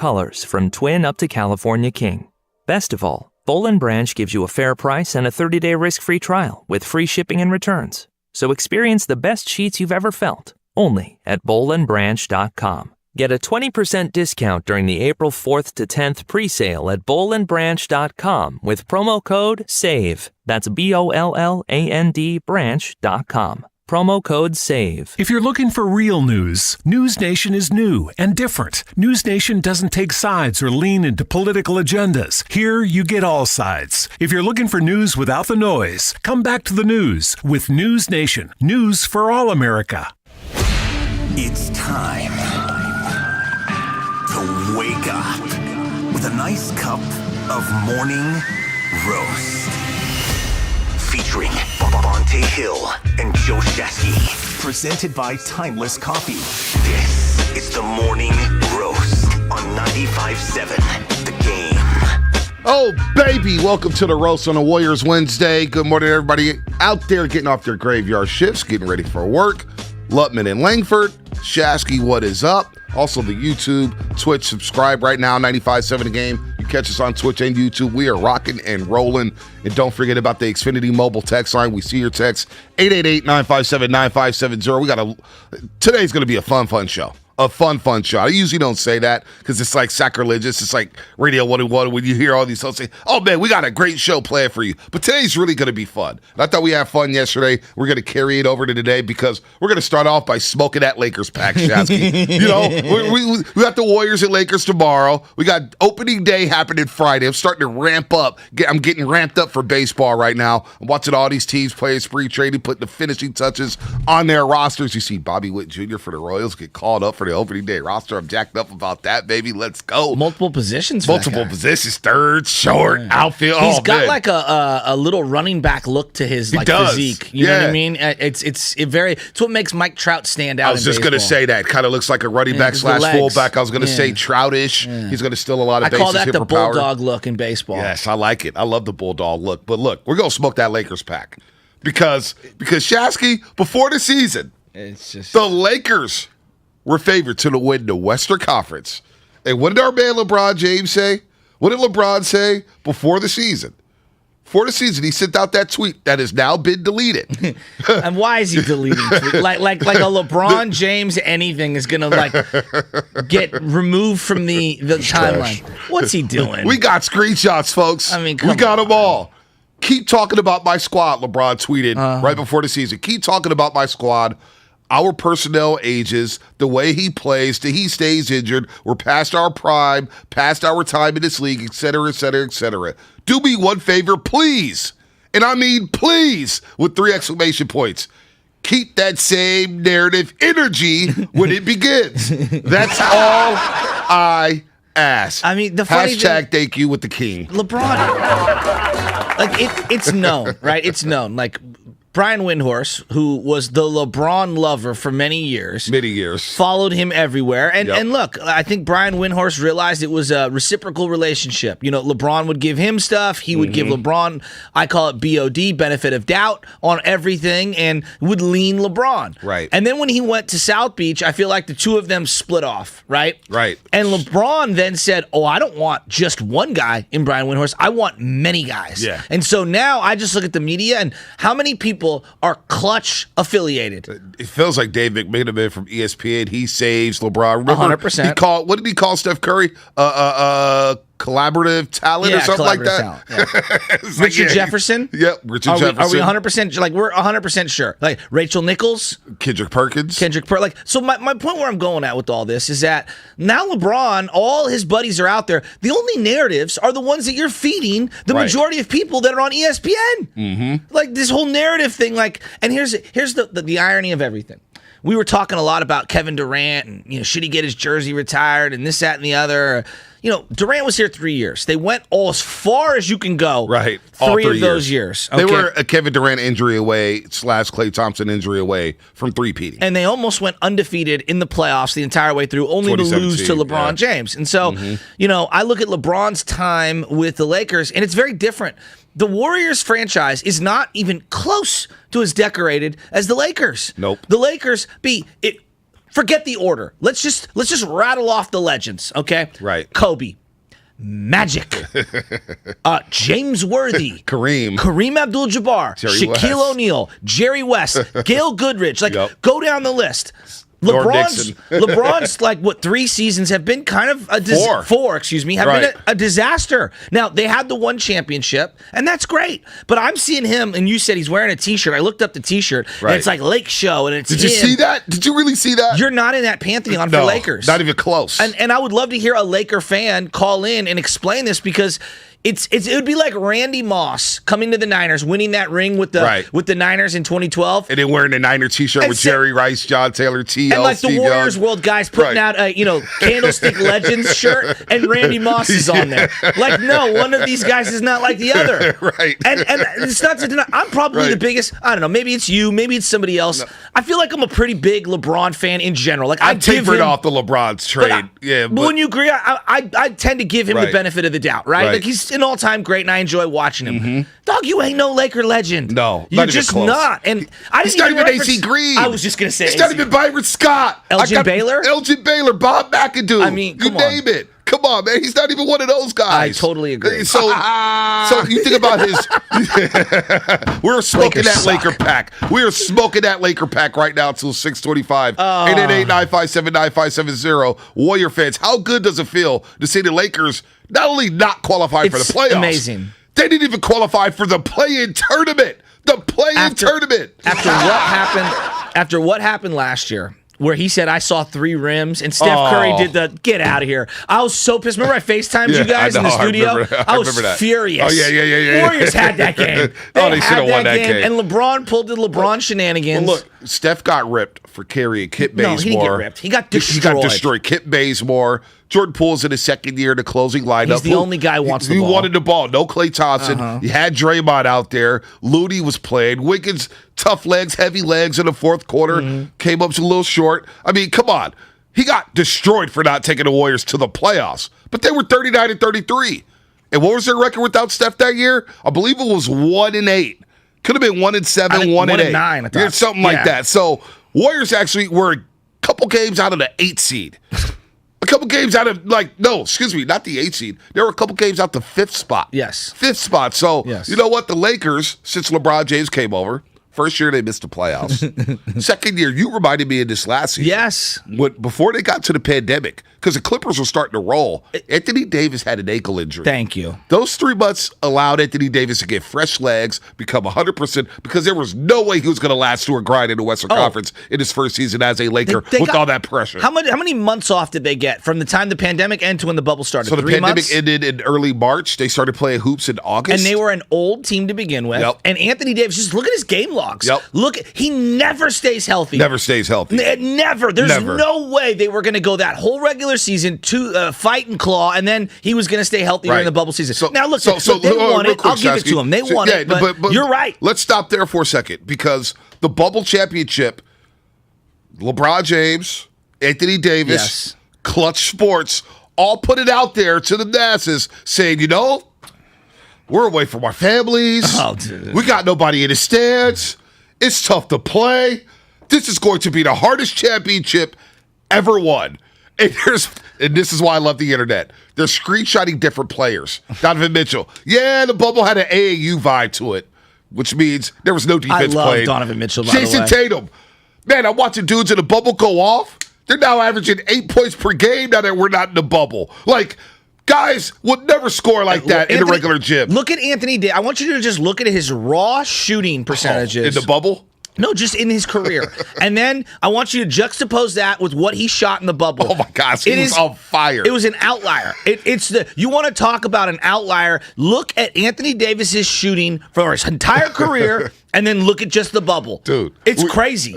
colors from twin up to California King. Best of all, Boll & Branch gives you a fair price and a 30-day risk-free trial with free shipping and returns. So experience the best sheets you've ever felt, only at bollandbranch.com. Get a 20% discount during the April 4th to 10th pre-sale at bollandbranch.com with promo code SAVE. That's BOLLAND branch.com. Promo code SAVE. If you're looking for real news, News Nation is new and different. News Nation doesn't take sides or lean into political agendas. Here, you get all sides. If you're looking for news without the noise, come back to the news with News Nation. News for all America. It's time to wake up with a nice cup of morning roast. Featuring Bonte Hill and Joe Shasky. Presented by Timeless Coffee. This is the Morning Roast on 95.7 The Game. Oh, baby. Welcome to the Roast on a Warriors Wednesday. Good morning, everybody out there getting off their graveyard shifts, getting ready for work. Lutman and Langford. Shasky, what is up? Also, the YouTube, Twitch, subscribe right now, 95.7 The Game. You catch us on Twitch and YouTube. We are rocking and rolling. And don't forget about the Xfinity mobile text line. We see your text, 888-957-9570. Today's going to be a fun show. A fun show. I usually don't say that because it's like sacrilegious. It's like Radio 101 when you hear all these folks say, oh, man, we got a great show planned for you. But today's really going to be fun. And I thought we had fun yesterday. We're going to carry it over to today because we're going to start off by smoking that Lakers pack, Shasky. You know, we got the Warriors and Lakers tomorrow. We got opening day happening Friday. I'm starting to ramp up. I'm getting ramped up for baseball right now. I'm watching all these teams play spree trading, putting the finishing touches on their rosters. You see Bobby Witt Jr. for the Royals get called up for the opening day roster. I'm jacked up about that, baby. Let's go. Multiple positions. Multiple positions. Third, short, outfield. He's got like a little running back look to his physique. You know what I mean? It's what makes Mike Trout stand out. I was just going to say that. Kind of looks like a running back / fullback. I was going to say Troutish. Yeah. He's going to steal a lot of bases. I call that the bulldog look in baseball. Yes, I like it. I love the bulldog look. But look, we're going to smoke that Lakers pack because Shasky, before the season, the Lakers were favored to win the Western Conference. And what did our man LeBron James say? What did LeBron say before the season? Before the season, he sent out that tweet that has now been deleted. And why is he deleting tweets? Like a LeBron James anything is going to get removed from the timeline. What's he doing? We got screenshots, folks. I mean, we got them all. Keep talking about my squad, LeBron tweeted right before the season. Keep talking about my squad. Our personnel ages, the way he plays, he stays injured. We're past our prime, past our time in this league, et cetera, et cetera, et cetera. Do me one favor, please. And I mean please, with 3 exclamation points. Keep that same narrative energy when it begins. That's all I ask. I mean, the funny hashtag thank you with the king. LeBron, it's known, right? It's known. Like, Brian Windhorst, who was the LeBron lover for many years, followed him everywhere. And look, I think Brian Windhorst realized it was a reciprocal relationship. You know, LeBron would give him stuff. He would give LeBron, I call it BOD, benefit of doubt, on everything, and would lean LeBron. Right. And then when he went to South Beach, I feel like the two of them split off, right? Right. And LeBron then said, oh, I don't want just one guy in Brian Windhorst. I want many guys. Yeah. And so now I just look at the media and how many people are Clutch affiliated. It feels like Dave McMenamin from ESPN. He saves LeBron. Remember, 100%. What did he call Steph Curry? Collaborative talent or something like that? Yeah. Richard Jefferson? Yep, Richard Jefferson. Are we 100%? Like, we're 100% sure. Like, Rachel Nichols? Kendrick Perkins? Like, so my point where I'm going at with all this is that now LeBron, all his buddies are out there. The only narratives are the ones that you're feeding the majority of people that are on ESPN. Mm-hmm. Like, this whole narrative thing, like, and here's the irony of everything. We were talking a lot about Kevin Durant and, you know, should he get his jersey retired and this, that, and the other. You know, Durant was here 3 years. They went all as far as you can go. Right. Three of those years. Okay? They were a Kevin Durant injury away / Klay Thompson injury away from three-peating. And they almost went undefeated in the playoffs the entire way through, only to lose to LeBron James. And so, you know, I look at LeBron's time with the Lakers, and it's very different. The Warriors franchise is not even close to as decorated as the Lakers. Nope. The Lakers, forget the order. Let's just rattle off the legends, okay? Right. Kobe. Magic. James Worthy. Kareem Abdul-Jabbar. Shaquille O'Neal. Jerry West. Gail Goodrich. Go down the list. LeBron's like 3 seasons have been kind of a four, been a disaster. Now they had the one championship, and that's great. But I'm seeing him, and you said he's wearing a T-shirt. I looked up the T-shirt, and it's like Lake Show, and it's Did you see that? Did you really see that? You're not in that pantheon for Lakers. Not even close. And I would love to hear a Laker fan call in and explain this because. It would be like Randy Moss coming to the Niners, winning that ring with the Niners in 2012, and then wearing the Niner T-shirt with Jerry Rice, John Taylor, T.L. and like Steve the Warriors Young. World guys putting out a Candlestick Legends shirt, and Randy Moss is on there. Like, no, one of these guys is not like the other. Right. And it's not to deny. I'm probably the biggest. I don't know. Maybe it's you. Maybe it's somebody else. No. I feel like I'm a pretty big LeBron fan in general. Like I tapered off the LeBron's trade. But wouldn't you agree? I tend to give him the benefit of the doubt, right? Like he's an all-time great, and I enjoy watching him. Dog, you ain't no Laker legend. No, you're just not. And I didn't he's not even AC Green. I was just gonna say he's not even Byron Scott. Elgin Baylor, Bob McAdoo. I mean, you name it. Come on, man. He's not even one of those guys. I totally agree. So you think about his. We're smoking that Laker pack. We are smoking that Laker pack right now until 6:25. 888-957-9570. Warrior fans, how good does it feel to see the Lakers not only not qualify for the playoffs? Amazing. They didn't even qualify for the play-in tournament. The play-in tournament. After what happened last year, where he said, I saw 3 rims, and Steph Curry did the get out of here. I was so pissed. Remember I FaceTimed you guys in the studio? I was furious. Oh, yeah. Warriors had that game. They should have won that game. And LeBron pulled the LeBron shenanigans. Well, look, Steph got ripped for carrying Kit Bazemore. No, he didn't get ripped. He got destroyed. Kit Bazemore. Jordan Poole's in his second year in the closing lineup. He's the only guy who wants the ball. He wanted the ball. No Klay Thompson. You had Draymond out there. Looney was playing. Wiggins, tough legs, heavy legs in the fourth quarter. Came up a little short. I mean, come on. He got destroyed for not taking the Warriors to the playoffs. But they were 39-33. And what was their record without Steph that year? I believe it was 1-8. Could have been 1-7, 1-8. 1-9. Yeah, something like that. So Warriors actually were a couple games out of the 8th seed. A couple games out of, not the 8th seed. There were a couple games out the 5th spot. Yes. 5th spot. So, you know what? The Lakers, since LeBron James came over, first year they missed the playoffs. Second year, you reminded me of this last season. Yes. Before they got to the pandemic, because the Clippers were starting to roll, Anthony Davis had an ankle injury. Thank you. Those 3 months allowed Anthony Davis to get fresh legs, become 100%, because there was no way he was going to last through a grind in the Western Conference in his first season as a Laker with all that pressure. How many months off did they get from the time the pandemic ended to when the bubble started? So the 3 pandemic months? ended in early March. They started playing hoops in August. And they were an old team to begin with. Yep. And Anthony Davis, just look at his game logs. Yep. He never stays healthy. Never stays healthy. Never. There's no way they were going to go that whole regular season to fight and claw, and then he was going to stay healthy during the bubble season. So, now, look, they won it. I'll give it to them. They won it, but you're right. Let's stop there for a second, because the bubble championship, LeBron James, Anthony Davis, Clutch Sports, all put it out there to the masses saying, we're away from our families. Oh, dude. We got nobody in the stands. It's tough to play. This is going to be the hardest championship ever won. And this is why I love the internet. They're screenshotting different players. Donovan Mitchell. Yeah, the bubble had an AAU vibe to it, which means there was no defense played. I love Donovan Mitchell, by the way. Jason Tatum. Man, I'm watching dudes in the bubble go off. They're now averaging 8 points per game now that we're not in the bubble. Guys would never score like that in a regular gym. Look at Anthony Davis. I want you to just look at his raw shooting percentages. In the bubble? No, just in his career. And then I want you to juxtapose that with what he shot in the bubble. Oh, my gosh. He was on fire. It was an outlier. You want to talk about an outlier, look at Anthony Davis's shooting for his entire career and then look at just the bubble. Dude. It's crazy.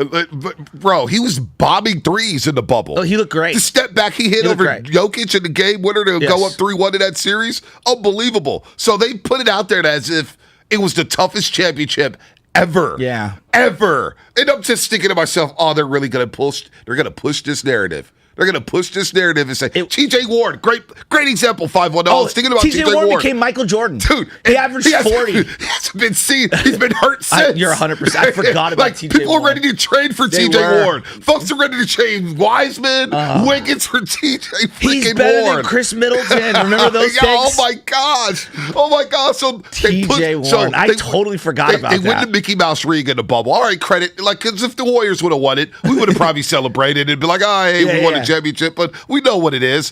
Bro, he was bombing threes in the bubble. Oh, he looked great. The step back he hit over Jokic in the game winner to go up 3-1 in that series, unbelievable. So they put it out there as if it was the toughest championship ever. Yeah. Ever. And I'm just thinking to myself, they're really going to push this narrative. They're going to push this narrative and say, T.J. Ward, great example, 5-1. I was thinking about T.J. Ward became Michael Jordan. Dude. He averaged 40. He hasn't been seen. He's been hurt since. You're 100%. I forgot about T.J. People are ready to trade for T.J. Ward. Folks are ready to trade Wiseman, Wiggins for T.J. He's better than Chris Middleton. Remember those things? Oh, my gosh. So T.J. Warren. I totally forgot about that. They win the Mickey Mouse ring in the bubble. All right, credit. Like, because if the Warriors would have won it, we would have probably celebrated and be like, we won a championship. But we know what it is.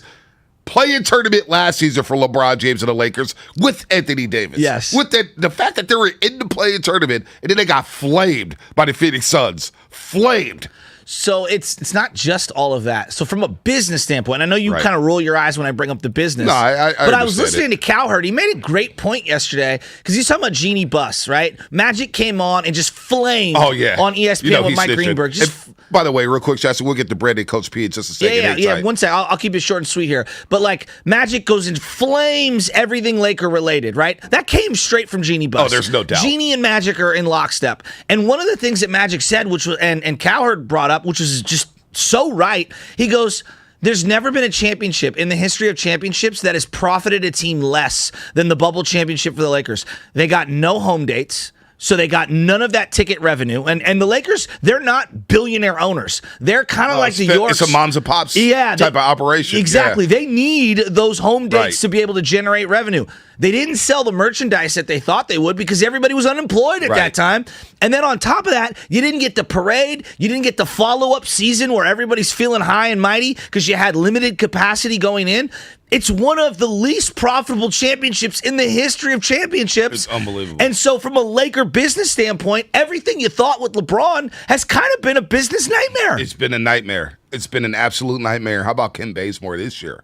Play-in tournament last season for LeBron James and the Lakers with Anthony Davis. Yes. With the fact that they were in the play-in tournament and then they got flamed by the Phoenix Suns. Flamed. So it's not just all of that. So from a business standpoint, I know you kind of roll your eyes when I bring up the business. No, but I was listening to Cowherd. He made a great point yesterday because he's talking about Genie Bus, right? Magic came on and just flamed on ESPN with Mike Greenberg. By the way, real quick, Chassie, we'll get to Brandon, Coach P in just a second. Yeah. 1 second. I'll keep it short and sweet here. But like Magic goes and flames everything Laker related, right? That came straight from Genie Bus. Oh, there's no doubt. Genie and Magic are in lockstep. And one of the things that Magic said, which was and Cowherd brought up, which is just so right. He goes, there's never been a championship in the history of championships that has profited a team less than the bubble championship for the Lakers. They got no home dates. So they got none of that ticket revenue. And the Lakers, they're not billionaire owners. They're kind of like the Yorks. It's a moms and pops type of operation. Exactly. Yeah. They need those home dates to be able to generate revenue. They didn't sell the merchandise that they thought they would because everybody was unemployed at that time. And then on top of that, you didn't get the parade. You didn't get the follow-up season where everybody's feeling high and mighty because you had limited capacity going in. It's one of the least profitable championships in the history of championships. It's unbelievable. And so from a Laker business standpoint, everything you thought with LeBron has kind of been a business nightmare. It's been a nightmare. It's been an absolute nightmare. How about Ken Bazemore this year?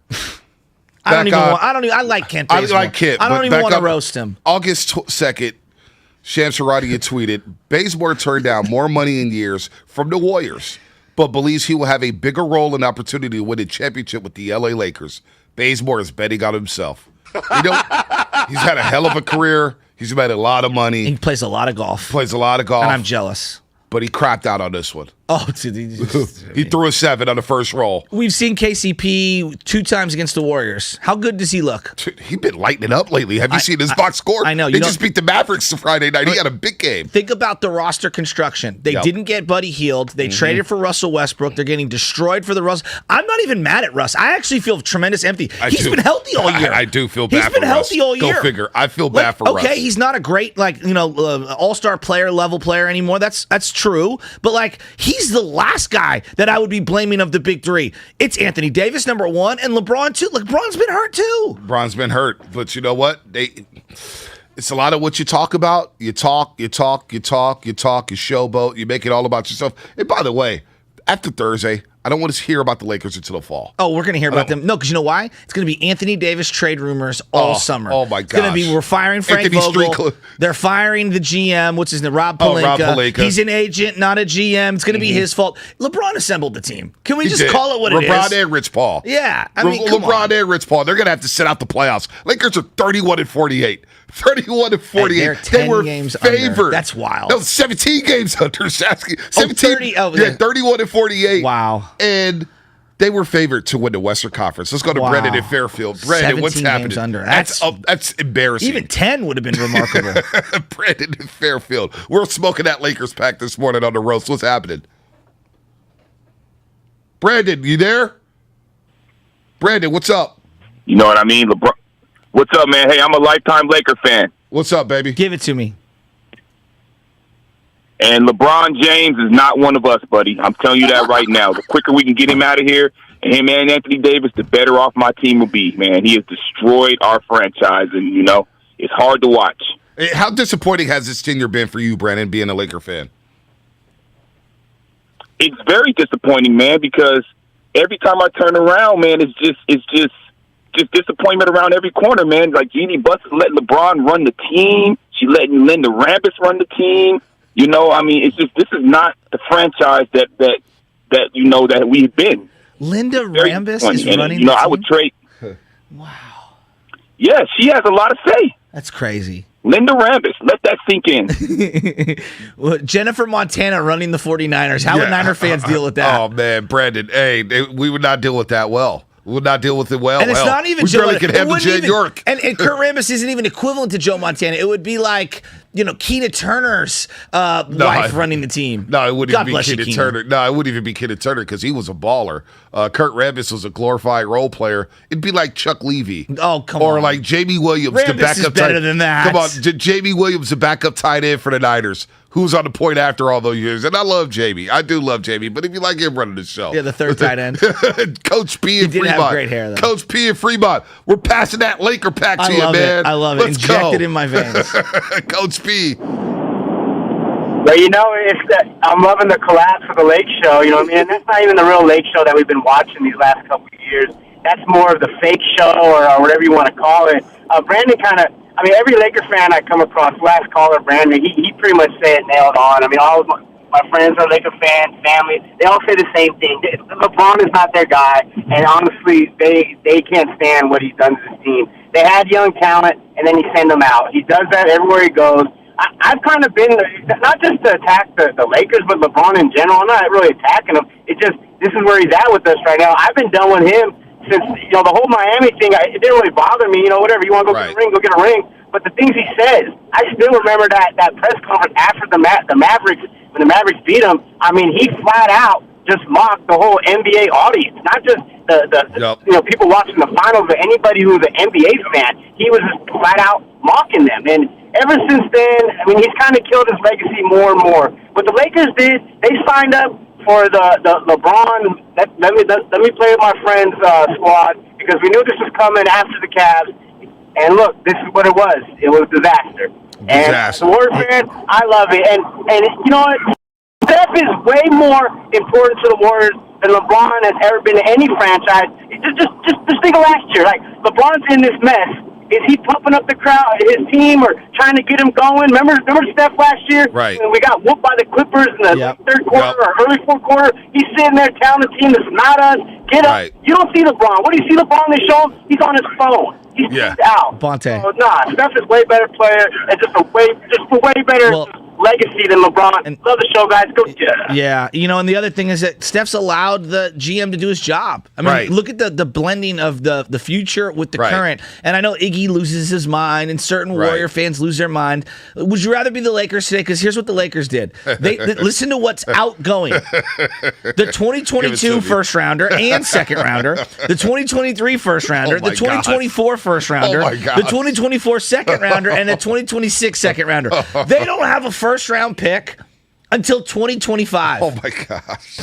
I like Kent Bazemore. I like Kent. I don't even want to roast him. August 2nd, Shams Charania tweeted, Bazemore turned down more money in years from the Warriors, but believes he will have a bigger role and opportunity to win a championship with the LA Lakers. Bazemore is betting on himself. He's had a hell of a career. He's made a lot of money. He plays a lot of golf. And I'm jealous. But he crapped out on this one. Oh, dude, he threw a 7 on the first roll. We've seen KCP 2 times against the Warriors. How good does he look? Dude, he's been lighting it up lately. Have you seen his box score? I know. They just beat the Mavericks Friday night. He had a big game. Think about the roster construction. They didn't get Buddy Hield. They traded for Russell Westbrook. They're getting destroyed for the Russ. I'm not even mad at Russ. I actually feel tremendous empathy. He's been healthy all year. I do feel bad for Russ. He's been healthy all year. Go figure. I feel bad for Russ. Okay, he's not a great all-star level player anymore. That's true. But he's the last guy that I would be blaming of the big three. It's Anthony Davis, number 1, and LeBron, too. LeBron's been hurt, too. LeBron's been hurt. But you know what? It's a lot of what you talk about. You talk, you showboat, you make it all about yourself. And by the way, after Thursday, I don't want to hear about the Lakers until the fall. Oh, we're going to hear about them. No, because you know why? It's going to be Anthony Davis trade rumors all summer. Oh, my gosh. It's going to be, we're firing Frank Vogel. They're firing the GM. What's his name? Rob Pelinka. He's an agent, not a GM. It's going to be his fault. LeBron assembled the team. Can we just call it what it is? LeBron and Rich Paul. Yeah. LeBron and Rich Paul. They're going to have to sit out the playoffs. Lakers are 31-48. 31-48. They were games favored. Under. That's wild. No, 17 games under. 17. 31-48. Wow. And they were favored to win the Western Conference. Let's go to Brendan in Fairfield. Brendan, what's happening? Under. That's embarrassing. Even 10 would have been remarkable. Brendan in Fairfield. We're smoking that Lakers pack this morning on the roast. What's happening? Brandon, you there? Brandon, what's up? You know what I mean? LeBron. What's up, man? Hey, I'm a lifetime Laker fan. What's up, baby? Give it to me. And LeBron James is not one of us, buddy. I'm telling you that right now. The quicker we can get him out of here, and him and Anthony Davis, the better off my team will be, man. He has destroyed our franchise, and, it's hard to watch. How disappointing has this tenure been for you, Brandon, being a Laker fan? It's very disappointing, man, because every time I turn around, man, it's just disappointment around every corner, man. Like Jeannie Buss is letting LeBron run the team. She letting Linda Rambis run the team. It's just this is not the franchise that we've been. Linda Rambis is running the team? I would trade. Wow. Yeah, she has a lot of say. That's crazy. Linda Rambis, let that sink in. Well, Jennifer Montana running the 49ers. How would Niner fans deal with that? Oh, man, Brandon, we would not deal with that well. We would not deal with it well. And it's not even we Joe. barely could handle Jay York. And Kurt Rambis isn't even equivalent to Joe Montana. It would be like, Keena Turner's wife running the team. No, it wouldn't even be Keena Turner. No, it wouldn't even be Keena Turner because he was a baller. Kurt Rambis was a glorified role player. It'd be like Chuck Levy. Oh, come on. Or on. like Jamie Williams, Rambis the backup is better than that. Come on, Jamie Williams, the backup tight end for the Niners. Who's on the point after all those years. And I love Jamie. I do love Jamie. But if you like him running the show. Yeah, the third tight end. Coach P and Fremont. He did have great hair, though. Coach P and Fremont. We're passing that Laker pack to you, man. I love it. Inject it in my veins. Coach P. But I'm loving the collapse of the Lake Show. You know what I mean? And that's not even the real Lake Show that we've been watching these last couple of years. That's more of the fake show or whatever you want to call it. Brandon every Laker fan I come across, last caller, Brandon, he pretty much said it nailed on. I mean, all of my friends are Laker fans, family, they all say the same thing. LeBron is not their guy, and honestly, they can't stand what he's done to this team. They had young talent, and then he sent them out. He does that everywhere he goes. I've kind of been, not just to attack the Lakers, but LeBron in general. I'm not really attacking him. It's just, this is where he's at with us right now. I've been done with him since, the whole Miami thing. It didn't really bother me, whatever. You want to go get a ring, go get a ring. But the things he says, I still remember that press conference after the Mavericks, when the Mavericks beat him. I mean, he flat out just mocked the whole NBA audience, not just the people watching the finals, but anybody who was an NBA fan. He was just flat out mocking them. And ever since then, I mean, he's kind of killed his legacy more and more. What the Lakers did, they signed up for the LeBron, let me play with my friends squad, because we knew this was coming after the Cavs. And look, this is what it was. It was disaster. And the Warriors fan, I love it. And you know what? Steph is way more important to the Warriors than LeBron has ever been to any franchise. Just think of last year. Like, LeBron's in this mess. Is he pumping up the crowd, his team, or trying to get him going? Remember Steph last year? Right. When we got whooped by the Clippers in the third quarter or early fourth quarter? He's sitting there telling the team, this is not us. Get up. You don't see LeBron. What do you see LeBron on the show? He's on his phone. He's out. Bonte. So, Steph is way better player and just a way better legacy than LeBron. And love the show, guys. Go Yeah, and the other thing is that Steph's allowed the GM to do his job. I mean, look at the blending of the future with the current. And I know Iggy loses his mind, and certain Warrior fans lose their mind. Would you rather be the Lakers today? Because here's what the Lakers did. They listen to what's outgoing. The 2022 first rounder and second rounder, the 2023 first rounder, the 2024 first rounder, the 2024 second rounder, and the 2026 second rounder. They don't have a first round pick until 2025. Oh my gosh.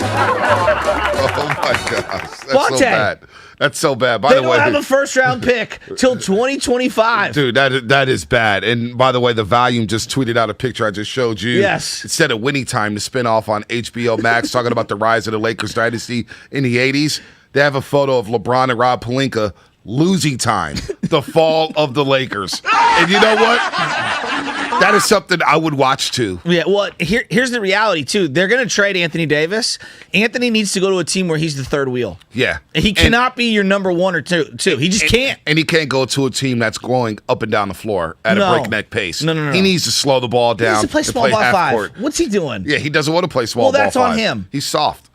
That's so bad. That's so bad. By the way, they don't have a first round pick till 2025. Dude, that is bad. And by the way, the Volume just tweeted out a picture I just showed you. Yes. It said a Winning Time, the spinoff on HBO Max, talking about the rise of the Lakers dynasty in the 80s. They have a photo of LeBron and Rob Pelinka. Losing Time, the fall of the Lakers. And you know what? That is something I would watch too. Yeah, well, here's the reality too. They're going to trade Anthony Davis. Anthony needs to go to a team where he's the third wheel. Yeah. He cannot be your number one or two. He just can't. And he can't go to a team that's going up and down the floor at a breakneck pace. No. He needs to slow the ball down. He needs to play small ball five. Court. What's he doing? Yeah, he doesn't want to play small ball five. Well, that's on him. He's soft.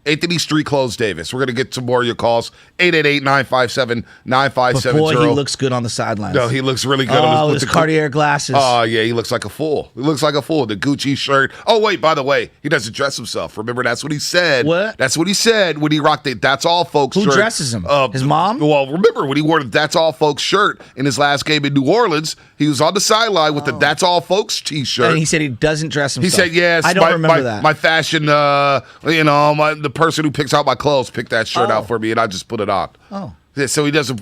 Anthony Street Clothes Davis. We're going to get some more of your calls. 888-957-9570. Boy, he looks good on the sidelines. No, he looks really good. With his Cartier glasses. Oh, yeah, he looks like a fool. The Gucci shirt. Oh, wait, by the way, he doesn't dress himself. Remember, that's what he said. What? That's what he said when he rocked the That's All Folks shirt. Who dresses him? His mom? Well, remember, when he wore the That's All Folks shirt in his last game in New Orleans, he was on the sideline with the That's All Folks t-shirt. And he said he doesn't dress himself. He said, yes. I don't remember that. My fashion, the person who picks out my clothes picked that shirt out for me, and I just put it on. Oh. Yeah, so he doesn't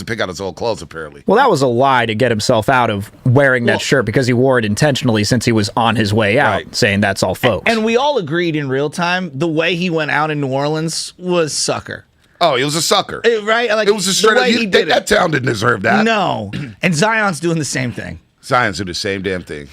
pick out his own clothes, apparently. Well, that was a lie to get himself out of wearing that shirt because he wore it intentionally since he was on his way out, saying That's All Folks. And we all agreed in real time the way he went out in New Orleans was sucker. Oh, he was a sucker. Right? Like, it was a straight up. That town didn't deserve that. No. And Zion's doing the same thing. Zion's doing the same damn thing.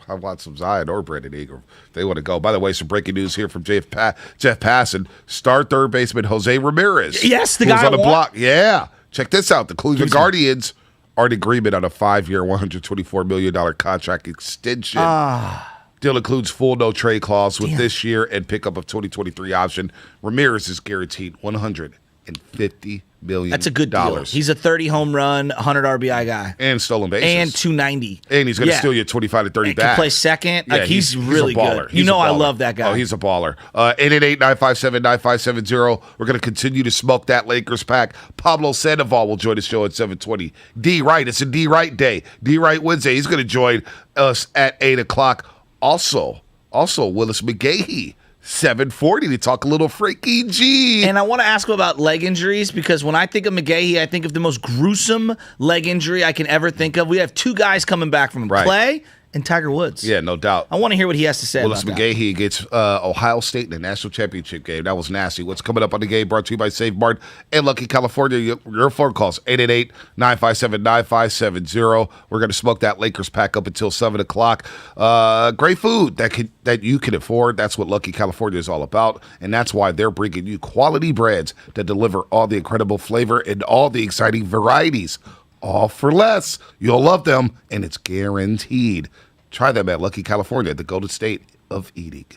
I want some Zion or Brandon Ingram. They want to go. By the way, some breaking news here from Jeff Passan. Star third baseman Jose Ramirez. Yes, the guy on the block. Yeah. Check this out. The Cleveland Guardians are in agreement on a 5-year, $124 million contract extension. Deal includes full no-trade clause with this year and pickup of 2023 option. Ramirez is guaranteed $150 million. That's a good deal. He's a 30 home run, 100 RBI guy. And stolen bases. And 290. And he's going to steal you 25 to 30 back. Can play second. Yeah, he's really a baller. good. I love that guy. Oh, he's a baller. 888-957-9570. We're going to continue to smoke that Lakers pack. Pablo Sandoval will join the show at 7:20. D. Wright. It's a D. Wright day. D. Wright Wednesday. He's going to join us at 8 o'clock. Also, Willis McGahee. 7:40 to talk a little Frankie G. And I want to ask him about leg injuries because when I think of McGahee, I think of the most gruesome leg injury I can ever think of. We have two guys coming back from him, Klay and Tiger Woods. Yeah, no doubt. I want to hear what he has to say Willis about McGahee against Ohio State in the national championship game. That was nasty. What's coming up on the game brought to you by Save Mart and Lucky California. Your phone calls, 888-957-9570. We're going to smoke that Lakers pack up until 7 o'clock. Great food that you can afford. That's what Lucky California is all about, and that's why they're bringing you quality breads that deliver all the incredible flavor and all the exciting varieties. All for less. You'll love them, and it's guaranteed. Try them at Lucky California, the golden state of eating.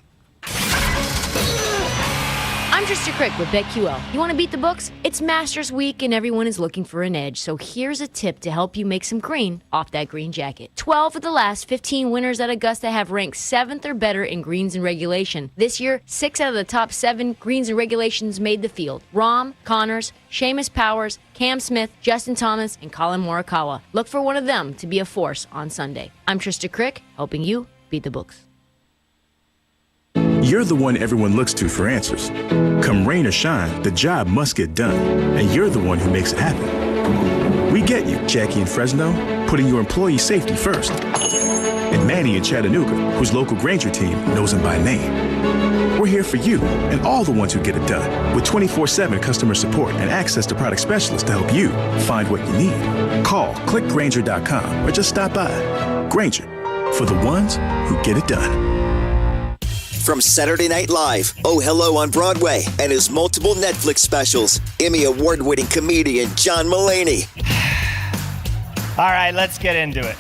I'm Trista Crick with BetQL. You want to beat the books? It's Masters Week and everyone is looking for an edge. So here's a tip to help you make some green off that green jacket. 12 of the last 15 winners at Augusta have ranked 7th or better in greens and regulation. This year, 6 out of the top 7 greens and regulations made the field. Rahm, Connors, Seamus Powers, Cam Smith, Justin Thomas, and Colin Morikawa. Look for one of them to be a force on Sunday. I'm Trista Crick, helping you beat the books. You're the one everyone looks to for answers. Come rain or shine, the job must get done, and you're the one who makes it happen. We get you, Jackie in Fresno, putting your employee safety first. And Manny in Chattanooga, whose local Granger team knows him by name. We're here for you and all the ones who get it done, with 24/7 customer support and access to product specialists to help you find what you need. Call, click Granger.com, or just stop by. Granger, for the ones who get it done. From Saturday Night Live, Oh Hello on Broadway, and his multiple Netflix specials, Emmy award-winning comedian John Mulaney. All right, let's get into it.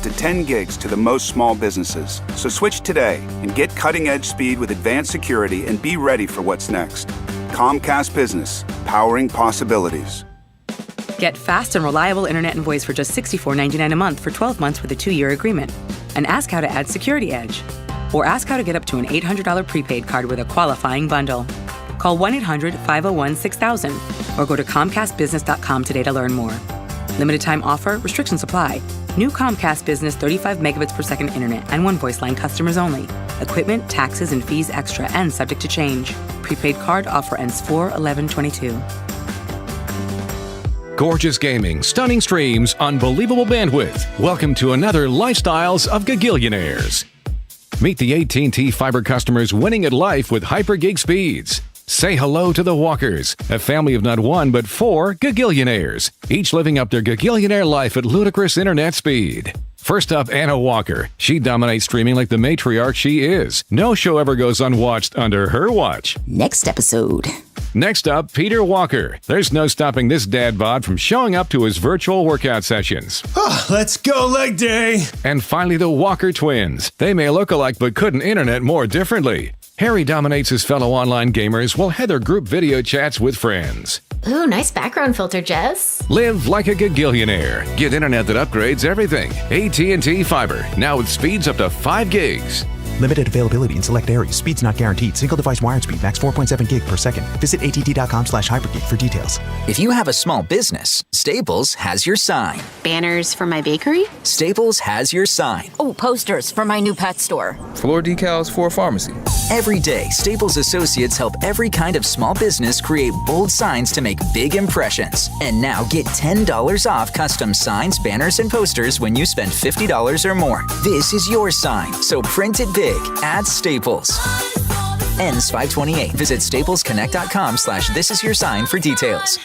To 10 gigs to the most small businesses. So switch today and get cutting-edge speed with advanced security and be ready for what's next. Comcast Business, powering possibilities. Get fast and reliable internet and voice for just $64.99 a month for 12 months with a 2-year agreement. And ask how to add Security Edge. Or ask how to get up to an $800 prepaid card with a qualifying bundle. Call 1-800-501-6000 or go to ComcastBusiness.com today to learn more. Limited time offer, restrictions apply. New Comcast Business 35 megabits per second internet and 1 voice line customers only. Equipment, taxes, and fees extra and subject to change. Prepaid card offer ends 4/11/22. Gorgeous gaming, stunning streams, unbelievable bandwidth. Welcome to another Lifestyles of Gagillionaires. Meet the AT&T Fiber customers winning at life with hyper-gig speeds. Say hello to the Walkers, a family of not one but 4 gagillionaires, each living up their gagillionaire life at ludicrous internet speed. First up, Anna Walker. She dominates streaming like the matriarch she is. No show ever goes unwatched under her watch. Next episode. Next up, Peter Walker. There's no stopping this dad bod from showing up to his virtual workout sessions. Oh, let's go leg day. And finally, the Walker twins. They may look alike but couldn't internet more differently. Harry dominates his fellow online gamers while Heather group video chats with friends. Ooh, nice background filter, Jess. Live like a gagillionaire. Get internet that upgrades everything. AT&T Fiber, now with speeds up to 5 gigs. Limited availability in select areas. Speeds not guaranteed. Single device wired speed. Max 4.7 gig per second. Visit att.com/hypergig for details. If you have a small business, Staples has your sign. Banners for my bakery? Staples has your sign. Oh, posters for my new pet store. Floor decals for a pharmacy. Every day, Staples associates help every kind of small business create bold signs to make big impressions. And now get $10 off custom signs, banners, and posters when you spend $50 or more. This is your sign, so print it big at Staples. Ends 5/28. Visit staplesconnect.com/thisisyoursign for details.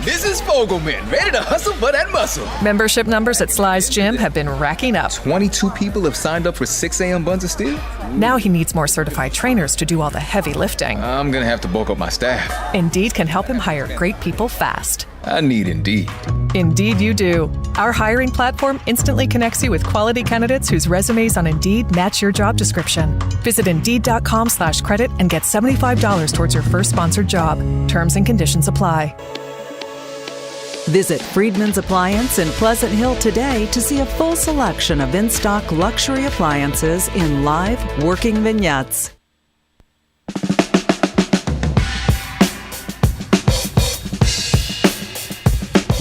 Mrs. Fogelman, ready to hustle for that muscle. Membership numbers at Sly's Gym have been racking up. 22 people have signed up for 6 a.m. buns of steel. Now he needs more certified trainers to do all the heavy lifting. I'm going to have to bulk up my staff. Indeed can help him hire great people fast. I need Indeed. Indeed you do. Our hiring platform instantly connects you with quality candidates whose resumes on Indeed match your job description. Visit Indeed.com/credit and get $75 towards your first sponsored job. Terms and conditions apply. Visit Friedman's Appliance in Pleasant Hill today to see a full selection of in-stock luxury appliances in live, working vignettes.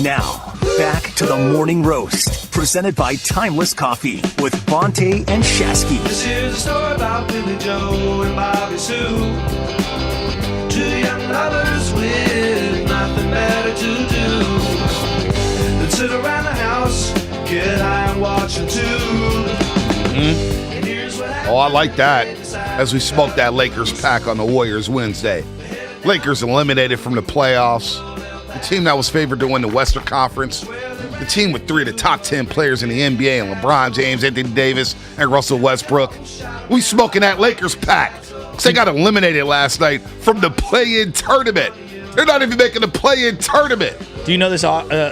Now, back to the morning roast, presented by Timeless Coffee with Bonte and Shasky. This is a story about Billy Joe and Bobby Sue. 2 young lovers with nothing better to do than sit around the house, get high and watch a tube. Oh, I like that. As we smoke that Lakers pack on the Warriors Wednesday. Lakers eliminated from the playoffs. The team that was favored to win the Western Conference. The team with 3 of the top 10 players in the NBA, and LeBron James, Anthony Davis, and Russell Westbrook. We smoking that Lakers pack. They got eliminated last night from the play-in tournament. They're not even making the play-in tournament. Do you know this?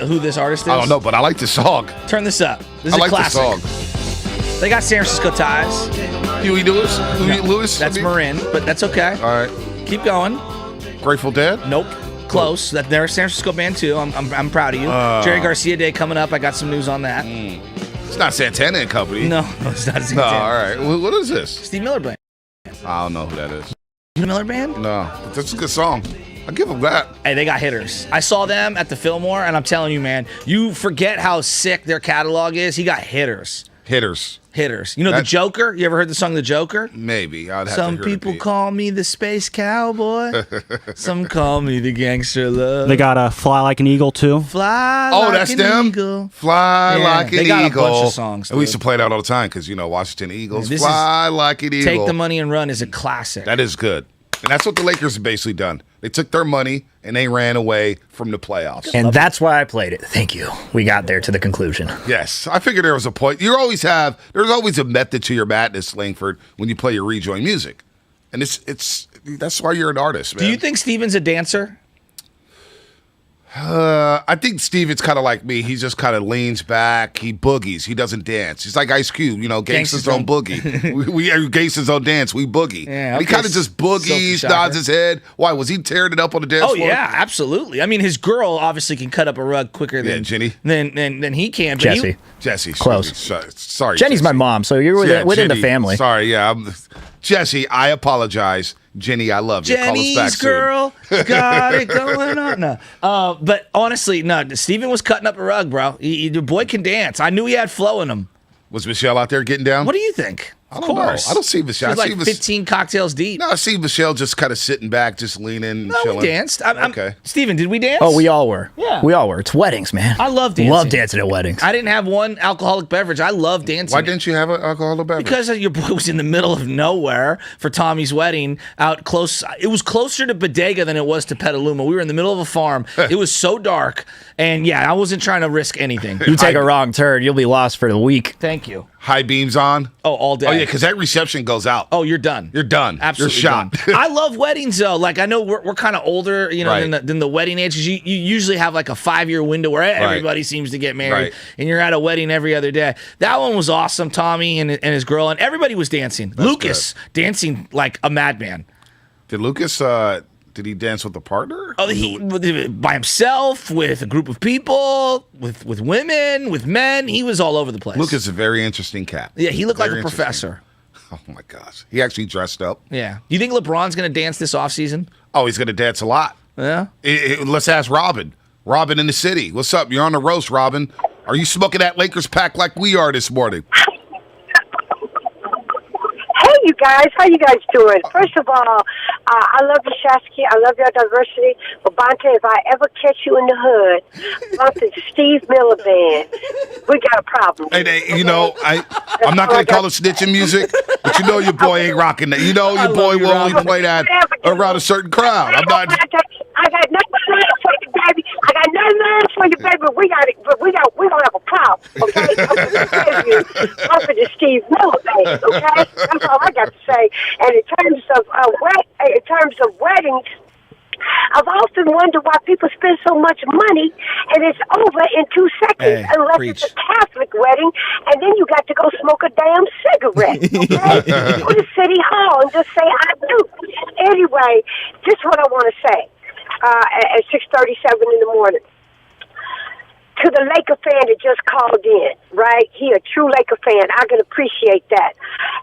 Who this artist is? I don't know, but I like the song. Turn this up. This is I like a classic. the song. They got San Francisco ties. Huey Lewis? No, Lewis? That's Marin, but that's okay. All right. Keep going. Grateful Dead? Nope. Close. They're a San Francisco band too. I'm proud of you. Jerry Garcia Day coming up. I got some news on that. It's not Santana and Company. No, it's not Santana. No, all right. What is this? Steve Miller Band. I don't know who that is. You know Miller Band? No, but that's a good song. I give them that. Hey, they got hitters. I saw them at the Fillmore, and I'm telling you, man, you forget how sick their catalog is. He got hitters. Hitters. You know The Joker? You ever heard the song The Joker? Maybe. I'd have Some to hear people call me the space cowboy. Some call me the gangster love. They got Fly Like an Eagle, too. Fly Oh, like that's an them? eagle. Fly Yeah, like an they eagle. got a bunch of songs, And we used dude. to play that all the time because, Washington Eagles. This Fly like an eagle. Take the Money and Run is a classic. That is good. And that's what the Lakers have basically done. They took their money and they ran away from the playoffs. And that's why I played it. Thank you. We got there to the conclusion. Yes, I figured there was a point. There's always a method to your madness, Langford, when you play your rejoin music. And that's why you're an artist, man. Do you think Steven's a dancer? I think Steven's kind of like me. He just kind of leans back. He boogies. He doesn't dance. He's like Ice Cube. Gangsters don't boogie. we gangsters don't dance. We boogie. Yeah, And he kind of just boogies, nods his head. Why, was he tearing it up on the dance floor? Oh, yeah, absolutely. I mean, his girl obviously can cut up a rug quicker than Jenny. Than he can. But Jesse. Jesse. Close. Sorry. Jenny's my mom, so you're within the Jenny. family. Sorry, yeah. Jesse, I apologize. Jenny, I love you. Jenny's Call us back girl got it going on. No. But honestly, no. Steven was cutting up a rug, bro. The boy can dance. I knew he had flow in him. Was Michelle out there getting down? What do you think? I don't know. I don't see Michelle. She's like 15 cocktails deep. No, I see Michelle just kind of sitting back, just leaning and No, chilling. we danced. Okay. Steven, did we dance? Oh, we all were. Yeah. We all were. It's weddings, man. I love dancing. Love dancing at weddings. I didn't have one alcoholic beverage. I love dancing. Why didn't you have an alcoholic beverage? Because your boy was in the middle of nowhere for Tommy's wedding out close. It was closer to Bodega than it was to Petaluma. We were in the middle of a farm. It was so dark. And yeah, I wasn't trying to risk anything. You take a wrong turn, you'll be lost for the week. Thank you. High beams on? Oh, all day. Oh, yeah, because that reception goes out. Oh, you're done. You're done. Absolutely You're shot. done. I love weddings, though. Like, I know we're kind of older, Right. than the wedding age. 'Cause you usually have like a 5-year window where everybody seems to get married. Right. And you're at a wedding every other day. That one was awesome. Tommy and his girl, and everybody was dancing. Lucas dancing like a madman. Did Lucas, did he dance with a partner? Oh, he by himself, with a group of people, with women, with men. He was all over the place. Lucas is a very interesting cat. Yeah, he looked like Very a professor. Oh, my gosh. He actually dressed up. Yeah. Do you think LeBron's going to dance this offseason? Oh, he's going to dance a lot. Yeah? Let's ask Robin. Robin in the city. What's up? You're on the roast, Robin. Are you smoking that Lakers pack like we are this morning? Hey, you guys. How you guys doing? First of all, I love you, Shasky. I love your diversity. But, Bonte, if I ever catch you in the hood, bump the Steve Miller Band, we got a problem. Hey, you know, I'm not going to call it snitching music, but you know your boy ain't rocking that. You know your boy will only play that around a certain crowd. I'm not... I got nothing left for you, baby. I got nothing left for you, baby. We don't have a problem, okay? I'm going to tell you, bump the Steve Miller Band, okay? That's all I got to say. And in terms of weddings, I've often wondered why people spend so much money and it's over in 2 seconds, unless it's a Catholic wedding, and then you got to go smoke a damn cigarette. Okay? Go to City Hall and just say, I do. Anyway, this is what I want to say at 6:37 in the morning. To the Laker fan that just called in, right? He a true Laker fan. I can appreciate that.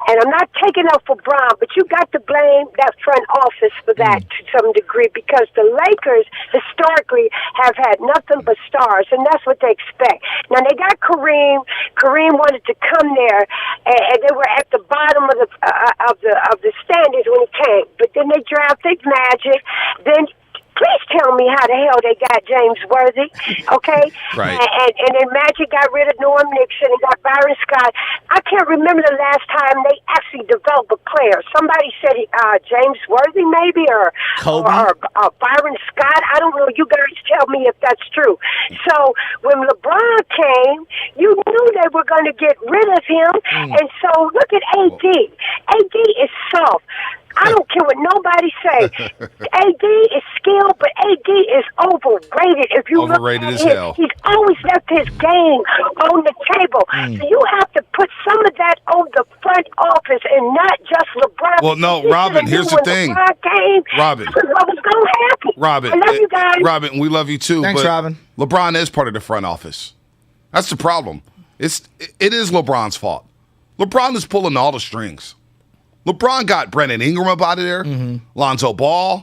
And I'm not taking up for Bron, but you got to blame that front office for that to some degree, because the Lakers historically have had nothing but stars, and that's what they expect. Now, they got Kareem. Kareem wanted to come there, and they were at the bottom of the standings when he came. But then they drafted Magic. Then please tell me how the hell they got James Worthy, okay? Right. And then Magic got rid of Norm Nixon and got Byron Scott. I can't remember the last time they actually developed a player. Somebody said James Worthy maybe, or Kobe? or Byron Scott. I don't know. You guys tell me if that's true. So when LeBron came, you knew they were going to get rid of him. And so look at AD. AD is soft. I don't care what nobody say. AD is skilled, but AD is overrated. If you Overrated look as at hell. he's always left his game on the table. So you have to put some of that on the front office and not just LeBron. Well, no, He Robin, should've here's knew the when thing. LeBron came, Robin. this is what was going to happen. Robin. I love you guys. Robin, we love you too. Thanks, but Robin. LeBron is part of the front office. That's the problem. It is LeBron's fault. LeBron is pulling all the strings. LeBron got Brandon Ingram up out of there. Lonzo Ball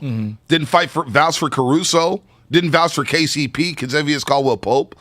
didn't vouch for Caruso. Didn't vouch for KCP, Kentavious Caldwell-Pope.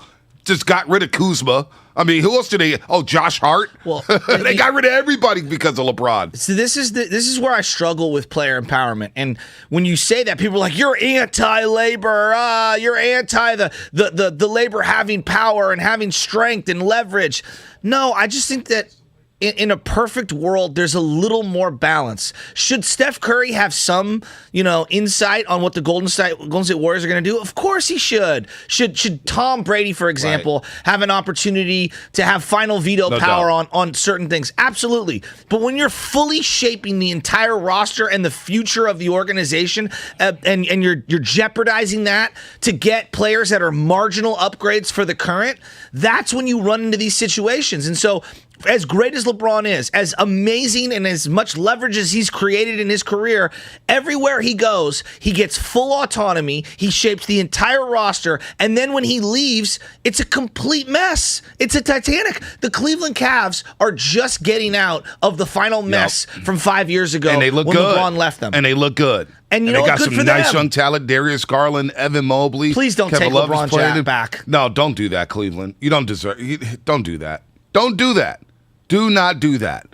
Just got rid of Kuzma. I mean, who else did they? Oh, Josh Hart. Well, they got rid of everybody because of LeBron. So this is where I struggle with player empowerment. And when you say that, people are like, "You're anti-labor. You're anti the labor having power and having strength and leverage." No, I just think that in a perfect world, there's a little more balance. Should Steph Curry have some, insight on what the Golden State Warriors are going to do? Of course he should. Should Tom Brady, for example, have an opportunity to have final veto power on certain things? Absolutely. But when you're fully shaping the entire roster and the future of the organization, and you're jeopardizing that to get players that are marginal upgrades for the current, that's when you run into these situations. And so, as great as LeBron is, as amazing and as much leverage as he's created in his career, everywhere he goes, he gets full autonomy. He shapes the entire roster. And then when he leaves, it's a complete mess. It's a Titanic. The Cleveland Cavs are just getting out of the final mess from 5 years ago And they look when good. LeBron left them. And they look good. And you they know got what? some Good for nice them. young talent. Darius Garland, Evan Mobley. Please don't Kevin take Love is LeBron playing it. back. No, don't do that, Cleveland. You don't deserve. Don't do that. Don't do that. Do not do that.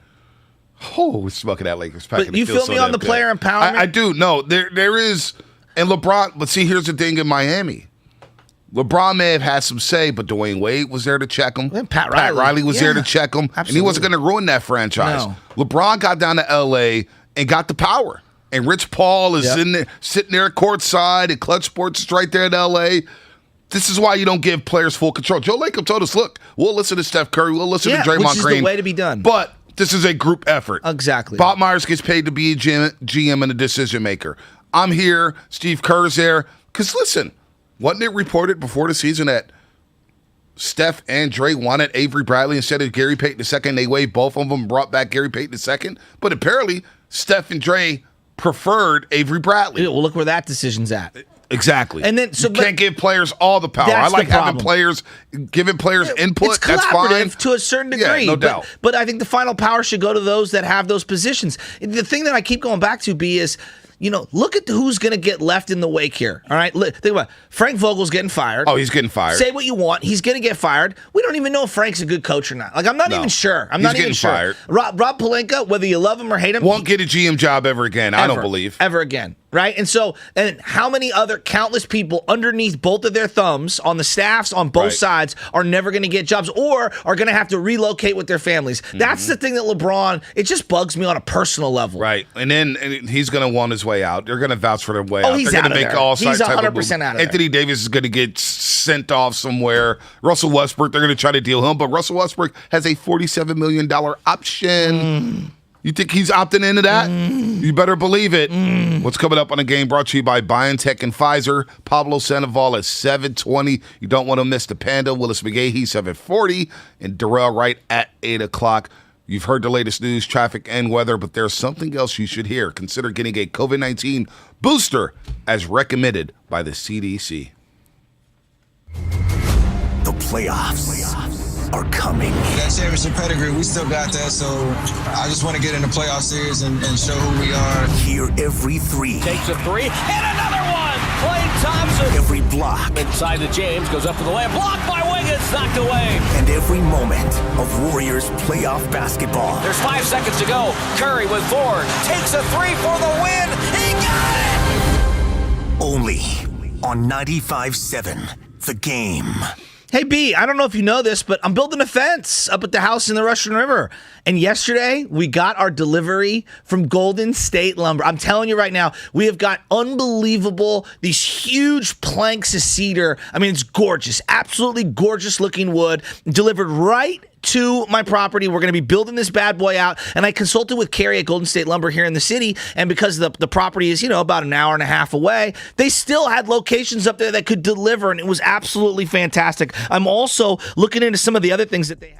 Oh, smoking that Lakers pack. But you feel me on the player empowerment? I do. No, there is. And LeBron, but see, here's the thing in Miami. LeBron may have had some say, but Dwayne Wade was there to check him. And Pat Riley was there to check him. Absolutely. And he wasn't going to ruin that franchise. No. LeBron got down to L.A. and got the power. And Rich Paul is in there, sitting there at courtside, and Clutch Sports is right there in L.A. This is why you don't give players full control. Joe Lacob told us, look, we'll listen to Steph Curry, we'll listen to Draymond Green. Which is the way to be done. But this is a group effort. Exactly. Bob Myers gets paid to be a GM and a decision maker. I'm here. Steve Kerr's there. Because listen, wasn't it reported before the season that Steph and Dre wanted Avery Bradley instead of Gary Payton II? They waived both of them, brought back Gary Payton II. But apparently, Steph and Dre preferred Avery Bradley. Yeah, well, look where that decision's at. Exactly. And then you can't give players all the power. I like having players, giving players input. It's That's fine to a certain degree. Yeah, no doubt. But I think the final power should go to those that have those positions. The thing that I keep going back to, B, is, look at who's going to get left in the wake here. All right? Think about it. Frank Vogel's getting fired. Oh, he's getting fired. Say what you want. He's going to get fired. We don't even know if Frank's a good coach or not. I'm not even sure. I'm not even sure. Fired. Rob Pelinka, whether you love him or hate him, won't get a GM job ever again. I don't believe. Ever again. Right? And how many other countless people underneath both of their thumbs on the staffs on both sides are never going to get jobs or are going to have to relocate with their families? Mm-hmm. That's the thing that LeBron, it just bugs me on a personal level. Right. And then he's going to want his way out. They're going to vouch for their way out. He's They're out going to of make all there. He's 100% out of Anthony Davis is going to get sent off somewhere. Russell Westbrook, they're going to try to deal him, but Russell Westbrook has a $47 million option. You think he's opting into that? You better believe it. What's coming up on the game brought to you by BioNTech and Pfizer. Pablo Sandoval at 7:20. You don't want to miss the Panda. Willis McGahee, 7:40. And Darnell Wright at 8 o'clock. You've heard the latest news, traffic, and weather, but there's something else you should hear. Consider getting a COVID-19 booster as recommended by the CDC. The playoffs are coming. That championship pedigree, we still got that, so I just want to get in the playoff series and show who we are. Hear every three. Takes a three, and another one! Klay Thompson! Every block. Inside the James, goes up to the layup, blocked by Wiggins, knocked away! And every moment of Warriors playoff basketball. There's 5 seconds to go. Curry with 4, takes a three for the win! He got it! Only on 95.7, The Game. Hey, B, I don't know if you know this, but I'm building a fence up at the house in the Russian River. And yesterday, we got our delivery from Golden State Lumber. I'm telling you right now, we have got unbelievable, these huge planks of cedar. I mean, it's gorgeous, absolutely gorgeous looking wood, delivered right to my property. We're going to be building this bad boy out. And I consulted with Carrie at Golden State Lumber here in the city. And because the property is, about an hour and a half away, they still had locations up there that could deliver. And it was absolutely fantastic. I'm also looking into some of the other things that they have.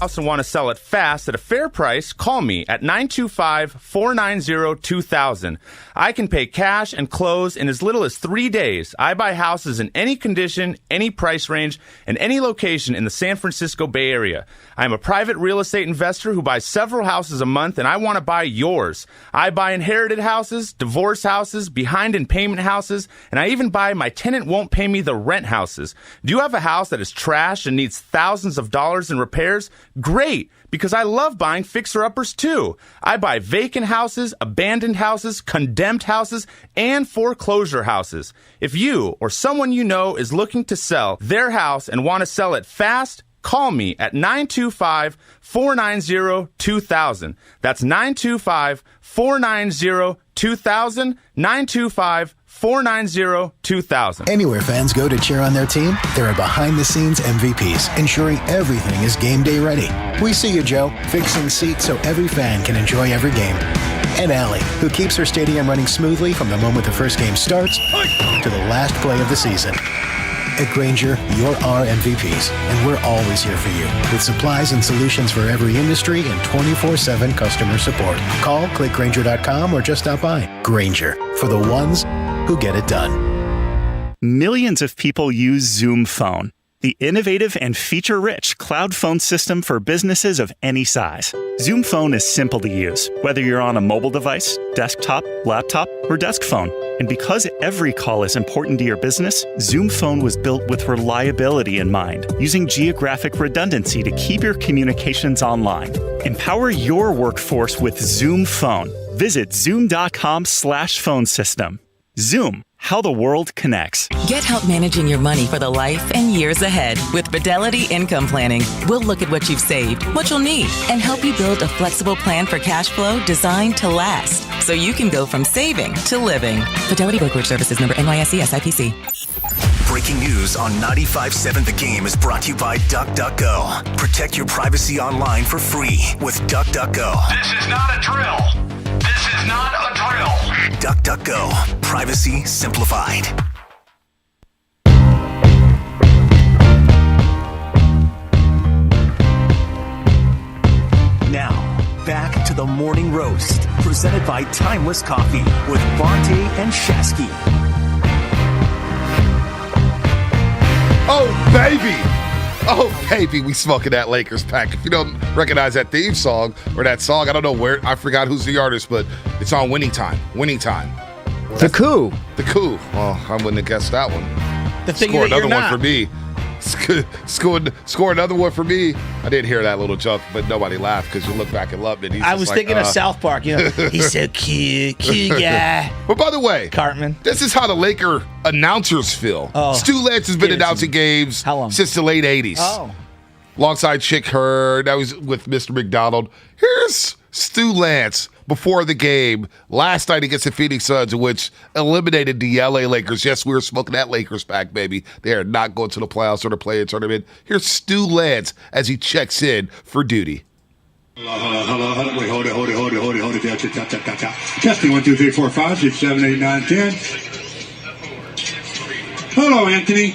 house and want to sell it fast at a fair price, call me at 925-490-2000. I can pay cash and close in as little as 3 days. I buy houses in any condition, any price range, and any location in the San Francisco Bay Area. I am a private real estate investor who buys several houses a month, and I want to buy yours. I buy inherited houses, divorce houses, behind in payment houses, and I even buy my tenant won't pay me the rent houses. Do you have a house that is trashed and needs thousands of dollars in repairs? Great, because I love buying fixer-uppers too. I buy vacant houses, abandoned houses, condemned houses, and foreclosure houses. If you or someone you know is looking to sell their house and want to sell it fast, call me at 925-490-2000. That's 925-490-2000, 925-490-2000. Anywhere fans go to cheer on their team, there are behind-the-scenes MVPs, ensuring everything is game day ready. We see you, Joe, fixing seats so every fan can enjoy every game. And Allie, who keeps her stadium running smoothly from the moment the first game starts to the last play of the season. At Grainger, you're our MVPs, and we're always here for you with supplies and solutions for every industry and 24/7 customer support. Call, click Grainger.com, or just stop by. Grainger, for the ones who get it done. Millions of people use Zoom Phone, the innovative and feature-rich cloud phone system for businesses of any size. Zoom Phone is simple to use, whether you're on a mobile device, desktop, laptop, or desk phone. And because every call is important to your business, Zoom Phone was built with reliability in mind, using geographic redundancy to keep your communications online. Empower your workforce with Zoom Phone. Visit zoom.com/phone system. Zoom, how the world connects. Get help managing your money for the life and years ahead with Fidelity Income Planning. We'll look at what you've saved, what you'll need, and help you build a flexible plan for cash flow designed to last, so you can go from saving to living. Fidelity Brokerage Services, member NYSE SIPC. Breaking news on 95.7 The Game is brought to you by DuckDuckGo. Protect your privacy online for free with DuckDuckGo. This is not a drill. This is not a drill. DuckDuckGo. Privacy simplified. Now, back to the morning roast, presented by Timeless Coffee with Bonte and Shasky. Oh, baby! Oh, baby, we smoking that Lakers pack. If you don't recognize that theme song or that song, I don't know where. I forgot who's the artist, but it's on Winning Time. Winning Time. The Coup. The Coup. Well, I wouldn't have guessed that one. The thing Score that you're another one not. for me. Score another one for me. I didn't hear that little joke, but nobody laughed because you look back and loved it. I was thinking of South Park. You know, he's so cute guy. But by the way, Cartman, this is how the Laker announcers feel. Oh, Stu Lance has been announcing games since the late 80s. Oh. Alongside Chick Hearn. That was with Mr. McDonald. Here's Stu Lance before the game last night against the Phoenix Suns, in which eliminated the LA Lakers. Yes, we were smoking that Lakers pack, baby. They are not going to the playoffs or the play-in tournament. Here's Stu Lance as he checks in for duty. Hello. Wait, hold it. Testing 1, 2, 3, 4, 5, 6, 7, 8, 9, 10. Hello, Anthony.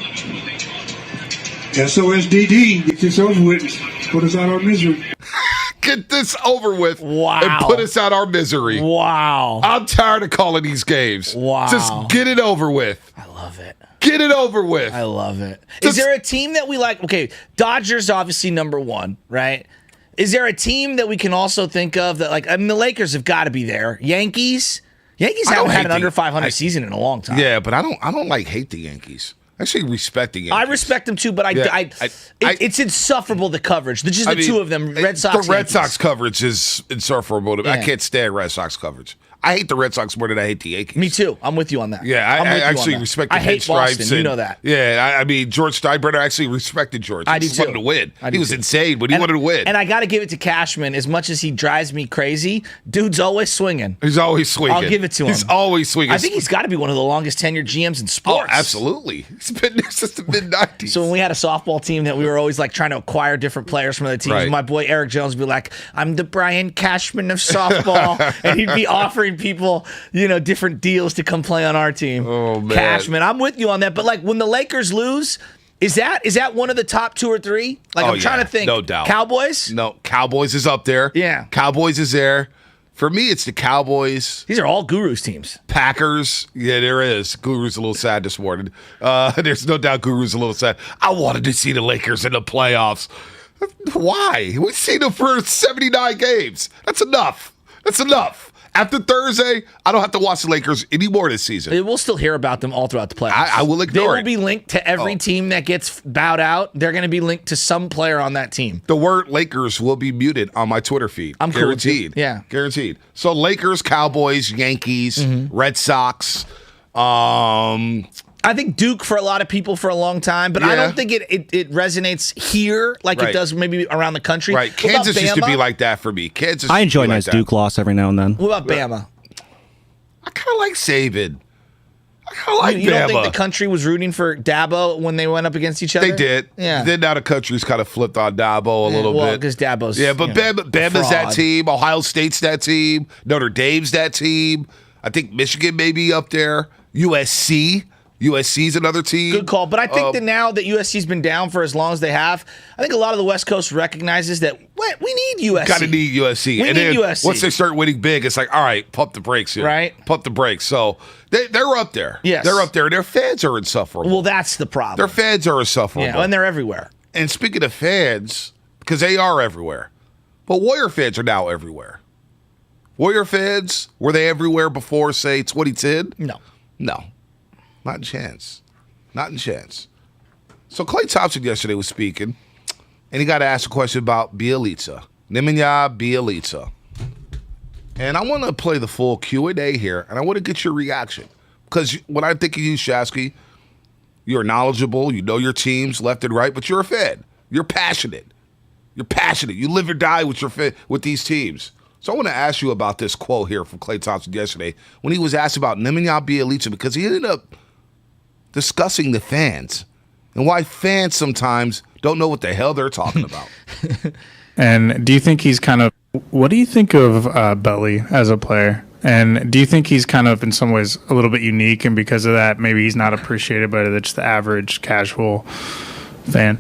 SOSDD. Get this over with. Put us out of our misery. Get this over with. Wow. And put us out our misery. Wow. I'm tired of calling these games. Wow. Just get it over with. I love it. Get it over with. I love it. Is there a team that we like? Okay, Dodgers obviously number one, right? Is there a team that we can also think of that, like, I mean, the Lakers have got to be there. Yankees haven't had an under 500 season in a long time. Yeah, but I don't like hate the Yankees. I actually respect the Yankees. I respect them too, but it's insufferable, the coverage. Just the two of them, Red Sox. The Red Sox coverage is insufferable. Yeah. I can't stand Red Sox coverage. I hate the Red Sox more than I hate the Yankees. Me too. I'm with you on that. Yeah, I actually respect the I hate pinstripes. Boston. You know that. Yeah, I mean, George Steinbrenner, I actually respected George. I do just too. wanted to win. He was too. insane, but he wanted to win. And I got to give it to Cashman. As much as he drives me crazy, dude's always swinging. He's always swinging. I'll give it to him. He's always swinging. I think he's got to be one of the longest tenured GMs in sports. Oh, absolutely. He's been there since the mid-90s. So when we had a softball team that we were always like trying to acquire different players from other teams, Right. my boy Eric Jones would be like, I'm the Brian Cashman of softball. And he'd be offering people, different deals to come play on our team. Oh, man. Cashman, I'm with you on that. But like when the Lakers lose, Is that one of the top 2 or 3? Like, I'm trying to think. No doubt. Cowboys? No, Cowboys is up there. Yeah. Cowboys is there. For me, it's the Cowboys. These are all Guru's teams. Packers. Yeah, there is. Guru's a little sad this morning. There's no doubt Guru's a little sad. I wanted to see the Lakers in the playoffs. Why? We've seen them for 79 games. That's enough. After Thursday, I don't have to watch the Lakers anymore this season. We'll still hear about them all throughout the playoffs. I will ignore They will be linked to every team that gets bowed out. They're going to be linked to some player on that team. The word Lakers will be muted on my Twitter feed. I'm guaranteed. Cool. Yeah. Guaranteed. So Lakers, Cowboys, Yankees, Red Sox. I think Duke for a lot of people for a long time, but I don't think it resonates here like it does maybe around the country. Right. Kansas used to be like that for me. I enjoy a nice Duke loss every now and then. What about Bama? I kind of like Saban. I kind of like Bama. You don't think the country was rooting for Dabo when they went up against each other? They did. Yeah. Then now the country's kind of flipped on Dabo a little bit. Well, because Dabo's but Bama's that team. Ohio State's that team. Notre Dame's that team. I think Michigan may be up there. USC's another team. Good call. But I think that now that USC's been down for as long as they have, I think a lot of the West Coast recognizes that we need USC. Got to need USC. We need USC. Once they start winning big, it's like, all right, pump the brakes here. Right. Pump the brakes. So they're up there. Yes. They're up there. Their fans are insufferable. Well, that's the problem. Their fans are insufferable. Yeah, and they're everywhere. And speaking of fans, because they are everywhere, but Warrior fans are now everywhere. Warrior fans, were they everywhere before, say, 2010? No. Not a chance. Not a chance. So Klay Thompson yesterday was speaking, and he got asked a question about Bjelica. Nemanja Bjelica. And I want to play the full Q&A here, and I want to get your reaction. Because when I think of you, Shasky, you're knowledgeable, you know your teams left and right, but you're a fan. You're passionate. You live or die with these teams. So I want to ask you about this quote here from Klay Thompson yesterday when he was asked about Nemanja Bjelica, because he ended up discussing the fans and why fans sometimes don't know what the hell they're talking about. And do you think he's what do you think of Belly as a player? And do you think he's kind of in some ways a little bit unique, and because of that maybe he's not appreciated by just the average casual fan?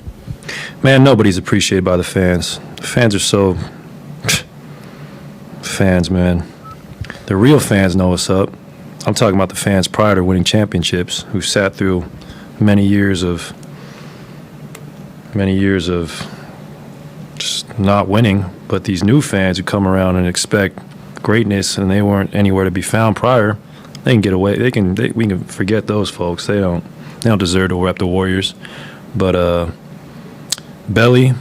Man, nobody's appreciated by the fans. The fans are so... Fans, man. The real fans know what's up. I'm talking about the fans prior to winning championships who sat through many years of just not winning, but these new fans who come around and expect greatness and they weren't anywhere to be found prior, they can get away. We can forget those folks. They don't deserve to rep the Warriors. But Belly,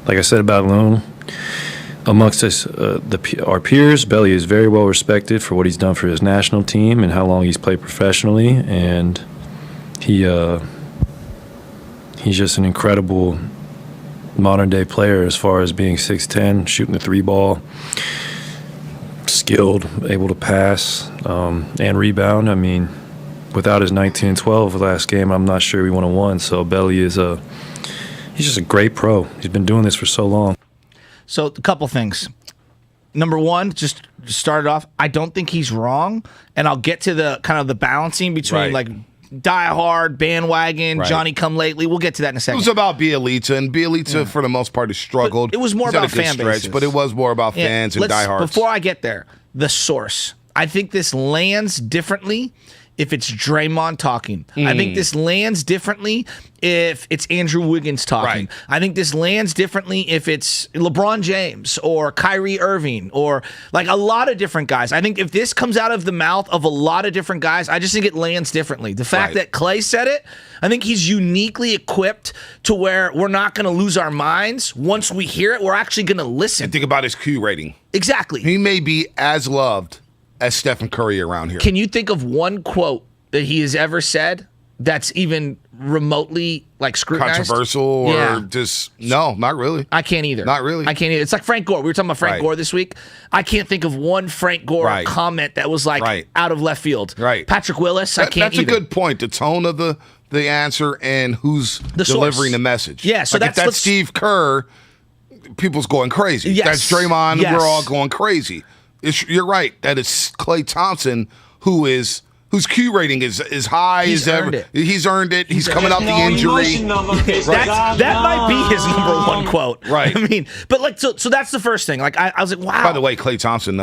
like I said about Loon, amongst us, our peers, Belly is very well respected for what he's done for his national team and how long he's played professionally, and he's just an incredible modern-day player as far as being 6'10", shooting the 3-ball, skilled, able to pass, and rebound. I mean, without his 19 and 12 last game, I'm not sure we would have won. So Belly he's just a great pro. He's been doing this for so long. So a couple things. Number one, just start it off, I don't think he's wrong, and I'll get to the kind of the balancing between like die hard, bandwagon, Johnny come lately. We'll get to that in a second. It was about Bjelica, and Bjelica for the most part has struggled. But it was more about fan bases. But it was more about fans and diehards. Before I get there, the source. I think this lands differently if it's Draymond talking. I think this lands differently if it's Andrew Wiggins talking. I think this lands differently if it's LeBron James or Kyrie Irving or like a lot of different guys. I think if this comes out of the mouth of a lot of different guys, I just think it lands differently. The fact that Klay said it, I think he's uniquely equipped to where we're not going to lose our minds. Once we hear it, we're actually going to listen. And think about his Q rating. Exactly. He may be as loved as Steph Curry around here. Can you think of one quote that he has ever said that's even remotely like scrutinized? Controversial or just, no, not really. I can't either. Not really. I can't either. It's like Frank Gore. We were talking about Frank Gore this week. I can't think of one Frank Gore comment that was like out of left field. Patrick Willis, I can't either. That's a good point. The tone of the answer and who's delivering the message. Yeah, so like that's Steve Kerr, people's going crazy. Yes. That's Draymond, we're all going crazy. You're right. That is Klay Thompson, who is whose Q rating is high as ever. He's earned it. He's coming off the injury. That might be his number one quote. Right. I mean, but so that's the first thing. Like I was like, wow. By the way, Klay Thompson,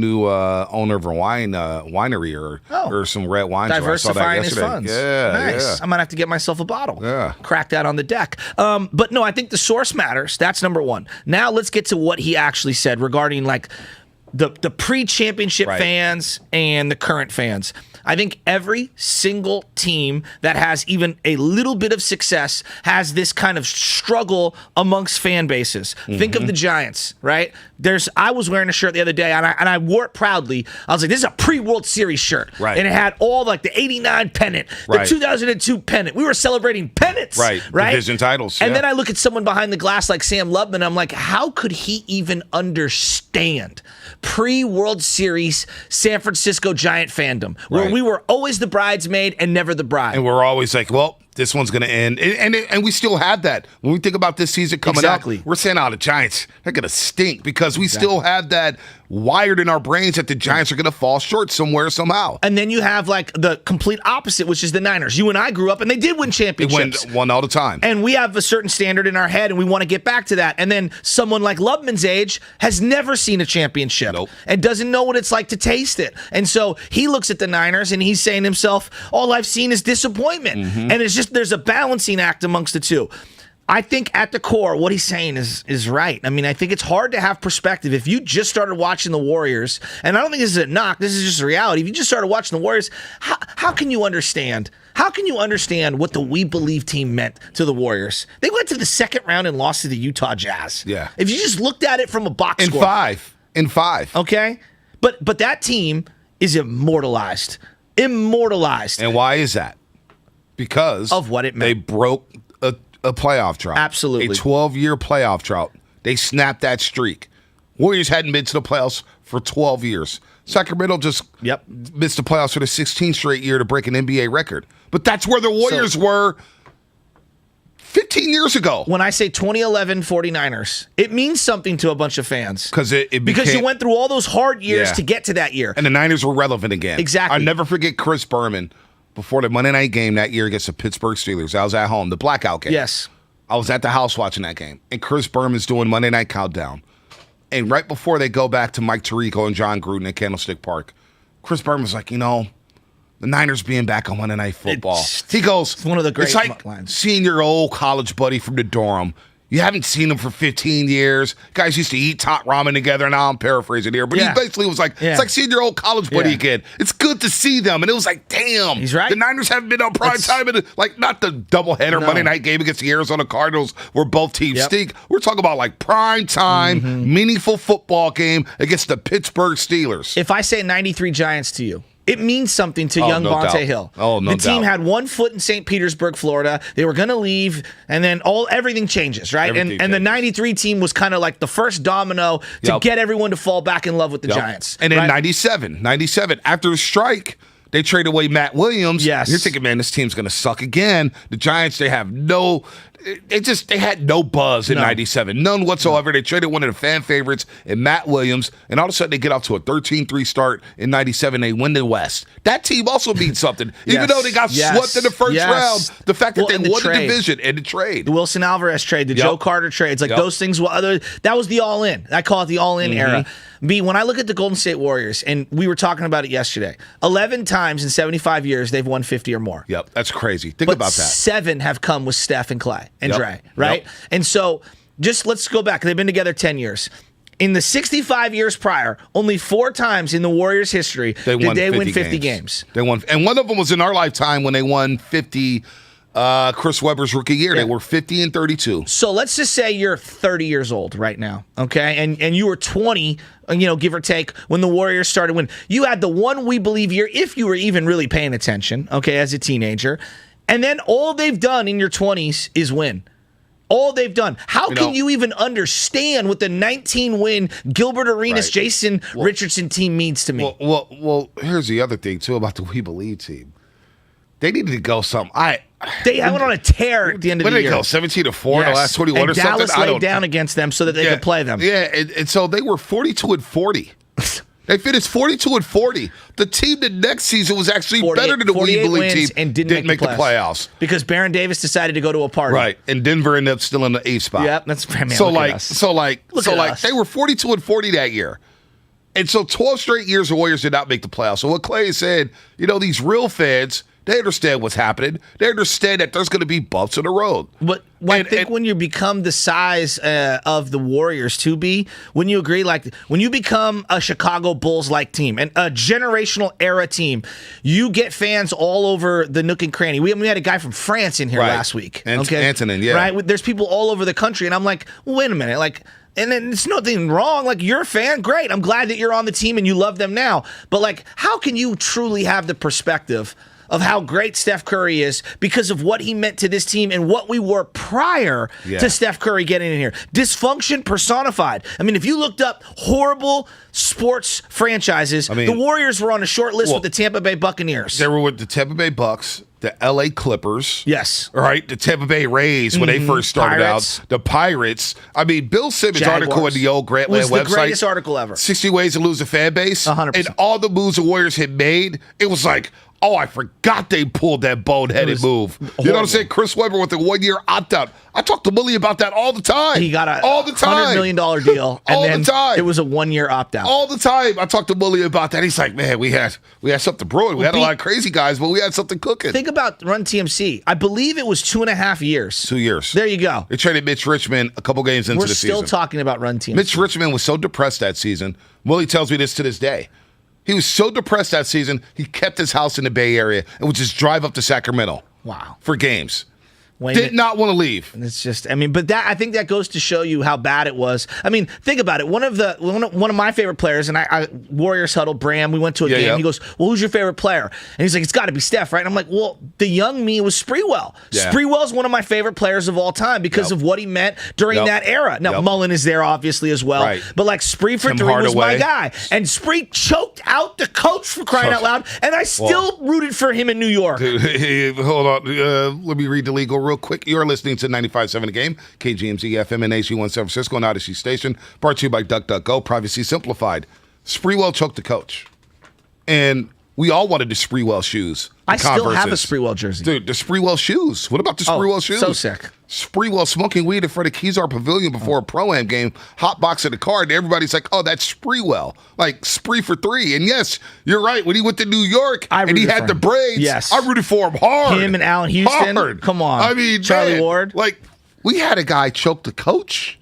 new owner of a winery or some red wine. Diversifying his funds. Yeah, nice. yeah. I might have to get myself a bottle. Yeah. Crack that on the deck. But no, I think the source matters. That's number one. Now let's get to what he actually said regarding like the pre-championship fans and the current fans. I think every single team that has even a little bit of success has this kind of struggle amongst fan bases. Think of the Giants, right? I was wearing a shirt the other day, and I wore it proudly. I was like, this is a pre-World Series shirt. Right. And it had all like the 89 pennant, the 2002 pennant. We were celebrating pennants. Right. Division titles. And then I look at someone behind the glass like Sam Lubman, I'm like, how could he even understand pre-World Series San Francisco Giant fandom, where we were always the bridesmaid and never the bride? And we're always like, well, this one's going to end. And we still have that. When we think about this season coming up, we're saying, the Giants, they're going to stink because we still have that wired in our brains that the Giants are going to fall short somewhere, somehow. And then you have like the complete opposite, which is the Niners. You and I grew up and they did win championships. They won all the time. And we have a certain standard in our head and we want to get back to that. And then someone like Lubman's age has never seen a championship and doesn't know what it's like to taste it. And so he looks at the Niners and he's saying to himself, all I've seen is disappointment. And it's just there's a balancing act amongst the two. I think at the core, what he's saying is right. I mean, I think it's hard to have perspective. If you just started watching the Warriors, and I don't think this is a knock, this is just a reality. If you just started watching the Warriors, how can you understand? How can you understand what the We Believe team meant to the Warriors? They went to the second round and lost to the Utah Jazz. Yeah. If you just looked at it from a box score. In five. Okay? But that team is immortalized. Immortalized. And why is that? Because of what it meant. They broke a playoff drought. Absolutely. A 12-year playoff drought. They snapped that streak. Warriors hadn't been to the playoffs for 12 years. Sacramento just missed the playoffs for the 16th straight year to break an NBA record. But that's where the Warriors were 15 years ago. When I say 2011 49ers, it means something to a bunch of fans. Because you went through all those hard years to get to that year. And the Niners were relevant again. Exactly. I'll never forget Chris Berman before the Monday night game that year against the Pittsburgh Steelers. I was at home, the blackout game. Yes. I was at the house watching that game. And Chris Berman's doing Monday Night Countdown. And right before they go back to Mike Tirico and John Gruden at Candlestick Park, Chris Berman's like, the Niners being back on Monday Night Football. He goes, it's one of the great it's like lines. Seeing your old college buddy from the dorm. You haven't seen him for 15 years. Guys used to eat top ramen together. Now I'm paraphrasing here. But he basically was like, it's like seeing your old college buddy again. It's good to see them. And it was like, damn. He's right. The Niners haven't been on prime time. Not the doubleheader Monday night game against the Arizona Cardinals where both teams stink. We're talking about like prime time, meaningful football game against the Pittsburgh Steelers. If I say 93 Giants to you, it means something to young Bonte Hill. The team had 1 foot in St. Petersburg, Florida. They were going to leave, and then everything changes, right? And the 93 team was kind of like the first domino to get everyone to fall back in love with the Giants. And in 97, after the strike, they trade away Matt Williams. Yes. You're thinking, man, this team's going to suck again. The Giants, they had no buzz in 97. None whatsoever. They traded one of the fan favorites in Matt Williams, and all of a sudden they get off to a 13-3 start in 97. They win the West. That team also means something. Even though they got swept in the first round, the fact that they won the division and the trade. The Wilson Alvarez trade, the Joe Carter trades, those things, that was the all-in. I call it the all-in era. When I look at the Golden State Warriors, and we were talking about it yesterday, 11 times in 75 years they've won 50 or more. Yep, that's crazy. Think about that. 7 have come with Steph and Klay and Dre, right? And so just let's go back. They've been together 10 years. In the 65 years prior, only 4 times in the Warriors' history did they win 50 games. They won, and one of them was in our lifetime when they won 50. Chris Webber's rookie year, they were 50 and 32. So let's just say you're 30 years old right now, okay? And you were 20, give or take, when the Warriors started winning. You had the one We Believe year, if you were even really paying attention, okay, as a teenager. And then all they've done in your 20s is win. All they've done. How can you even understand what the 19-win Gilbert Arenas, Jason Richardson team means to me? Well, here's the other thing, too, about the We Believe team. They needed to go They went on a tear at the end of the year. What did they go, 17-4 in the last 21 and or something? Dallas laid down against them so that they could play them. Yeah, and so they were 42 and 40. They finished 42-40. The team the next season was actually better than the We Believe team and didn't make the playoffs because Baron Davis decided to go to a party. Right, and Denver ended up still in the 8th spot. Yep, that's man. So look like, at us. so like, Look so at like, us. they were 42-40 that year, and so 12 straight years the Warriors did not make the playoffs. So what Klay said, these real fans, they understand what's happening. They understand that there's going to be bumps in the road. But I think when you become the size of the Warriors to be, when you agree, like when you become a Chicago Bulls-like team and a generational era team, you get fans all over the nook and cranny. We had a guy from France in here last week. Antonin, yeah. Right? There's people all over the country, and I'm like, well, wait a minute, like. And then it's nothing wrong. Like, you're a fan. Great. I'm glad that you're on the team and you love them now. But, like, how can you truly have the perspective of how great Steph Curry is because of what he meant to this team and what we were prior to Steph Curry getting in here? Dysfunction personified. I mean, if you looked up horrible sports franchises, the Warriors were on a short list with the Tampa Bay Buccaneers. They were with the Tampa Bay Bucks, the LA Clippers. Yes. Right? The Tampa Bay Rays when they first started out. The Pirates. I mean, Bill Simmons' article in the old Grantland was website. the greatest article ever. 60 Ways to Lose a Fan Base. 100%. And all the moves the Warriors had made, it was like, oh, I forgot they pulled that boneheaded move. You know what I'm saying? Chris Webber with the 1-year opt-out. I talk to Willie about that all the time. He got all the time. $100 million deal. And all then the time. It was a 1-year opt-out. All the time. I talked to Willie about that. He's like, man, we had something brewing. We had a lot of crazy guys, but we had something cooking. Think about Run TMC. I believe it was 2.5 years. 2 years. There you go. They traded Mitch Richmond a couple games into the season. We're still talking about Run TMC. Mitch Richmond was so depressed that season. Willie tells me this to this day. He was so depressed that season, he kept his house in the Bay Area and would just drive up to Sacramento. Wow. For games. Did not want to leave. It's just, but I think that goes to show you how bad it was. I mean, think about it. One of my favorite players, and I Warriors huddle, Bram, we went to a game. Yeah. He goes, well, who's your favorite player? And he's like, it's got to be Steph, right? And I'm like, well, the young me was Sprewell. Yeah. Sprewell's one of my favorite players of all time because of what he meant during that era. Now, Mullen is there, obviously, as well. Right. But like, Spree for three was my guy. And Spree choked out the coach for crying out loud, and I still rooted for him in New York. Dude, hold on. Let me read the legal real quick. You're listening to 95.7 The Game, KGMZ FM and HG1 San Francisco, and Odyssey Station, brought to you by DuckDuckGo, Privacy Simplified. Sprewell choked the coach. And we all wanted the Sprewell shoes. I still have a Sprewell jersey. Dude, the Sprewell shoes. What about the Sprewell shoes? So sick. Sprewell smoking weed in front of Kezar Pavilion before a Pro-Am game, hotboxing the car, and everybody's like, oh, that's Sprewell. Like, Spree for three. And yes, you're right. When he went to New York and he had the braids, I rooted for him hard. Him and Allen Houston. Hard. Come on. I mean, Charlie Ward. Like, we had a guy choke the coach.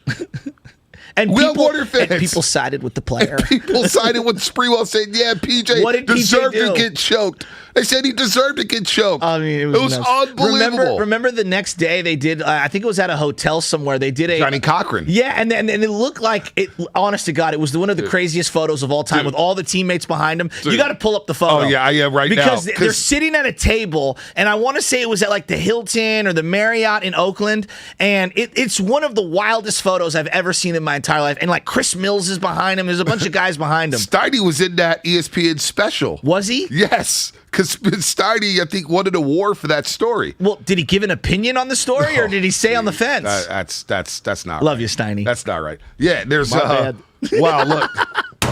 And people sided with the player. And people sided with Sprewell, saying, yeah, PJ deserved to get choked. They said he deserved to get choked. I mean, it was unbelievable. Remember the next day they did, I think it was at a hotel somewhere, they did a... Johnny Cochran. Yeah, and it looked like, honest to God, it was one of the craziest photos of all time with all the teammates behind him. You got to pull up the photo. Oh, yeah, right now. Because they're sitting at a table, and I want to say it was at like the Hilton or the Marriott in Oakland, and it's one of the wildest photos I've ever seen in my entire life. And like Chris Mills is behind him. There's a bunch of guys behind him. Steiny was in that ESPN special. Was he? Yes. Because Steiny, I think, won an award for that story. Well, did he give an opinion on the story, or did he stay on the fence? That's not Love right. you, Steiny. That's not right. Yeah, there's... bad. Wow, look.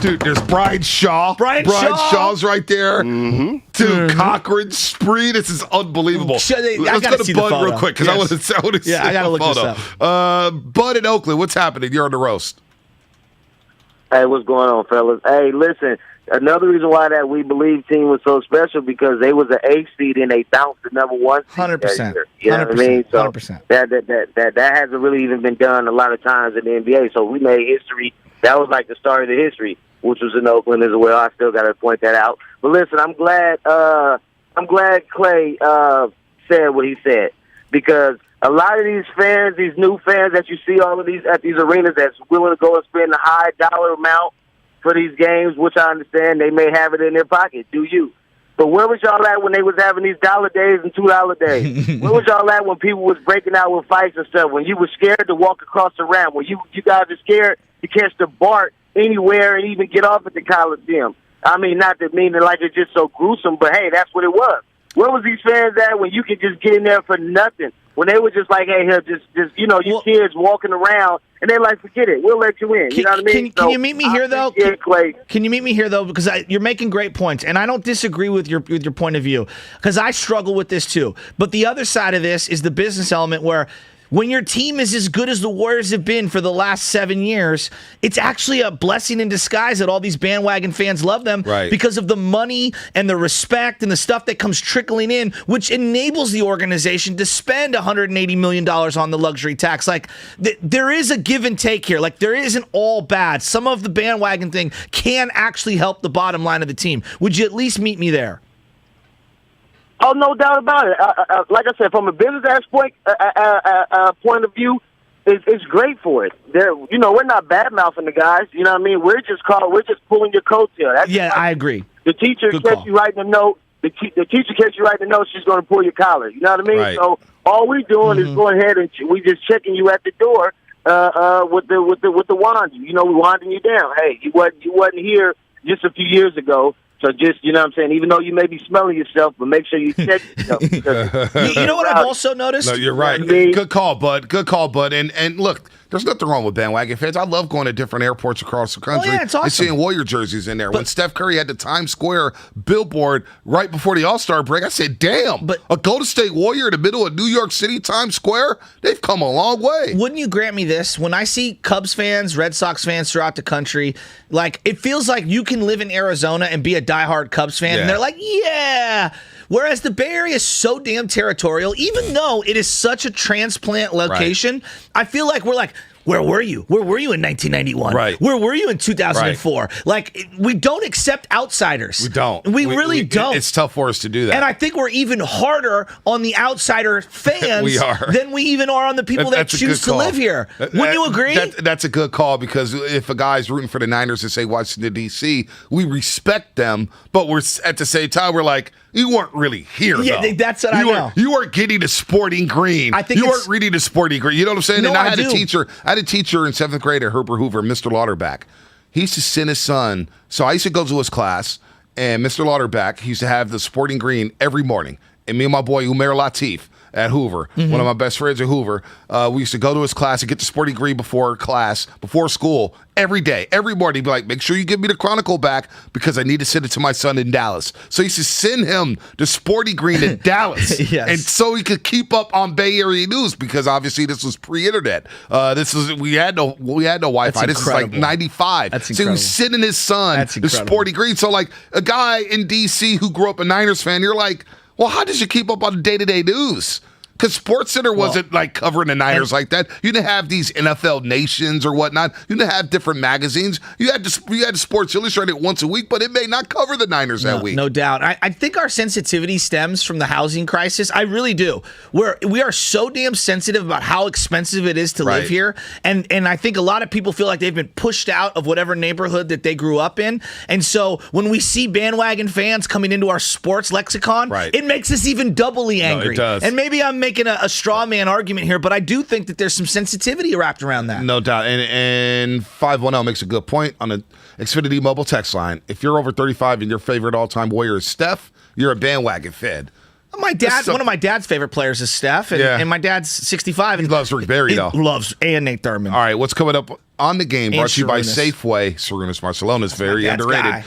Dude, there's Brian Shaw. Brian Shaw's right there. Mm-hmm. Dude, Cochran, Spree. This is unbelievable. Let's go to Bud real quick, because I want to see I gotta look photo. this up. Bud in Oakland, what's happening? You're on the roast. Hey, what's going on, fellas? Hey, listen, another reason why that We Believe team was so special because they was an 8 seed and they bounced the number 1 seed 100%. You know what I mean? So 100%. That hasn't really even been done a lot of times in the NBA. So we made history. That was like the start of the history, which was in Oakland as well. I still got to point that out. But listen, I'm glad Klay said what he said because a lot of these fans, these new fans that you see all of these at these arenas that's willing to go and spend a high dollar amount for these games, which I understand they may have it in their pocket. Do you? But where was y'all at when they was having these $1 days and $2 days? Where was y'all at when people was breaking out with fights and stuff? When you were scared to walk across the ramp? When you guys are scared to catch the BART anywhere and even get off at the Coliseum? I mean, not to mean it like it's just so gruesome, but hey, that's what it was. Where was these fans at when you could just get in there for nothing? when they were just like, hey, here, just you kids walking around, and they're like, forget it, we'll let you in. You know what I mean? Can you meet me here, though? Can you meet me here, though? Because you're making great points, and I don't disagree with your point of view, because I struggle with this, too. But the other side of this is the business element where when your team is as good as the Warriors have been for the last 7 years, it's actually a blessing in disguise that all these bandwagon fans love them because of the money and the respect and the stuff that comes trickling in, which enables the organization to spend $180 million on the luxury tax. Like, there is a give and take here. Like, there isn't all bad. Some of the bandwagon thing can actually help the bottom line of the team. Would you at least meet me there? Oh, no doubt about it. Like I said, from a business point of view, it's great for it. We're not bad mouthing the guys. You know what I mean? We're just pulling your coattail. I agree. The teacher catch you writing a note. The teacher catch you writing a note. She's going to pull your collar. You know what I mean? Right. So all we're doing is going ahead and we just checking you at the door with the wand. We wanding you down. Hey, you wasn't here just a few years ago. So just, you know what I'm saying, even though you may be smelling yourself, but make sure you check yourself. You know what I've also noticed? No, you're right. Good call, bud. Good call, bud. And look, there's nothing wrong with bandwagon fans. I love going to different airports across the country it's awesome. and seeing Warrior jerseys in there. When Steph Curry had the Times Square billboard right before the All-Star break, I said, damn, a Golden State Warrior in the middle of New York City, Times Square, they've come a long way. Wouldn't you grant me this? When I see Cubs fans, Red Sox fans throughout the country, like, it feels like you can live in Arizona and be a diehard Cubs fan, and they're like, yeah. Whereas the Bay Area is so damn territorial, even though it is such a transplant location, I feel like we're like, where were you? Where were you in 1991? Right. Where were you in 2004? Right. Like, we don't accept outsiders. We don't. We really don't. It's tough for us to do that. And I think we're even harder on the outsider fans than we even are on the people that choose to live here. Wouldn't you agree? That's a good call, because if a guy's rooting for the Niners and say Washington, D.C., we respect them, but we're at the same time, we're like, you weren't really here, though. That's what I know. You weren't getting the sporting green. I think you weren't reading the sporting green. You know what I'm saying? No, and I had a do. teacher in 7th grade at Herbert Hoover, Mr. Lauterbach. He used to send his son. So I used to go to his class, and Mr. Lauterbach, he used to have the sporting green every morning. And me and my boy, Umair Latif, at Hoover, one of my best friends at Hoover, we used to go to his class and get the sporting green before school, every day. Every morning, he'd be like, make sure you give me the Chronicle back, because I need to send it to my son in Dallas. So he used to send him the sporting green in Dallas. And so he could keep up on Bay Area news, because obviously this was pre-internet. We had no Wi-Fi. This is like 95. That's so incredible. he was sending his son the sporting green. So like a guy in D.C. who grew up a Niners fan, you're like, well, how did you keep up on the day-to-day news? Because SportsCenter wasn't like covering the Niners like that. You didn't have these NFL Nations or whatnot. You didn't have different magazines. You had Sports Illustrated once a week, but it may not cover the Niners that week. No doubt. I think our sensitivity stems from the housing crisis. I really do. We are so damn sensitive about how expensive it is to live here, and I think a lot of people feel like they've been pushed out of whatever neighborhood that they grew up in. And so when we see bandwagon fans coming into our sports lexicon, it makes us even doubly angry. No, it does. And maybe I'm making a straw man argument here, but I do think that there's some sensitivity wrapped around that. No doubt. And 510 makes a good point on the Xfinity mobile text line. If you're over 35 and your favorite all-time Warrior is Steph, you're a bandwagon fan. One of my dad's favorite players is Steph, and my dad's 65. And he loves Rick Barry, though. Loves and Nate Thurman. All right, what's coming up on the game? Brought to you by Safeway. Sarunas Barcelona's very underrated.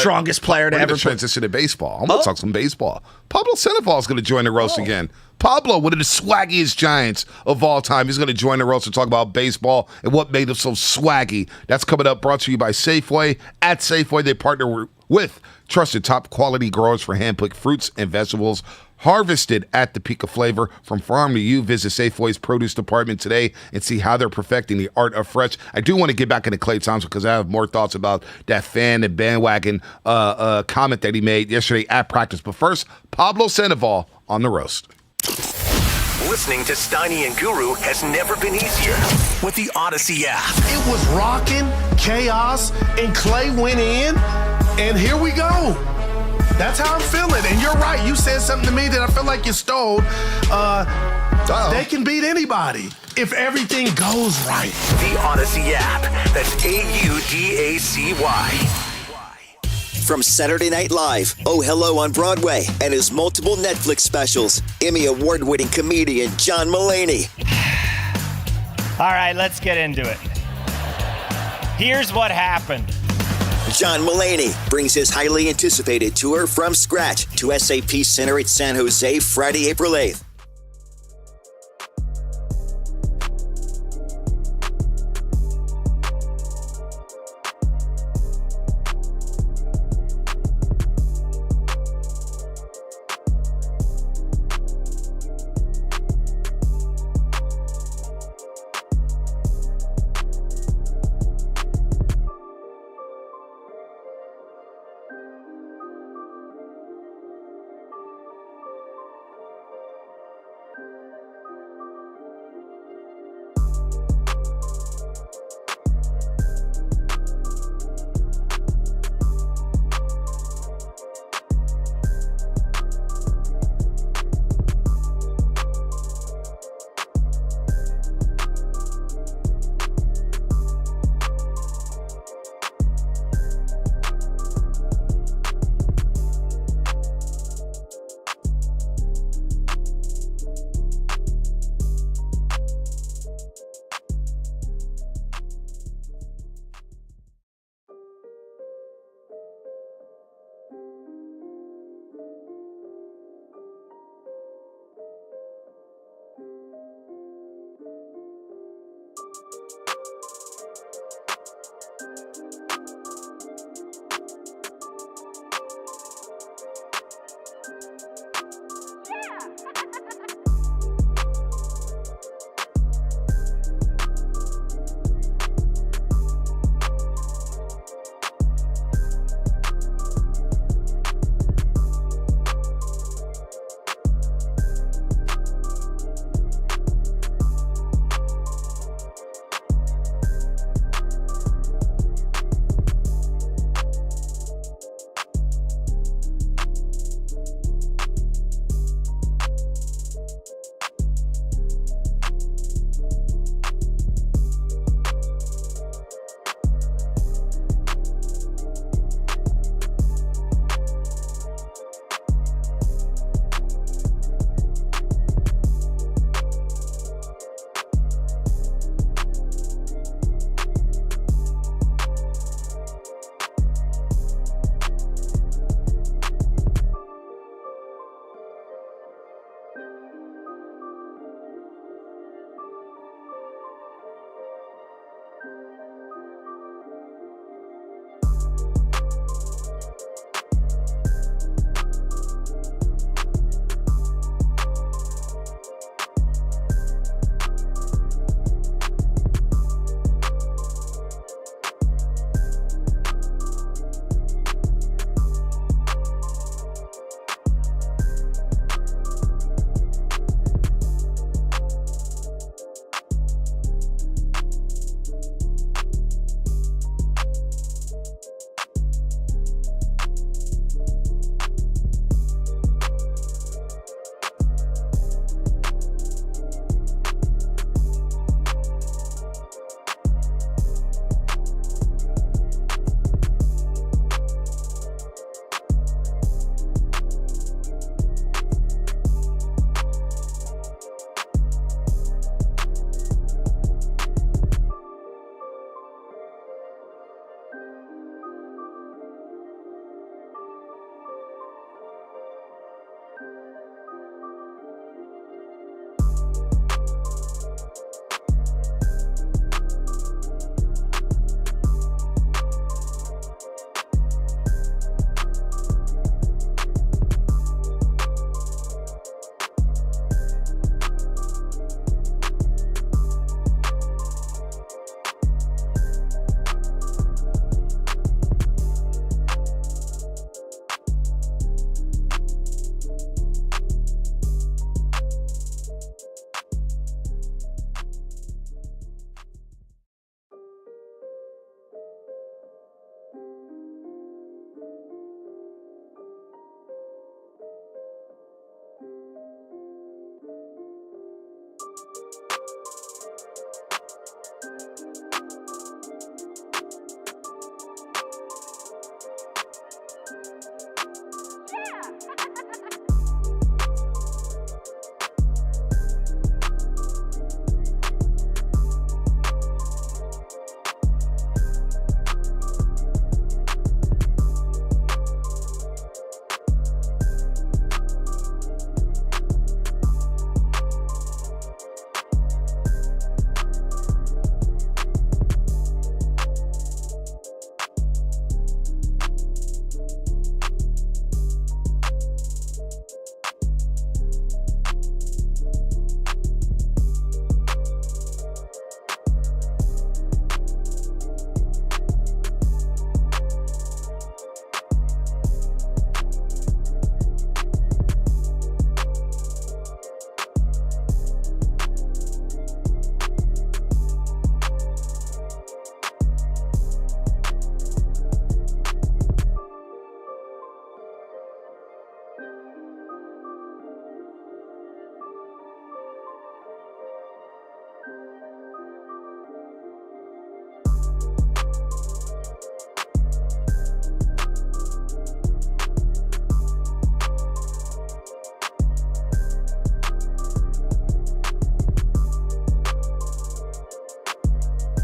Strongest player to ever transition to baseball. I'm going to talk some baseball. Pablo Sandoval is going to join the roast again. Pablo, one of the swaggiest Giants of all time, he's going to join the roast to talk about baseball and what made him so swaggy. That's coming up, brought to you by Safeway. At Safeway, they partner with trusted top quality growers for hand-picked fruits and vegetables harvested at the peak of flavor. From farm to you, visit Safeway's produce department today and see how they're perfecting the art of fresh. I do want to get back into Klay Thompson, because I have more thoughts about that fan and bandwagon comment that he made yesterday at practice. But first, Pablo Sandoval on the roast. Listening to Steiny and Guru has never been easier with the Odyssey app. It was rocking, chaos, and Klay went in, and here we go. That's how I'm feeling. And you're right. You said something to me that I feel like you stole. They can beat anybody if everything goes right. The Odyssey app. That's AUDACY. From Saturday Night Live, Oh Hello on Broadway, and his multiple Netflix specials, Emmy award-winning comedian John Mulaney. All right, let's get into it. Here's what happened. John Mulaney brings his highly anticipated tour from scratch to SAP Center at San Jose Friday, April 8th.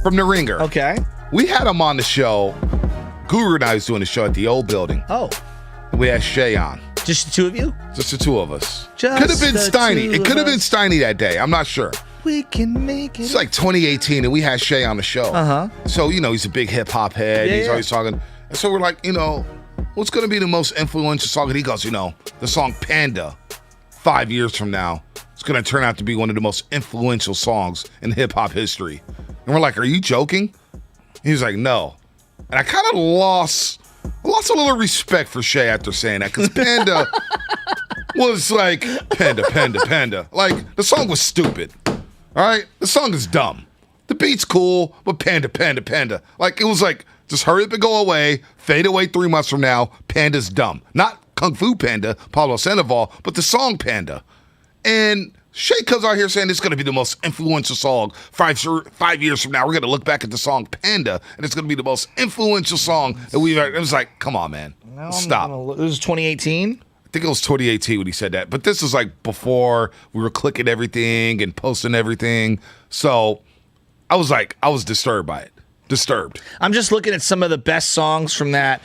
from The Ringer. Okay. We had him on the show. Guru and I was doing the show at the old building. Oh. We had Shay on. Just the two of you? Just the two of us. Just could have been the Steiny. two It could have of been us. Steiny that day. I'm not sure. We can make it. It's like 2018, and we had Shay on the show. Uh-huh. So, he's a big hip-hop head. Yeah, He's yeah. always talking. And so we're like, what's going to be the most influential song? And he goes, the song Panda, 5 years from now, it's going to turn out to be one of the most influential songs in hip-hop history. And we're like, are you joking? He was like, no. And I kind of lost a little respect for Shay after saying that, because Panda was like, Panda. Like, the song was stupid. All right? The song is dumb. The beat's cool, but Panda. Like, it was like, just hurry up and go away, fade away 3 months from now, Panda's dumb. Not Kung Fu Panda, Pablo Sandoval, but the song Panda. And Shay comes out here saying it's going to be the most influential song 5 years from now. We're going to look back at the song Panda, and it's going to be the most influential song that we've ever. It was like, come on, man. Stop. This was 2018? I think it was 2018 when he said that. But this was like before we were clicking everything and posting everything. So I was disturbed by it. Disturbed. I'm just looking at some of the best songs from that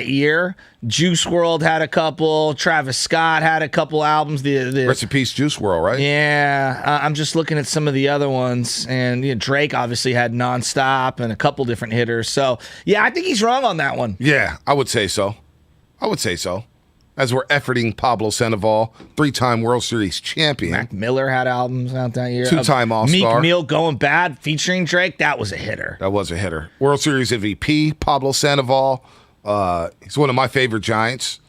year. Juice WRLD had a couple. Travis Scott had a couple albums. The Rest in peace, Juice WRLD, right? Yeah. I'm just looking at some of the other ones. And Drake obviously had Nonstop and a couple different hitters. So, yeah, I think he's wrong on that one. Yeah, I would say so. As we're efforting Pablo Sandoval, 3-time World Series champion. Mac Miller had albums out that year. 2-time All-Star. Meek Mill Going Bad featuring Drake. That was a hitter. World Series MVP, Pablo Sandoval. He's one of my favorite Giants.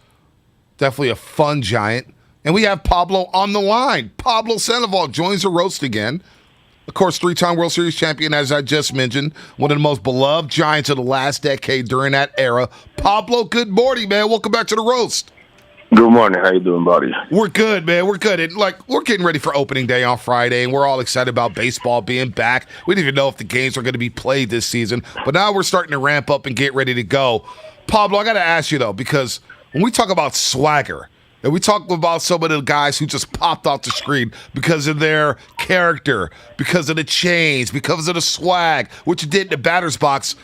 Definitely a fun Giant. And we have Pablo on the line. Pablo Sandoval joins the roast again. Of course, 3-time World Series champion, as I just mentioned. One of the most beloved Giants of the last decade during that era. Pablo, good morning, man. Welcome back to the roast. Good morning. How you doing, buddy? We're good, man. We're good. And we're getting ready for opening day on Friday, and we're all excited about baseball being back. We didn't even know if the games were going to be played this season, but now we're starting to ramp up and get ready to go. Pablo, I got to ask you, though, because when we talk about swagger, and we talk about some of the guys who just popped off the screen because of their character, because of the chains, because of the swag, what you did in the batter's box,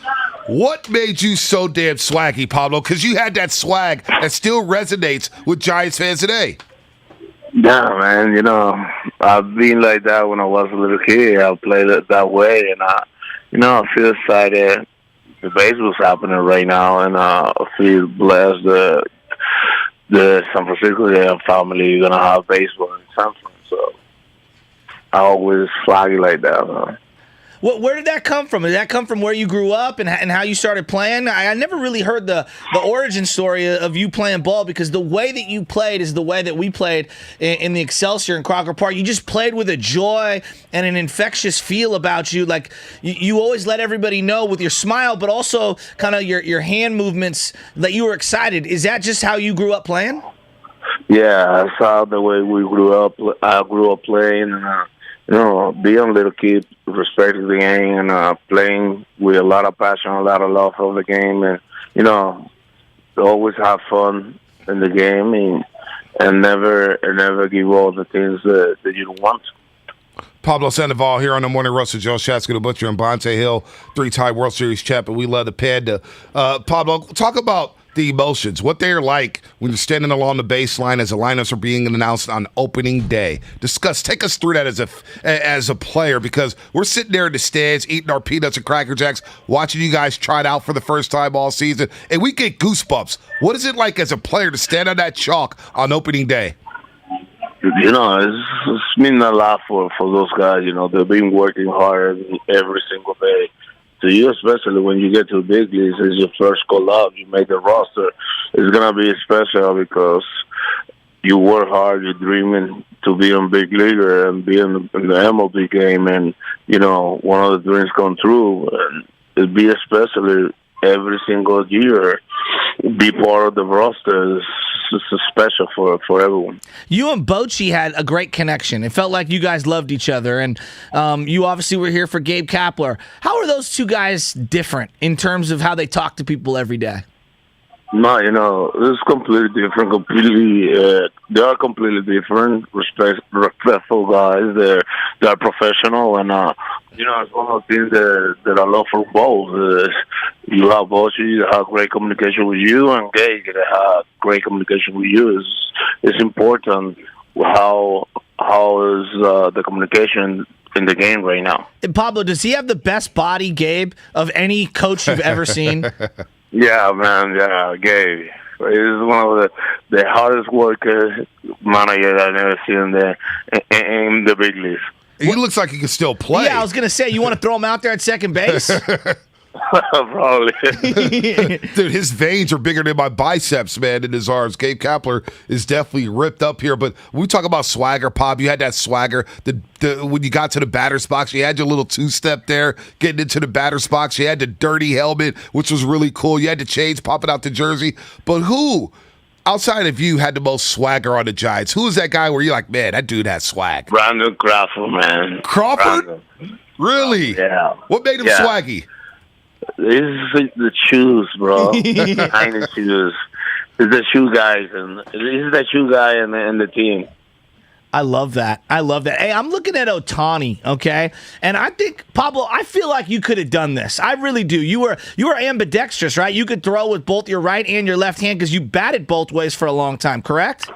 what made you so damn swaggy, Pablo? Because you had that swag that still resonates with Giants fans today. Yeah, man. I've been like that when I was a little kid. I played it that way, and I feel excited. The baseball's happening right now, and I feel blessed that the San Francisco family gonna have baseball in San Francisco. So I always swaggy like that, man. Where did that come from? Did that come from where you grew up and how you started playing? I never really heard the origin story of you playing ball, because the way that you played is the way that we played in the Excelsior in Crocker Park. You just played with a joy and an infectious feel about you. Like you always let everybody know with your smile, but also kind of your hand movements that you were excited. Is that just how you grew up playing? Yeah, I saw the way we grew up. I grew up playing, and being a little kid, respecting the game, and playing with a lot of passion, a lot of love for the game, and always have fun in the game, and never give all the things that you don't want. Pablo Sandoval here on the Morning Roast with Joe Shatsky, the Butcher, and Bonte Hill, 3-time World Series champion. We love the Panda. Pablo, talk about the emotions, what they're like when you're standing along the baseline as the lineups are being announced on opening day. Take us through that as a player, because we're sitting there in the stands eating our peanuts and Cracker Jacks, watching you guys try it out for the first time all season, and we get goosebumps. What is it like as a player to stand on that chalk on opening day? It's mean a lot for those guys. They've been working hard every single day. To you, especially when you get to the big leagues, it's your first call up, you make the roster. It's going to be special because you work hard, you're dreaming to be a big leaguer and be in the MLB game, and, one of the dreams come true. And it'd be especially every single year, be part of the roster. It's special for everyone. You and Bochy had a great connection. It felt like you guys loved each other, and you obviously were here for Gabe Kapler. How are those two guys different in terms of how they talk to people every day? No, it's completely different. They are completely different. Respectful guys. They're professional, and it's one of the things that I love for both. You have Boshi that have great communication with you, and Gage that have great communication with you. It's important how is the communication in the game right now. And Pablo, does he have the best body, Gabe, of any coach you've ever seen? Yeah, man. Yeah, Gabe. He's one of the hardest worker manager I've ever seen in the big leagues. He looks like he can still play. Yeah, I was going to say, you want to throw him out there at second base? Probably. Dude, his veins are bigger than my biceps, man, in his arms. Gabe Kapler is definitely ripped up here. But when we talk about swagger, Pop, you had that swagger. When you got to the batter's box, you had your little two-step there, getting into the batter's box. You had the dirty helmet, which was really cool. You had the chains popping out the jersey. But who, outside of you, had the most swagger on the Giants? Who is that guy where you're like, man, that dude has swag? Brandon Crawford, man. Crawford? Brandon. Really? Yeah. What made him swaggy? It's the shoes, bro. Tiny shoes. It's the shoe guys, and he's the shoe guy in the team. I love that. Hey, I'm looking at Ohtani, okay? And I think, Pablo, I feel like you could have done this. I really do. You were ambidextrous, right? You could throw with both your right and your left hand because you batted both ways for a long time, correct?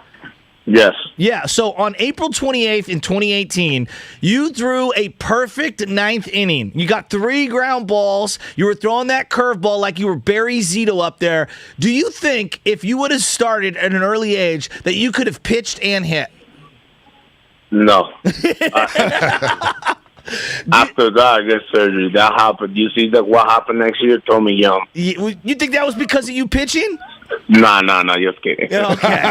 Yes. Yeah, so on April 28th in 2018, you threw a perfect ninth inning. You got 3 ground balls. You were throwing that curveball like you were Barry Zito up there. Do you think if you would have started at an early age that you could have pitched and hit? No. After that, I get surgery. That happened. You see what happened next year? Tommy Young. You think that was because of you pitching? No, just kidding. Okay.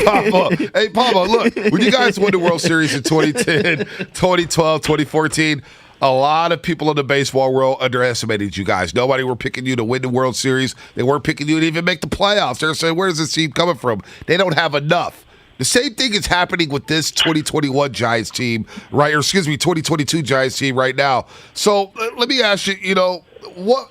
Pablo. Hey, Pablo, look, when you guys won the World Series in 2010, 2012, 2014, a lot of people in the baseball world underestimated you guys. Nobody were picking you to win the World Series. They weren't picking you to even make the playoffs. They're saying, where's this team coming from? They don't have enough. The same thing is happening with this 2021 Giants team, right? Or 2022 Giants team right now. So let me ask you, what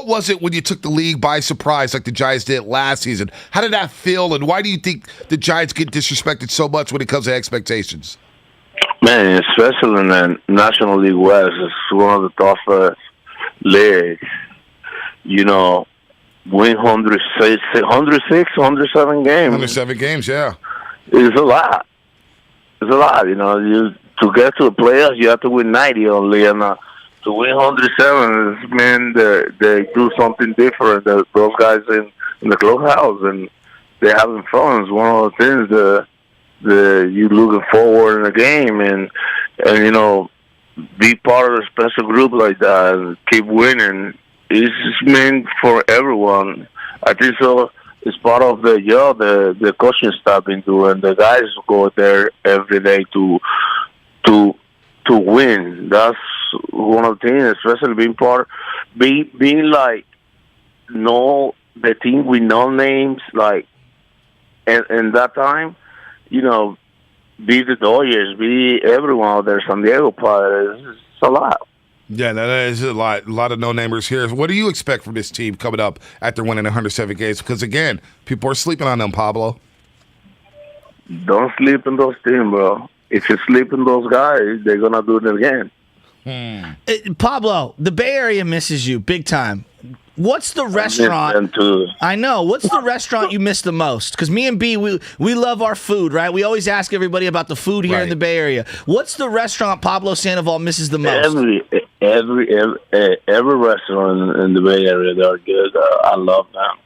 was it when you took the league by surprise like the Giants did last season? How did that feel, and why do you think the Giants get disrespected so much when it comes to expectations? Man, especially in the National League West, it's one of the toughest leagues. Win 106, 107 games. 107 games, yeah. It's a lot. To get to the playoffs, you have to win 90 only, and to win 107 means they do something different. Those guys in the clubhouse, and they're having fun. It's one of the things that you looking forward in the game, and be part of a special group like that and keep winning. It's just meant for everyone. I think so. It's part of the coaching staff been doing. The guys go there every day to win. That's one of the things, especially being like the team with no names, like in that time, be the Dodgers, be everyone out there, San Diego Padres. It's a lot. Yeah, that is a lot of no-namers here. What do you expect from this team coming up after winning 107 games? Because, again, people are sleeping on them, Pablo. Don't sleep in those teams, bro. If you sleep in those guys, they're going to do it again. Pablo, the Bay Area misses you big time. What's the restaurant? I know. What's the restaurant you miss the most? Because me and B, we love our food, right? We always ask everybody about the food here in the Bay Area. What's the restaurant Pablo Sandoval misses the most? Every restaurant in the Bay Area, they're good. I love them.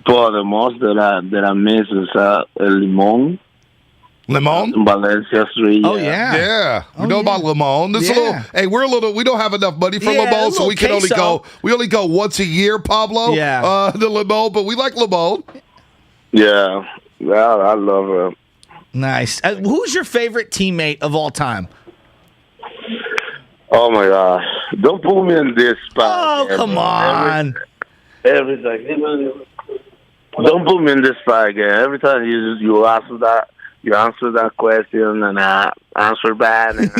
But the most that I miss is El Limon. Limon? In Valencia Street. Oh, yeah. Yeah. We know about Limon. We don't have enough money for Limon, so we can only go once a year, Pablo. Yeah. The Limon, but we like Limon. Yeah. I love it. Nice. Who's your favorite teammate of all time? Oh, my gosh. Don't put me in this spot. Oh, come on. Everything. Don't put me in this spot again. Every time you ask that, you answer that question, and I answer bad, and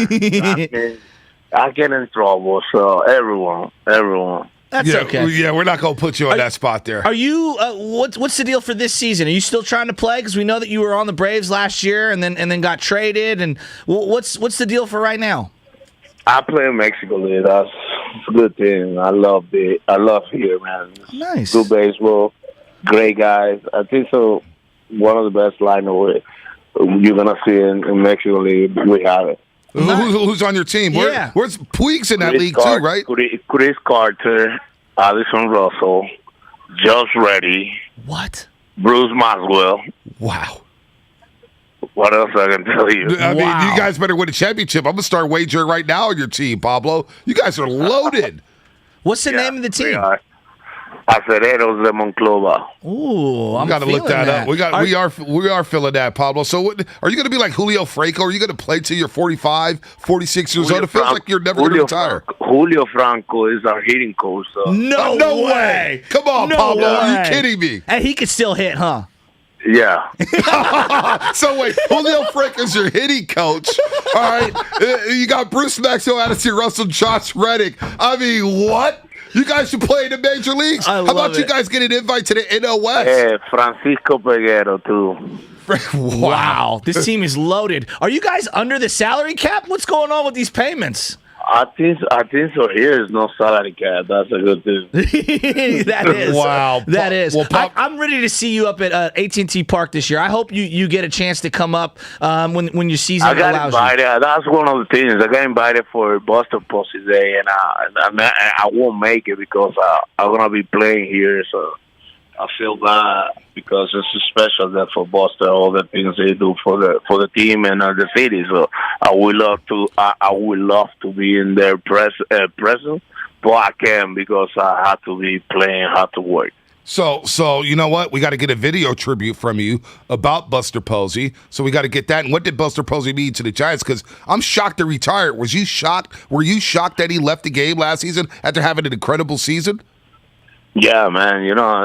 I get in trouble. So everyone. That's okay. Yeah, we're not going to put you on that spot there. Are you? What's the deal for this season? Are you still trying to play? Because we know that you were on the Braves last year and then got traded. And what's the deal for right now? I play in Mexico League. That's a good thing. I love here, man. Nice. Good baseball, great guys. I think so. One of the best lineup you're gonna see in Mexico League. We have it. Who's on your team? Where's Puig's in that league too, right? Chris Carter, Addison Russell, Josh Reddy. What? Bruce Maxwell. Wow. What else I can tell you? I mean, you guys better win a championship. I'm gonna start wagering right now on your team, Pablo. You guys are loaded. What's the name of the team? Acereros de Monclova. Ooh, I'm got to look that up. We are feeling that, Pablo. So, are you going to be like Julio Franco? Are you going to play till you're 45, 46 years old? It feels like you're never going to retire. Julio Franco is our hitting coach. So. No way! Come on, Pablo. Are you kidding me? And he could still hit, huh? Yeah. So wait, Julio Franco's your hitting coach. All right, you got Bruce Maxwell, Addison Russell, Josh Reddick. I mean, what? You guys should play in the major leagues. How about you guys get an invite to the NL West? Francisco Peguero, too. Wow. This team is loaded. Are you guys under the salary cap? What's going on with these payments? I think so. Here is no salary cap. That's a good thing. That is. Wow. That is. Well, I'm ready to see you up at AT&T Park this year. I hope you get a chance to come up when your season allows you. I got invited. That's one of the things. I got invited for Boston Post Day, and I won't make it because I'm going to be playing here, so I feel bad because it's special that for Boston, all the things they do for the team and the city. So I would love to be in their presence, but I can't because I have to be playing, have to work. So you know what? We got to get a video tribute from you about Buster Posey. So we got to get that. And what did Buster Posey mean to the Giants? Because I'm shocked to retire. Was you shocked? Were you shocked that he left the game last season after having an incredible season? Yeah, man. You know,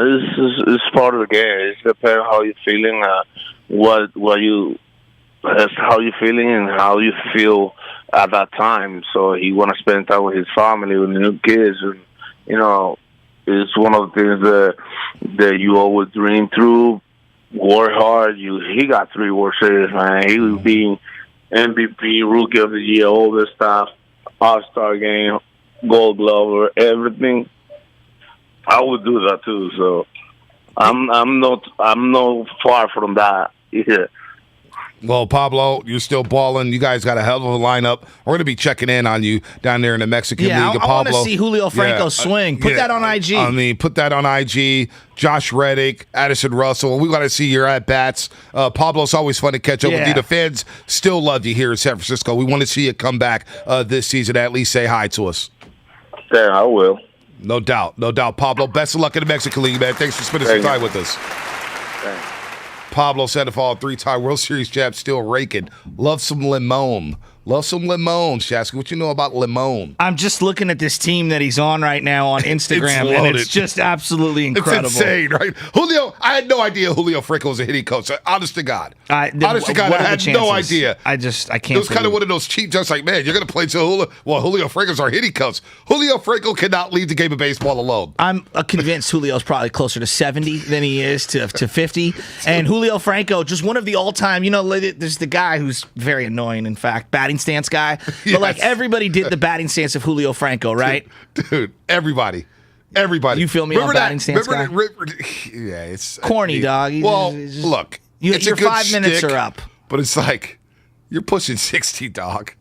it's part of the game. It depends how you're feeling, how you feeling, and how you feel at that time. So he want to spend time with his family, with the new kids, and you know, it's one of the things that you always dream through. Work hard. He got 3 World Series, man. He was being MVP, Rookie of the Year, all this stuff, All-Star Game, Gold Glover, everything. I would do that too, so I'm not far from that either. Well, Pablo, you're still balling. You guys got a hell of a lineup. We're going to be checking in on you down there in the Mexican League. I want to see Julio Franco swing. Put that on IG. I mean, put that on IG. Josh Reddick, Addison Russell. We got to see your at-bats. Pablo, it's always fun to catch up with you. The fans still love you here in San Francisco. We want to see you come back this season. At least say hi to us. Yeah, I will. No doubt. Pablo, best of luck in the Mexican League, man. Thanks for spending some time with us. Thanks. Pablo Sandoval, 3-time World Series champ, still raking. Love some limon. Shasky. What you know about limon? I'm just looking at this team that he's on right now on Instagram, and it's just absolutely incredible. It's insane, right? Julio, I had no idea Julio Franco was a hitting coach. Honest to God. I had no idea. I can't. It was kind of one of those cheap jokes like, man, you're going to play to Julio. Well, Julio Franco's our hitting coach. Julio Franco cannot leave the game of baseball alone. I'm convinced Julio's probably closer to 70 than he is to 50. And Julio Franco, just one of the all-time, there's the guy who's very annoying, in fact, batting stance guy. But like everybody did the batting stance of Julio Franco, right? Dude, everybody. You feel me on batting stance guy? Yeah, it's corny, dog. Look, your 5 minutes are up. But it's like you're pushing 60, dog.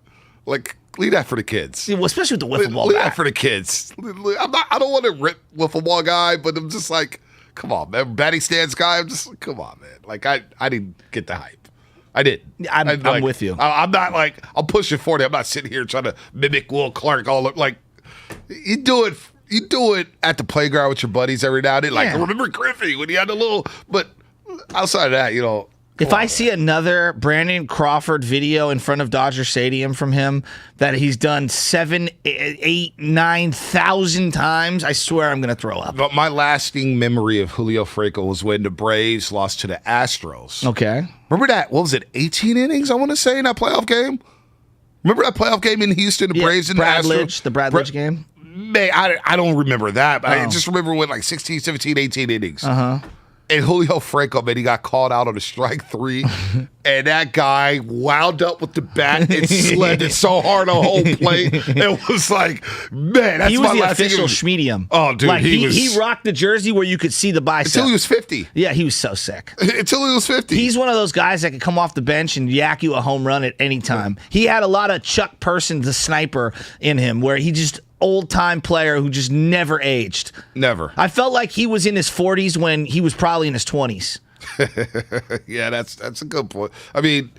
Like, leave that for the kids. Well, especially with the wiffle ball. Leave that for the kids. I don't want to rip wiffle ball guy, but I'm just like, come on, man. Batting stance guy. I'm just come on, man. Like I didn't get the hype. I didn't. I'm with you. I'm not like I'm pushing 40. I'm not sitting here trying to mimic Will Clark. Like you do it at the playground with your buddies every now and then. Like remember Griffey when he had a little. But outside of that, If I see another Brandon Crawford video in front of Dodger Stadium from him that he's done 7, 8, 9,000 times, I swear I'm going to throw up. But my lasting memory of Julio Franco was when the Braves lost to the Astros. Okay. Remember that? What was it? 18 innings, I want to say, in that playoff game? Remember that playoff game in Houston, the Braves and the Astros? The Brad Lidge game? Man, I don't remember that. But I just remember when like 16, 17, 18 innings. And Julio Franco, man, he got called out on a strike 3. And that guy wound up with the bat and slammed it so hard on home plate. It was like, man, that's he was my the last official Schmedium. Schmedium. Oh, dude, like, he was. He rocked the jersey where you could see the bicep. Until he was 50. Yeah, he was so sick. Until he was 50. He's one of those guys that could come off the bench and yak you a home run at any time. He had a lot of Chuck Person, the sniper, in him, where he just old-time player who just never aged. Never. I felt like he was in his 40s when he was probably in his 20s. Yeah, that's a good point. I mean,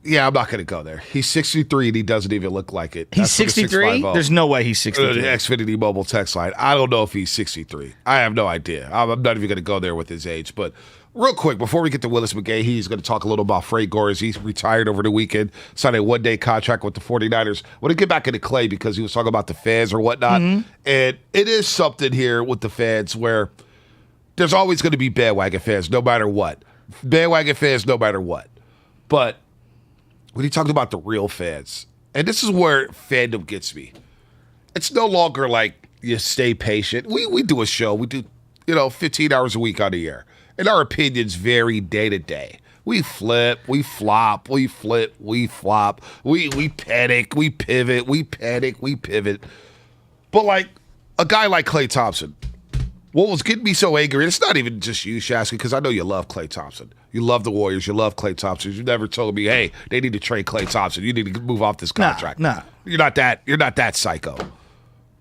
yeah, I'm not going to go there. He's 63 and he doesn't even look like it. He's 63? There's no way he's 63. The Xfinity mobile text line. I don't know if he's 63. I have no idea. I'm not even going to go there with his age. But real quick, before we get to Willis McGahee, he's going to talk a little about Frank Gore as he's retired over the weekend, signed a one-day contract with the 49ers. I want to get back into Klay because he was talking about the fans or whatnot. And it is something here with the fans where there's always going to be bandwagon fans no matter what. Bandwagon fans no matter what. But when he talked about the real fans, and this is where fandom gets me, it's no longer like you stay patient. We do a show. We do, 15 hours a week on the air. And our opinions vary day to day. We flip, we flop, we flip, we flop. We panic, we pivot, we panic, we pivot. But like a guy like Klay Thompson, what was getting me so angry, and it's not even just you, Shasky, because I know you love Klay Thompson. You love the Warriors. You love Klay Thompson. You never told me, hey, they need to trade Klay Thompson. You need to move off this contract. Nah. You're not that psycho.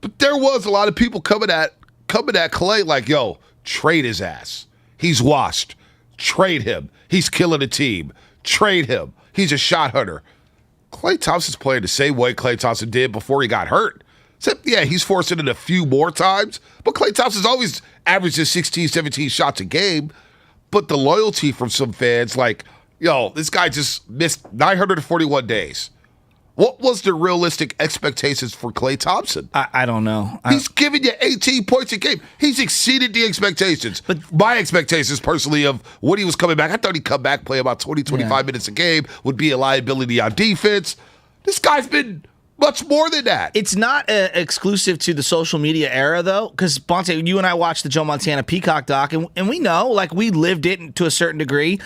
But there was a lot of people coming at Klay like, yo, trade his ass. He's washed. Trade him. He's killing the team. Trade him. He's a shot hunter. Klay Thompson's playing the same way Klay Thompson did before he got hurt. Except, yeah, he's forcing it a few more times. But Klay Thompson's always averages 16, 17 shots a game. But the loyalty from some fans, like, yo, this guy just missed 941 days. What was the realistic expectations for Klay Thompson? I don't know. He's giving you 18 points a game. He's exceeded the expectations. But my expectations, personally, of when he was coming back, I thought he'd come back, play about 20, 25 minutes a game, would be a liability on defense. This guy's been much more than that. It's not exclusive to the social media era, though, because, Bonte, you and I watched the Joe Montana Peacock doc, and we know, like, we lived it to a certain degree.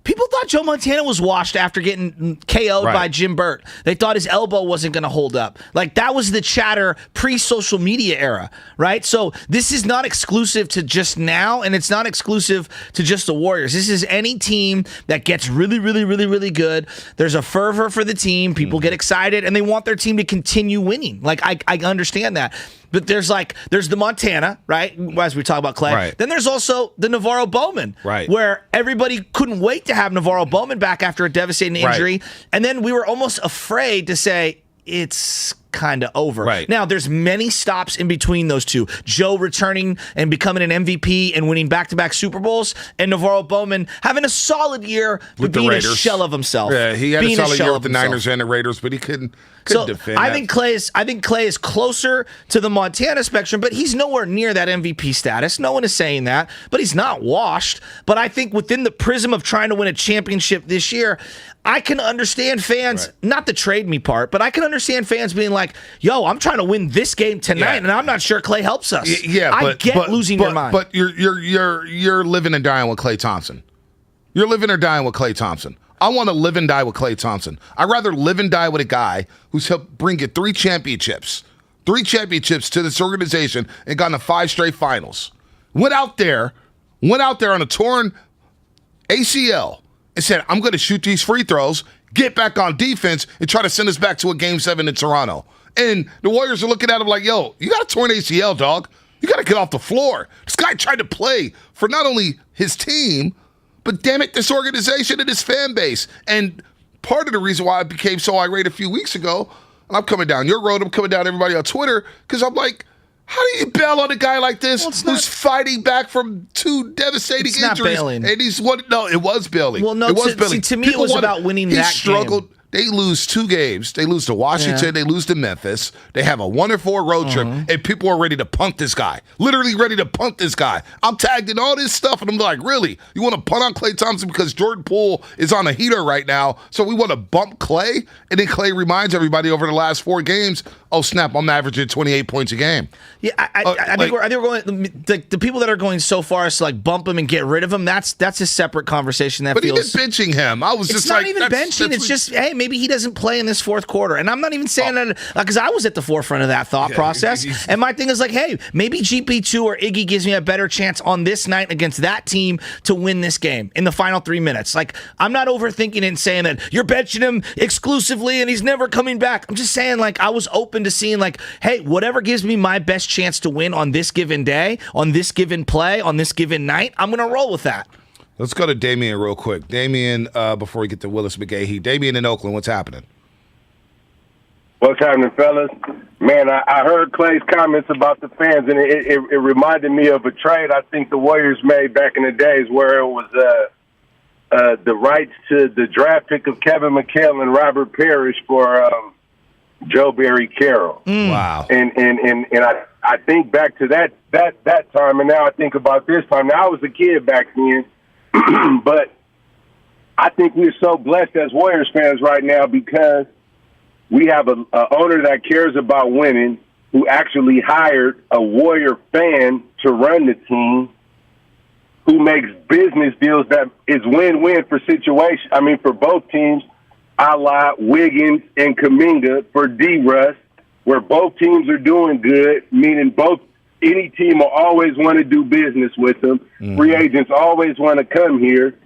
People thought Joe Montana was washed after getting KO'd by Jim Burt. They thought his elbow wasn't going to hold up. Like, that was the chatter pre-social media era, right? So this is not exclusive to just now, and it's not exclusive to just the Warriors. This is any team that gets really, really, really, really good. There's a fervor for the team. People get excited, and they want their team to continue winning. Like, I understand that. But there's the Montana, right? As we talk about Klay. Right. Then there's also the Navarro Bowman, right, where everybody couldn't wait to have Navarro Bowman back after a devastating injury. Right. And then we were almost afraid to say it's kind of over. Right. Now, there's many stops in between those two. Joe returning and becoming an MVP and winning back-to-back Super Bowls, and Navarro Bowman having a solid year but with being the a Raiders. Shell of himself. Yeah, he had a solid year with the himself. Niners and the Raiders, but he couldn't So defend I that. think Klay is closer to the Montana spectrum, but he's nowhere near that MVP status. No one is saying that, but he's not washed. But I think within the prism of trying to win a championship this year, I can understand fans, not the trade me part, but I can understand fans being like, yo, I'm trying to win this game tonight, and I'm not sure Klay helps us. I get losing your mind. But you're living and dying with Klay Thompson. You're living or dying with Klay Thompson. I want to live and die with Klay Thompson. I'd rather live and die with a guy who's helped bring you 3 championships to this organization and gotten to 5 straight finals. Went out there on a torn ACL and said, I'm going to shoot these free throws, get back on defense, and try to send us back to a Game 7 in Toronto. And the Warriors are looking at him like, yo, you got a torn ACL, dog. You got to get off the floor. This guy tried to play for not only his team, but damn it, this organization and this fan base. And part of the reason why I became so irate a few weeks ago, and I'm coming down your road, I'm coming down everybody on Twitter, because I'm like, how do you bail on a guy like this who's fighting back from 2 devastating injuries? Not bailing. And he's one. No, it was bailing. Well, no, it was to me, it was about winning that game. They lose 2 games. They lose to Washington. They lose to Memphis. They have a 1-4 road trip, and people are ready to punt this guy. Literally ready to punt this guy. I'm tagged in all this stuff, and I'm like, really? You want to punt on Klay Thompson because Jordan Poole is on a heater right now, so we want to bump Klay? And then Klay reminds everybody over the last 4 games, oh, snap, I'm averaging 28 points a game. Yeah, I think we're going, the people that are going so far as to like bump him and get rid of him, that's a separate conversation. That but feels. But even benching him, I was just like. It's not even benching, it's just, hey, maybe he doesn't play in this 4th quarter. And I'm not even saying that because I was at the forefront of that thought process. And my thing is like, hey, maybe GP2 or Iggy gives me a better chance on this night against that team to win this game in the final 3 minutes. Like, I'm not overthinking it and saying that you're benching him exclusively and he's never coming back. I'm just saying, like, I was open to seeing, like, hey, whatever gives me my best chance to win on this given day, on this given play, on this given night, I'm going to roll with that. Let's go to Damian real quick. Damian, before we get to Willis McGahee. Damian in Oakland, what's happening? What's happening, fellas? Man, I heard Klay's comments about the fans, and it reminded me of a trade I think the Warriors made back in the days where it was the rights to the draft pick of Kevin McHale and Robert Parrish for Joe Barry Carroll. Wow. And I think back to that time, and now I think about this time. Now, I was a kid back then, but I think we're so blessed as Warriors fans right now because we have an owner that cares about winning, who actually hired a Warrior fan to run the team, who makes business deals that is win-win for for both teams, a la Wiggins and Kuminga for D-Russ, where both teams are doing good, meaning any team will always want to do business with them. Free agents always want to come here.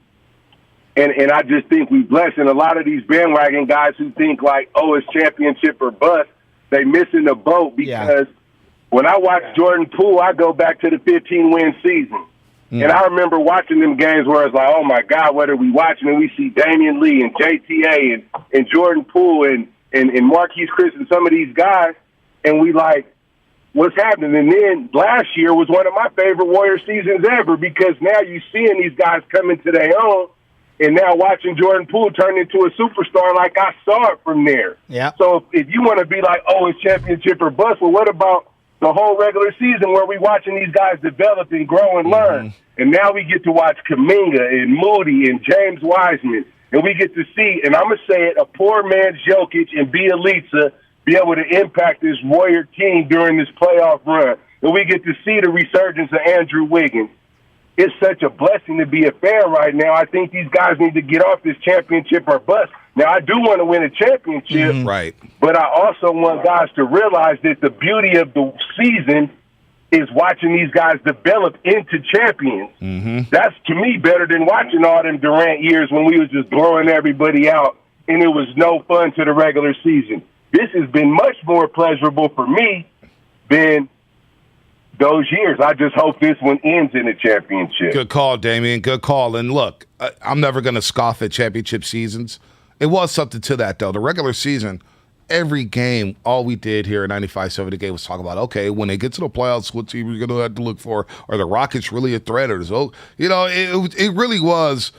And I just think we blessed. And a lot of these bandwagon guys who think like, oh, it's championship or bust, they missing the boat because when I watch Jordan Poole, I go back to the 15-win season. And I remember watching them games where it's like, oh, my God, what are we watching? And we see Damian Lee and JTA and Jordan Poole and Marquise Chris and some of these guys. And we like, what's happening? And then last year was one of my favorite Warrior seasons ever because now you're seeing these guys come into their own. And now watching Jordan Poole turn into a superstar like I saw it from there. Yeah. So if you want to be like, oh, it's championship or bust, well, what about the whole regular season where we watching these guys develop and grow and learn? And now we get to watch Kuminga and Moody and James Wiseman. And we get to see, and I'm going to say it, a poor man's Jokic and Bielitsa be able to impact this Warrior team during this playoff run. And we get to see the resurgence of Andrew Wiggins. It's such a blessing to be a fan right now. I think these guys need to get off this championship or bust. Now, I do want to win a championship, right? But I also want guys to realize that the beauty of the season is watching these guys develop into champions. That's, to me, better than watching all them Durant years when we was just blowing everybody out and it was no fun to the regular season. This has been much more pleasurable for me than those years. I just hope this one ends in a championship. Good call, Damian. Good call. And look, I'm never going to scoff at championship seasons. It was something to that, though. The regular season, every game, all we did here at 95.7 The Game was talk about, okay, when they get to the playoffs, what team are you going to have to look for? Are the Rockets really a threat? Or it really was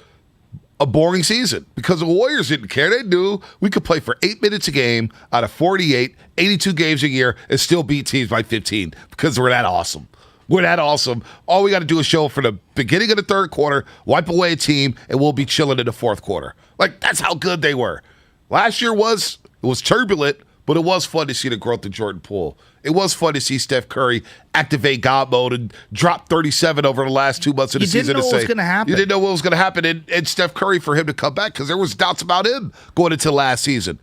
a boring season because the Warriors didn't care. They knew we could play for 8 minutes a game out of 48, 82 games a year, and still beat teams by 15 because we're that awesome. We're that awesome. All we got to do is show for the beginning of the 3rd quarter, wipe away a team, and we'll be chilling in the 4th quarter. Like, that's how good they were. Last year was turbulent, but it was fun to see the growth of Jordan Poole. It was fun to see Steph Curry activate God mode and drop 37 over the last 2 months of the season. You didn't know what was going to happen. You didn't know what was going to happen, and Steph Curry, for him to come back, because there was doubts about him going into last season.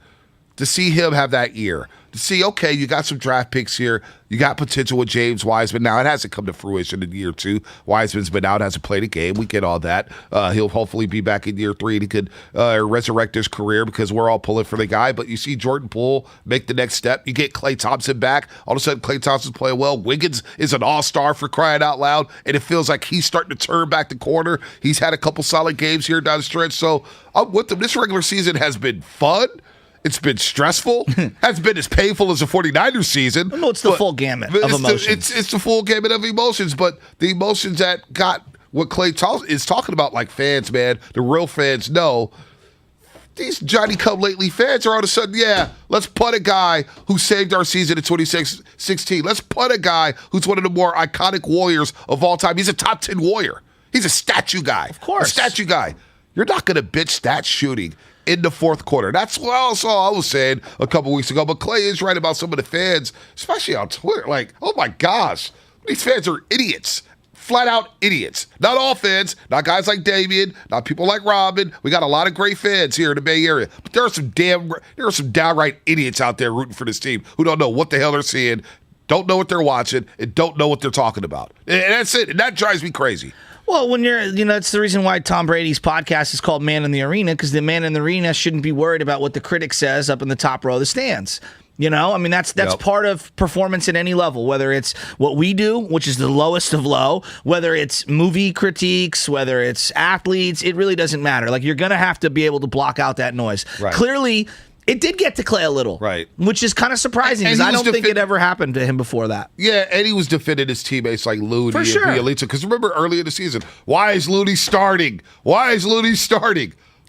To see him have that year, to see, okay, you got some draft picks here, you got potential with James Wiseman. Now, it hasn't come to fruition in year 2. Wiseman's been out, hasn't played a game. We get all that. He'll hopefully be back in year 3, and he could resurrect his career because we're all pulling for the guy. But you see Jordan Poole make the next step. You get Klay Thompson back. All of a sudden, Klay Thompson's playing well. Wiggins is an all-star for crying out loud, and it feels like he's starting to turn back the corner. He's had a couple solid games here down the stretch. So I'm with him. This regular season has been fun. It's been stressful. Hasn't been as painful as the 49ers season. No, it's the full gamut of emotions. It's the full gamut of emotions, but the emotions that got what Klay is talking about, like fans, man, the real fans know, these Johnny-come-lately fans are all of a sudden, let's put a guy who saved our season in 2016. Let's put a guy who's one of the more iconic Warriors of all time. He's a top 10 Warrior. He's a statue guy. Of course. A statue guy. You're not going to bitch stat shooting in the fourth quarter. That's what I was saying a couple weeks ago. But Klay is right about some of the fans, especially on Twitter. Like, oh my gosh, these fans are idiots. Flat out idiots. Not all fans, not guys like Damien, not people like Robin. We got a lot of great fans here in the Bay Area. But there are some downright idiots out there rooting for this team who don't know what the hell they're seeing, don't know what they're watching, and don't know what they're talking about. And that's it. And that drives me crazy. Well, when it's the reason why Tom Brady's podcast is called Man in the Arena, because the man in the arena shouldn't be worried about what the critic says up in the top row of the stands. That's part of performance at any level, whether it's what we do, which is the lowest of low, whether it's movie critiques, whether it's athletes, it really doesn't matter. Like, you're going to have to be able to block out that noise. Right. Clearly, it did get to Klay a little, right? Which is kind of surprising because I don't think it ever happened to him before that. Yeah, and he was defending his teammates like Looney For and sure. Bielitsa. Because remember earlier in the season, why is Looney starting?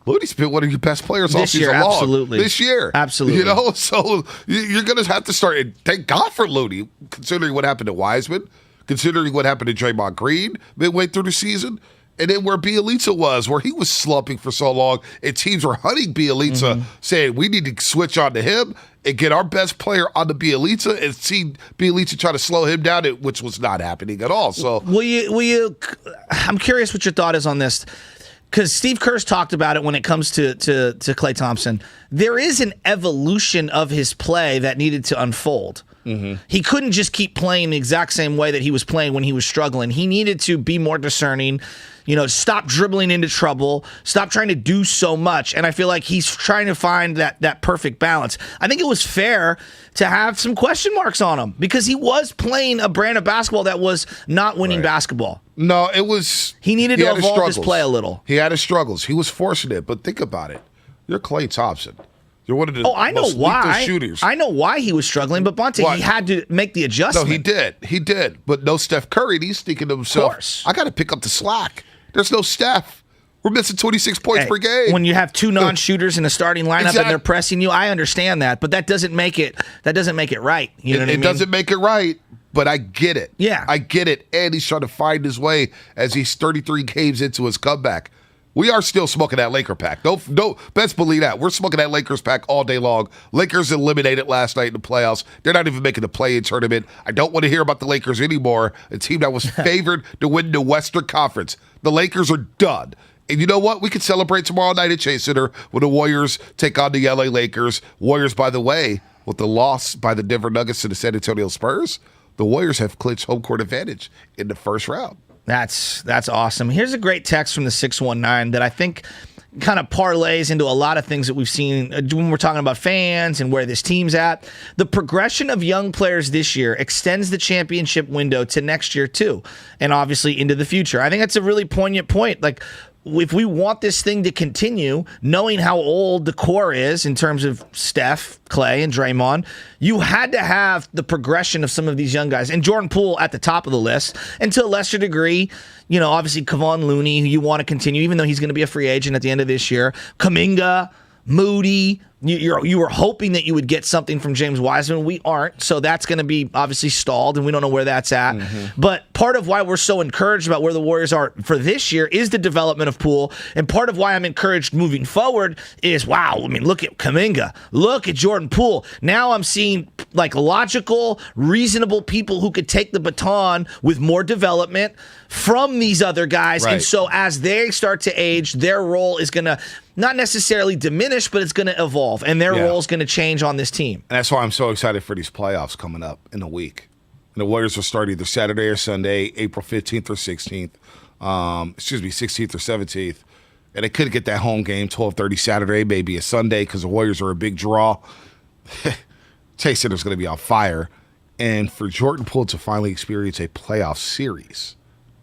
Looney's been one of your best players all season long. Absolutely. This year. Absolutely. So you're going to have to start. And thank God for Looney, considering what happened to Wiseman, considering what happened to Draymond Green midway through the season, and then where Bielitsa was, where he was slumping for so long, and teams were hunting Bielitsa, saying we need to switch on to him and get our best player on the Bielitsa and see Bielitsa try to slow him down, which was not happening at all. So will you? I'm curious what your thought is on this. Because Steve Kerr's talked about it when it comes to Klay Thompson. There is an evolution of his play that needed to unfold. He couldn't just keep playing the exact same way that he was playing when he was struggling. He needed to be more discerning, stop dribbling into trouble, stop trying to do so much. And I feel like he's trying to find that perfect balance. I think it was fair to have some question marks on him because he was playing a brand of basketball that was not winning basketball. No, it was... He needed to evolve his play a little. He had his struggles. He was forcing it. But think about it. You're Klay Thompson. You're one of the most lethal shooters. I know why he was struggling, but Bonte, he had to make the adjustment. No, he did. He did. But no Steph Curry. He's thinking to himself, of course. I got to pick up the slack. There's no Steph. We're missing 26 points per game. When you have two non-shooters in the starting lineup and they're pressing you, I understand that, but that doesn't make it right. You know what I mean? It doesn't make it right, but I get it. Yeah. I get it. And he's trying to find his way as he's 33 games into his comeback. We are still smoking that Laker pack. No, best believe that. We're smoking that Lakers pack all day long. Lakers eliminated last night in the playoffs. They're not even making the play-in tournament. I don't want to hear about the Lakers anymore, a team that was favored to win the Western Conference. The Lakers are done. And you know what? We could celebrate tomorrow night at Chase Center when the Warriors take on the LA Lakers. Warriors, by the way, with the loss by the Denver Nuggets to the San Antonio Spurs, the Warriors have clinched home court advantage in the first round. That's awesome. Here's a great text from the 619 that I think kind of parlays into a lot of things that we've seen when we're talking about fans and where this team's at. The progression of young players this year extends the championship window to next year too, and obviously into the future. I think that's a really poignant point. Like, if we want this thing to continue, knowing how old the core is in terms of Steph, Klay, and Draymond, you had to have the progression of some of these young guys. And Jordan Poole at the top of the list, and to a lesser degree, obviously Kevon Looney, who you want to continue, even though he's going to be a free agent at the end of this year. Kuminga, Moody. You were hoping that you would get something from James Wiseman. We aren't, so that's going to be obviously stalled, and we don't know where that's at. But part of why we're so encouraged about where the Warriors are for this year is the development of Poole, and part of why I'm encouraged moving forward is, wow, I mean, look at Kuminga, look at Jordan Poole. Now I'm seeing like logical, reasonable people who could take the baton with more development from these other guys, Right. and so as they start to age, their role is going to not necessarily diminish, but it's going to evolve, and their role is going to change on this team. And that's why I'm so excited for these playoffs coming up in a week. And the Warriors will start either Saturday or Sunday, April 15th or 16th. 16th or 17th. And they could get that home game, 12:30 Saturday, maybe a Sunday, because the Warriors are a big draw. Chase Center's going to be on fire. And for Jordan Poole to finally experience a playoff series.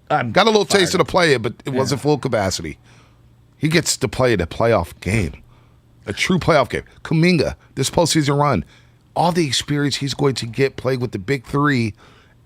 Got a little taste of the play, but it wasn't full capacity. He gets to play in a playoff game. A true playoff game. Kuminga, this postseason run, all the experience he's going to get playing with the big three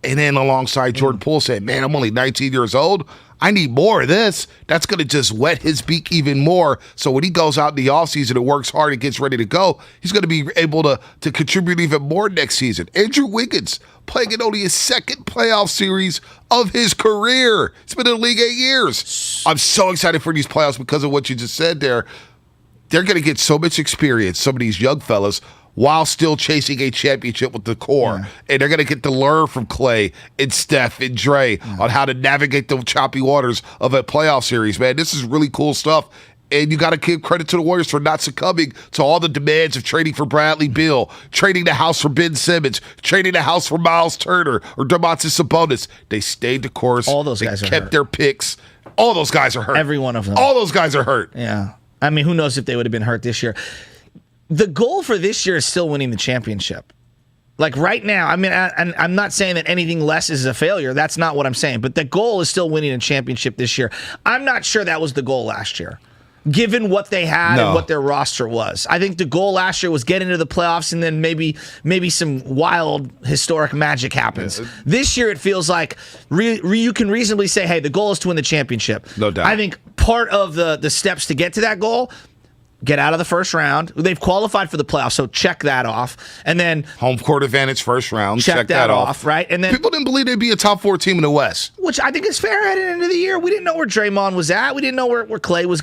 And then alongside Jordan Poole saying, man, I'm only 19 years old. I need more of this. That's going to just wet his beak even more. So when he goes out in the offseason and works hard and gets ready to go, he's going to be able to contribute even more next season. Andrew Wiggins playing in only his second playoff series of his career. He's been in the league 8 years. I'm so excited for these playoffs because of what you just said there. They're going to get so much experience, some of these young fellas, while still chasing a championship with the core. Yeah. And they're going to get to learn from Klay and Steph and Dre on how to navigate the choppy waters of a playoff series, man. This is really cool stuff. And you got to give credit to the Warriors for not succumbing to all the demands of trading for Bradley Beal, trading the house for Ben Simmons, trading the house for Miles Turner or Domantas Sabonis. They stayed the course. All those guys are kept hurt. Their picks. All those guys are hurt. Every one of them. All those guys are hurt. Yeah. I mean, who knows if they would have been hurt this year. The goal for this year is still winning the championship. Like right now, I mean, I'm not saying that anything less is a failure. That's not what I'm saying. But the goal is still winning a championship this year. I'm not sure that was the goal last year, given what they had and what their roster was. I think the goal last year was get into the playoffs and then maybe some wild historic magic happens. Yeah. This year, it feels like you can reasonably say, hey, the goal is to win the championship. No doubt. I think part of the steps to get to that goal, get out of the first round. They've qualified for the playoffs, so check that off. And then home court advantage first round. Check that off, right? And then people didn't believe they'd be a top 4 team in the West, which I think is fair heading into the year. We didn't know where Draymond was at. We didn't know where Klay was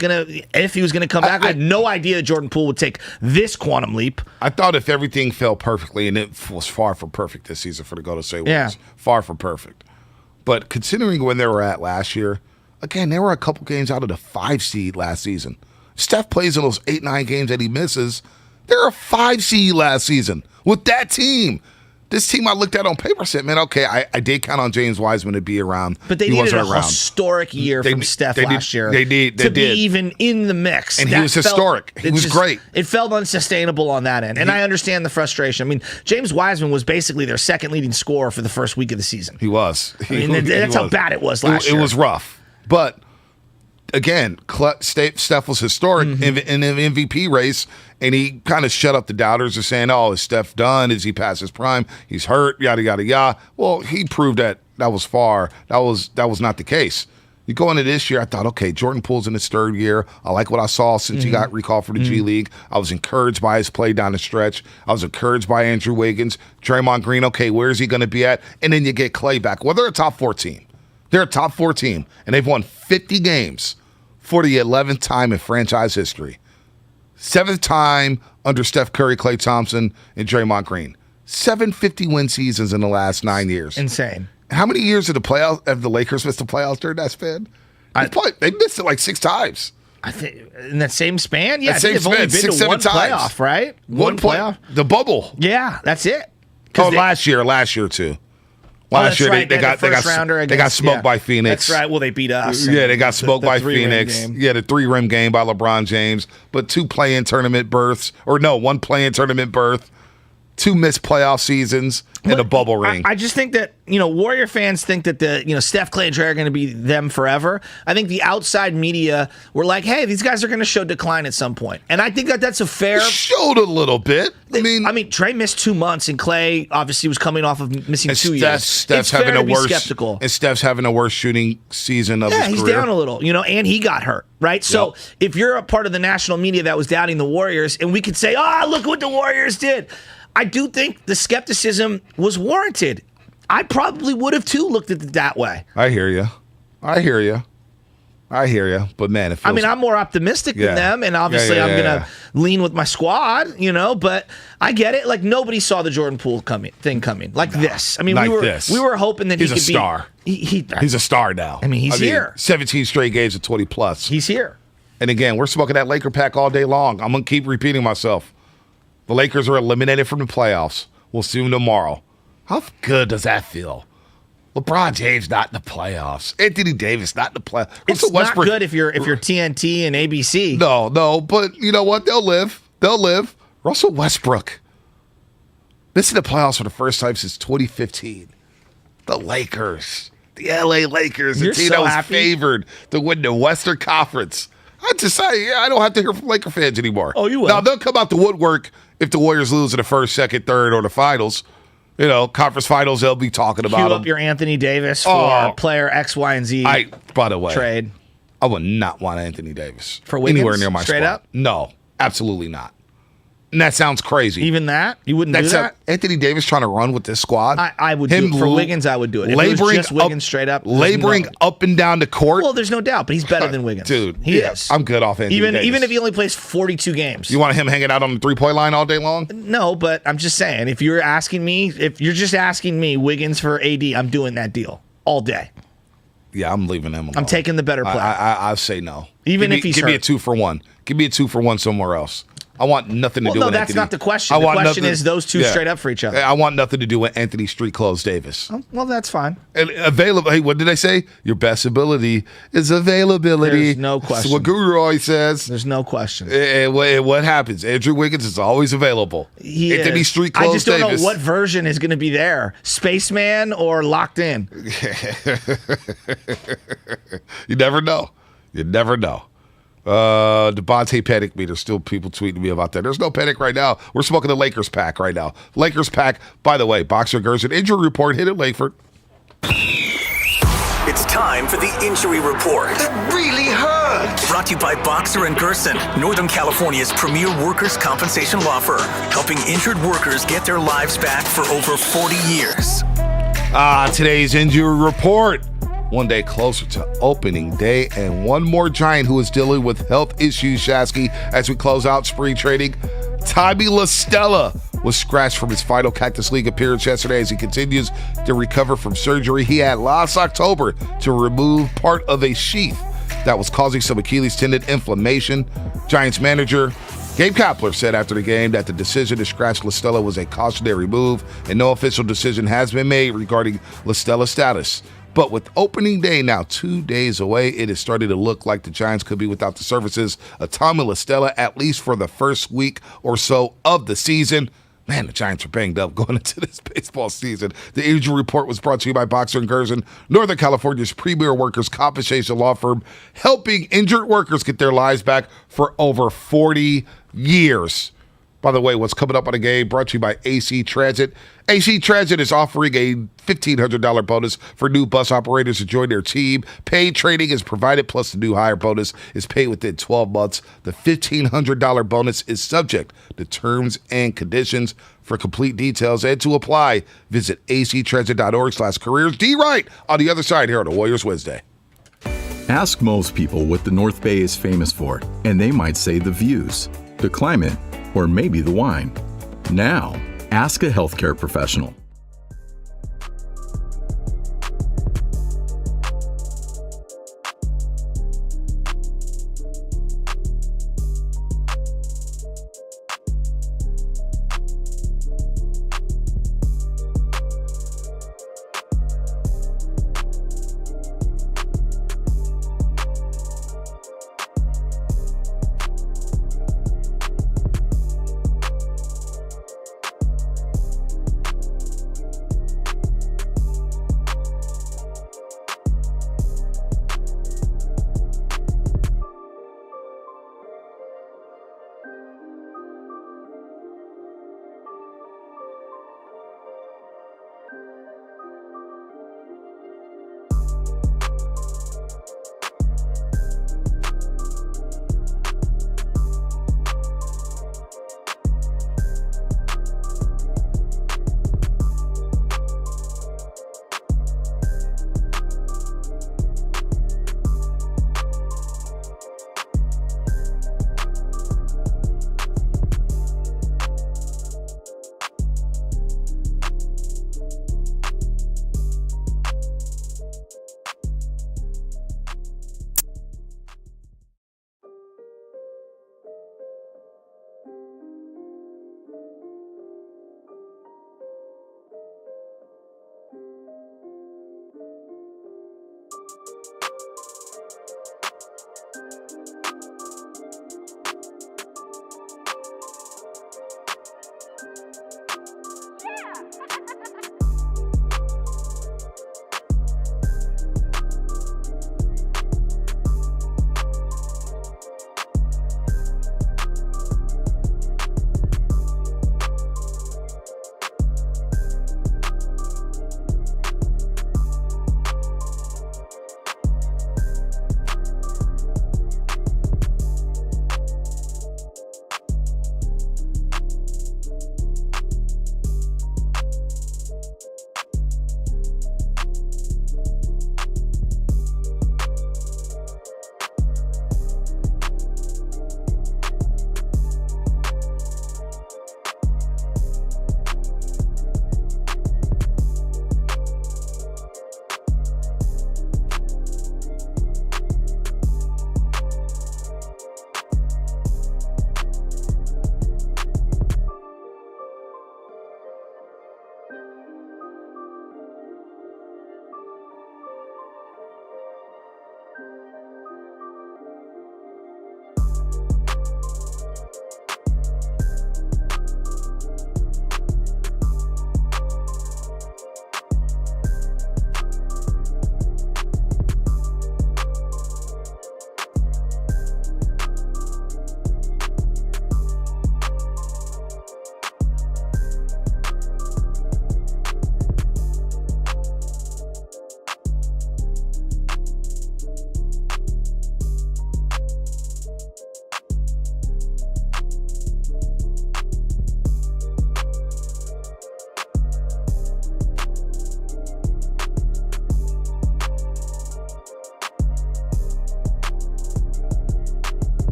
if he was gonna come back. I had no idea that Jordan Poole would take this quantum leap. I thought if everything fell perfectly, and it was far from perfect this season for the Golden State Warriors. Far from perfect. But considering when they were at last year, again, they were a couple games out of the 5 seed last season. Steph plays in those 8-9 games that he misses. They're a 5 seed last season with that team. This team I looked at on paper said, man, okay, I did count on James Wiseman to be around. But they needed a historic year from Steph last year. They did. Be even in the mix. And he was historic. He was great. It felt unsustainable on that end. And I understand the frustration. I mean, James Wiseman was basically their second leading scorer for the first week of the season. He was. That's how bad it was last year. It was rough. But again, Steph was historic in the MVP race, and he kind of shut up the doubters of saying, oh, is Steph done? Is he past his prime? He's hurt, yada, yada, yada. Well, he proved that was not the case. You go into this year, I thought, okay, Jordan Poole's in his 3rd year. I like what I saw since he got recalled for the G League. I was encouraged by his play down the stretch. I was encouraged by Andrew Wiggins. Draymond Green, okay, where is he going to be at? And then you get Klay back. Well, they're a top 4 team. They're a top 4 team, and they've won 50 games. For the 11th time in franchise history. 7th time under Steph Curry, Klay Thompson, and Draymond Green. 7 50-win seasons in the last 9 years. Insane. How many years have the Lakers missed the playoffs during that span? They missed it like 6 times. I think in that same span? Yeah, they've only been 6, 7 times. Playoff, right? One playoff. The bubble. Yeah, that's it. Last year too. Last year, right. they got smoked by Phoenix. That's right. Well, they beat us. Yeah, they got smoked by Phoenix. Yeah, the 3-rim game by LeBron James. But 2 play-in tournament berths. Or no, 1 play-in tournament berth. 2 missed playoff seasons and a bubble ring. I just think that, Warrior fans think that Steph, Klay, and Dre are going to be them forever. I think the outside media were like, hey, these guys are going to show decline at some point. And I think that that's a fair... It showed a little bit. I mean, Dre missed 2 months, and Klay obviously was coming off of missing 2 years. Steph's having a worse... skeptical. And Steph's having a worse shooting season of his career. Yeah, he's down a little, and he got hurt, right? So if you're a part of the national media that was doubting the Warriors, and we could say, look what the Warriors did... I do think the skepticism was warranted. I probably would have, too, looked at it that way. I hear you. But, man, it feels... I'm more optimistic than them, and obviously I'm going to lean with my squad, but I get it. Like, nobody saw the Jordan Poole thing coming. Like this. I mean, we were hoping that he's he could be... He's a star. He's a star now. He's here. 17 straight games of 20-plus. He's here. And, again, we're smoking that Laker pack all day long. I'm going to keep repeating myself. The Lakers are eliminated from the playoffs. We'll see them tomorrow. How good does that feel? LeBron James not in the playoffs. Anthony Davis not in the playoffs. It's not good if you're TNT and ABC. No, but you know what? They'll live. Russell Westbrook. This is the playoffs for the first time since 2015. The Lakers. The LA Lakers. The team that was favored to win the Western Conference. I don't have to hear from Laker fans anymore. Oh, you will. Now, they'll come out the woodwork if the Warriors lose in the first, second, third, or the finals. Conference finals, they'll be talking about Cue him. up your Anthony Davis for player X, Y, and Z by the way, trade. I would not want Anthony Davis For Wiggins? anywhere near my Straight squad. up? No, absolutely not. And that sounds crazy. Even that? You wouldn't do that? Anthony Davis trying to run with this squad. I would do it. For Wiggins, I would do it. If it was just Wiggins straight up. Laboring up and down the court. Well, there's no doubt, but he's better than Wiggins. Dude, he is. I'm good off Anthony Davis. Even if he only plays 42 games. You want him hanging out on the three-point line all day long? No, but I'm just saying, if you're just asking me Wiggins for AD, I'm doing that deal all day. Yeah, I'm leaving him alone. I'm taking the better play. I say no. Even if he's Give hurt. me a 2-for-1. Give me a 2-for-1 somewhere else. I want nothing to do with Anthony. No, that's not the question. The question is those two straight up for each other. I want nothing to do with Anthony Street Clothes Davis. Oh, well, that's fine. And available. Hey, what did I say? Your best ability is availability. There's no question. That's what Guru always says. There's no question. And what happens? Andrew Wiggins is always available. Anthony Street Clothes I just don't Davis. know what version is going to be there. Spaceman or Locked In? You never know. You never know. Devontae panic meter. Still people tweeting me about that. There's no panic right now. We're smoking the Lakers pack right now. Lakers pack. By the way, Boxer Gerson injury report hit at Lakeford. It's time for the injury report. It really hurts. Brought to you by Boxer and Gerson, Northern California's premier workers' compensation law firm, helping injured workers get their lives back for over 40 years. Today's injury report. One day closer to opening day, and one more Giant who is dealing with health issues, Shasky, as we close out spring training. Tommy LaStella was scratched from his final Cactus League appearance yesterday as he continues to recover from surgery he had last October to remove part of a sheath that was causing some Achilles tendon inflammation. Giants manager Gabe Kapler said after the game that the decision to scratch LaStella was a cautionary move, and no official decision has been made regarding LaStella's status. But with opening day now 2 days away, it is starting to look like the Giants could be without the services of Tommy LaStella, at least for the first week or so of the season. Man, the Giants are banged up going into this baseball season. The injury report was brought to you by Boxer and Gerson, Northern California's premier workers' compensation law firm, helping injured workers get their lives back for over 40 years. By the way, what's coming up on the game brought to you by AC Transit. AC Transit is offering a $1,500 bonus for new bus operators to join their team. Paid training is provided, plus the new hire bonus is paid within 12 months. The $1,500 bonus is subject to terms and conditions. For complete details and to apply, visit actransit.org/careers. D Wright on the other side here on the Warriors Wednesday. Ask most people what the North Bay is famous for, and they might say the views, the climate, or maybe the wine. Now, ask a healthcare professional.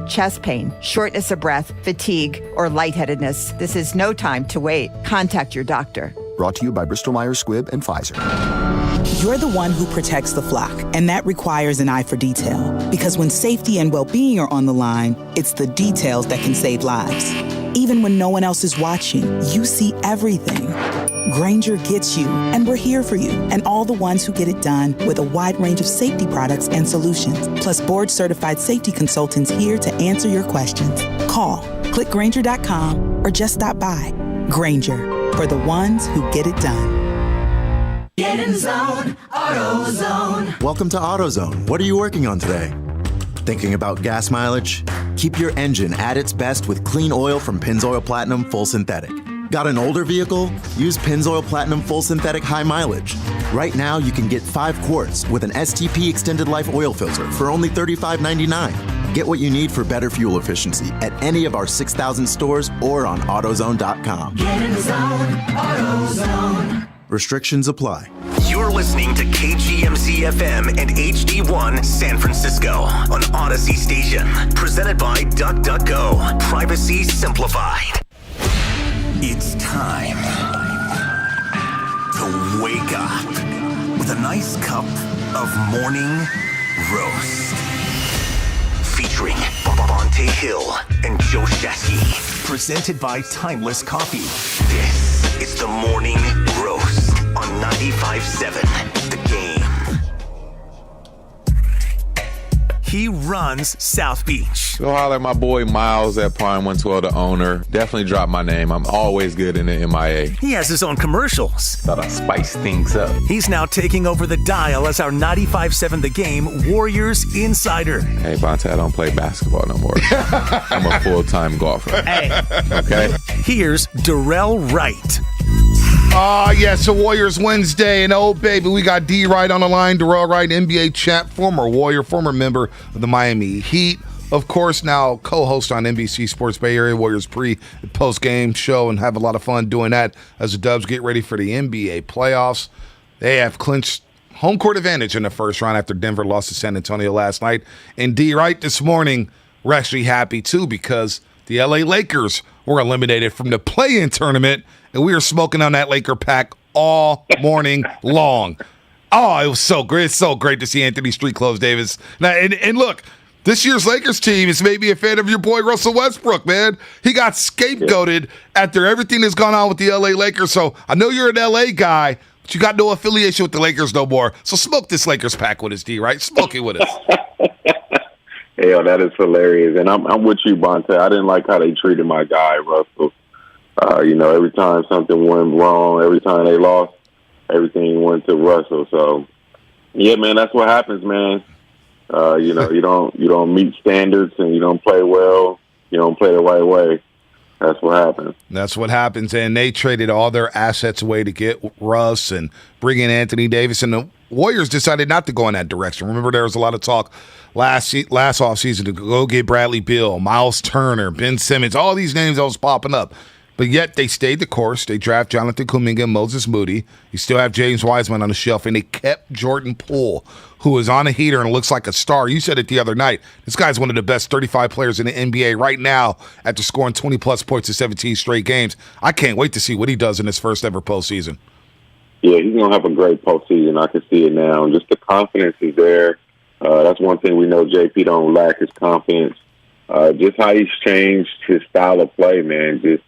Chest pain, shortness of breath, fatigue, or lightheadedness. This is no time to wait. Contact your doctor. Brought to you by Bristol-Myers Squibb and Pfizer. You're the one who protects the flock, and that requires an eye for detail. Because when safety and well-being are on the line, it's the details that can save lives. Even when no one else is watching, you see everything. Grainger gets you, and we're here for you, and all the ones who get it done with a wide range of safety products and solutions, plus board-certified safety consultants here to answer your questions. Call, click Grainger.com, or just stop by. Grainger, for the ones who get it done. Get in zone, AutoZone. Welcome to AutoZone. What are you working on today? Thinking about gas mileage? Keep your engine at its best with clean oil from Pennzoil Platinum Full Synthetic. Got an older vehicle? Use Pennzoil Platinum Full Synthetic High Mileage. Right now, you can get 5 quarts with an STP Extended Life oil filter for only $35.99. Get what you need for better fuel efficiency at any of our 6,000 stores or on AutoZone.com. Get in the zone, AutoZone. Restrictions apply. You're listening to KGMZ FM and HD1 San Francisco on Odyssey Station. Presented by DuckDuckGo. Privacy simplified. It's time to wake up with a nice cup of morning roast. Featuring Bonte Hill and Joe Shesky. Presented by Timeless Coffee. This is the Morning Roast on 95.7 The Game. He runs South Beach. Go holler at my boy Miles at Prime 112, the owner. Definitely drop my name. I'm always good in the MIA. He has his own commercials. Thought I'd spice things up. He's now taking over the dial as our 95.7 The Game Warriors Insider. Hey, Bonte, I don't play basketball no more. I'm a full-time golfer. Hey. Okay? Here's Darnell Wright. Yes, a Warriors Wednesday, and oh baby, we got D Wright on the line. Darnell Wright, NBA champ, former Warrior, former member of the Miami Heat. Of course, now co-host on NBC Sports Bay Area Warriors pre- and post-game show, and have a lot of fun doing that as the Dubs get ready for the NBA playoffs. They have clinched home court advantage in the first round after Denver lost to San Antonio last night. And D Wright, this morning, we're actually happy too because the LA Lakers were eliminated from the play-in tournament, and we were smoking on that Laker pack all morning long. Oh, it was so great. It's so great to see Anthony Street Clothes Davis. Now, and look, this year's Lakers team is maybe a fan of your boy Russell Westbrook, man. He got scapegoated after everything that's gone on with the LA Lakers. So I know you're an LA guy, but you got no affiliation with the Lakers no more. So smoke this Lakers pack with us, D, right? Smoke it with us. Hell, that is hilarious. And I'm with you, Bonte. I didn't like how they treated my guy, Russell. Every time something went wrong, every time they lost, everything went to Russell. So Yeah, man, that's what happens, man. You know, you don't meet standards and you don't play well. You don't play the right way. That's what happens. That's what happens. And they traded all their assets away to get Russ and bring in Anthony Davis. And the Warriors decided not to go in that direction. Remember, there was a lot of talk last offseason to go get Bradley Beal, Miles Turner, Ben Simmons, all these names that was popping up. But yet they stayed the course. They draft Jonathan Kuminga and Moses Moody. You still have James Wiseman on the shelf, and they kept Jordan Poole, who is on a heater and looks like a star. You said it the other night. This guy's one of the best 35 players in the NBA right now after scoring 20-plus points in 17 straight games. I can't wait to see what he does in his first ever postseason. Yeah, he's going to have a great postseason. I can see it now. Just the confidence is there. That's one thing we know JP don't lack is confidence. Just how he's changed his style of play, man, just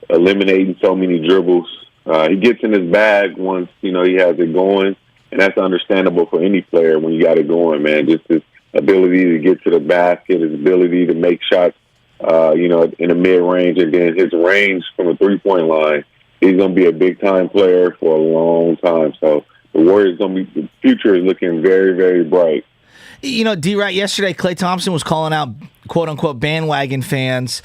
eliminating so many dribbles. He gets in his bag once, he has it going, and that's understandable for any player when you got it going, man. Just his ability to get to the basket, his ability to make shots, in the mid-range, and then his range from the three-point line. He's going to be a big-time player for a long time. So the Warriors the future is looking very, very bright. D-Wright, yesterday Klay Thompson was calling out quote-unquote bandwagon fans.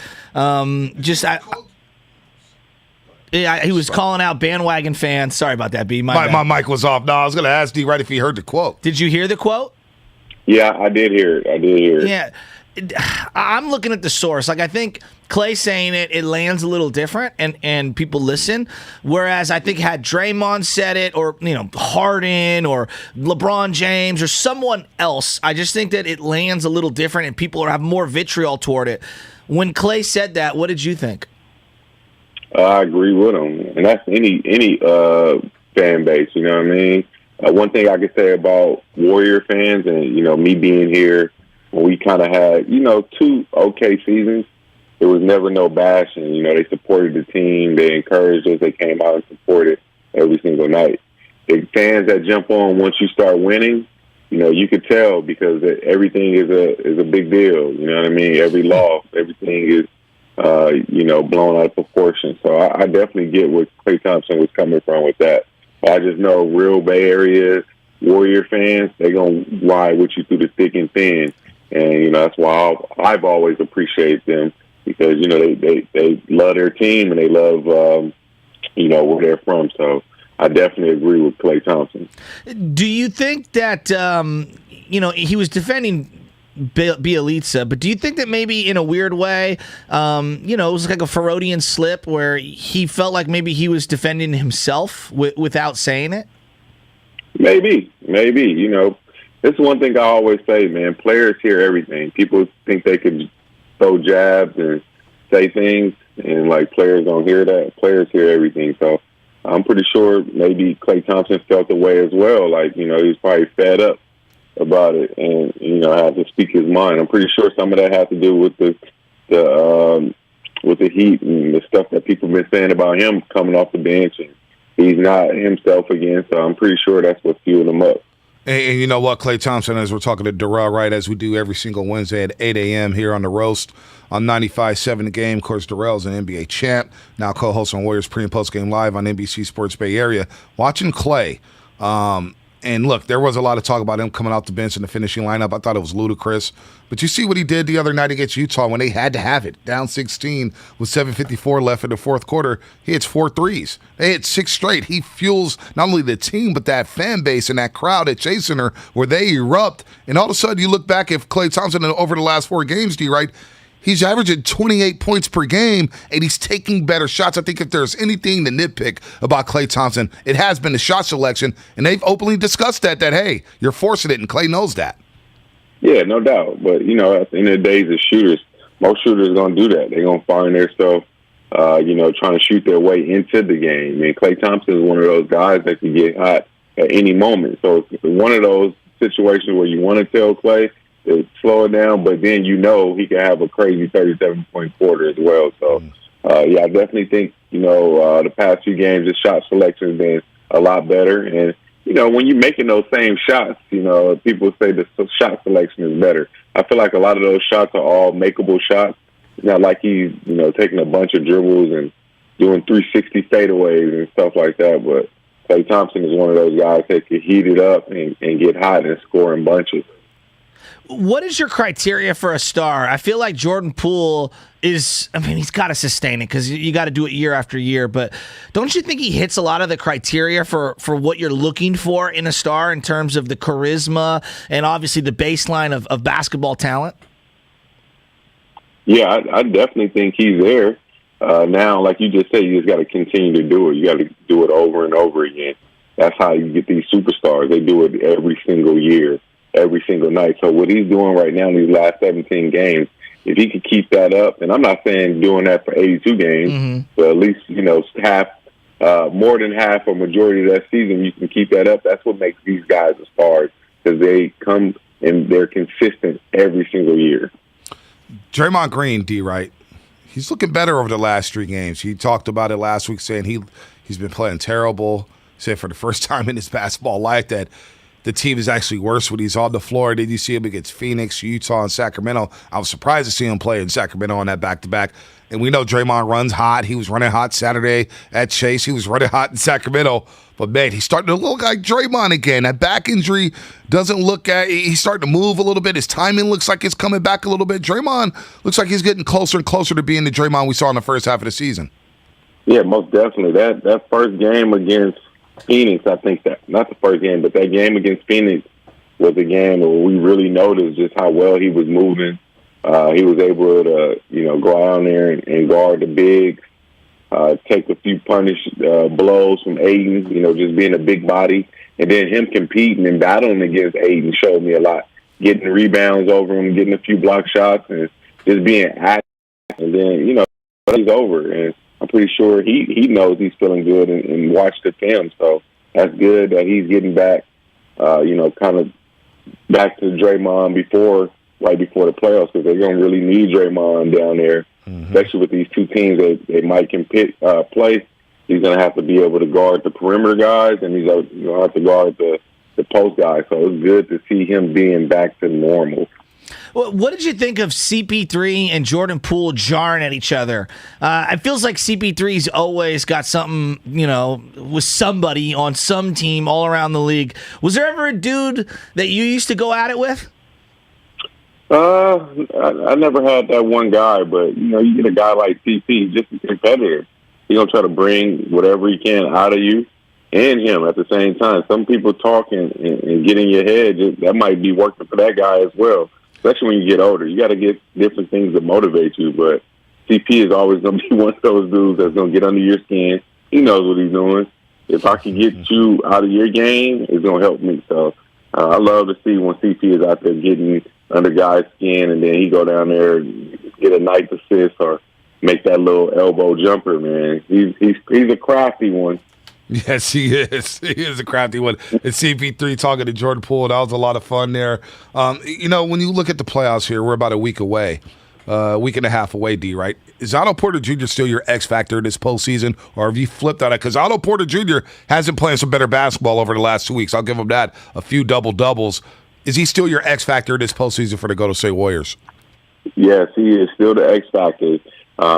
He was calling out bandwagon fans. Sorry about that, B. My mic was off. No, I was going to ask D-Wright if he heard the quote. Did you hear the quote? Yeah, I did hear it. Yeah. I'm looking at the source. I think Klay saying it lands a little different and people listen. Whereas I think had Draymond said it or, Harden or LeBron James or someone else, I just think that it lands a little different and people have more vitriol toward it. When Klay said that, what did you think? I agree with him. And that's any fan base, you know what I mean? One thing I could say about Warrior fans and, me being here, when we kind of had, 2 okay seasons, there was never no bashing. They supported the team. They encouraged us. They came out and supported every single night. The fans that jump on once you start winning, you could tell because everything is a big deal. You know what I mean? Every loss, everything is, blown out of proportion. So I definitely get where Klay Thompson was coming from with that. I just know real Bay Area Warrior fans, they're going to ride with you through the thick and thin. And, that's why I've always appreciated them because, they love their team and they love, where they're from. So I definitely agree with Klay Thompson. Do you think that, he was defending Bielitsa, but do you think that maybe in a weird way, it was like a Freudian slip where he felt like maybe he was defending himself without saying it? Maybe. This is one thing I always say, man. Players hear everything. People think they can throw jabs and say things, and players don't hear that. Players hear everything. So I'm pretty sure maybe Klay Thompson felt the way as well. He was probably fed up about it and, had to speak his mind. I'm pretty sure some of that has to do with the heat and the stuff that people have been saying about him coming off the bench. And he's not himself again, so I'm pretty sure that's what fueled him up. And you know what, Klay Thompson, as we're talking to Darrell Wright, as we do every single Wednesday at 8 a.m. here on The Roast on 95.7 The Game. Of course, Darrell's an NBA champ, now co-host on Warriors Pre- and Post Game Live on NBC Sports Bay Area. Watching Klay, and look, there was a lot of talk about him coming off the bench in the finishing lineup. I thought it was ludicrous. But you see what he did the other night against Utah when they had to have it. Down 16 with 7:54 left in the fourth quarter. He hits 4 threes. They hit 6 straight. He fuels not only the team, but that fan base and that crowd at Chase Center where they erupt. And all of a sudden, you look back at Klay Thompson over the last 4 games, D-Right, he's averaging 28 points per game, and he's taking better shots. I think if there's anything to nitpick about Klay Thompson, it has been the shot selection, and they've openly discussed that, hey, you're forcing it, and Klay knows that. Yeah, no doubt. But, at the end of the day, the shooters, most shooters are going to do that. They're going to find themselves, trying to shoot their way into the game. I mean, Klay Thompson is one of those guys that can get hot at any moment. So it's one of those situations where you want to tell Klay to slow it down, but then he can have a crazy 37-point quarter as well. So, I definitely think, the past few games, the shot selection has been a lot better. And, when you're making those same shots, people say the shot selection is better. I feel like a lot of those shots are all makeable shots. It's not like he's, taking a bunch of dribbles and doing 360 fadeaways and stuff like that. But Klay Thompson is one of those guys that could heat it up and get hot and score in bunches. What is your criteria for a star? I feel like Jordan Poole he's got to sustain it because you got to do it year after year. But don't you think he hits a lot of the criteria for what you're looking for in a star in terms of the charisma and obviously the baseline of basketball talent? Yeah, I definitely think he's there. Now, like you just said, you just got to continue to do it. You got to do it over and over again. That's how you get these superstars. They do it every single year, every single night. So what he's doing right now in these last 17 games, if he could keep that up, and I'm not saying doing that for 82 games, but at least, half, more than half or majority of that season, you can keep that up. That's what makes these guys a stars, because they come and they're consistent every single year. Draymond Green, D. Wright, he's looking better over the last 3 games. He talked about it last week, saying he's been playing terrible. He said for the first time in his basketball life that the team is actually worse when he's on the floor. Did you see him against Phoenix, Utah, and Sacramento? I was surprised to see him play in Sacramento on that back-to-back. And we know Draymond runs hot. He was running hot Saturday at Chase. He was running hot in Sacramento. But, man, he's starting to look like Draymond again. That back injury doesn't look at – he's starting to move a little bit. His timing looks like it's coming back a little bit. Draymond looks like he's getting closer and closer to being the Draymond we saw in the first half of the season. Yeah, most definitely. That first game against Phoenix, I think that – not the first game, but that game against Phoenix was a game where we really noticed just how well he was moving. He was able to, go out there and guard the bigs, take a few punish blows from Aiden, just being a big body. And then him competing and battling against Aiden showed me a lot. Getting rebounds over him, getting a few block shots, and just being active. And then, he's over. And I'm pretty sure he knows he's feeling good and watched the film. So that's good that he's getting back, kind of back to Draymond right before the playoffs, because they're going to really need Draymond down there, especially with these two teams they might play. He's going to have to be able to guard the perimeter guys, and he's going to have to guard the post guys. So it's good to see him being back to normal. Well, what did you think of CP3 and Jordan Poole jarring at each other? It feels like CP3's always got something, with somebody on some team all around the league. Was there ever a dude that you used to go at it with? I never had that one guy, but you get a guy like CP, just a competitor. He's gonna try to bring whatever he can out of you and him at the same time. Some people talking and get in your head, that might be working for that guy as well. Especially when you get older, you got to get different things that motivate you. But CP is always gonna be one of those dudes that's gonna get under your skin. He knows what he's doing. If I can get you out of your game, it's gonna help me. So I love to see when CP is out there getting under guys' skin, and then he go down there and get a nice assist or make that little elbow jumper, man. He's a crafty one. Yes, he is. He is a crafty one. And CP3 talking to Jordan Poole, that was a lot of fun there. When you look at the playoffs here, we're about a week away, week and a half away, D, right? Is Otto Porter Jr. still your X factor this postseason, or have you flipped on it? Because Otto Porter Jr. hasn't played some better basketball over the last 2 weeks. I'll give him that. A few double-doubles. Is he still your X factor this postseason for the Golden State Warriors? Yes, he is still the X factor.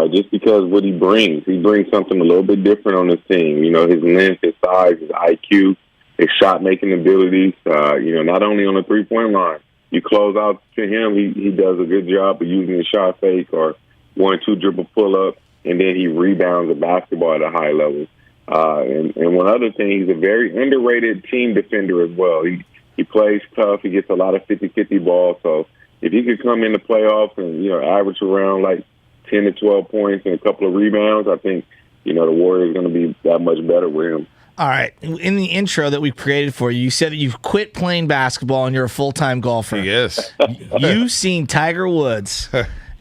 Just because what he brings something a little bit different on his team. His length, his size, his IQ, his shot-making abilities. Not only on the three-point line. You close out to him, he does a good job of using his shot fake or 1-2 dribble pull-up, and then he rebounds the basketball at a high level. And one other thing, he's a very underrated team defender as well. He plays tough. He gets a lot of 50-50 balls. So if he could come in the playoffs and, average around like 10 to 12 points and a couple of rebounds, I think, the Warriors are going to be that much better with him. All right. In the intro that we created for you, you said that you've quit playing basketball and you're a full-time golfer. Yes. You've seen Tiger Woods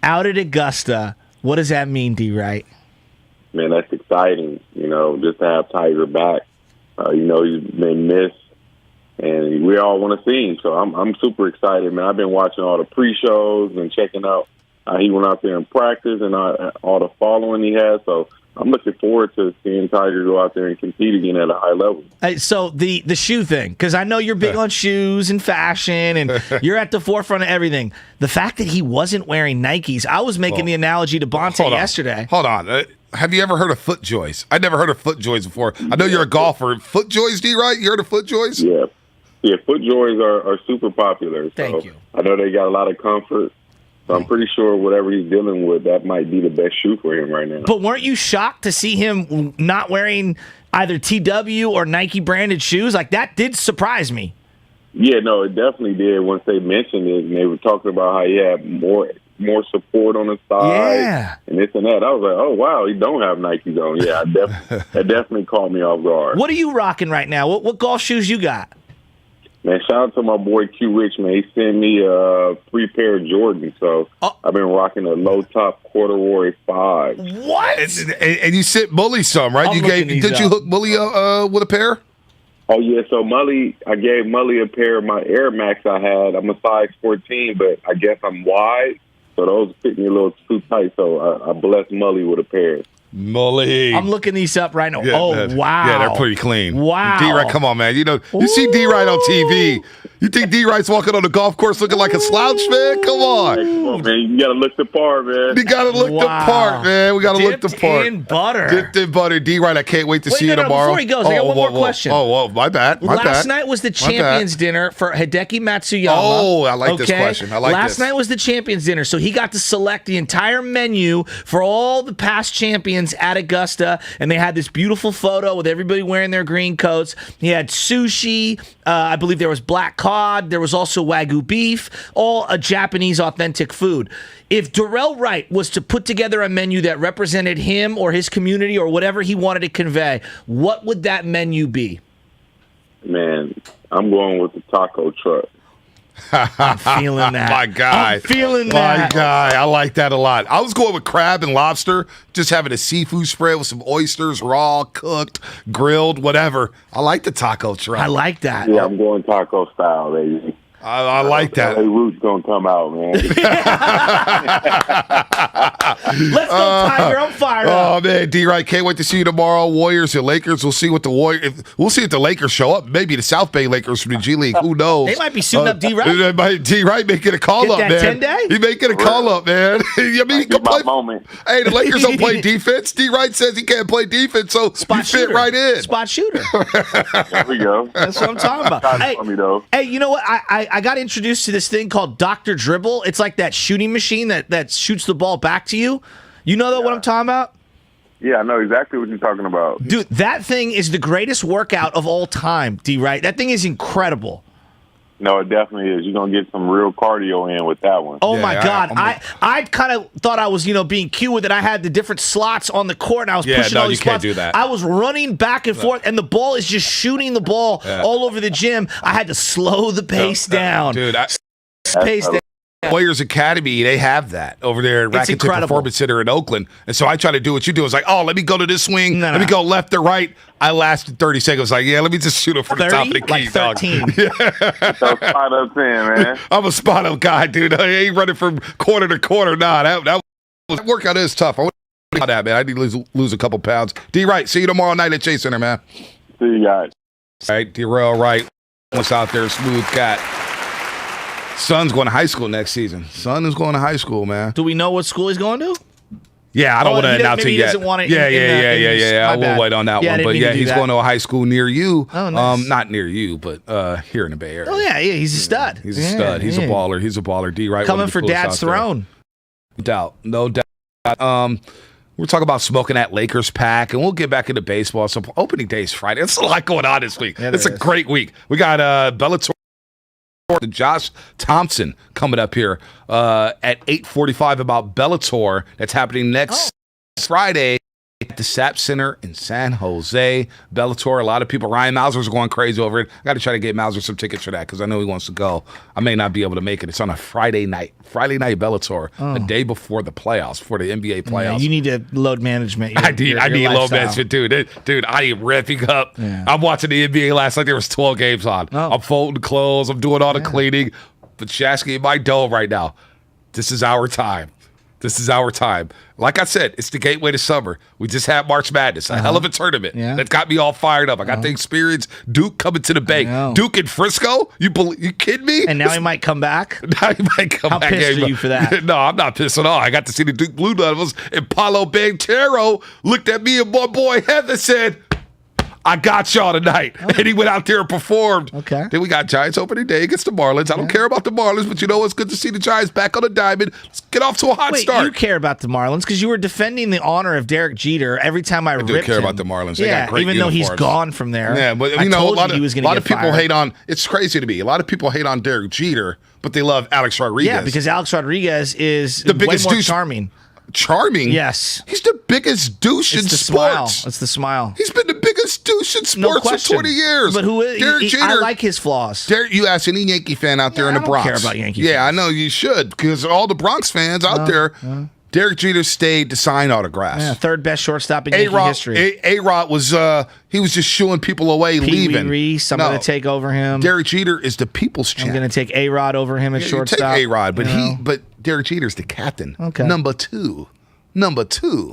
out at Augusta. What does that mean, D. Wright? Man, that's exciting, just to have Tiger back. He's been missed. And we all want to see him, so I'm super excited, man. I've been watching all the pre-shows and checking out how he went out there and practice and all the following he has. So I'm looking forward to seeing Tiger go out there and compete again at a high level. So the shoe thing, because I know you're big on shoes and fashion, and you're at the forefront of everything. The fact that he wasn't wearing Nikes, I was making the analogy to Bonte yesterday. Hold on. Have you ever heard of FootJoys? I'd never heard of FootJoys before. I know you're a golfer. FootJoys, D-Right? You heard of FootJoys? Yeah. Yeah, FootJoys are super popular. Thank you. I know they got a lot of comfort. So I'm pretty sure whatever he's dealing with, that might be the best shoe for him right now. But weren't you shocked to see him not wearing either TW or Nike branded shoes? Like, that did surprise me. Yeah, no, it definitely did once they mentioned it, and they were talking about how he had more support on the side and this and that. I was like, oh, wow, he don't have Nikes on. Yeah, that definitely caught me off guard. What are you rocking right now? What golf shoes you got? Man, shout out to my boy Q Rich, man. He sent me 3 pair of Jordans, so I've been rocking a low-top corduroy 5. What? And you sent Mully some, right? Did you hook Mully with a pair? Oh, yeah, so I gave Mully a pair of my Air Max I had. I'm a size 14, but I guess I'm wide, so those fit me a little too tight, so I blessed Mully with a pair. Mully. I'm looking these up right now. Yeah, wow. Yeah, they're pretty clean. Wow. D-Right, come on, man. You see D-Right on TV. You think D-Right's walking on the golf course looking like a slouch, man? Come on. Hey, come on, man. You got to look the part, man. You got to look the part, man. We got to look the part. Dipped in butter. Dipped in butter. D-Right, I can't wait to see you tomorrow. Before he goes, I got one more question. Oh, my bad. Last night was the champions dinner for Hideki Matsuyama. Oh, I like this question. Last night was the champions dinner, so he got to select the entire menu for all the past champions at Augusta, and they had this beautiful photo with everybody wearing their green coats. He had sushi. I believe there was black cod. There was also Wagyu beef, all a Japanese authentic food. If Darnell Wright was to put together a menu that represented him or his community or whatever he wanted to convey, what would that menu be? Man, I'm going with the taco truck. I'm feeling that. My guy. I'm feeling that. My guy. I like that a lot. I was going with crab and lobster, just having a seafood spread with some oysters, raw, cooked, grilled, whatever. I like the taco truck. I like that. Yeah, I'm going taco style, baby. I like that. LA Roots gonna come out, man. Let's go, Tiger. I'm fired up. Oh man, D-Right, can't wait to see you tomorrow. Warriors and Lakers. We'll see what we'll see if the Lakers show up. Maybe the South Bay Lakers from the G League. Who knows? They might be suiting up D-Right. D-Right making a call up, man. 10-day? He making a call up, man. I mean, he can play. Moment. Hey, the Lakers don't play defense. D-Right says he can't play defense, so you fit right in. Spot shooter. There we go. That's what I'm talking about. Hey, you know what? I got introduced to this thing called Dr. Dribble. It's like that shooting machine that shoots the ball back to you. You know what I'm talking about? Yeah, I know exactly what you're talking about. Dude, that thing is the greatest workout of all time, D-Right. That thing is incredible. No, it definitely is. You're going to get some real cardio in with that one. Oh, my God. I kind of thought I was, being cute with it. I had the different slots on the court, and I was pushing all these spots. Can't do that. I was running back and forth, and the ball is just shooting the ball all over the gym. I had to slow the pace down. Dude, pace down. Warriors Academy, they have that over there at Racketeer Performance Center in Oakland. And so I try to do what you do. It's like, let me go to this swing. Let me go left or right. I lasted 30 seconds. Like, let me just shoot it from the top of the key, like 13. dog. Spot up 10, man. I'm a spot up guy, dude. I ain't running from corner to corner. Nah, that workout is tough. I want to do that, man. I need to lose a couple pounds. D-Right, see you tomorrow night at Chase Center, man. See you guys. All right, Darrell Wright. What's out there? Smooth cat. Son's going to high school next season. Son is going to high school, man. Do we know what school he's going to? Yeah, I don't want to announce it yet. He doesn't want it. Yeah. I will wait on that one. But he's going to a high school near you. Oh, nice. Not near you, but here in the Bay Area. Oh yeah, he's a stud. He's a stud. He's a baller. He's a baller. D-Right. Coming for Dad's throne. No doubt. We're talking about smoking that Lakers pack, and we'll get back into baseball. So opening day is Friday. There's a lot going on this week. It's a great week. We got Bellator. Josh Thompson coming up here at 8:45 about Bellator. That's happening next Friday at the SAP Center in San Jose. Bellator, a lot of people. Ryan Mauser's going crazy over it. I got to try to get Mauser some tickets for that because I know he wants to go. I may not be able to make it. It's on a Friday night. Friday night Bellator, a day before the playoffs, before the NBA playoffs. Yeah, you need to load management. I need load management, dude. I am ramping up. Yeah. I'm watching the NBA last night. There was 12 games on. I'm folding clothes. I'm doing all the cleaning. But Shasky in my dome right now. This is our time. This is our time. Like I said, it's the gateway to summer. We just had March Madness, a hell of a tournament that got me all fired up. I got the experience. Duke coming to the Bay. Duke in Frisco? You kidding me? And now he might come back? Now he might come back. How pissed are you for that? No, I'm not pissed at all. I got to see the Duke Blue Devils, and Paulo Banchero looked at me and my boy Heather said, I got y'all tonight. And he went out there and performed. Okay. Then we got Giants opening day against the Marlins. I don't care about the Marlins, but you know it's good to see the Giants back on the diamond. Let's get off to a hot start. You care about the Marlins because you were defending the honor of Derek Jeter every time I ripped him. I do care about the Marlins. They got great even uniforms. Though he's gone from there. Yeah, but I told you he was going to get a lot of people fired. hate on. It's crazy to me. A lot of people hate on Derek Jeter, but they love Alex Rodriguez. Yeah, because Alex Rodriguez is the biggest way more douche. charming. Charming? Yes. He's the biggest douche in sports. It's the smile. He's been the biggest douche in sports for 20 years. But Derek Jeter, I like his flaws. You ask any Yankee fan out there in the Bronx. I don't care about Yankee fans. I fans. know you should, because all the Bronx fans out there, Derek Jeter stayed to sign autographs. Yeah, third best shortstop in Yankee history. A-Rod was he was just shooing people away, leaving. Reese, I'm going to take over him. Derek Jeter is the people's champ. I'm going to take A-Rod over him at shortstop. Take A-Rod, but Derek Jeter's the captain. Okay. Number two.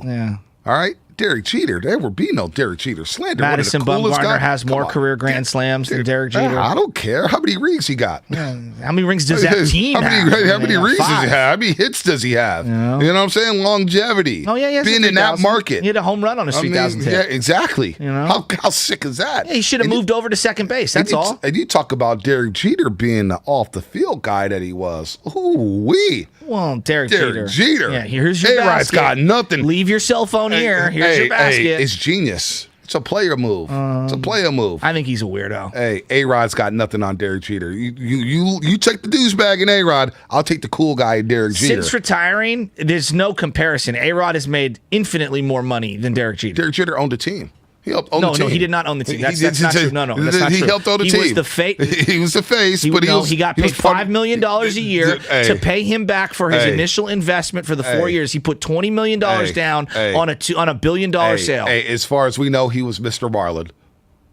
Yeah. All right. Derek Jeter. There will be no Derek Jeter slander. Madison Bumgarner has more career Grand Slams than Derek Jeter. I don't care. How many rings he got? Yeah. How many rings does that team have? How many rings does he have? How many hits does he have? Yeah. You know what I'm saying? Longevity. Oh, yeah. Being in that market. He had a home run on his 3,000 hit. Yeah, exactly. You know? How sick is that? Yeah, he should have moved over to second base. That's all. And you talk about Derek Jeter being the off-the-field guy that he was. Ooh-wee. Well, Derek Jeter. Yeah, here's your basket. A-Rod's got nothing. Leave your cell phone here. Here's your basket. It's genius. It's a player move. It's a player move. I think he's a weirdo. Hey, A-Rod's got nothing on Derek Jeter. You take the douchebag in A-Rod. I'll take the cool guy, Derek Jeter. Since retiring, there's no comparison. A-Rod has made infinitely more money than Derek Jeter. Derek Jeter owned the team. He helped own the team. No, he did not own the team. That's not true. No, that's not true. He helped own the team. He was the face. He was the face, he got paid $5 million a year to pay him back for his initial investment for the 4 years. He put $20 million down on a $1 billion sale. As far as we know, he was Mr. Marlin.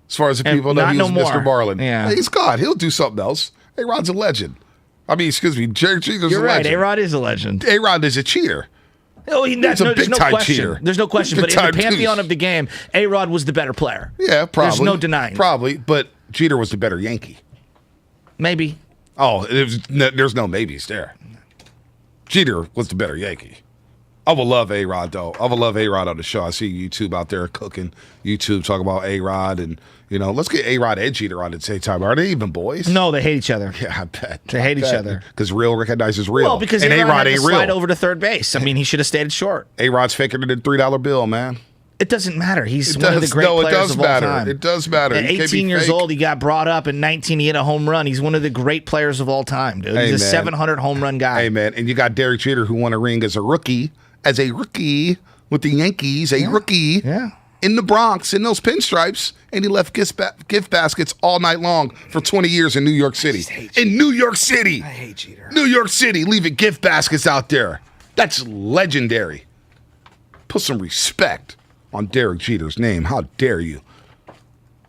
As far as the people know, he was Mr. Marlin. Yeah. He's gone. He'll do something else. A-Rod's a legend. I mean, excuse me, Derek Jeter's You're a legend. right. A-Rod is a legend. A-Rod is a cheater. Oh, there's no question. Cheater. There's no question. But in the pantheon of the game, A-Rod was the better player. Yeah, probably. There's no denying. Probably, but Jeter was the better Yankee. Maybe. Oh, there's no maybes there. Jeter was the better Yankee. I would love A-Rod, though. I would love A-Rod on the show. I see YouTube out there cooking. YouTube talking about A-Rod. And, let's get A-Rod and Jeter on at the same time. Are they even boys? No, they hate each other. Yeah, I bet. They hate each other. Because real recognizes real. Well, because and A-Rod ain't slide real. over to third base. I mean, he should have stayed short. A-Rod's faker than a $3 bill, man. It doesn't matter. He's one of the great players of all time. It does matter. At 18 years old, he got brought up. At 19, he hit a home run. He's one of the great players of all time, dude. He's a 700 home run guy. Hey, man. And you got Derek Jeter, who won a ring as a rookie with the Yankees, rookie in the Bronx in those pinstripes, and he left gift baskets all night long for 20 years in New York City. In New York City. I hate Jeter. New York City, leaving gift baskets out there. That's legendary. Put some respect on Derek Jeter's name. How dare you?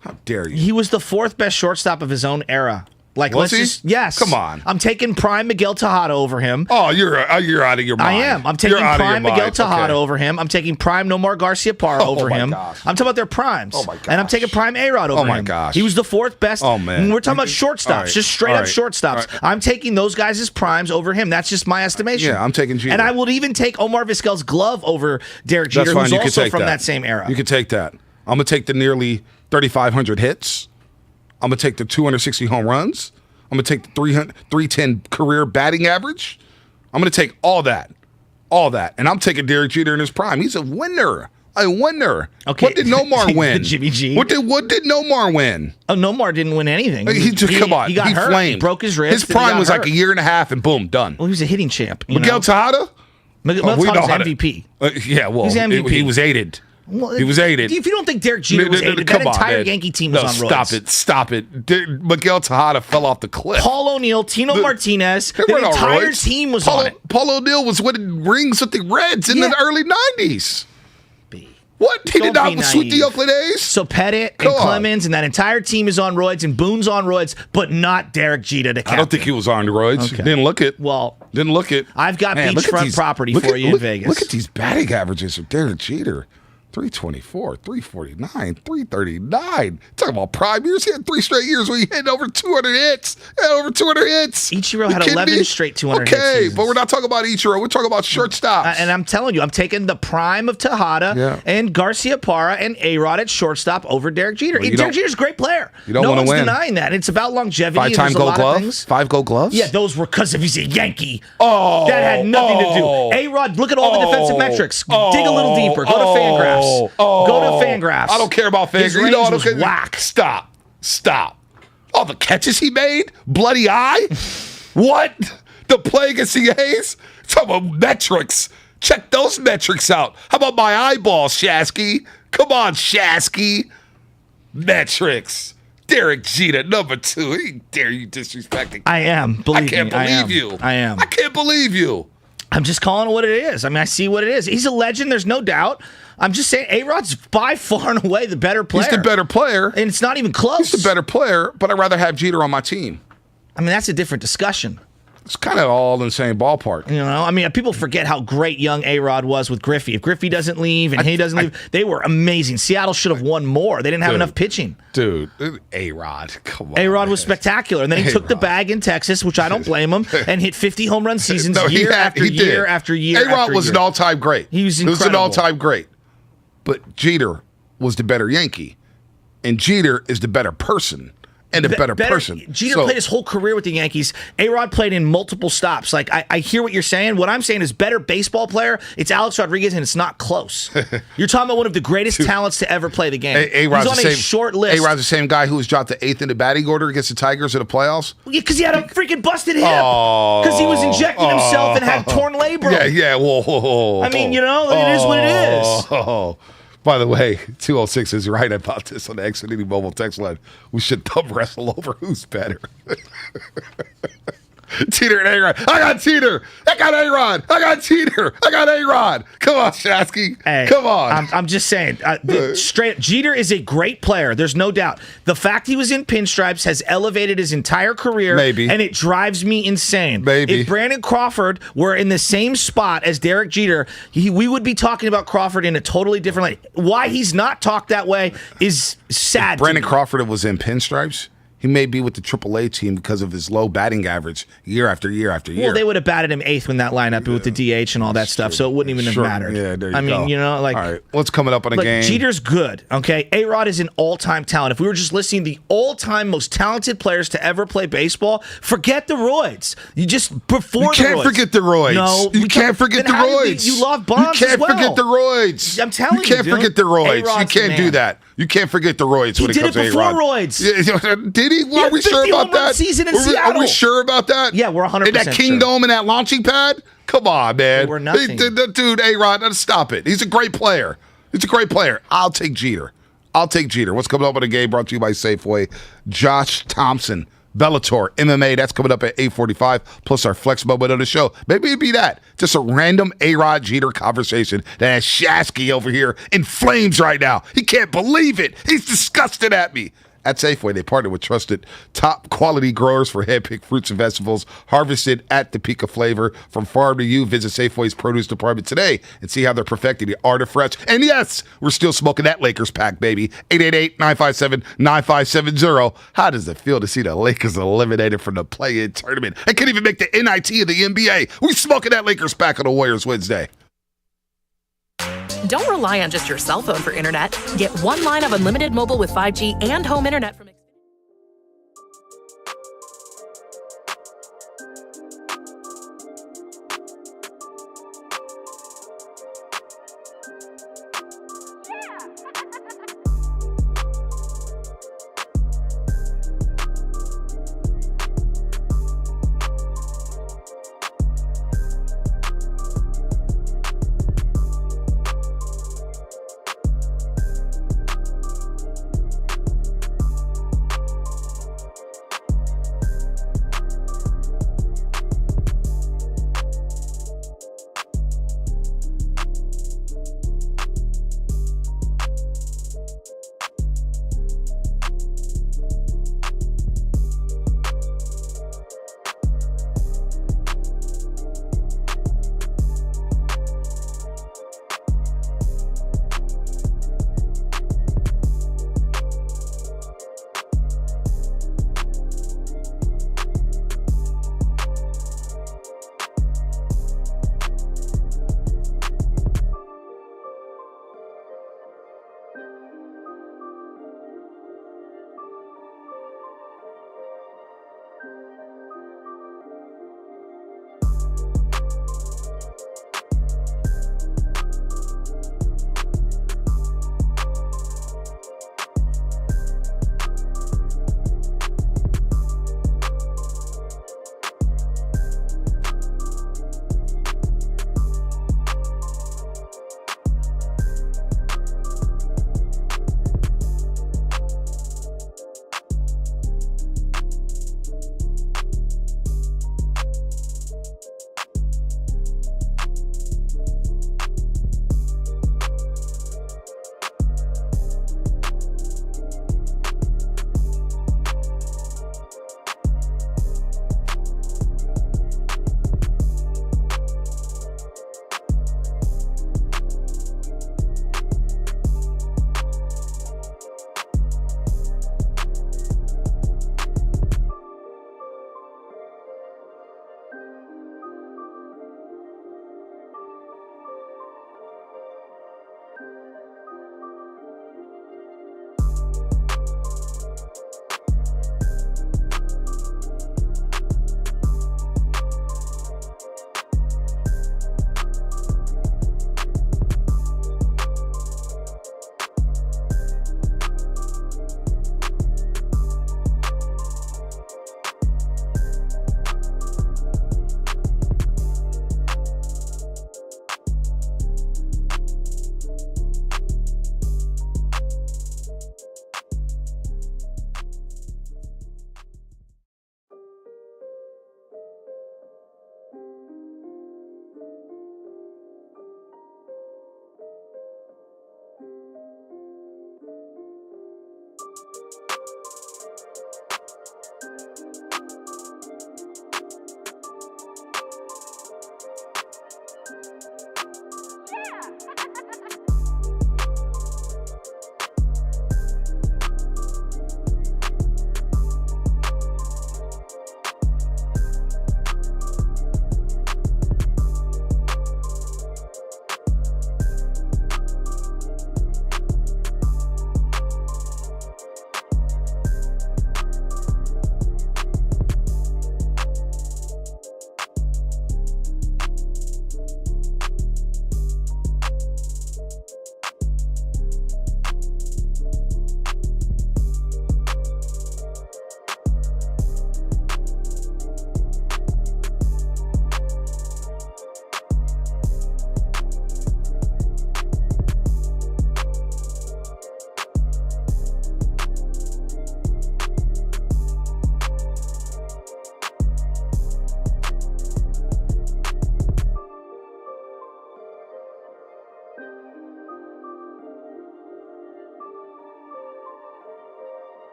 How dare you? He was the fourth best shortstop of his own era. Was he? Yes. Come on. I'm taking prime Miguel Tejada over him. Oh, you're out of your mind. I am. I'm taking prime Miguel Tejada over him. I'm taking prime Nomar Garciaparra over him. Gosh. I'm talking about their primes. Oh, my gosh. And I'm taking prime A-Rod over him. Oh, my gosh. He was the fourth best. Oh, man. We're talking about shortstops, just straight up shortstops. Right. I'm taking those guys as primes over him. That's just my estimation. Yeah, I'm taking Jeter. And I would even take Omar Vizquel's glove over Derek Jeter, who's also from that same era. You can take that. I'm going to take the nearly 3,500 hits. I'm going to take the 260 home runs. I'm going to take the 310 career batting average. I'm going to take all that. And I'm taking Derek Jeter in his prime. He's a winner. Okay. What did Nomar win? Jimmy G. What did Nomar win? Oh, Nomar didn't win anything. Come on. He got hurt. Flamed. He broke his wrist. His prime was like a year and a half, and boom, done. Well, he was a hitting champ. Miguel Tejada? Miguel Tejada's MVP. Yeah, well, he's MVP. He was aided. Well, he was aided. If you don't think Derek Jeter was aided, that entire Yankee team was on roids. Stop it. Miguel Tejada fell off the cliff. Paul O'Neill, Tino Martinez, the entire team was on it. Paul O'Neill was winning rings with the Reds in the early 90s. What? He did Don't not be sweep the naive. Oakland A's? So Pettit Come and on. Clemens and that entire team is on roids, and Boone's on roids, but not Derek Jeter, the captain. I don't think he was on roids. Okay. Didn't look it. Well, didn't look it. I've got Man, look at beachfront these- property look for at- you in look- Vegas. Look at these batting averages of Derek Jeter. 324, 349, 339. Talking about prime years. He had 3 straight years where he hit over 200 hits. Ichiro had kidding 11 me? straight 200 hit Okay, seasons. but we're not talking about Ichiro. We're talking about shortstops. And I'm telling you, I'm taking the prime of Tejada and Garcia Parra and A-Rod at shortstop over Derek Jeter. Well, you Derek don't- Jeter's a great player. you don't no wanna one's win. denying that. It's about longevity. and 5-time there's a Gold lot of Glove? things. 5 Gold Gloves? Yeah, those were because he's a Yankee. Oh, that had nothing to oh, do. A-Rod, look at all the defensive metrics. Dig a little deeper. Go to oh, Fangraphs. oh. Go to Fangraphs. I don't care about His Fangraphs. You range know, I don't was care. whack. Stop. All the catches he made? Bloody eye? What? The play against the A's? Talk about metrics. Check those metrics out. How about my eyeballs, Shasky? Come on, Shasky. Metrics. Derek Jeter, number 2. He dare you disrespecting. I am. Believe I can't me, believe you. I am. I can't believe you. I'm just calling it what it is. I mean, I see what it is. He's a legend. There's no doubt. I'm just saying A-Rod's by far and away the better player. He's the better player. And it's not even close. He's the better player, but I'd rather have Jeter on my team. I mean, that's a different discussion. It's kind of all in the same ballpark. You know, I mean, people forget how great young A-Rod was with Griffey. If Griffey doesn't leave and he doesn't leave, they were amazing. Seattle should have won more. They didn't have enough pitching. Dude, A-Rod, come on. A-Rod was spectacular. And then he took the bag in Texas, which I don't blame him, and hit 50 home run seasons year after year after year. A-Rod was an all-time great. He was incredible. He was an all-time great. But Jeter was the better Yankee. And Jeter is the better person. And a better person. Jeter played his whole career with the Yankees. A-Rod played in multiple stops. Like, I hear what you're saying. What I'm saying is better baseball player, it's Alex Rodriguez, and it's not close. You're talking about one of the greatest talents to ever play the game. A-Rod's He's on a short list. A-Rod's the same guy who was dropped to 8th in the batting order against the Tigers in the playoffs? Yeah, because he had a freaking busted hip. Because he was injecting himself and had torn labrum. Yeah, whoa. I mean, you know, it is what it is. By the way, 206 is right about this on the Xfinity mobile text line. We should thumb wrestle over who's better. Teeter and A-Rod. I got Teeter. I got A-Rod. I got Teeter. I got A-Rod. Come on, Shasky. Hey, come on. I'm just saying. Straight Jeter is a great player. There's no doubt. The fact he was in pinstripes has elevated his entire career. Maybe. And it drives me insane. Maybe. If Brandon Crawford were in the same spot as Derek Jeter, we would be talking about Crawford in a totally different light. Why he's not talked that way is sad. If Brandon Crawford was in pinstripes, he may be with the AAA team because of his low batting average year after year after year. Well, they would have batted him 8th in that lineup with the DH and all that stuff, so it wouldn't even have mattered. Yeah, there you go. I mean, you know, like... All right, what's coming up on a game? Jeter's good, okay? A-Rod is an all-time talent. If we were just listing the all-time most talented players to ever play baseball, forget the roids. You just, before You can't the roids. forget the roids. No. You can't forget the roids. You love Bonds You can't as well. forget the roids. I'm telling you, You can't dude. forget the roids. You A-Rod's the can't do man. that. You can't forget the roids when it did comes it to before A-Rod. roids. Did he? Are we had 50 sure about home run that? season in Are we Seattle. sure about that? Yeah, we're 100% In that Kingdom and that launching pad? Come on, man. We're nothing. Dude, A-Rod, stop it. He's a great player. He's a great player. I'll take Jeter. What's coming up on the game brought to you by Safeway? Josh Thompson, Bellator, MMA. That's coming up at 8:45. Plus our flex moment of the show. Maybe it'd be that. Just a random A-Rod Jeter conversation that has Shasky over here in flames right now. He can't believe it. He's disgusted at me. At Safeway, they partner with trusted top quality growers for hand-picked fruits and vegetables harvested at the peak of flavor. From farm to you, visit Safeway's produce department today and see how they're perfecting the art of fresh. And yes, we're still smoking that Lakers pack, baby. 888-957-9570. How does it feel to see the Lakers eliminated from the play-in tournament? They couldn't even make the NIT of the NBA. We smoking that Lakers pack on the Warriors Wednesday. Don't rely on just your cell phone for internet. Get one line of unlimited mobile with 5G and home internet from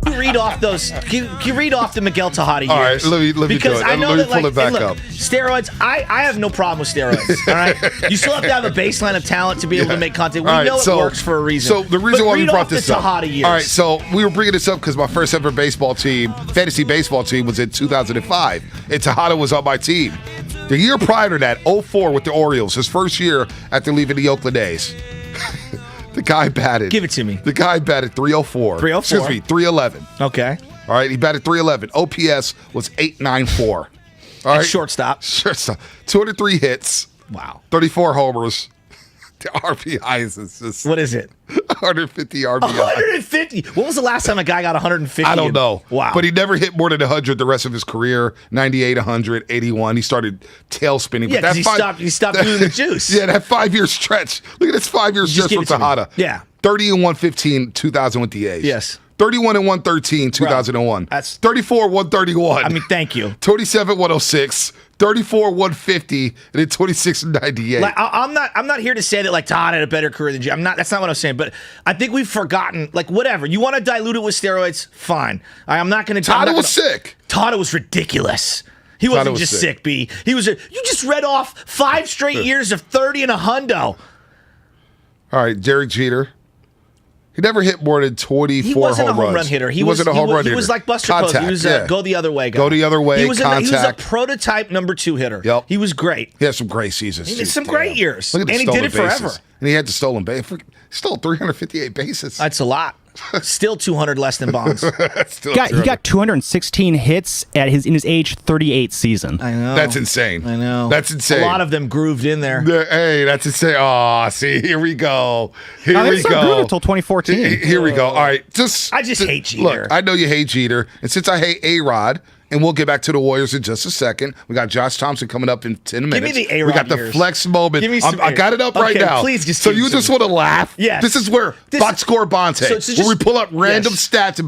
You read off those. Can you read off the Miguel Tejada years? All right, let me do because it. I know Let me that, pull like, it back look, up. steroids. I have no problem with steroids. All right, you still have to have a baseline of talent to be able to make content. We know it works for a reason. So the reason why we brought this up. Tejada years. All right, so we were bringing this up because my first ever fantasy baseball team was in 2005, and Tejada was on my team. The year prior to that, 04 with the Orioles, his first year after leaving the Oakland A's. The guy batted. Give it to me. The guy batted 304. 304. Excuse me, 311. Okay. All right, he batted 311. OPS was 894. All right. Shortstop. 203 hits. Wow. 34 homers. The RBIs is just. What is it? 150 RBIs. 150. When was the last time a guy got 150? I don't know. Wow. But he never hit more than 100 the rest of his career. 98, 100, 81. He started tail spinning. Yeah, because he stopped doing the juice. Yeah, that 5-year stretch. Look at this 5-year stretch from Tejada. Yeah. 30 and 115, 2000 with the A's. Yes. 31 and 113, 2001. That's 34, 131. I mean, thank you. 27, 106. 34, 150, and then 26 and 98. Like, I'm not here to say that like Todd had a better career than G. That's not what I'm saying. But I think we've forgotten, like, whatever. You want to dilute it with steroids? Fine. I'm not going to. Todd was sick. Todd was ridiculous. He wasn't just sick, B. He was. You just read off 5 straight years of 30 and a hundo. All right, Derek Jeter. He never hit more than 24 He wasn't home a home runs. run hitter. He wasn't a home run hitter. He was like Buster Posey. He was a go the other way guy. Go the other way, he was contact. a prototype number 2 hitter. Yep. He was great. He had some great seasons. He had some great years. Look at the and he did it bases. forever. And he had the stolen base. He stole 358 bases. That's a lot. Still 200 less than Bonds. He got 216 hits in his age 38 season. I know. That's insane. I know. That's insane. A lot of them grooved in there. Hey, that's insane. Oh, see, here we go. Here we go. Until 2014. Here we go. All right, I just hate Jeter. Look, I know you hate Jeter, and since I hate A-Rod, and we'll get back to the Warriors in just a second. We got Josh Thompson coming up in 10 minutes. Give me the A-Rod We got the years. flex moment. Give me some I got it up right now. Please just so give me you just some. want to laugh? Yes. This is where box score Bonte, where we pull up random stats and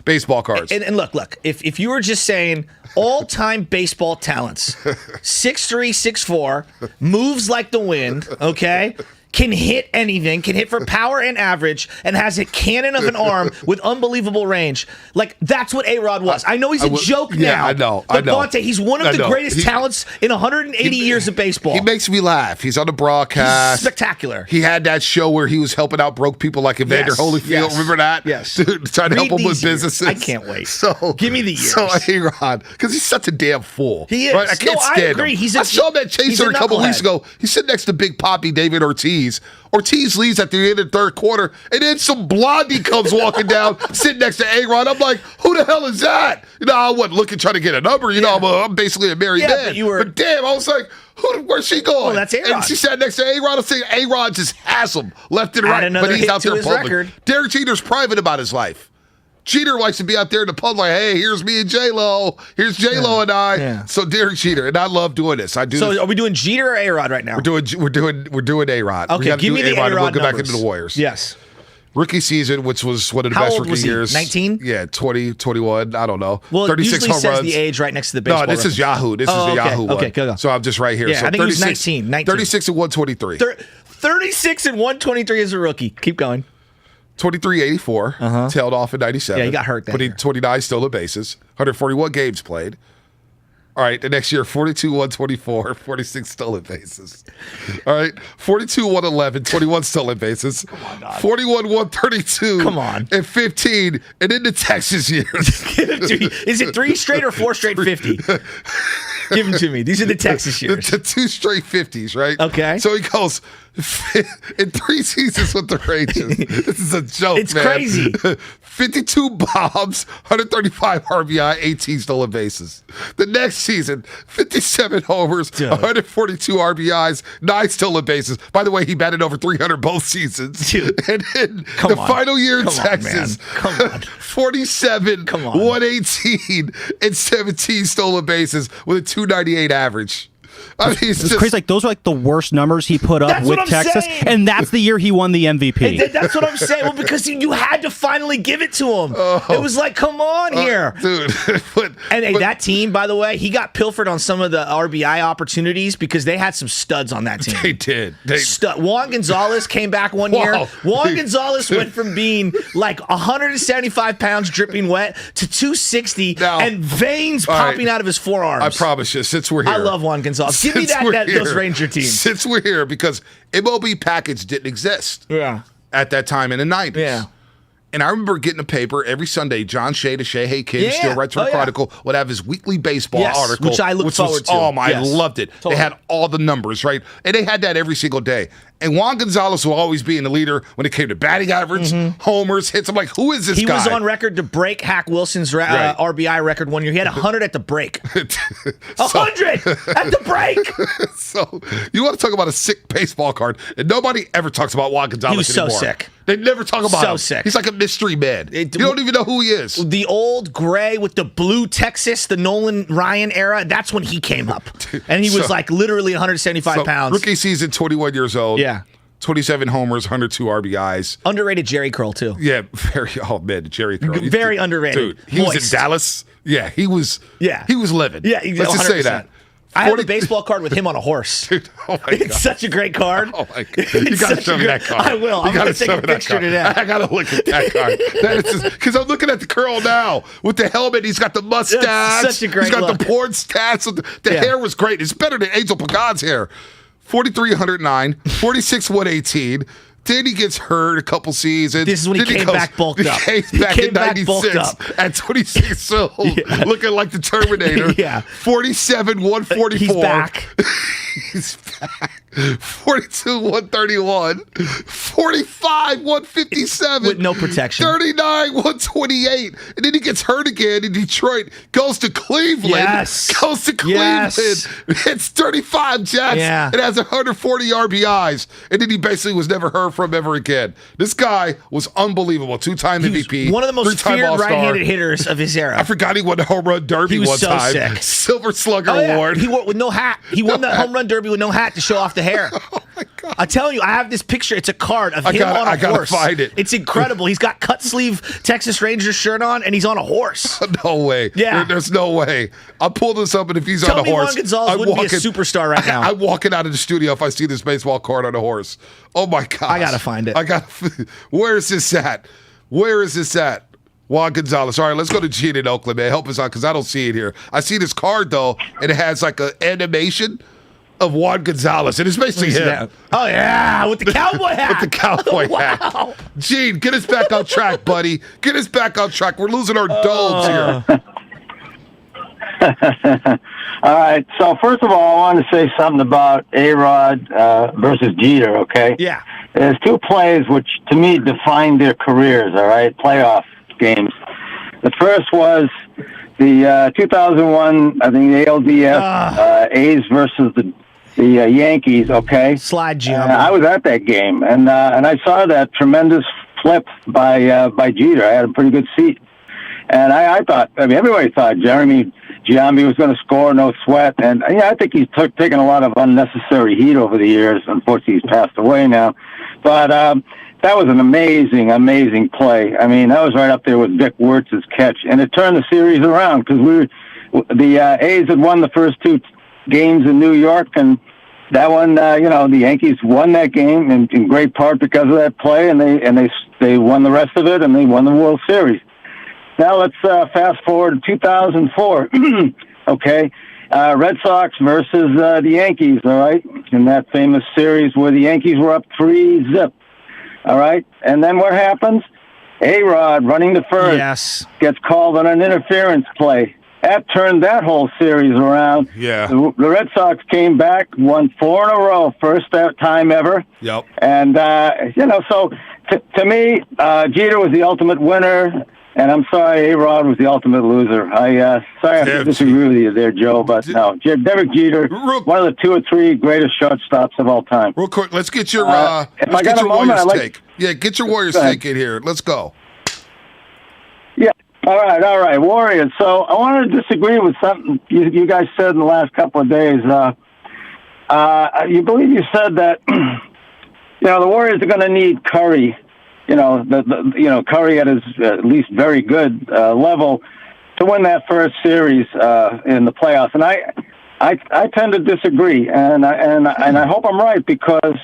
baseball cards. And look, if you were just saying all-time baseball talents, 6'3", 6'4", moves like the wind, okay? Can hit anything, can hit for power and average, and has a cannon of an arm with unbelievable range. Like, that's what A-Rod was. I know he's a joke now. Yeah, I know. But Bonte, he's one of the greatest talents in 180 years of baseball. He makes me laugh. He's on the broadcast. He's spectacular. He had that show where he was helping out broke people like Evander Holyfield. Yes. Remember that? Yes. Dude, trying to help him with businesses. I can't wait. So give me the years. So A-Rod, because he's such a damn fool. He is. Right? I can't stand I agree. him. I saw him at Chaser a couple weeks ago. He's sitting next to Big Poppy David Ortiz. Ortiz leaves at the end of the third quarter, and then some blondie comes walking down, sitting next to A-Rod. I'm like, who the hell is that? You know, I wasn't looking trying to get a number. You know, I'm basically a married man. But damn, I was like, where's she going? Well, that's A-Rod. And she sat next to A-Rod. I'm saying A-Rod just has him left and right, but he's out there in public. Derek Jeter's private about his life. Jeter likes to be out there in the public, like, hey, here's me and J-Lo. Here's J-Lo and I. Yeah. So Derek Jeter, and I love doing this. I do. So this. are we doing Jeter or A-Rod right now? We're doing A-Rod. Okay, give me the A-Rod We'll go back numbers. into the Warriors. Yes. Rookie season, which was one of the How best old rookie was he? years. 19? Yeah, 20, 21. I don't know. Well, 36 usually home says runs. the age right next to the baseball. No, this is Yahoo. This is the Yahoo one. Okay, go. So I'm just right here. Yeah, so I think he was 19. 36 and 123. 36 and 123 as a rookie. Keep going. 23, 84. Tailed off in 97. Yeah, he got hurt that But he year. 29 stolen bases. 141 games played. All right, the next year, 42, 124, 46 stolen bases. All right, 42, 111, 21 stolen bases. 41, 132. Come on. And 15. And in the Texas years. Is it 3 straight or 4 straight 50? Give them to me. These are the Texas years. The 2 straight 50s, right? Okay. So he goes in 3 seasons with the Rangers. This is a joke, It's man. crazy. 52 bombs, 135 RBI, 18 stolen bases. The next season, 57 homers, 142 RBIs, 9 stolen bases. By the way, he batted over 300 both seasons. Dude. And then final year in Texas, 47, 118, and 17 stolen bases with a 298 average. I mean, it's crazy. Like those are like the worst numbers he put up with Texas, and that's the year he won the MVP. That's what I'm saying. Well, because you had to finally give it to him. It was like, come on here, dude. That team, by the way, he got pilfered on some of the RBI opportunities because they had some studs on that team. They did. Juan Gonzalez came back one year. Juan Gonzalez went from being like 175 pounds dripping wet to 260 and veins popping out of his forearms. I promise you, since we're here. I love Juan Gonzalez. Give me those Ranger teams. Since we're here, because MLB package didn't exist at that time in the 90s. Yeah. And I remember getting a paper every Sunday. John Shea, the Shea Hey Kid, still writes for the Chronicle, would have his weekly baseball article. Which I look forward to. I loved it. Totally. They had all the numbers, right? And they had that every single day. And Juan Gonzalez will always be in the leader when it came to batting average, homers, hits. I'm like, who is this guy? He was on record to break Hack Wilson's RBI record one year. He had 100 at the break. 100 at the break! So, you want to talk about a sick baseball card, and nobody ever talks about Juan Gonzalez He was anymore. so sick. They never talk about him. So sick. He's like a mystery man. You don't even know who he is. The old gray with the blue Texas, the Nolan Ryan era, that's when he came up. And he was like literally 175 pounds. Rookie season, 21 years old. Yeah. 27 homers, 102 RBIs. Underrated Jerry Curl, too. Yeah, Jerry Curl. Very underrated. Dude, he was in Dallas. Yeah, he was living. Yeah, let's just say that. I have a baseball card with him on a horse. Dude, oh my God. It's such a great card. Oh my God. You got to show me that card. I will. I'm going to take a picture today. I got to look at that card. Because I'm looking at the Curl now with the helmet. He's got the mustache. Such a great He's got look. the porn stats. The hair was great. It's better than Angel Pagan's hair. 4,309, 46,118. Then he gets hurt a couple seasons. This is when he came back bulked up. He came back in 96 at 26 years old, looking like the Terminator. 47,144. He's back. He's back. 42,131. 45,157. With no protection. 39,128. And then he gets hurt again in Detroit. Goes to Cleveland. Goes to Cleveland. Hits 35 Jets. And has 140 RBIs. And then he basically was never heard from ever again. This guy was unbelievable. Two-time MVP. One of the most feared right-handed hitters of his era. I forgot he won the home run derby one time. Sick. Silver Slugger Award. He won with no hat. He won the home run derby with no hat to show off the hair. Oh my God. I'm telling you, I have this picture. It's a card of him on a horse. I gotta find it. It's incredible. He's got cut sleeve Texas Rangers shirt on, and he's on a horse. No way. Yeah. There's no way. I'll pull this up, and if he's Tell on a me horse, Juan Gonzalez wouldn't be a superstar right now. I'm walking out of the studio if I see this baseball card on a horse. Oh my God. I gotta find it. Where is this at? Where is this at? Juan Gonzalez. All right, let's go to Gene in Oakland, man. Help us out, because I don't see it here. I see this card, though, and it has like an animation of Juan Gonzalez, and it's basically him. Oh, yeah, with the cowboy hat. With the cowboy hat. Gene, get us back on track, buddy. Get us back on track. We're losing our domes here. All right, so first of all, I want to say something about A-Rod versus Jeter, okay? Yeah. There's two plays which, to me, defined their careers, all right, playoff games. The first was the 2001, I think, the ALDS A's versus the Yankees, okay? Slide Jim. I was at that game, and I saw that tremendous flip by Jeter. I had a pretty good seat. And I thought, I mean, everybody thought Jeremy Giambi was going to score, no sweat. And I think he's taken a lot of unnecessary heat over the years. Unfortunately, he's passed away now. But that was an amazing, amazing play. I mean, that was right up there with Dick Wirtz's catch. And it turned the series around because the A's had won the first two games in New York, and that one, the Yankees won that game in great part because of that play, and they won the rest of it, and they won the World Series. Now let's fast forward to 2004. Okay, Red Sox versus the Yankees. All right, in that famous series where the Yankees were up 3-0. All right, and then what happens? A-Rod running to first gets called on an interference play. That turned that whole series around. Yeah. The Red Sox came back, won 4 in a row, first time ever. Yep. And, so to me, Jeter was the ultimate winner, and I'm sorry, A-Rod was the ultimate loser. Sorry I have to disagree with you there, Joe, but no. Derek Jeter, one of the 2 or 3 greatest shortstops of all time. Real quick, let's get your Warriors take. Yeah, get your Warriors take in here. Let's go. Yeah. All right, Warriors. So I want to disagree with something you guys said in the last couple of days. you believe you said that, the Warriors are going to need Curry, Curry at his at least very good level to win that first series in the playoffs. And I tend to disagree, and I hope I'm right, because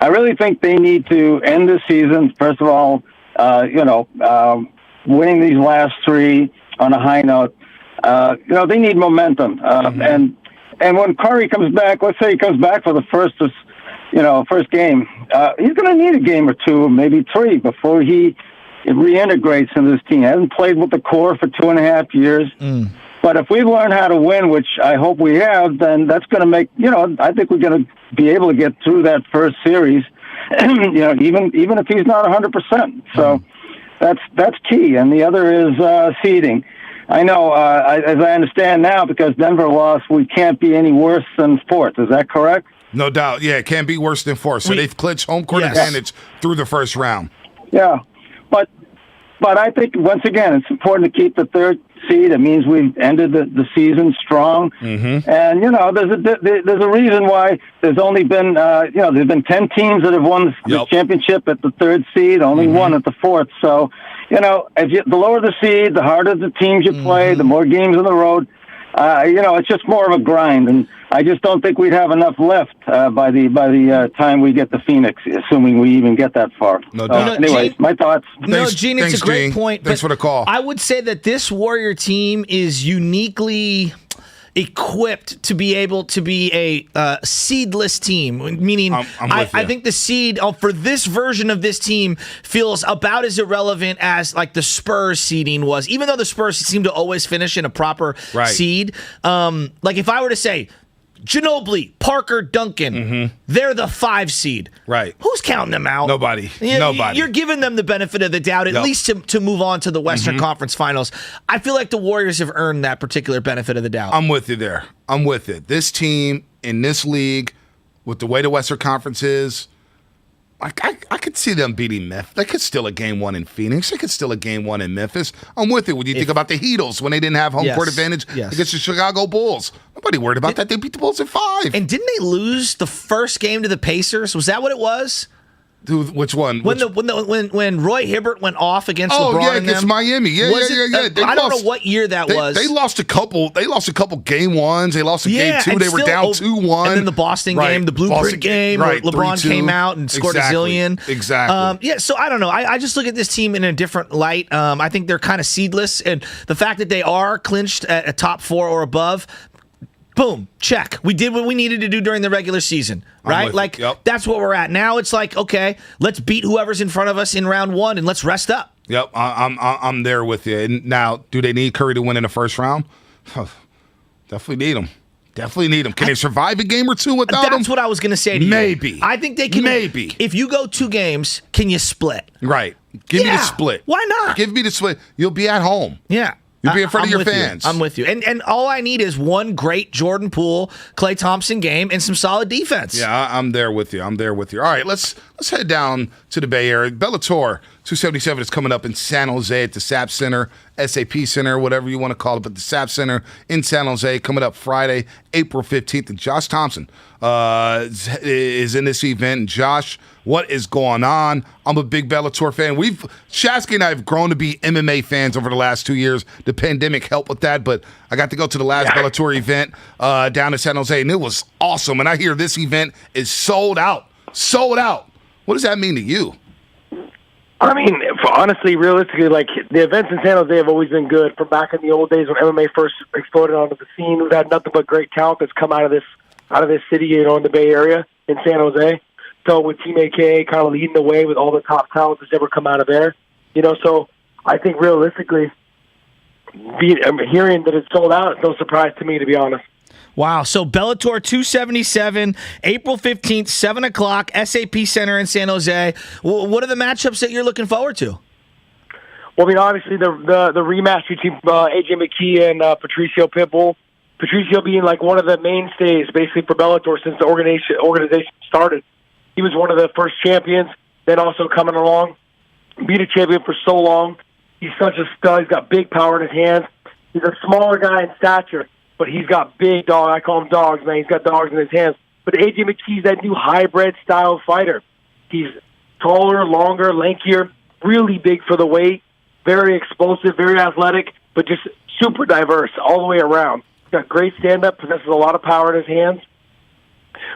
I really think they need to end the season, first of all, winning these last three on a high note. They need momentum. And when Curry comes back, let's say he comes back for the first game, he's going to need a game or two, maybe three, before he reintegrates in this team. He hasn't played with the core for 2.5 years. But if we learn how to win, which I hope we have, then that's going to make, I think we're going to be able to get through that first series, even if he's not 100%. So that's key. And the other is seeding. I know, as I understand now, because Denver lost, we can't be any worse than fourth. Is that correct? No doubt. Yeah, it can't be worse than fourth. So they've clinched home court advantage through the first round. Yeah. But I think, once again, it's important to keep the third seed. It means we've ended the season strong. Mm-hmm. And, there's a reason why there's only been, there's been 10 teams that have won the championship at the third seed, only one at the fourth. So, the lower the seed, the harder the teams you play, the more games on the road. It's just more of a grind, and I just don't think we'd have enough left by the time we get to Phoenix, assuming we even get that far. Anyways, my thoughts. Gene, it's a great point. Thanks for the call. I would say that this Warrior team is uniquely equipped to be able to be a seedless team, meaning I think the seed for this version of this team feels about as irrelevant as like the Spurs seeding was, even though the Spurs seem to always finish in a proper seed. Like if I were to say Ginobili, Parker, Duncan, they're the 5 seed. Right. Who's counting them out? Nobody. You're giving them the benefit of the doubt, at least to move on to the Western Conference Finals. I feel like the Warriors have earned that particular benefit of the doubt. I'm with you there. I'm with it. This team in this league, with the way the Western Conference is, I could see them beating Memphis. They could steal a game 1 in Phoenix. They could steal a game 1 in Memphis. I'm with it. When you think about the Heatles, when they didn't have home court advantage against the Chicago Bulls, nobody worried about that. They beat the Bulls in 5. And didn't they lose the first game to the Pacers? Was that what it was? Dude, which one? When Roy Hibbert went off against LeBron against Miami. Yeah. I don't know what year that was. They lost a couple. They lost a couple game 1s. They lost a game 2. They were down 2-1. And then the Boston game, the Blueprint game, where LeBron 3-2. Came out and scored a zillion. Exactly. So I don't know. I just look at this team in a different light. I think they're kind of seedless, and the fact that they are clinched at a top 4 or above. Boom, check. We did what we needed to do during the regular season, right? That's what we're at. Now it's like, okay, let's beat whoever's in front of us in round 1 and let's rest up. Yep, I'm there with you. And now, do they need Curry to win in the first round? Definitely need him. Can they survive a game or 2 without him? That's what I was going to say to you. Maybe. I think they can. Maybe. If you go 2 games, can you split? Right. Give me the split. Why not? Give me the split. You'll be at home. Yeah. You'll be in front of your fans. I'm with you. And all I need is one great Jordan Poole, Klay Thompson game and some solid defense. Yeah, I'm there with you. All right, let's head down to the Bay Area. Bellator 277 is coming up in San Jose at the SAP Center, SAP Center, whatever you want to call it, but the SAP Center in San Jose coming up Friday, April 15th. And Josh Thompson is in this event. And Josh, what is going on? I'm a big Bellator fan. Shasky and I have grown to be MMA fans over the last 2 years. The pandemic helped with that, but I got to go to the last Bellator event down in San Jose, and it was awesome. And I hear this event is sold out. What does that mean to you? I mean, honestly, realistically, like the events in San Jose have always been good. From back in the old days when MMA first exploded onto the scene, we've had nothing but great talent that's come out of this city, in the Bay Area in San Jose. So with Team AKA kind of leading the way with all the top talent that's ever come out of there, so I think realistically, hearing that it's sold out, it's no surprise to me, to be honest. Wow. So Bellator 277, April 15th, 7 o'clock, SAP Center in San Jose. What are the matchups that you're looking forward to? Well, I mean, obviously the rematch between AJ McKee and Patricio Pitbull. Patricio being like one of the mainstays basically for Bellator since the organization started. He was one of the first champions, then also coming along, beat a champion for so long. He's such a stud. He's got big power in his hands. He's a smaller guy in stature, but he's got big dog. I call him dogs, man. He's got dogs in his hands. But AJ McKee's that new hybrid style fighter. He's taller, longer, lankier, really big for the weight, very explosive, very athletic, but just super diverse all the way around. He's got great stand-up, possesses a lot of power in his hands,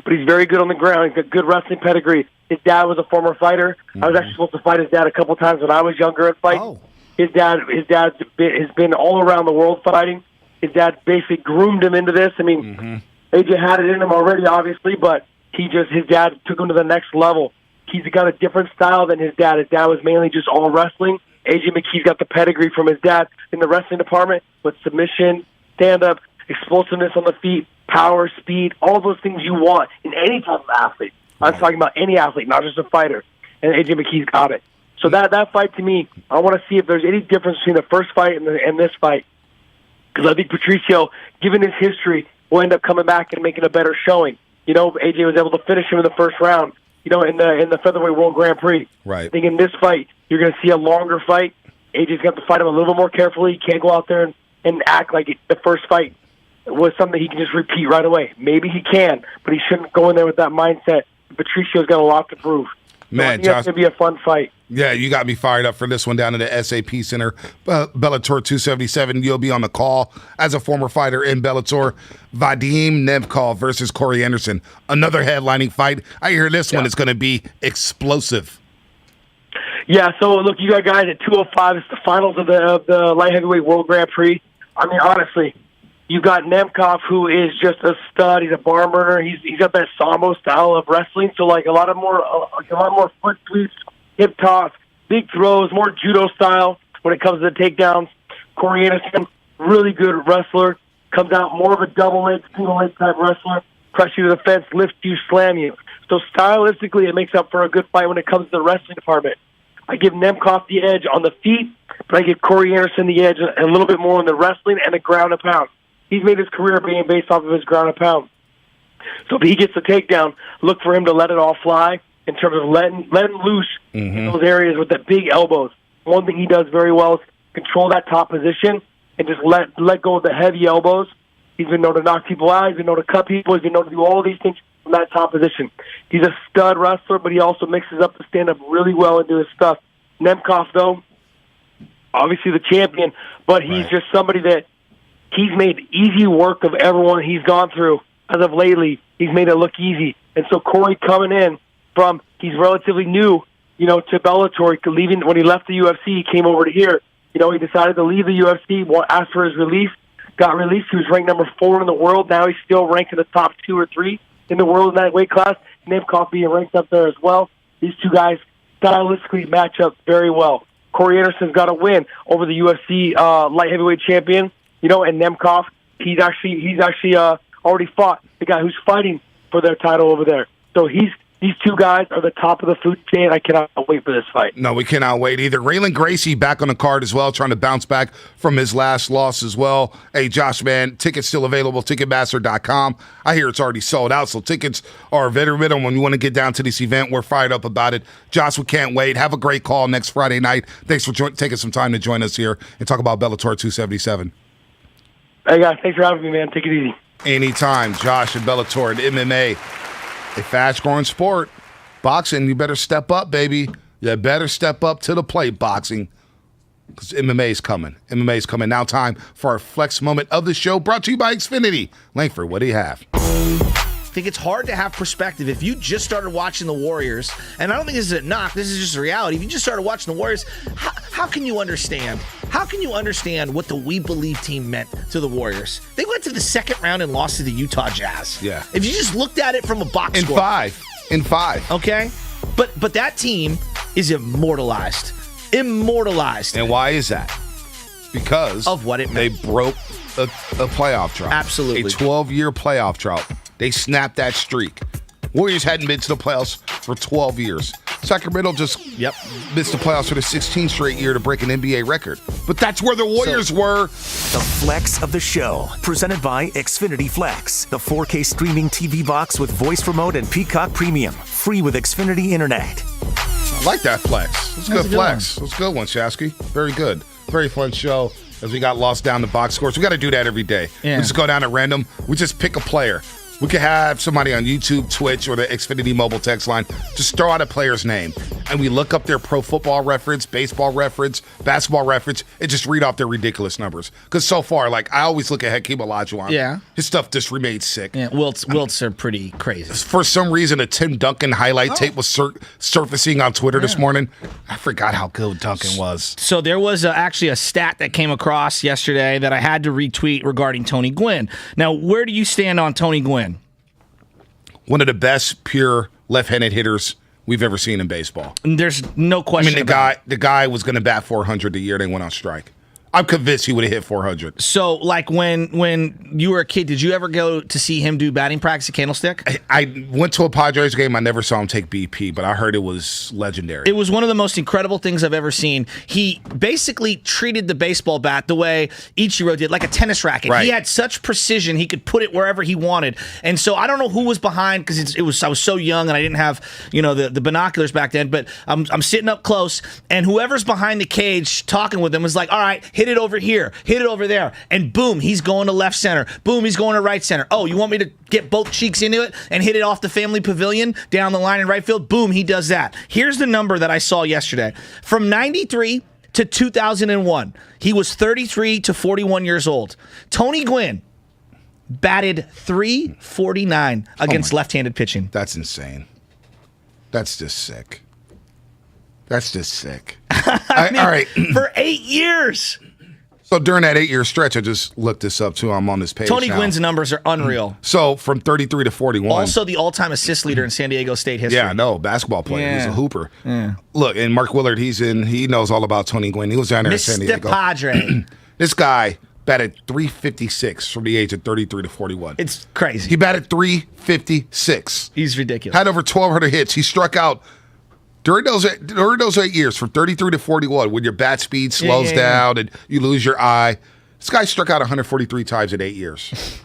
but he's very good on the ground. He's got good wrestling pedigree. His dad was a former fighter. I was actually supposed to fight his dad a couple times when I was younger in fighting. Oh. His dad has been all around the world fighting. His dad basically groomed him into this. I mean, AJ had it in him already, obviously, but his dad took him to the next level. He's got a different style than his dad. His dad was mainly just all wrestling. AJ McKee's got the pedigree from his dad in the wrestling department with submission, stand-up, explosiveness on the feet, power, speed, all those things you want in any type of athlete. I'm talking about any athlete, not just a fighter. And AJ McKee's got it. So that fight, to me, I want to see if there's any difference between the first fight and this fight. Because I think Patricio, given his history, will end up coming back and making a better showing. You know, AJ was able to finish him in the first round, you know, in the Featherweight World Grand Prix. Right. I think in this fight, you're going to see a longer fight. AJ's got to fight him a little bit more carefully. He can't go out there and act like the first fight was something he can just repeat right away. Maybe he can, but he shouldn't go in there with that mindset. Patricio's got a lot to prove. Man, I think that's going to be a fun fight. Yeah, you got me fired up for this one down in the SAP Center. Bellator 277, you'll be on the call as a former fighter in Bellator. Vadim Nemkov versus Corey Anderson. Another headlining fight. I hear this one is going to be explosive. Yeah, so look, you got guys at 205. It's the finals of the light heavyweight World Grand Prix. I mean, honestly, you got Nemkov, who is just a stud. He's a bar burner. He's got that sambo style of wrestling. So like a lot more foot sweeps, hip toss, big throws, more judo style when it comes to the takedowns. Corey Anderson, really good wrestler, comes out more of a double leg, single leg type wrestler. Press you to the fence, lift you, slam you. So stylistically, it makes up for a good fight when it comes to the wrestling department. I give Nemkov the edge on the feet, but I give Corey Anderson the edge a little bit more on the wrestling and the ground and pound. He's made his career being based off of his ground and pound. So if he gets the takedown, look for him to let it all fly in terms of letting loose in those areas with the big elbows. One thing he does very well is control that top position and just let go of the heavy elbows. He's been known to knock people out. He's been known to cut people. He's been known to do all these things from that top position. He's a stud wrestler, but he also mixes up the stand-up really well into his stuff. Nemkov, though, obviously the champion, but he's just somebody that he's made easy work of everyone he's gone through as of lately. He's made it look easy. And so Corey coming in from, he's relatively new, you know, to Bellator. Leaving, when he left the UFC, he came over to here. You know, he decided to leave the UFC, asked for his release, got released. He was ranked number 4 in the world. Now he's still ranked in the top 2 or 3 in the world in that weight class. Nemkov being ranked up there as well. These two guys stylistically match up very well. Corey Anderson's got a win over the UFC light heavyweight champion. You know, and Nemkov, he's actually already fought the guy who's fighting for their title over there. So these two guys are the top of the food chain. I cannot wait for this fight. No, we cannot wait either. Raylan Gracie back on the card as well, trying to bounce back from his last loss as well. Hey, Josh, man, tickets still available, Ticketmaster.com. I hear it's already sold out, so tickets are available when you want to get down to this event. We're fired up about it. Josh, we can't wait. Have a great call next Friday night. Thanks for taking some time to join us here and talk about Bellator 277. Hey, guys, thanks for having me, man. Take it easy. Anytime. Josh and Bellator and MMA, a fast-growing sport. Boxing, you better step up, baby. You better step up to the plate, boxing, because MMA is coming. MMA is coming. Now time for our flex moment of the show, brought to you by Xfinity. Langford, what do you have? I think it's hard to have perspective if you just started watching the Warriors, and I don't think this is a knock, this is just a reality. If you just started watching the Warriors, how can you understand? How can you understand what the We Believe team meant to the Warriors? They went to the second round and lost to the Utah Jazz. Yeah. If you just looked at it from a box score. In five. Okay? But that team is immortalized. Immortalized. And why is that? Because of what it meant. They broke a playoff drought. Absolutely. A 12-year playoff drought. They snapped that streak. Warriors hadn't been to the playoffs for 12 years. Sacramento just missed the playoffs for the 16th straight year to break an NBA record. But that's where the Warriors were. The Flex of the Show, presented by Xfinity Flex, the 4K streaming TV box with voice remote and Peacock Premium, free with Xfinity Internet. I like that flex. It's a good flex. It's a good one, Shasky. Very good. Very fun show as we got lost down the box scores. We got to do that every day. Yeah. We just go down at random. We just pick a player. We could have somebody on YouTube, Twitch, or the Xfinity mobile text line just throw out a player's name, and we look up their Pro Football Reference, Baseball Reference, Basketball Reference, and just read off their ridiculous numbers. Because so far, like, I always look at Hakeem Olajuwon. Yeah. His stuff just remains sick. Yeah, wilts are pretty crazy. For some reason, a Tim Duncan highlight tape was surfacing on Twitter this morning. I forgot how good Duncan was. So there was actually a stat that came across yesterday that I had to retweet regarding Tony Gwynn. Now, where do you stand on Tony Gwynn? One of the best pure left-handed hitters we've ever seen in baseball. There's no question. I mean, the guy was going to bat 400 the year they went on strike. I'm convinced he would have hit 400. So, like, when you were a kid, did you ever go to see him do batting practice at Candlestick? I went to a Padres game. I never saw him take BP, but I heard it was legendary. It was one of the most incredible things I've ever seen. He basically treated the baseball bat the way Ichiro did, like a tennis racket. Right. He had such precision; he could put it wherever he wanted. And so, I don't know who was behind because I was so young and I didn't have the binoculars back then. But I'm sitting up close, and whoever's behind the cage talking with him was like, "All right, hit it over here, hit it over there," and boom, he's going to left center. Boom, he's going to right center. Oh, you want me to get both cheeks into it and hit it off the family pavilion down the line in right field? Boom, he does that. Here's the number that I saw yesterday. From 93 to 2001, he was 33 to 41 years old. Tony Gwynn batted .349 against left-handed pitching. That's insane. That's just sick. That's just sick. I mean, all right. For 8 years. So during that 8-year stretch, I just looked this up too. I'm on this page Tony now. Gwynn's numbers are unreal. So from 33 to 41. Also the all-time assist leader in San Diego State history. Yeah, no, basketball player. Yeah. He's a hooper. Yeah. Look, and Mark Willard, he knows all about Tony Gwynn. He was down there in San Diego. Mr. Padre. This guy batted .356 from the age of 33 to 41. It's crazy. He batted .356. He's ridiculous. Had over 1,200 hits. He struck out during those 8 years, from 33 to 41, when your bat speed slows down and you lose your eye. This guy struck out 143 times in 8 years.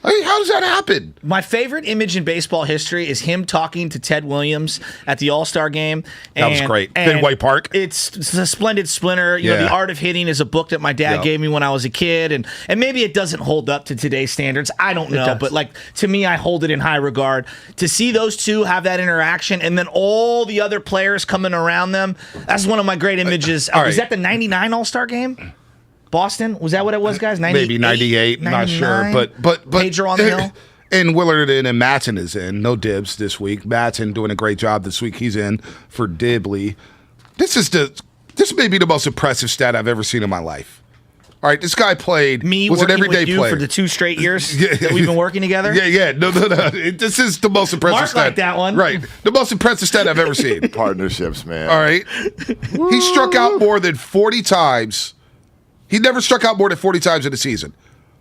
I mean, how does that happen? My favorite image in baseball history is him talking to Ted Williams at the All-Star game. That was great. Fenway Park. It's a splendid splinter. You know, The Art of Hitting is a book that my dad gave me when I was a kid, and maybe it doesn't hold up to today's standards. I don't know, but like to me, I hold it in high regard. To see those two have that interaction, and then all the other players coming around them, that's one of my great images. Was that the '99 All-Star game? Boston? Was that what it was, guys? Maybe 98, not sure. But Pedro on the hill? And Willard and Matson is in. No Dibs this week. Matson doing a great job this week. He's in for Dibley. This may be the most impressive stat I've ever seen in my life. All right, this guy played. Was an everyday player for the 2 straight years that we've been working together? Yeah. No. This is the most impressive Mark stat. liked that one. Right. The most impressive stat I've ever seen. Partnerships, man. All right. He struck out more than 40 times. He never struck out more than 40 times in a season.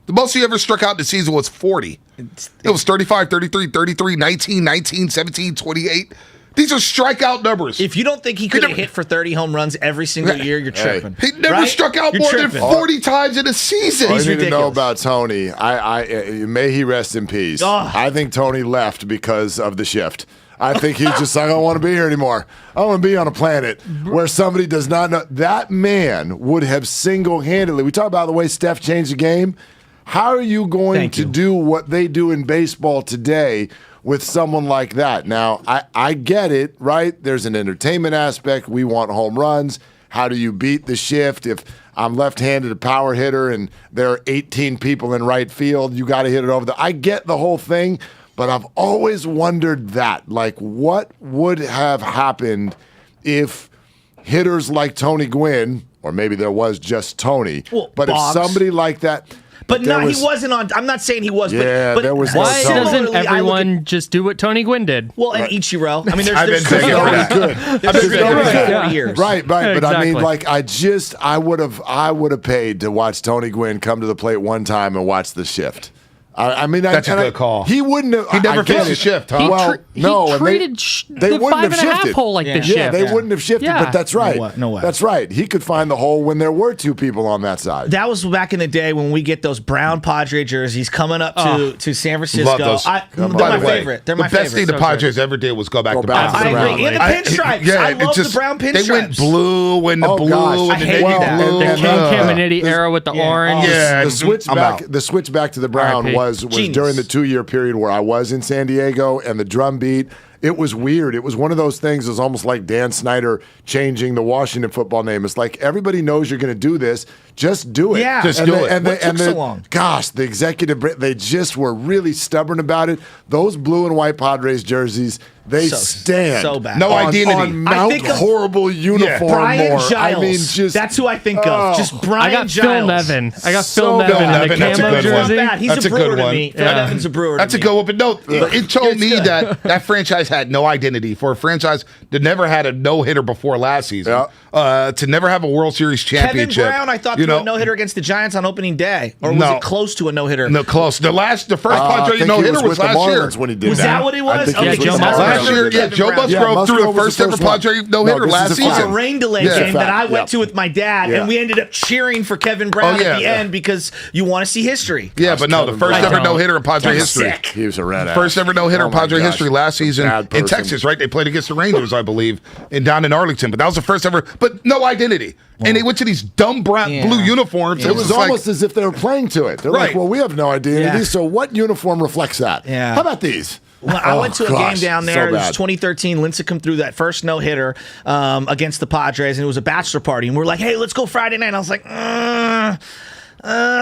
The most he ever struck out in the season was 40. It was 35, 33, 33, 19, 19, 17, 28. These are strikeout numbers. If you don't think he could have hit for 30 home runs every single year, you're tripping. He never struck out more than 40 times in a season. All you need to know about Tony, may he rest in peace. I think Tony left because of the shift. I think he's just like, I don't want to be here anymore. I want to be on a planet where somebody does not know. That man would have single-handedly, we talk about the way Steph changed the game. How are you going to do what they do in baseball today with someone like that? Now, I get it, right? There's an entertainment aspect. We want home runs. How do you beat the shift? If I'm left-handed, a power hitter, and there are 18 people in right field, you got to hit it over I get the whole thing. But I've always wondered that, like, what would have happened if hitters like Tony Gwynn, or maybe there was just Tony, but if somebody like that. But no, he wasn't on. I'm not saying he was. Yeah, but there was. Why doesn't everyone just do what Tony Gwynn did? Well, and Ichiro. I mean, I've been thinking there's 40 years. Right. But I mean, like, I would have paid to watch Tony Gwynn come to the plate one time and watch the shift. I mean, that's a good call. He wouldn't have. He never finished the shift, huh? He treated they the wouldn't have 5.5 shifted. hole like the shift. Yeah, they wouldn't have shifted. Yeah. But that's right. No way. That's right. He could find the hole when there were 2 people on that side. That was back in the day when we get those brown Padre jerseys coming up to San Francisco. Love those. They're my favorite. They're my favorite. The best thing the Padres ever did was go back to brown. I agree. And the pinstripes. I love the brown pinstripes. They went blue and the blue and the navy blue. The King Caminiti era with the orange. Yeah, the switch back to the brown was during the 2-year period where I was in San Diego, and the drum beat. It was weird. It was one of those things. It was almost like Dan Snyder changing the Washington football name. It's like, everybody knows you're going to do this. Just do it. Yeah. Just do it. What took so long? Gosh, the executive, they just were really stubborn about it. Those blue and white Padres jerseys, they stand. So bad. No identity. On Mount Horrible uniform. Brian more. Giles. I mean, just that's who I think of. Just Brian Giles. Phil Nevin. I got Phil Nevin in the camo jersey. He's a Brewer to me. Phil Nevin's a Brewer to me. That's a good one. But no, it told me that franchise had no identity. For a franchise that never had a no-hitter before last season, to never have a World Series championship. Kevin Brown, I thought, threw a no-hitter against the Giants on opening day. Or was it close to a no-hitter? No, close. The first Padre no-hitter was last year. When he did was that what it was? Last year, Joe Musgrove threw the first ever Padre no-hitter last season. It was a rain delay game that I went to with my dad, and we ended up cheering for Kevin Brown at the end because you want to see history. Yeah, but no, the first ever no-hitter in Padre history. He was a red ass. First ever no-hitter in Padre history last season in Texas, right? They played against the Rangers, I believe, and down in Arlington. But that was the first ever, but no identity. And they went to these dumb blue uniforms. It was almost as if they were playing to it. They're like, well, we have no identity, so what uniform reflects that? Yeah. How about these? Well, I went to a game down there. It was 2013. Lincecum threw that first no-hitter against the Padres, and it was a bachelor party. And we were like, hey, let's go Friday night. And I was like,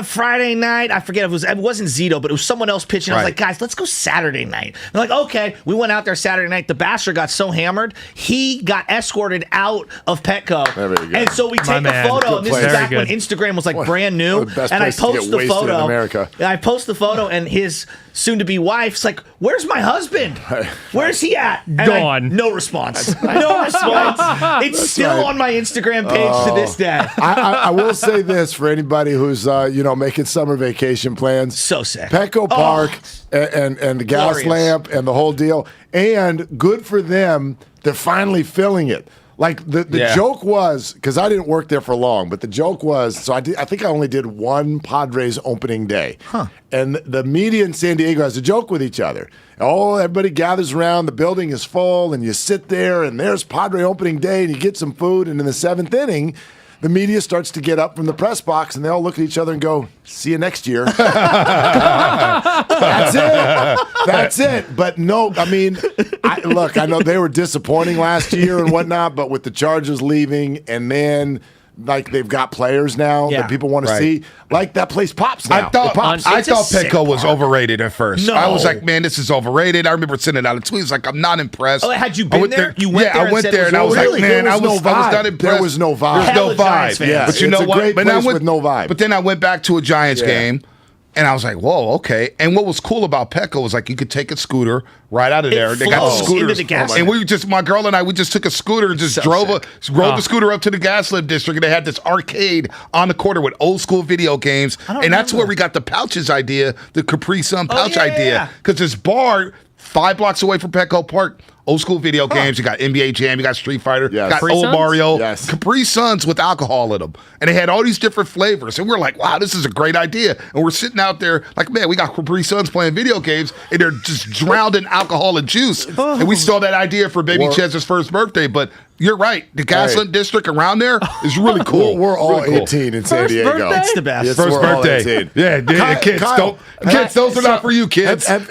Friday night, I forget if it wasn't Zito, but it was someone else pitching. I was like, guys, let's go Saturday night. They're like, okay. We went out there Saturday night. The Bachelor got so hammered, he got escorted out of Petco. And so we take a photo, and this is back when Instagram was like brand new. And I post the photo. I post the photo, and his soon-to-be wife's like, where's my husband? Where's he at? Gone. No response. No response. It's still on my Instagram page to this day. I will say this for anybody who's making summer vacation plans. So sick. Petco Park and the gas lamp and the whole deal. And good for them, they're finally filling it. Like the joke was, because I didn't work there for long, but the joke was, so I think I only did one Padres opening day. And the media in San Diego has a joke with each other. Everybody gathers around, the building is full, and you sit there, and there's Padre opening day, and you get some food, and in the 7th inning, the media starts to get up from the press box, and they all look at each other and go, see you next year. That's it. But no, I mean, I know they were disappointing last year and whatnot, but with the Chargers leaving, and then like they've got players now that people want to see. Like that place pops now. I thought Petco was overrated at first. I was like, man, this is overrated. I remember sending out a tweet. Like, I'm not impressed. Oh, had you been there? You went there. I went there and I was like, man, I was not impressed. There was no vibe. There's no vibe. Yeah, but you know what? But with no vibe. But then I went back to a Giants game. And I was like, whoa, okay. And what was cool about Petco was like you could take a scooter right out of there. They got the scooters. Into the gas and my girl and I, we just took a scooter and just drove the scooter up to the Gaslamp district. And they had this arcade on the corner with old school video games. And that's where we got the pouches idea, the Capri Sun pouch idea. Because this bar 5 blocks away from Petco Park, old school video games. You got NBA Jam, you got Street Fighter, you got Capri old Suns? Mario, Yes. Capri Suns with alcohol in them. And they had all these different flavors. And we're like, wow, this is a great idea. And we're sitting out there like, man, we got Capri Suns playing video games, and they're just drowned in alcohol and juice. And we stole that idea for Baby Chez's first birthday. But you're right. The Gaslamp district around there is really cool. We're all really cool. 18 in San Diego. Birthday? It's the best. Yes, First we're all birthday. 18. Yeah, kids, those are not for you, kids. Have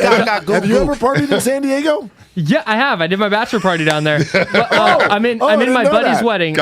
you ever partied in San Diego? Yeah, I have. I did my bachelor party down there. But, I'm in my buddy's wedding.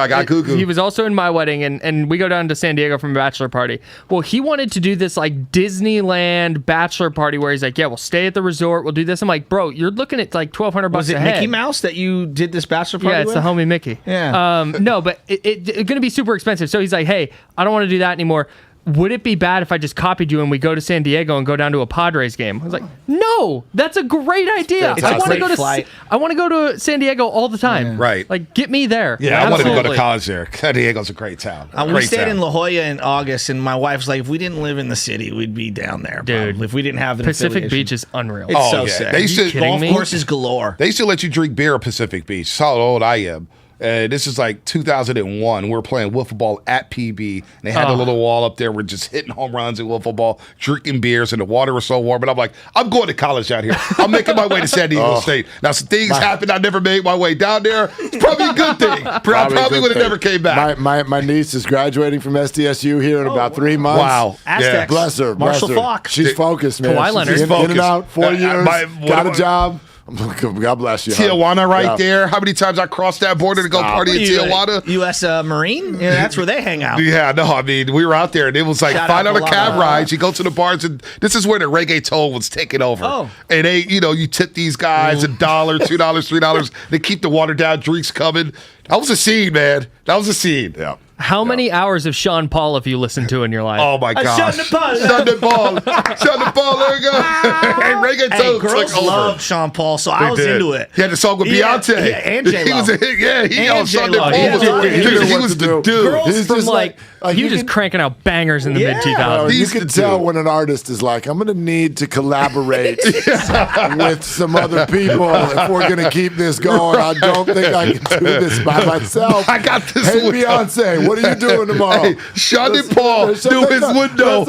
He was also in my wedding, and we go down to San Diego from a bachelor party. Well, he wanted to do this like Disneyland bachelor party where he's like, yeah, we'll stay at the resort. We'll do this. I'm like, bro, you're looking at like $1,200 Was it a head. Mickey Mouse that you did this bachelor party Yeah, it's with? the homie Mickey. Yeah. No, but it's going to be super expensive. So he's like, hey, I don't want to do that anymore. Would it be bad if I just copied you and we go to San Diego and go down to a Padres game? I was like, no, that's a great idea. It's a great flight. I want to go to San Diego all the time. Right. Like, get me there. Yeah, I wanted to go to college there. San Diego's a great town. We stayed in La Jolla in August, and my wife's like, if we didn't live in the city, we'd be down there. Dude, probably, if we didn't have an Pacific affiliation. Beach is unreal. It's so sick. They used to, golf courses galore. They used to let you drink beer at Pacific Beach. That's how old I am. This is like 2001. We're playing wiffle ball at PB. And they had a little wall up there. We're just hitting home runs at wiffle ball, drinking beers, and the water was so warm. But I'm like, I'm going to college out here. I'm making my way to San Diego State. Now, some things happened. I never made my way down there. It's probably a good thing. I probably would have never came back. My niece is graduating from SDSU here in about 3 months. Wow. Aztecs. Yeah. Bless her. Marshall bless her. Falk. She's focused, man. Kawhi Leonard. She's in and out, 4 years, got a what- job. God bless you. Tijuana right there. How many times I crossed that border to go party in Tijuana? U.S. Marine? Yeah, that's where they hang out. Yeah, no, I mean, we were out there, and it was like $5 cab rides. You go to the bars, and this is where the reggaeton was taking over. Oh. And they, you tip these guys $1, $2, $3. They keep the watered down drinks coming. That was a scene, man. That was a scene. Yeah. How many hours of Sean Paul have you listened to in your life? Oh my gosh. Sean Paul. Sean Paul. Sean Paul, there you go. And reggaeton Hey, girls took over. love Sean Paul, so I was into it. He had the song with Beyonce. Yeah, and J-Lo. He was a hit. Yeah, And Sean J-Lo. Paul He was the dude. Girls He's From just you just cranking out bangers in the mid 2000s. You can tell when an artist is like, I'm going to need to collaborate with some other people if we're going to keep this going. I don't think I can do this by myself. I got this. Hey, Beyonce, what are you doing tomorrow? Hey, Sean Paul knew his window.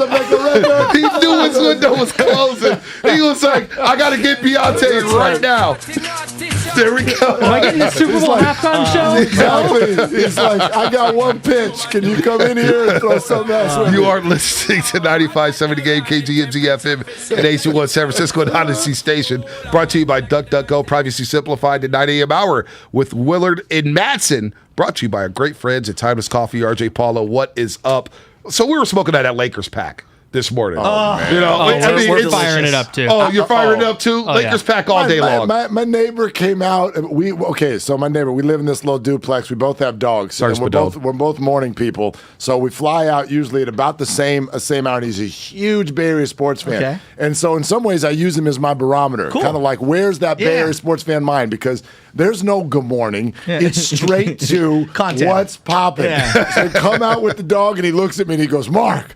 He knew his window was closing. He was like, I got to get Beyonce right now. There we go. Am I getting the Super Bowl halftime show? Exactly. He's like, I got one pitch. Can you come in here and throw something else with me? You are listening to 95.7 The Game, KGMZ FM, and AC1 San Francisco and Odyssey Station. Brought to you by DuckDuckGo, Privacy Simplified, the 9 a.m. hour with Willard and Madsen. Brought to you by our great friends at Timeless Coffee, RJ Paulo. What is up? So we were smoking that Lakers pack this morning. We're firing it up too. Oh, you're firing it up too? Lakers pack all day long. My neighbor came out. So my neighbor, we live in this little duplex. We both have dogs. Sorry, we're both morning people. So we fly out usually at about the same hour. And he's a huge Bay Area sports fan. Okay. And so in some ways, I use him as my barometer. Cool. Kind of like, where's that Bay Area sports fan mind? Because there's no good morning. It's straight to what's popping. Yeah. So I come out with the dog, and he looks at me and he goes, Mark,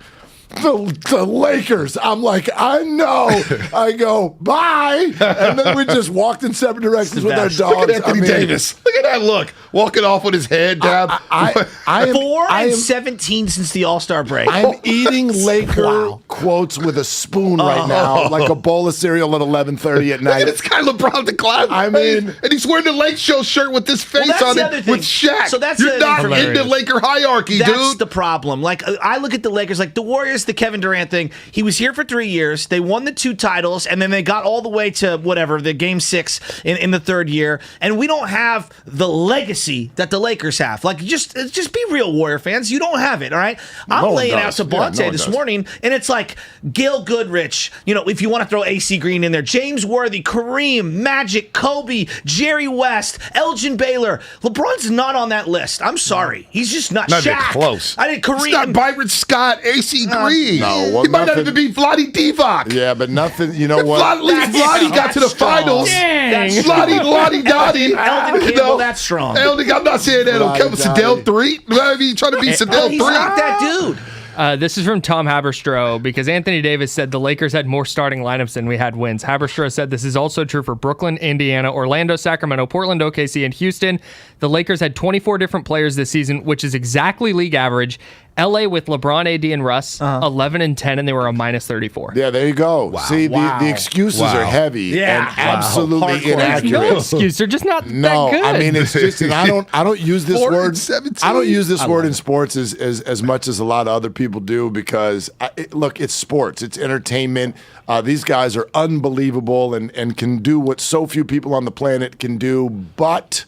the Lakers. I'm like, I know. I go, bye. And then we just walked in separate directions with our dogs. Look at Anthony Davis. Look at that look. Walking off with his head down. I am 4-17 since the All-Star break. I'm eating Laker quotes with a spoon right now, like a bowl of cereal at 11:30 at night. Look at this guy, LeBron the Clown. I mean, and he's wearing the Lake Show shirt with this face on it with Shaq. So that's You're not in the Laker hierarchy, That's dude. the problem. Like, I look at the Lakers, like the Warriors, the Kevin Durant thing. He was here for 3 years. They won the 2 titles, and then they got all the way to whatever, the game 6 in the 3rd year. And we don't have the legacy that the Lakers have. Like, just be real, Warrior fans. You don't have it, all right? I'm laying out to Bonte this morning, and it's like Gail Goodrich, if you want to throw AC Green in there, James Worthy, Kareem, Magic, Kobe, Jerry West, Elgin Baylor. LeBron's not on that list. I'm sorry. He's just not even Shaq. close. I did Kareem. It's not Byron Scott, AC Green. No, he might not even be Vlade Divac. Yeah, but nothing, you know what? Vlade got to the finals. Vlade, Lottie, Dottie. Eldon Campbell, that's strong. Eldon, I'm not saying that. Kevin Sedell 3. I mean, trying to be Sedell 3. He's not that dude. This is from Tom Haberstroh because Anthony Davis said the Lakers had more starting lineups than we had wins. Haberstroh said this is also true for Brooklyn, Indiana, Orlando, Sacramento, Portland, OKC, and Houston. The Lakers had 24 different players this season, which is exactly league average. LA with LeBron, AD, and Russ, 11 and 10, and they were a minus 34. Yeah, there you go. Wow. See, the excuses are heavy and absolutely inaccurate. No excuse. They're just not that good. I mean, it's just, and I don't use this word. I don't use this word in sports as much as a lot of other people do because, look, it's sports. It's entertainment. These guys are unbelievable and can do what so few people on the planet can do, but ...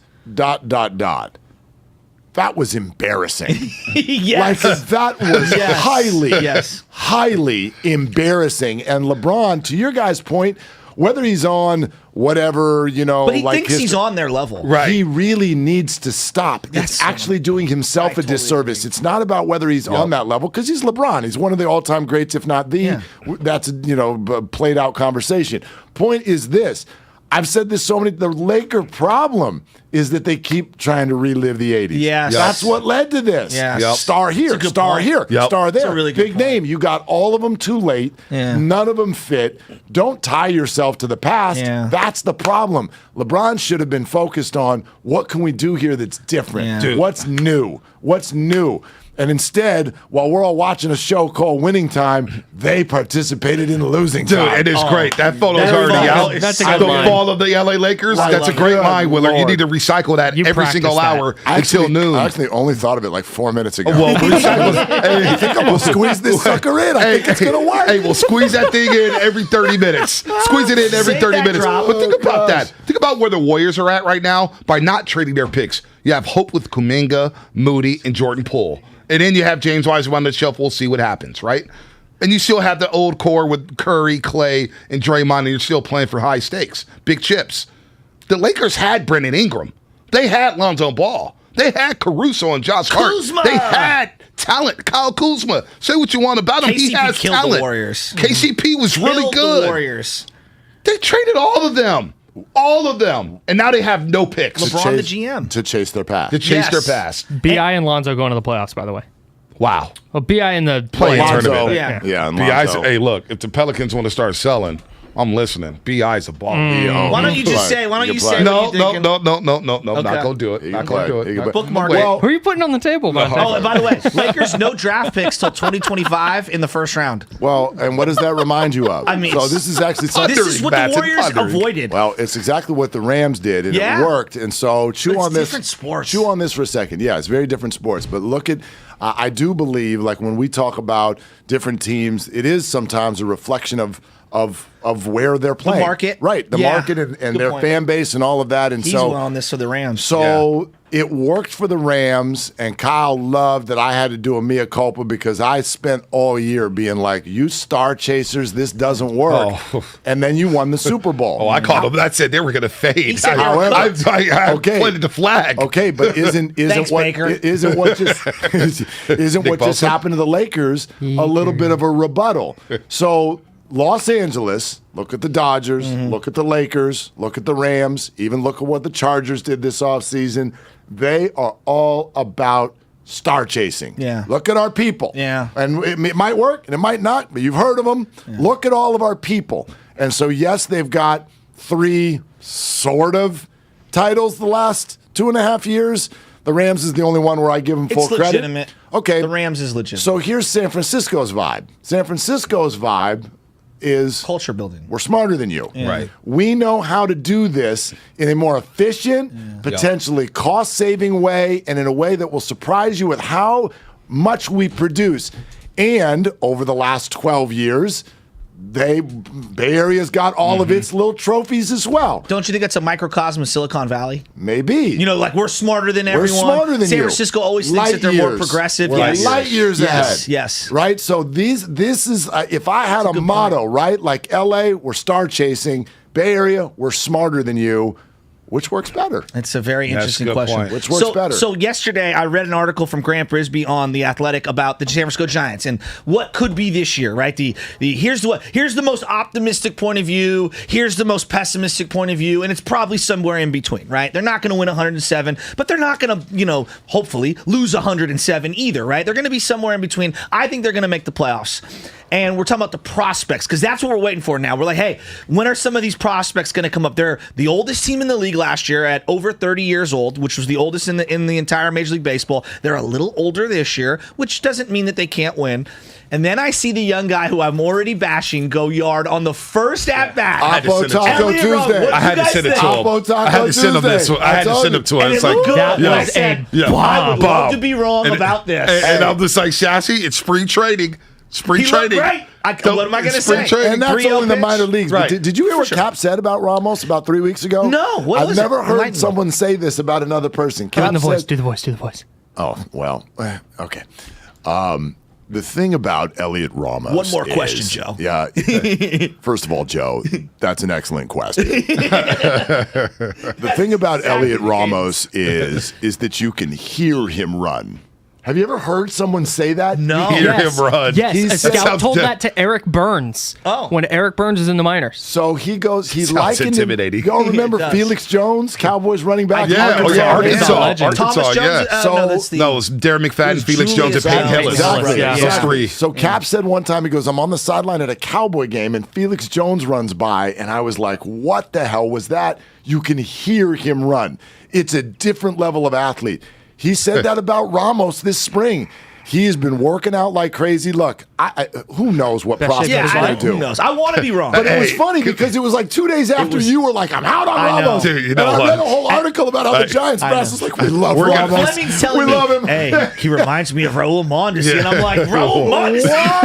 That was embarrassing. Yes. Like, that was highly embarrassing. And LeBron, to your guys' point, whether he's on whatever, but he thinks he's on their level. Right. He really needs to stop. It's actually doing himself a disservice. It's not about whether he's on that level because he's LeBron. He's one of the all-time greats, if not the. That's a played out conversation. Point is this. I've said this so many. The Laker problem is that they keep trying to relive the 80s. Yes. That's what led to this. Yes. Star here, star point. here, star there. That's a really good Big name. You got all of them too late. Yeah. None of them fit. Don't tie yourself to the past. Yeah. That's the problem. LeBron should have been focused on what can we do here that's different. Yeah. Dude. What's new? What's new? And instead, while we're all watching a show called Winning Time, they participated in losing Dude, time. it is great. That photo's already out. That's a The good line. fall of the LA Lakers. That's a great line, Willard. You need to recycle that every single hour until noon. I actually only thought of it like 4 minutes ago. Well, recycle. Hey, I think I'm going to squeeze this sucker in. I think it's going to work. Hey, we'll squeeze that thing in every 30 minutes. Squeeze it in every 30 minutes. But think about that. Think about where the Warriors are at right now by not trading their picks. You have hope with Kuminga, Moody, and Jordan Poole. And then you have James Wiseman on the shelf. We'll see what happens, right? And you still have the old core with Curry, Klay, and Draymond, and you're still playing for high stakes, big chips. The Lakers had Brendan Ingram. They had Lonzo Ball. They had Caruso and Josh Hart. Kuzma! They had talent. Kyle Kuzma. Say what you want about him. He KCP has killed talent. the Warriors. KCP was really Killed good. the Warriors. They traded all of them. All of them. And now they have no picks. LeBron the GM. To chase their past. To chase their past. B.I. and Lonzo going to the playoffs, by the way. Wow. Well, B.I. in the Play-in playoffs. tournament. Yeah, and B.I.'s, Lonzo. hey, look, if the Pelicans want to start selling, I'm listening. B.I.'s a ball. Why don't you just say? Why don't you say? No, what you no, thinking? no, no, no, no, no. Okay. Not going to do it. Not going to do it. Not- Bookmark Wait. it. Who are you putting on the table? By the way? Oh, and by the way, Lakers no draft picks till 2025 in the first round. Well, and what does that remind you of? I mean, so this is actually something. this is what the Warriors avoided. Well, it's exactly what the Rams did, and Yeah. it worked. And so chew But it's on this. different sports. Chew on this for a second. Yeah, it's very different sports. But look at, I do believe, like when we talk about different teams, it is sometimes a reflection of where they're playing. market. Right, the Yeah. market and Good their point. fan base and all of that. And He's so well on this for the Rams. So it worked for the Rams, and Kyle loved that I had to do a mea culpa because I spent all year being like, you star chasers, this doesn't work. Oh. And then you won the Super Bowl. Oh, I called them. That said they were going to fade. said they were However, I planted the flag. Okay, but isn't Thanks, what Baker. isn't what just isn't what just Bosa. happened to the Lakers a little bit of a rebuttal? So Los Angeles, look at the Dodgers, look at the Lakers, look at the Rams, even look at what the Chargers did this offseason. They are all about star chasing. Yeah. Look at our people. Yeah. And it might work and it might not, but you've heard of them. Yeah. Look at all of our people. And so, yes, they've got 3 sort of titles the last 2.5 years. The Rams is the only one where I give them full It's credit. legitimate. Okay. The Rams is legitimate. So here's San Francisco's vibe. San Francisco's vibe is culture building. We're smarter than you. Yeah. Right. We know how to do this in a more efficient, potentially cost-saving way, and in a way that will surprise you with how much we produce. And over the last 12 years, Bay Area's got all of its little trophies as well. Don't you think it's a microcosm of Silicon Valley? Maybe. You know, like we're smarter than everyone. We're smarter than San you. Francisco always Light thinks that they're more years. progressive. We're Yes. light years ahead. Yes. Right? So this is, if I had a motto, right? Like LA, we're star chasing. Bay Area, we're smarter than you. Which works better? It's a very interesting a good question. point. Which works better? So yesterday I read an article from Grant Brisbee on The Athletic about the San Francisco Giants and what could be this year, right? Here's the most optimistic point of view, here's the most pessimistic point of view, and it's probably somewhere in between, right? They're not going to win 107, but they're not going to, hopefully lose 107 either, right? They're going to be somewhere in between. I think they're going to make the playoffs. And we're talking about the prospects because that's what we're waiting for now. We're like, hey, when are some of these prospects going to come up? They're the oldest team in the league last year at over 30 years old, which was the oldest in the entire Major League Baseball. They're a little older this year, which doesn't mean that they can't win. And then I see the young guy who I'm already bashing go yard on the first at bat. Oppo Taco Tuesday. I had to send it to him. Oppo Taco I had to send him this one. I had to send him to him. And It's it like, looked good. that And I was said, a I would love bomb. to be wrong about this. And I'm just like, Shashi, it's spring trading. Spring He looked trading. great. What am I going to Spring say? trading. And that's 3-0 only the pitch? minor leagues. Right. But did you hear what sure. Cap said about Ramos about 3 weeks ago? No. What I've was it? never heard Enlighten me. someone say this about another person. Do it in Cap the voice. said- Do the voice. Do the voice. Oh, well, okay. The thing about Elliot Ramos. One more question, is- Joe. Yeah. First of all, Joe, that's an excellent question. The thing about Elliot Ramos is that you can hear him run. Have you ever heard someone say that? No. Hear him run. Yes, a scout told that to Eric Burns. When Eric Burns was in the minors. So he goes. He's Sounds likened intimidating. Y'all remember Felix Jones, Cowboys running back? Arkansas. Thomas Jones? So no, it was Darren McFadden, Felix Jones, and Peyton Hillis. Exactly. Those three. So Cap said one time, he goes, I'm on the sideline at a Cowboy game, and Felix Jones runs by, and I was like, what the hell was that? You can hear him run. It's a different level of athlete. He said that about Ramos this spring. He has been working out like crazy. Look, who knows what prospects going to do? Who knows? I want to be wrong. But it was funny because it was like 2 days after you were like, I'm out on Ramos. Dude, you and know I what? read a whole article about how the Giants press is like, we love Ramos. Fleming's telling we love him. Hey, he reminds me of Raul Mondesi. And I'm like, Raul Mondesi?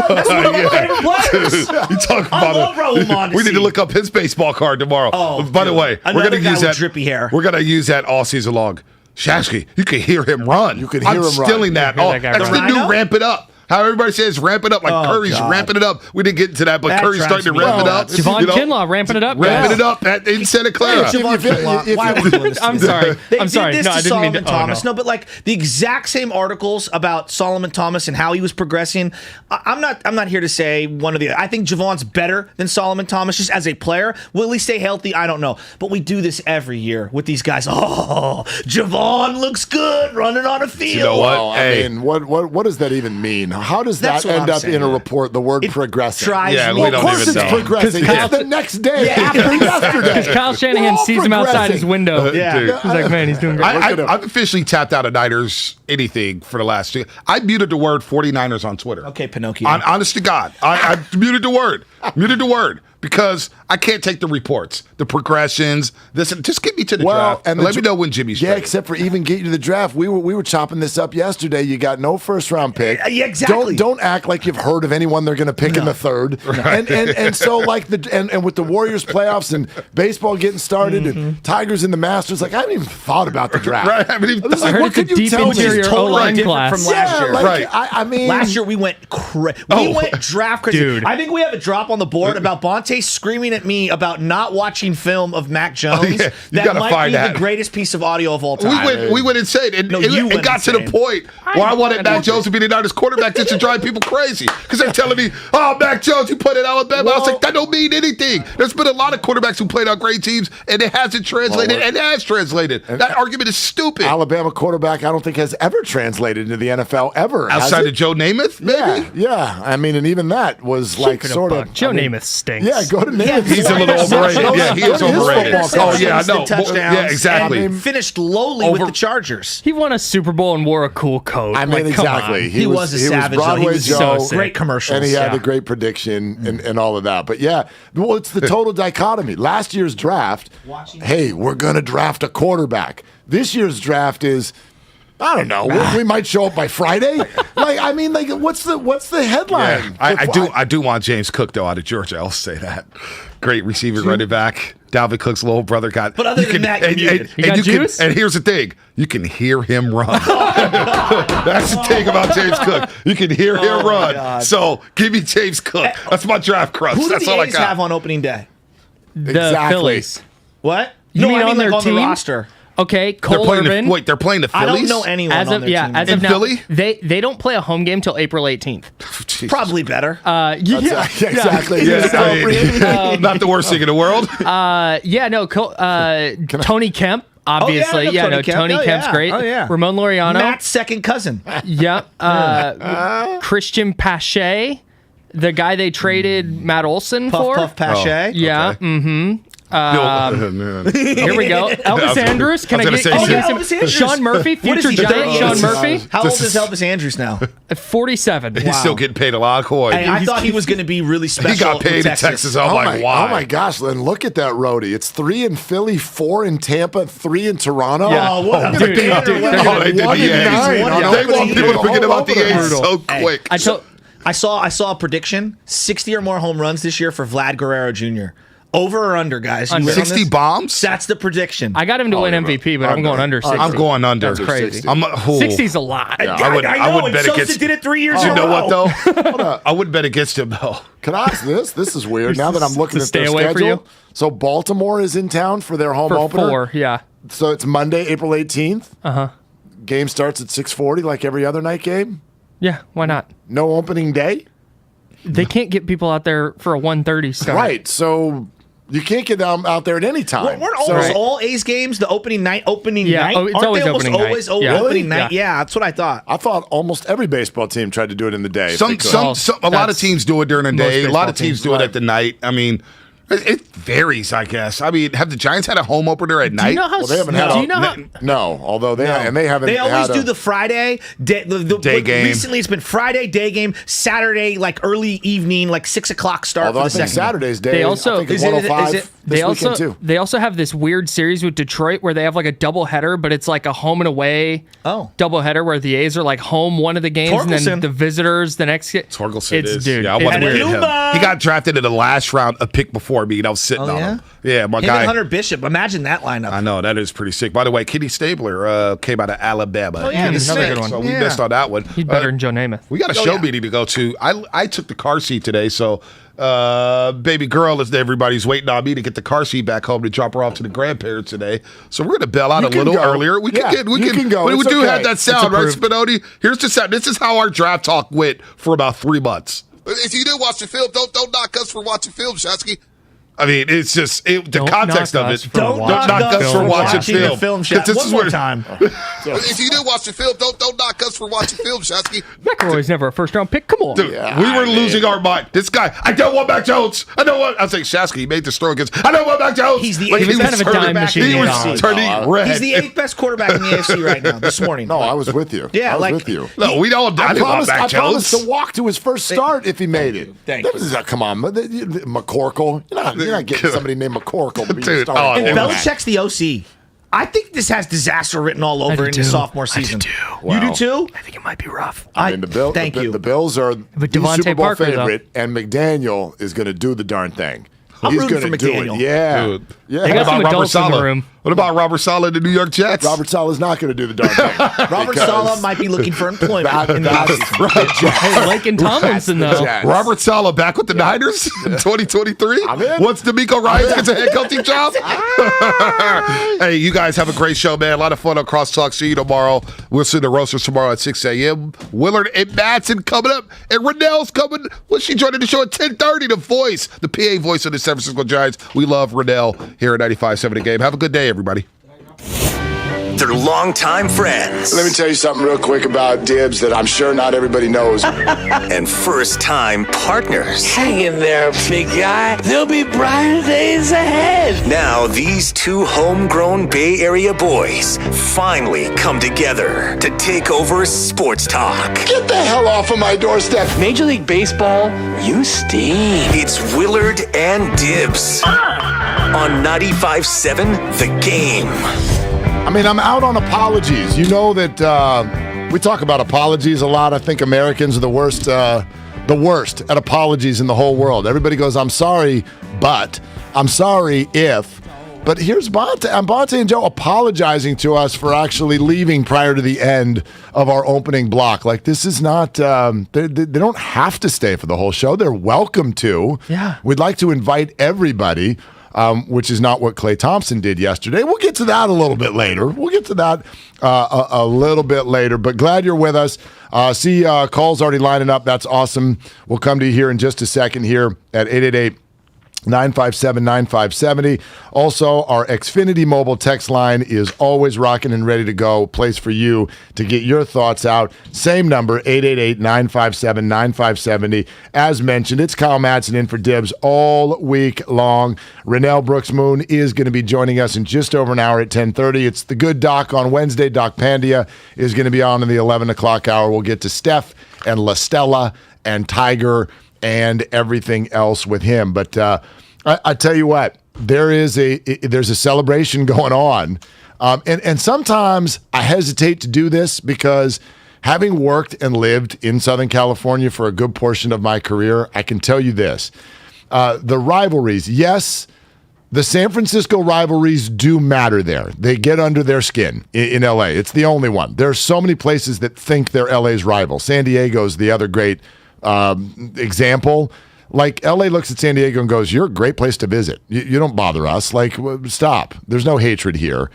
That's one of my favorite players. You talk about I love Raul Mondesi. We need to look up his baseball card tomorrow. By the way, we're going to use that drippy hair. We're going to use that all season long. Shasky, you can hear him run. You can hear him run. I'm stealing that. That's the new ramp it up. How everybody says ramp it up, like Curry's ramping it up. We didn't get into that, but Curry's starting to ramp it up. Javon Kinlaw ramping it up. Ramping it up in Santa Clara. Why are we doing this? I'm sorry. I'm sorry. Did this No, I to didn't mean Solomon to. Thomas. No, but like the exact same articles about Solomon Thomas and how he was progressing. I'm not here to say one or the other. I think Javon's better than Solomon Thomas just as a player. Will he stay healthy? I don't know. But we do this every year with these guys. Oh, Javon looks good running on a field. You know what? Well, I mean, what does that even mean? How does that end up in a report? The word progressing. We don't of course even it's know. progressing. It's the next day after yesterday. Because Kyle Shanahan sees him outside his window. Dude. He's like, man, he's doing great. I've officially tapped out of Niners anything for the last year. I muted the word 49ers on Twitter. Okay, Pinocchio. Honest to God. I muted the word. Muted the word. Because I can't take the reports, the progressions. Just get me to the draft and let me know when Jimmy's ready. Except for even getting to the draft. We were chopping this up yesterday. You got no first round pick. Yeah, exactly. Don't act like you've heard of anyone they're going to pick in the third. Right. And so like and with the Warriors playoffs and baseball getting started and Tigers in the Masters, like I haven't even thought about the draft. Right. I haven't even I like, what could you tell me? Totally different from last year. Like, I mean, last year we went draft crazy. Dude. I think we have a drop on the board about Bonte screaming at me about not watching film of Mac Jones. That might be the greatest piece of audio of all time. We went insane. It got to the point where I wanted Mac Jones to be the Niners quarterback just to drive people crazy. Because they're telling me, oh, Mac Jones, you put it Alabama. I was like, that don't mean anything. There's been a lot of quarterbacks who played on great teams, and it hasn't translated, and it has translated. That argument is stupid. Alabama quarterback, I don't think has ever translated into the NFL ever. Outside of Joe Namath, maybe? Yeah. I mean, and even that was like sort of. Joe Namath stinks. Yeah, go to Namath. He's a little overrated. Yeah, he is overrated. Oh, yeah, I know. Touchdowns, yeah, exactly. And finished lowly with the Chargers. He won a Super Bowl and wore a cool coat. I mean, exactly. He was a savage. Broadway He was Joe, so great commercials. And he had the great prediction and all of that. But yeah, well, it's the total dichotomy. Last year's draft, hey, we're going to draft a quarterback. This year's draft is, I don't know. We might show up by Friday. What's the headline? Yeah, I do want James Cook though out of Georgia. I'll say that. Great receiver, running back. Dalvin Cook's little brother got. But other than that, and here's the thing: you can hear him run. That's the thing about James Cook. You can hear him run. God. So give me James Cook. That's my draft crust. Who That's do all the I A's got. have on opening day? The Phillies. What? You mean I on their on team? the roster. Okay, Cole Irvin. They're playing the Phillies? I don't know anyone as on of their team. as In of now, Philly? they don't play a home game till April 18th. Probably better. Exactly. Yeah, not the worst thing in the world. Tony Kemp. Obviously, Tony Kemp's great. Oh, yeah. Ramon Laureano. Matt's second cousin. Yeah. Christian Pache, the guy they traded Matt Olson for. Puff Pache. Yeah. Okay. Mm-hmm. Here we go. Elvis Andrews. Can I get Elvis Andrews. Sean Murphy, future Giant Sean Murphy. How old is Elvis Andrews now? 47. He's still getting paid a lot of coin. Hey, I thought he was going to be really special. He got paid in Texas. I'm like, why? Oh my gosh, Len, look at that roadie. It's 3 in Philly, 4 in Tampa, 3 in Toronto. Yeah. Oh, what a They did the A's. They want people to forget about the A's so quick. I saw a prediction: 60 or more home runs this year for Vlad Guerrero Jr. Over or under, guys? 60 bombs? That's the prediction. I got him to win MVP, but I'm going under 60. I'm going under. That's crazy. 60 is a lot. Yeah, I wouldn't bet against Sosa did it 3 years You ago. know what, though? I wouldn't bet against him, though. Can I ask this? This is weird. Now that I'm looking at their schedule. So Baltimore is in town for their home opener? 4, yeah. So it's Monday, April 18th? Uh-huh. game starts at 6:40 like every other night game? Yeah, why not? No opening day? They can't get people out there for a 1:30 start. Right, so you can't get them out there at any time. Weren't almost all A's games the opening night? Yeah, Aren't it's they always almost opening always night. Yeah. opening night? Yeah, that's what I thought. I thought almost every baseball team tried to do it in the day. if Some, they could. a lot of teams do it during the most day. A lot of baseball teams teams, do it right. at the night. I mean, it varies, I guess. I mean, have the Giants had a home opener at night? Do you know how? Well, they haven't had no. although they and they haven't. They always had do the Friday day game. Recently, it's been Friday day game, Saturday like early evening, like 6 o'clock start. Although for I the think second. Saturday's day. They also- I think it's Is it- 105 is it- this weekend too. They also have this weird series with Detroit where they have like a doubleheader, but it's like a home and away doubleheader where the A's are like home one of the games and then Torkelson. the visitors the next. Torkelson It's is. dude. Yeah, I it's wasn't weird. with him. He got drafted in the last round, a pick before me, and I was sitting on him. Yeah, my Him guy. and Hunter Bishop. Imagine that lineup. I know, that is pretty sick. By the way, Kenny Stabler came out of Alabama. Oh, yeah, He's another good one. So we missed on that one. He's better than Joe Namath. We got a show meeting to go to. I took the car seat today, so baby girl is everybody's waiting on me to get the car seat back home to drop her off to the grandparents today. So we're gonna bail out You a can little go. earlier. We Yeah, can you can go. We It's do okay. have that sound, right, approved. Spinoni? Here's the sound. This is how our draft talk went for about 3 months. If you did watch the film, don't knock us for watching film, Shasky. I mean, it's just the Don't context knock of us it. for Don't watching knock us for film. watching Watching the film. film 'Cause shot. this One is more where- time. If you did watch the film, don't knock us for watching film, Shasky. McElroy's never a first round pick. Come on. Dude, we were losing our mind. This guy, I don't want Mac Jones. I don't want. I was like, Shasky, he made the throw against. I don't want Mac Jones. He's the Like, eighth he was kind of a turning dime back. machine. He was No, turning red. He's the 8th best quarterback in the AFC right now. This morning. No, I was with you. Yeah, I was like- with you. No, we don't. I didn't want Mac I promised Jones. to walk to his first start if he made it. Thank you. Come on, McCorkle. You're not getting somebody named McCorkle to be Dude, starting oh, And quarterback. Belichick's the OC. I think this has disaster written all over in his sophomore season. You do too? I think it might be rough. I mean, the Bills are the Devontae Super Bowl Parker, though. favorite, and McDaniel is going to do the darn thing. I'm He's rooting going for to do McDaniel. it. Yeah. Dude. Yeah. They got What some about Robert adults in the Saleh? room. What about Robert Saleh, the New York Jets? Robert Saleh's not going to do the darn thing. Robert because Saleh might be looking for employment in the that's offseason. Hey, Lake and Tomlinson though. Jets. Robert Saleh back with the Niners in 2023. I'm in. Once D'Amico Ryans gets a head coaching job. Hey, you guys have a great show, man. A lot of fun on Crosstalk. See you tomorrow. We'll see the Roasters tomorrow at 6 a.m. Willard and Madsen coming up, and Renel's coming. Well, she joining the show at 10:30. The voice, the PA voice of the San Francisco Giants. We love Renel here at 95.7 The Game. Have a good day, everybody. They're longtime friends. Let me tell you something real quick about Dibs that I'm sure not everybody knows. And first-time partners. Hang in there, big guy. There'll be brighter days ahead. Now, these two homegrown Bay Area boys finally come together to take over sports talk. Get the hell off of my doorstep. Major League Baseball, you stink. It's Willard and Dibs on 95.7 The Game. I mean, I'm out on apologies. You know that we talk about apologies a lot. I think Americans are the worst at apologies in the whole world. Everybody goes, I'm sorry, but I'm sorry if. But here's Bonte and Joe apologizing to us for actually leaving prior to the end of our opening block. Like, this is not, they don't have to stay for the whole show. They're welcome to. Yeah. We'd like to invite everybody. Which is not what Klay Thompson did yesterday. We'll get to that a little bit later. A little bit later. But glad you're with us. See, calls already lining up. That's awesome. We'll come to you here in just a second here at 888-957-9570. Also, our Xfinity mobile text line is always rocking and ready to go. Place for you to get your thoughts out. Same number, 888-957-9570. As mentioned, it's Kyle Madsen in for Dibs all week long. Renel Brooks-Moon is going to be joining us in just over an hour at 10:30. It's the good doc on Wednesday. Doc Pandia is going to be on in the 11 o'clock hour. We'll get to Steph and La Stella and Tiger and everything else with him. But I tell you what, there's a celebration going on. And sometimes I hesitate to do this because having worked and lived in Southern California for a good portion of my career, I can tell you this. The rivalries, yes, the San Francisco rivalries do matter there. They get under their skin in LA. It's the only one. There are so many places that think they're LA's rival. San Diego's the other great example. Like, LA looks at San Diego and goes, you're a great place to visit. You don't bother us. Like, stop. There's no hatred here.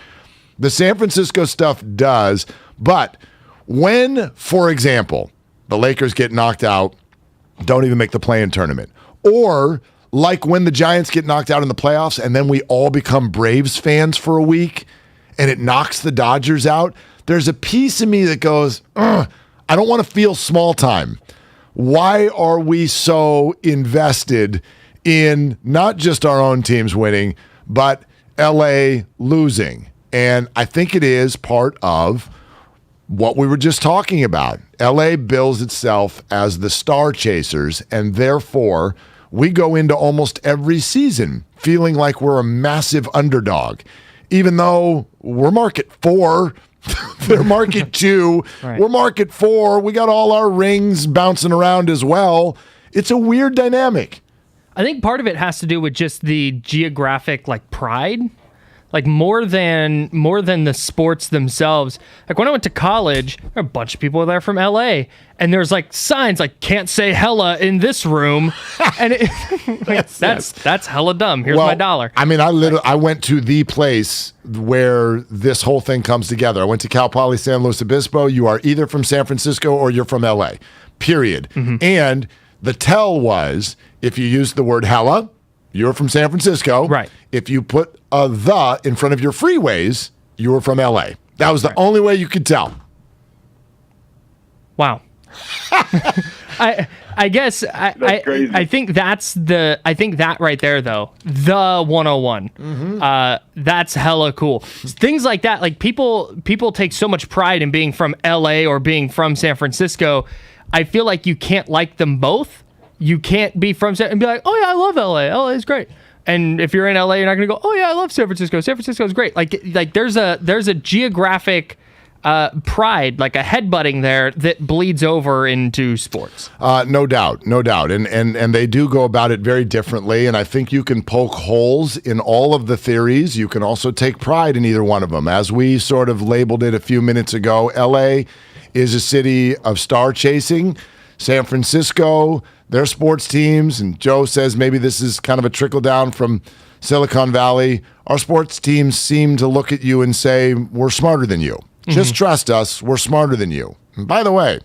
The San Francisco stuff does, But when, for example, the Lakers get knocked out, don't even make the play-in tournament, or like when the Giants get knocked out in the playoffs and then we all become Braves fans for a week and it knocks the Dodgers out, there's a piece of me that goes, I don't want to feel small time. Why are we so invested in not just our own teams winning, but LA losing? And I think it is part of what we were just talking about. LA bills itself as the star chasers, and therefore we go into almost every season feeling like we're a massive underdog, even though we're market 4. They're market 2. Right. We're market 4. We got all our rings bouncing around as well. It's a weird dynamic. I think part of it has to do with just the geographic pride. More than the sports themselves. When I went to college, there were a bunch of people there from LA, and there's signs can't say hella in this room, and that's hella dumb. Here's my dollar. I mean, I went to the place where this whole thing comes together. I went to Cal Poly San Luis Obispo. You are either from San Francisco or you're from LA. Period. Mm-hmm. And the tell was if you use the word hella, you're from San Francisco. Right. If you put a the in front of your freeways, you were from LA. That was the only way you could tell. Wow. I guess I think that right there though, the 101. Mm-hmm. That's hella cool. Things like that, people take so much pride in being from LA or being from San Francisco. I feel like you can't like them both. You can't be from and be like, oh yeah, I love LA. LA is great. And if you're in LA, you're not going to go, oh yeah, I love San Francisco. San Francisco is great. There's a geographic pride, a headbutting there that bleeds over into sports. No doubt. And they do go about it very differently. And I think you can poke holes in all of the theories. You can also take pride in either one of them. As we sort of labeled it a few minutes ago, LA is a city of star chasing. San Francisco, their sports teams, and Joe says maybe this is kind of a trickle down from Silicon Valley. Our sports teams seem to look at you and say, we're smarter than you. Mm-hmm. Just trust us. We're smarter than you. And by the way,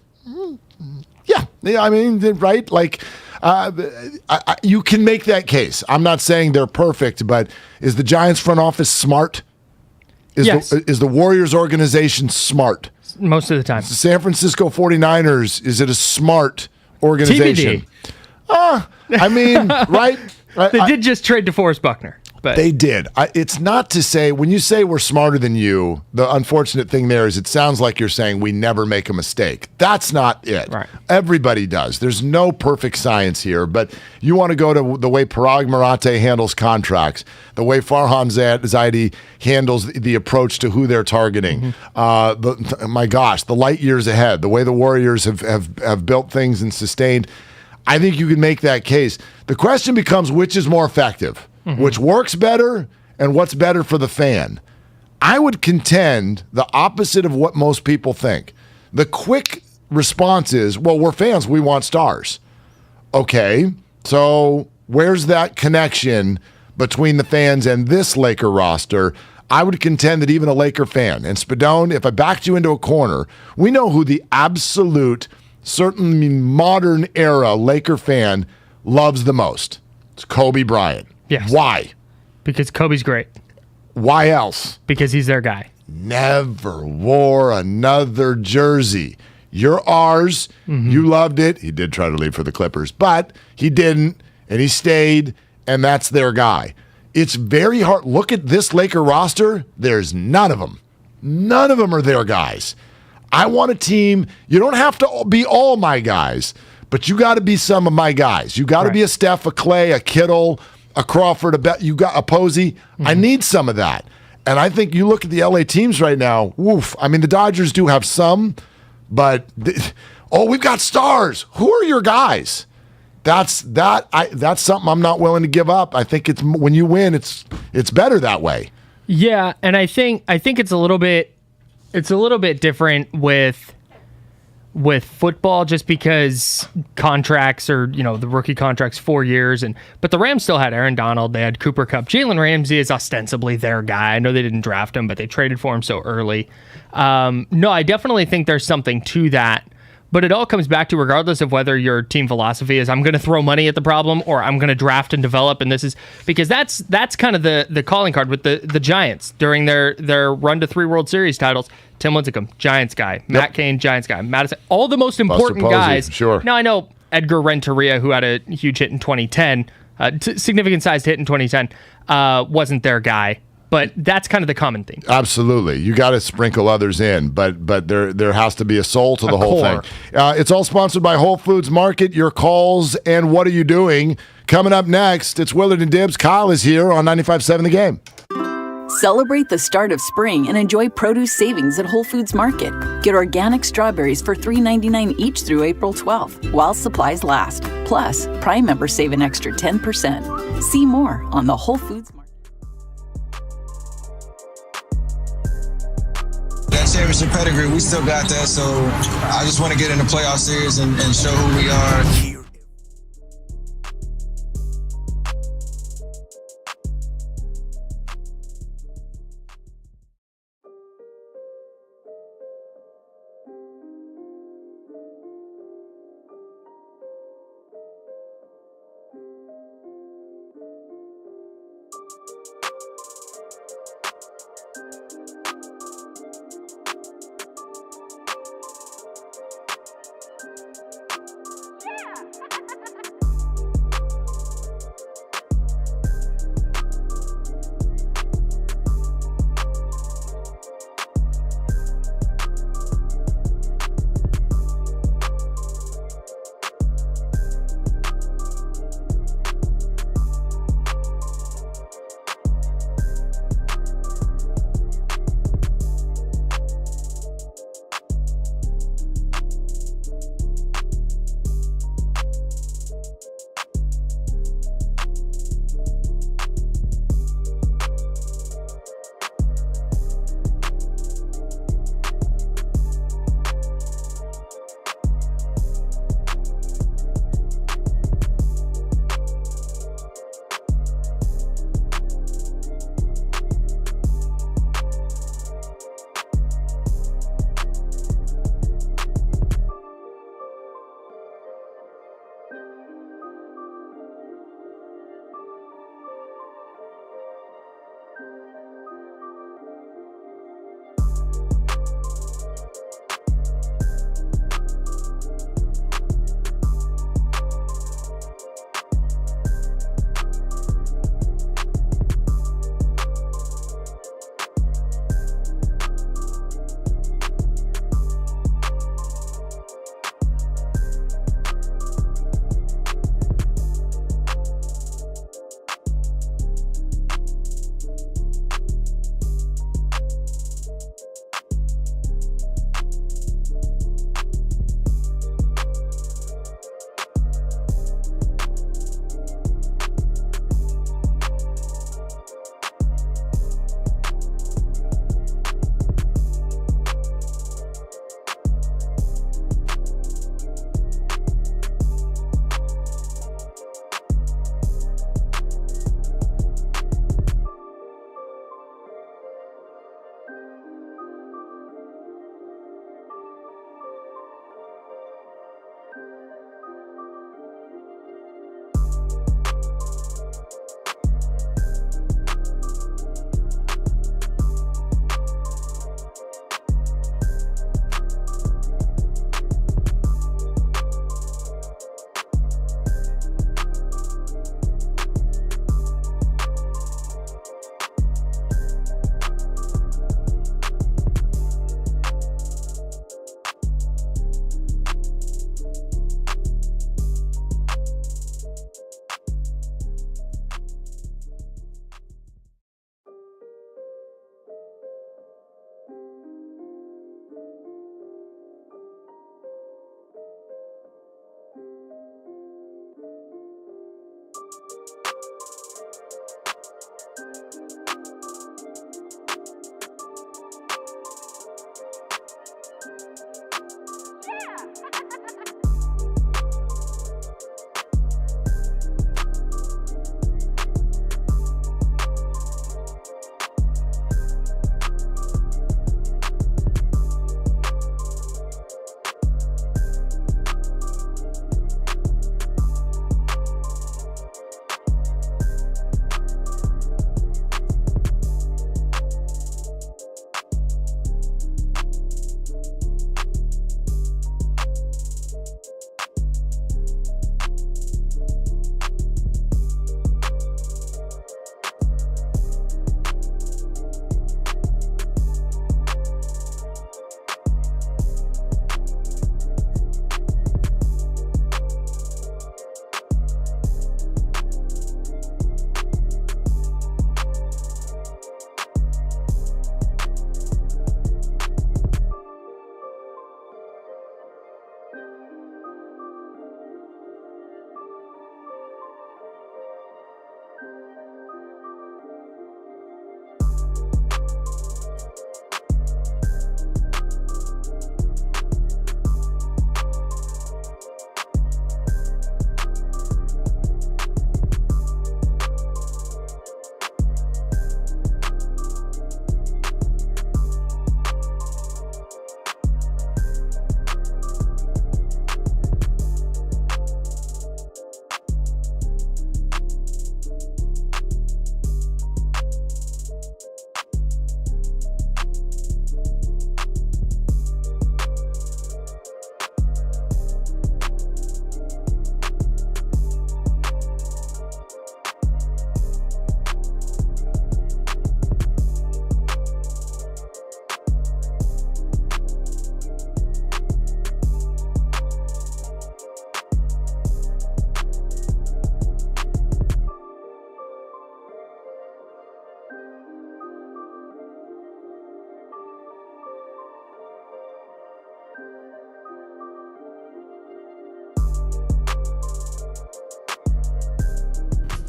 yeah, I mean, right? You can make that case. I'm not saying they're perfect, but is the Giants front office smart? Yes. Is the Warriors organization smart? Most of the time. San Francisco 49ers, is it a smart organization? TBD. I mean, right? They did just trade DeForest Buckner. But they did. It's not to say, when you say we're smarter than you, the unfortunate thing there is it sounds like you're saying we never make a mistake. That's not it. Right. Everybody does. There's no perfect science here, but you want to go to the way Parag Marathe handles contracts, the way Farhan Zaidi handles the approach to who they're targeting. Mm-hmm. My gosh, the light years ahead, the way the Warriors have built things and sustained. I think you can make that case. The question becomes, which is more effective? Mm-hmm. Which works better and what's better for the fan? I would contend the opposite of what most people think. The quick response is, well, we're fans. We want stars. Okay, so where's that connection between the fans and this Laker roster? I would contend that even a Laker fan, and Spadone, if I backed you into a corner, we know who the absolute, certainly modern era Laker fan loves the most. It's Kobe Bryant. Yes. Why? Because Kobe's great. Why else? Because he's their guy. Never wore another jersey. You're ours. Mm-hmm. You loved it. He did try to leave for the Clippers, but he didn't, and he stayed, and that's their guy. It's very hard. Look at this Laker roster. There's none of them. None of them are their guys. I want a team. You don't have to be all my guys, but you got to be some of my guys. You got to be a Steph, a Klay, a Kittle, a Crawford, you got a Posey. Mm-hmm. I need some of that. And I think you look at the LA teams right now, woof. I mean, the Dodgers do have some, but we've got stars. Who are your guys? That's something I'm not willing to give up. I think it's when you win, it's better that way. Yeah, and I think it's a little bit different with with football just because contracts are, the rookie contract's 4 years. But the Rams still had Aaron Donald. They had Cooper Kupp. Jalen Ramsey is ostensibly their guy. I know they didn't draft him, but they traded for him so early. No, I definitely think there's something to that. But it all comes back to, regardless of whether your team philosophy is I'm going to throw money at the problem or I'm going to draft and develop, and this is because that's kind of the calling card with the Giants during their run to 3 World Series titles. Tim Lincecum, Giants guy. Matt Cain, Giants guy. Madison, all the most important guys. Sure. Now I know Edgar Renteria, who had a huge hit in 2010, significant sized hit in 2010, wasn't their guy. But that's kind of the common theme. Absolutely. You got to sprinkle others in, but there has to be a soul to the whole thing. It's all sponsored by Whole Foods Market. Your calls and what are you doing? Coming up next, it's Willard and Dibs. Kyle is here on 95.7 The Game. Celebrate the start of spring and enjoy produce savings at Whole Foods Market. Get organic strawberries for $3.99 each through April 12th, while supplies last. Plus, Prime members save an extra 10%. See more on the Whole Foods Market. That championship pedigree, we still got that, so I just want to get in the playoff series and show who we are.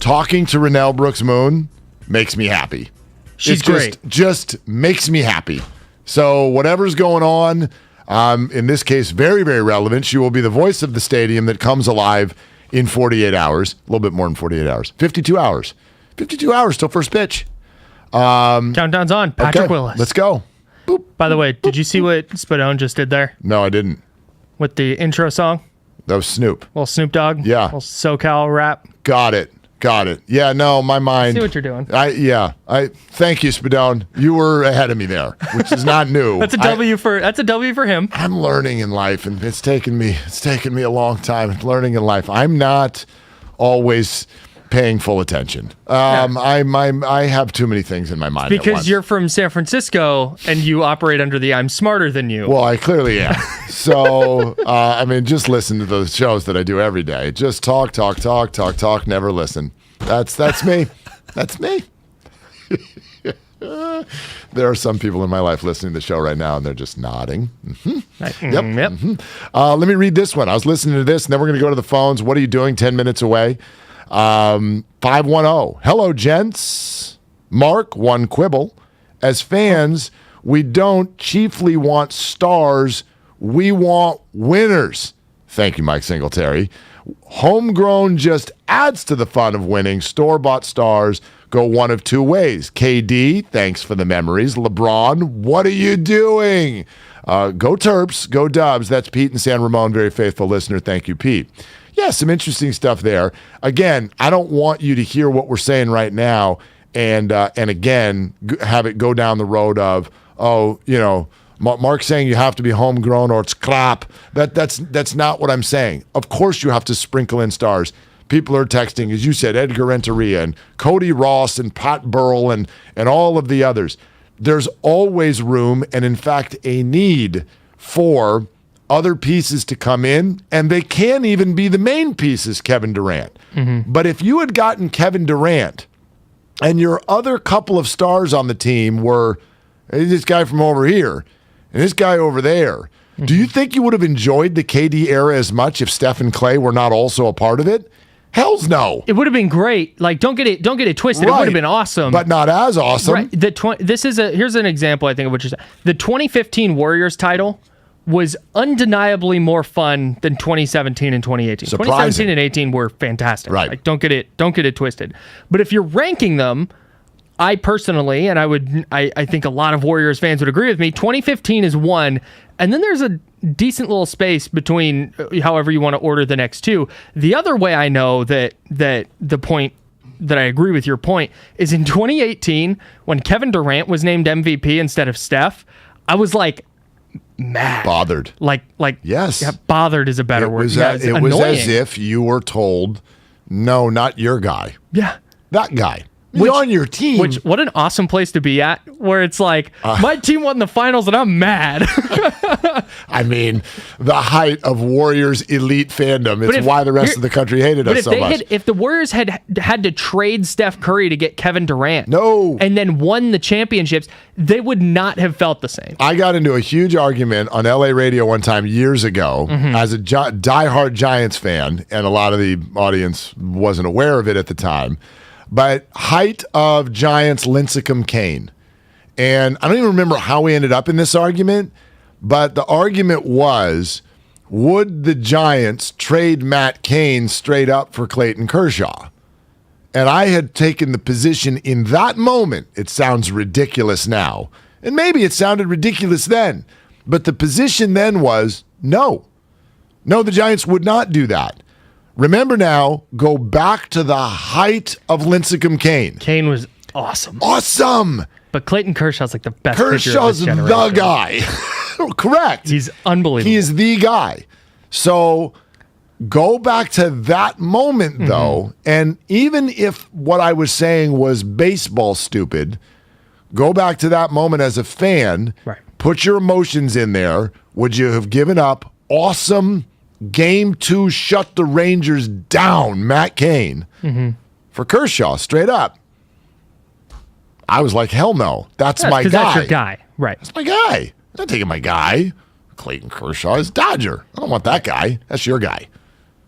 talking to Renel Brooks-Moon makes me happy. She's great. Just makes me happy. So whatever's going on, in this case, very, very relevant. She will be the voice of the stadium that comes alive in 48 hours. A little bit more than 48 hours. 52 hours. 52 hours till first pitch. Countdown's on. Patrick Willis. Let's go. Boop. By the way, did you see what Spadone just did there? No, I didn't. With the intro song? That was Snoop. Little Snoop Dogg? Yeah. Little SoCal rap? Got it. Yeah, no, my mind. See what you're doing. Thank you, Spadone. You were ahead of me there, which is not new. That's a W for him. I'm learning in life, and it's taken me a long time learning in life. I'm not always paying full attention. I have too many things in my mind. Because you're from San Francisco and you operate under the I'm smarter than you. Well, I clearly am. So, just listen to those shows that I do every day. Just talk, never listen. That's me. That's me. There are some people in my life listening to the show right now, and they're just nodding. Mm-hmm. Yep. Mm-hmm. Let me read this one. I was listening to this, and then we're going to go to the phones. What are you doing 10 minutes away? 510. Hello, gents. Mark, one quibble. As fans, we don't chiefly want stars. We want winners. Thank you, Mike Singletary. Homegrown just adds to the fun of winning. Store-bought stars go one of two ways. KD, thanks for the memories. LeBron, what are you doing? Go Terps, go Dubs. That's Pete in San Ramon, very faithful listener. Thank you, Pete. Yeah, some interesting stuff there. Again, I don't want you to hear what we're saying right now and again, have it go down the road of, Mark's saying you have to be homegrown or it's crap. That's not what I'm saying. Of course you have to sprinkle in stars. People are texting, as you said, Edgar Renteria and Cody Ross and Pat Burrell and all of the others. There's always room and, in fact, a need for other pieces to come in, and they can even be the main pieces, Kevin Durant. Mm-hmm. But if you had gotten Kevin Durant and your other couple of stars on the team were this guy from over here and this guy over there, mm-hmm. do you think you would have enjoyed the KD era as much if Steph and Klay were not also a part of it? Hell's no. It would have been great. Like, don't get it twisted. Right. It would have been awesome, but not as awesome. Right. Here's an example, I think, of what you're saying. The 2015 Warriors title was undeniably more fun than 2017 and 2018. Surprising. 2017 and 18 were fantastic. Right. Like, don't get it twisted. But if you're ranking them, I personally, and I think a lot of Warriors fans would agree with me, 2015 is one, and then there's a decent little space between however you want to order the next two. The other way I know that the point that I agree with your point is in 2018 when Kevin Durant was named MVP instead of Steph, I was like, mad. Bothered. Like yes. Yeah, bothered is a better word. It was as if you were told, no, not your guy. Yeah. That guy. He's on your team. What an awesome place to be at, where it's like, my team won the finals and I'm mad. I mean, the height of Warriors elite fandom. It's why the rest of the country hated us so much. If the Warriors had to trade Steph Curry to get Kevin Durant, and then won the championships, they would not have felt the same. I got into a huge argument on LA radio one time years ago as a diehard Giants fan, and a lot of the audience wasn't aware of it at the time. But height of Giants Lincecum Kane. And I don't even remember how we ended up in this argument, but the argument was, would the Giants trade Matt Cain straight up for Clayton Kershaw? And I had taken the position in that moment, it sounds ridiculous now, and maybe it sounded ridiculous then, but the position then was, no, the Giants would not do that. Remember now, go back to the height of Lincecum Kane. Kane was awesome. Awesome! But Clayton Kershaw's like the best Kershaw's pitcher of this generation. the guy. Correct. He's unbelievable. He is the guy. So go back to that moment, though, and even if what I was saying was baseball stupid, go back to that moment as a fan, put your emotions in there. Would you have given up awesome Game 2, shut the Rangers down, Matt Cain, for Kershaw, straight up? I was like, hell no. That's my guy. That's your guy. Right. That's my guy. I'm not taking my guy. Clayton Kershaw is Dodger. I don't want that guy. That's your guy.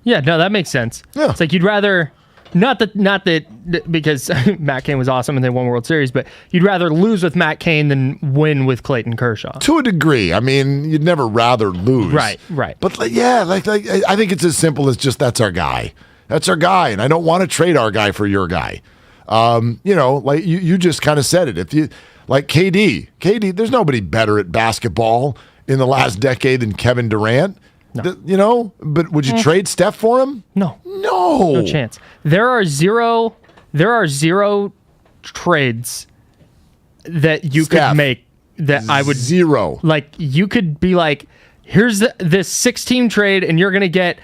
Yeah, no, that makes sense. Yeah. It's like you'd rather Not that because Matt Cain was awesome and they won World Series, but you'd rather lose with Matt Cain than win with Clayton Kershaw. To a degree. I mean, you'd never rather lose. Right. But like I think it's as simple as just that's our guy. That's our guy, and I don't want to trade our guy for your guy. Like you just kind of said it. If you like KD, there's nobody better at basketball in the last decade than Kevin Durant. No. But would you trade Steph for him? No chance. There are zero trades that you could make that I would zero. Like you could be like, here's this 6-team trade, and you're gonna get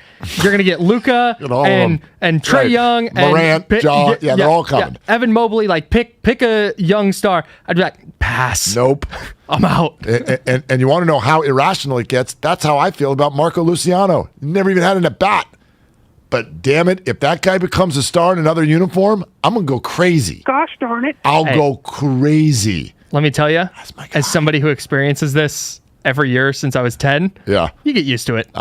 Luka and Trae Young and Morant, John. They're all coming. Yeah. Evan Mobley, like pick a young star. I'd be like, pass. Nope. I'm out. And you want to know how irrational it gets? That's how I feel about Marco Luciano. Never even had an at-bat. But damn it, if that guy becomes a star in another uniform, I'm going to go crazy. Gosh darn it. I'll go crazy. Let me tell you, as somebody who experiences this every year since I was 10, you get used to it.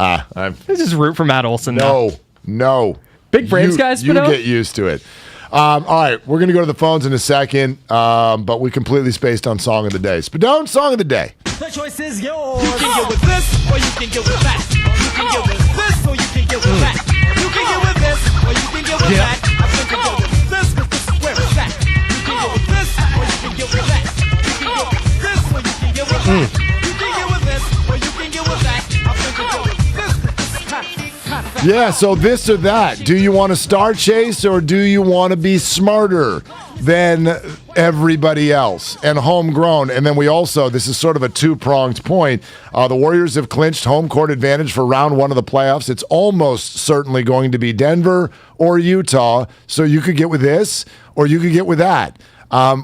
This is root for Matt Olson now. No. Big Braves guys, you get used to it. All right, we're going to go to the phones in a second, but we completely spaced on Song of the Day. Spadone, Song of the Day. The choice is yours. You can get with this, or you can get with that. You can get with this, or you can get with that. You can get with this, or you can get with that. I think you go with this, because this is where it's at. You can get with this, or you can get with that. You can get with this, or you can get with that. You can get with this, or you can get with that. I think you go with this, because this is kind of that. Yeah, so this or that. Do you want to star chase, or do you want to be smarter than everybody else and homegrown? And then we also, this is sort of a two-pronged point. The Warriors have clinched home court advantage for round 1 of the playoffs. It's almost certainly going to be Denver or Utah. So you could get with this or you could get with that.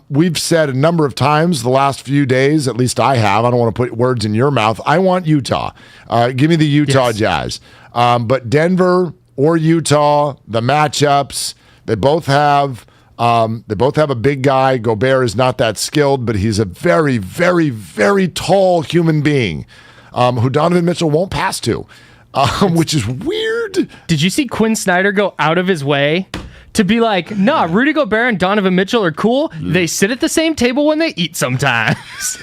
We've said a number of times the last few days, at least I have, I don't want to put words in your mouth, I want Utah. Give me the Utah Jazz. But Denver or Utah, the matchups, they both have a big guy. Gobert is not that skilled, but he's a very, very, very tall human being who Donovan Mitchell won't pass to, which is weird. Did you see Quinn Snyder go out of his way to be like, nah, Rudy Gobert and Donovan Mitchell are cool. They sit at the same table when they eat sometimes.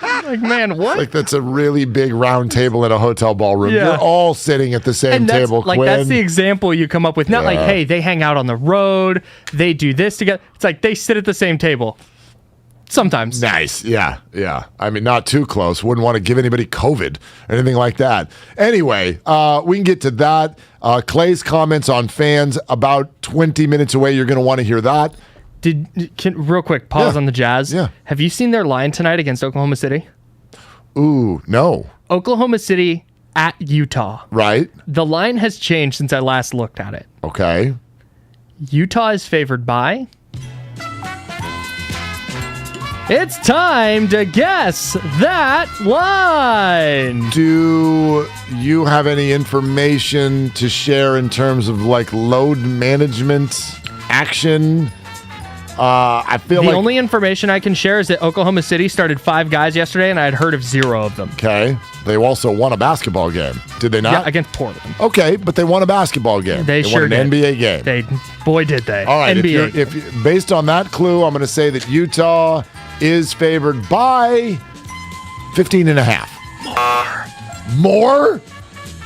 Like, man, what? Like, that's a really big round table in a hotel ballroom. Yeah. You're all sitting at the same table, like, Quinn. that's the example you come up with. Not like, hey, they hang out on the road. They do this together. It's like they sit at the same table. Sometimes. Nice. Yeah. I mean, not too close. Wouldn't want to give anybody COVID or anything like that. Anyway, we can get to that. Klay's comments on fans about 20 minutes away. You're going to want to hear that. Real quick, pause on the Jazz. Yeah. Have you seen their line tonight against Oklahoma City? Ooh, no. Oklahoma City at Utah. Right. The line has changed since I last looked at it. Okay. Utah is favored by... It's time to guess that line. Do you have any information to share in terms of like load management action? I feel the only information I can share is that Oklahoma City started 5 guys yesterday, and I had heard of 0 of them. Okay. They also won a basketball game. Did they not? Yeah, against Portland. Okay, but they won a basketball game. They sure won an did. NBA game. Boy, did they. All right. NBA if based on that clue, I'm going to say that Utah is favored by 15.5. More?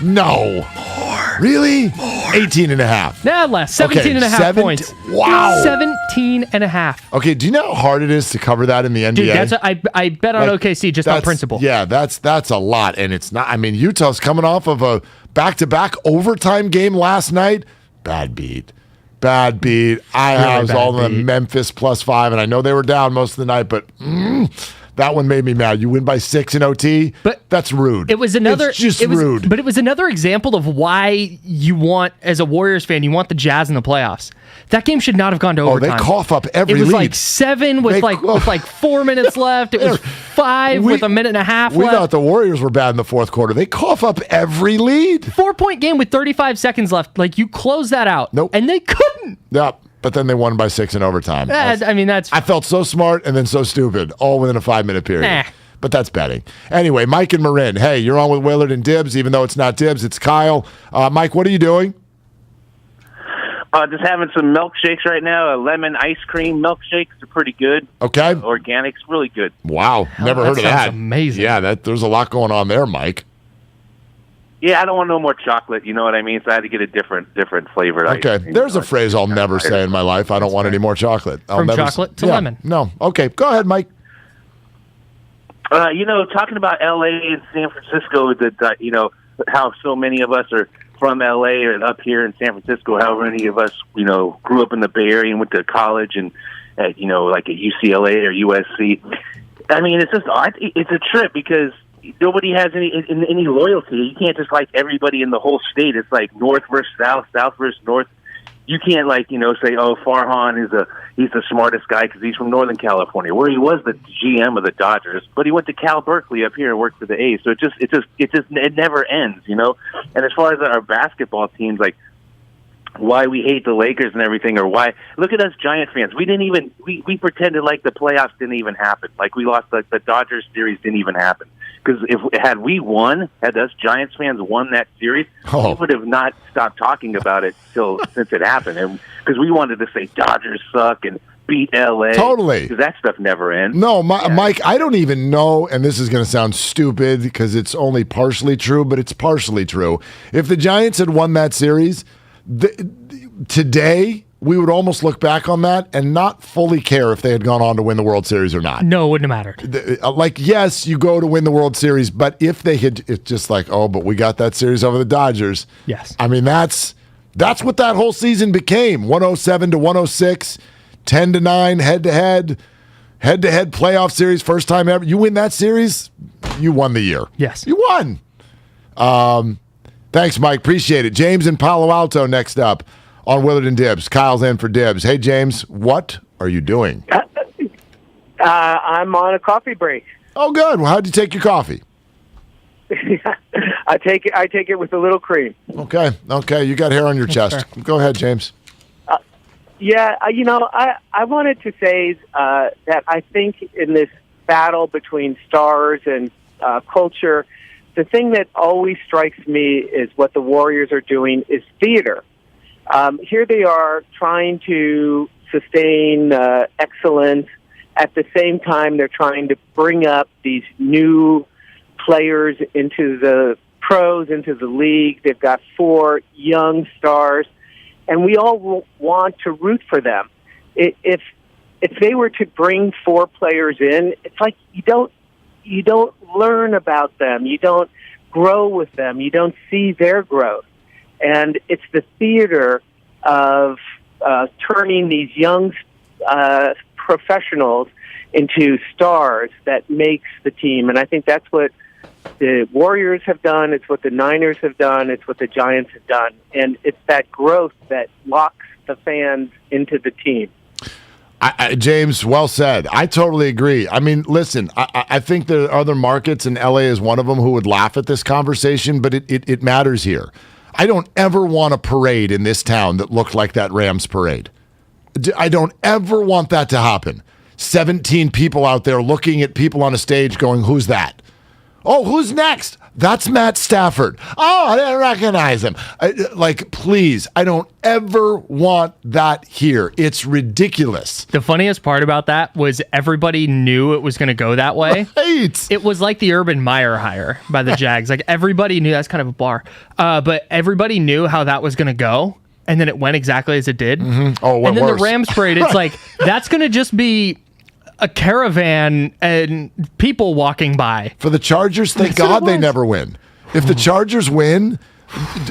No. More. Really? More. 18.5. Nah, less. 17.5 points. Wow. 17.5. Okay, do you know how hard it is to cover that in the NBA? Dude, I bet on OKC just on principle. Yeah, that's a lot, and it's not. I mean, Utah's coming off of a back-to-back overtime game last night. Bad beat. I have all the Memphis +5, and I know they were down most of the night, but that one made me mad. You win by 6 in OT, but that's rude. It was another. It's just rude. But it was another example of why you want, as a Warriors fan, you want the Jazz in the playoffs. That game should not have gone to overtime. Oh, they cough up every lead. It was like 7 with like 4 minutes left. It was 5 with a minute and a half we left. We thought the Warriors were bad in the fourth quarter. They cough up every lead. 4-point game with 35 seconds left. Like, you close that out. Nope. And they couldn't. Yep. But then they won by 6 in overtime. I felt so smart and then so stupid, all within a 5-minute period. Nah. But that's betting. Anyway, Mike and Marin. Hey, you're on with Willard and Dibs, even though it's not Dibs, it's Kyle. Mike, what are you doing? Just having some milkshakes right now. Lemon ice cream milkshakes are pretty good. Okay. Organics, really good. Wow, never heard of that. Amazing. Yeah, there's a lot going on there, Mike. Yeah, I don't want no more chocolate. You know what I mean? So I had to get a different flavored ice Okay, cream. there's a phrase I'll never say in my life. I don't want any more chocolate. From chocolate to lemon. No. Okay, go ahead, Mike. Talking about L.A. and San Francisco, that how so many of us are from L.A. and up here in San Francisco. How many of us, grew up in the Bay Area and went to college and at like at UCLA or USC. I mean, it's a trip because nobody has any loyalty. You can't just like everybody in the whole state. It's like north versus south, south versus north. You can't say, oh, Farhan he's the smartest guy because he's from Northern California, where he was the GM of the Dodgers, but he went to Cal Berkeley up here and worked for the A's. So it never ends, And as far as our basketball teams, like why we hate the Lakers and everything, or why look at us Giant fans. We pretended like the playoffs didn't even happen, like we lost the Dodgers series didn't even happen. Because had us Giants fans won that series, we would have not stopped talking about it since it happened. And because we wanted to say Dodgers suck and beat LA. Totally. Because that stuff never ends. No, Mike, I don't even know, and this is going to sound stupid because it's only partially true, but it's partially true. If the Giants had won that series, today we would almost look back on that and not fully care if they had gone on to win the World Series or not. No, it wouldn't have mattered. Yes, you go to win the World Series, but if they had, it's just like, but we got that series over the Dodgers. Yes. I mean, that's what that whole season became. 107 to 106, 10-9, head-to-head playoff series, first time ever. You win that series, you won the year. Yes. You won. Thanks, Mike. Appreciate it. James in Palo Alto next up on Willard and Dibs. Kyle's in for Dibs. Hey, James, what are you doing? I'm on a coffee break. Oh, good. Well, how'd you take your coffee? I take it with a little cream. Okay. You got hair on your chest. Go ahead, James. I wanted to say that I think in this battle between stars and culture, the thing that always strikes me is what the Warriors are doing is theater. Here they are trying to sustain excellence. At the same time, they're trying to bring up these new players into the pros, into the league. They've got 4 young stars, and we all want to root for them. If they were to bring 4 players in, it's like you don't learn about them. You don't grow with them. You don't see their growth. And it's the theater of turning these young professionals into stars that makes the team. And I think that's what the Warriors have done. It's what the Niners have done. It's what the Giants have done. And it's that growth that locks the fans into the team. James, well said. I totally agree. I mean, listen, I think there are other markets, and LA is one of them, who would laugh at this conversation, but it matters here. I don't ever want a parade in this town that looked like that Rams parade. I don't ever want that to happen. 17 people out there looking at people on a stage going, who's that? Oh, who's next? That's Matt Stafford. Oh, I didn't recognize him. Please, I don't ever want that here. It's ridiculous. The funniest part about that was everybody knew it was going to go that way. Right. It was like the Urban Meyer hire by the Jags. Like everybody knew, that's kind of a bar, but everybody knew how that was going to go. And then it went exactly as it did. Mm-hmm. Oh, and then worse. The Rams parade, it's like, that's going to just be a caravan and people walking by. For the Chargers, thank God they never win. If the Chargers win,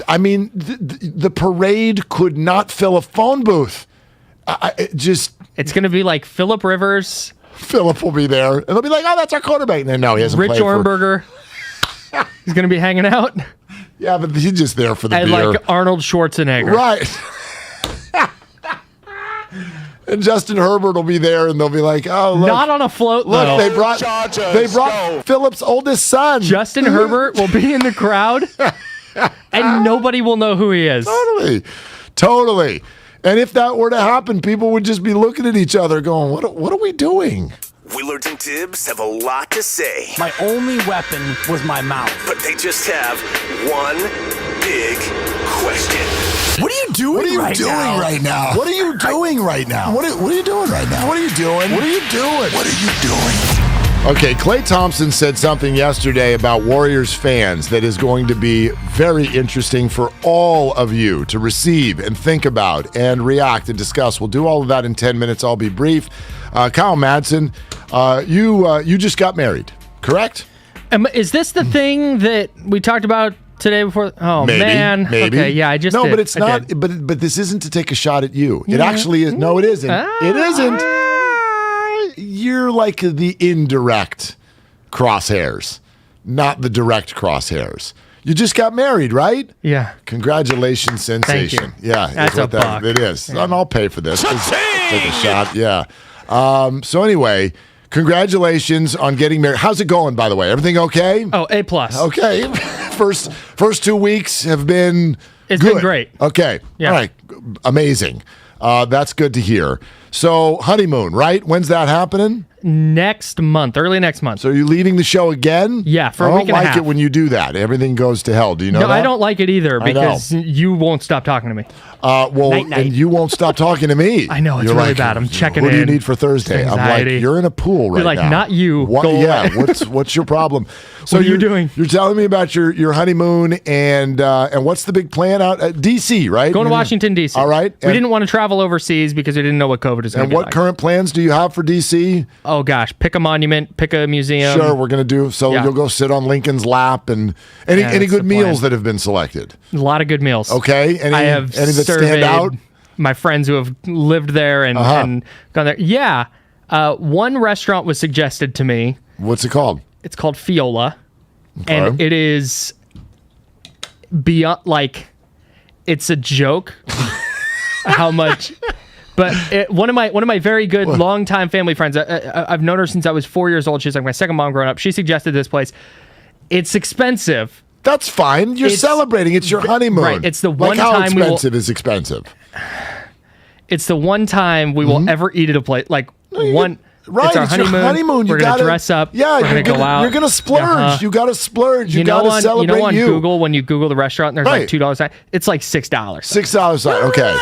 I mean, the parade could not fill a phone booth. It's going to be like Phillip Rivers. Phillip will be there. And they'll be like, oh, that's our quarterback. No, he hasn't Rich played Orenberger. He's going to be hanging out. Yeah, but he's just there for the beer. And like Arnold Schwarzenegger. Right. And Justin Herbert will be there, and they'll be like, "Oh, look, not on a float. Look, though. they brought Philip's oldest son. Justin Herbert will be in the crowd, and nobody will know who he is. Totally. And if that were to happen, people would just be looking at each other, going, "What are we doing?" Willard and Dibs have a lot to say. My only weapon was my mouth. But they just have one big question. What are you doing right now? What are you doing right now? What are you doing right now? What are you doing? What are you doing? What are you doing? Okay, Klay Thompson said something yesterday about Warriors fans that is going to be very interesting for all of you to receive and think about and react and discuss. We'll do all of that in 10 minutes. I'll be brief. Kyle Madsen, you just got married, correct? Is this the thing that we talked about today before? Oh, maybe, man. Maybe. Okay, yeah, I just No, did. but it's I not. did. But this isn't to take a shot at you. It Yeah. actually is. No, it isn't. It isn't. You're like the indirect crosshairs, not the direct crosshairs. You just got married, right? Yeah. Congratulations, sensation. Thank you. Yeah, That's a buck. It is. Yeah. And I'll pay for this. Take a shot. Yeah. So anyway, congratulations on getting married. How's it going, by the way? Everything okay? Oh, A+. Okay. First 2 weeks have been It's good. been great. Okay. Yeah. All right. Amazing. That's good to hear. So honeymoon, right? When's that happening? Next month, early next month. So are you leaving the show again? Yeah, for a week and a I don't half. like it when you do that. Everything goes to hell. Do you know No, that? I don't like it either I know. because you won't stop talking to me. And you won't stop talking to me. I know, it's You're really like, bad. I'm checking Who do you in. need for Thursday? I'm like, Anxiety. you're in a pool right You're like, now. not you. What, Go yeah, away. what's your problem? So What are you doing? You're telling me about your honeymoon and what's the big plan out at DC, right? Going to Washington, D.C. All right. We didn't want to travel overseas because we didn't know what COVID is going to And be what like. current plans do you have for DC? Oh, gosh. Pick a monument, pick a museum. Sure, we're going to do. So Yeah. you'll go sit on Lincoln's lap and any that's good the meals plan. that have been selected. A lot of good meals. Okay. Any that stand surveyed out? my friends who have lived there and gone there. Yeah. One restaurant was suggested to me. What's it called? It's called Fiola. Okay. And it is beyond, like, it's a joke how much. But one of my very good longtime family friends, I've known her since I was 4 years old. She's like my second mom growing up. She suggested this place. It's expensive. That's fine. You're celebrating. It's your honeymoon. Right. It's the one how time expensive is expensive. It's the one time we will ever eat at a place. Like one. Right, It's our your honeymoon. honeymoon. We're You gonna gotta dress up. Yeah, we're gonna go out. You're gonna splurge. Uh-huh. You gotta splurge. You, know gotta on, celebrate. You know on Google when you Google the restaurant, and there's Right. like $2 sign. It's like $6. $6. Okay.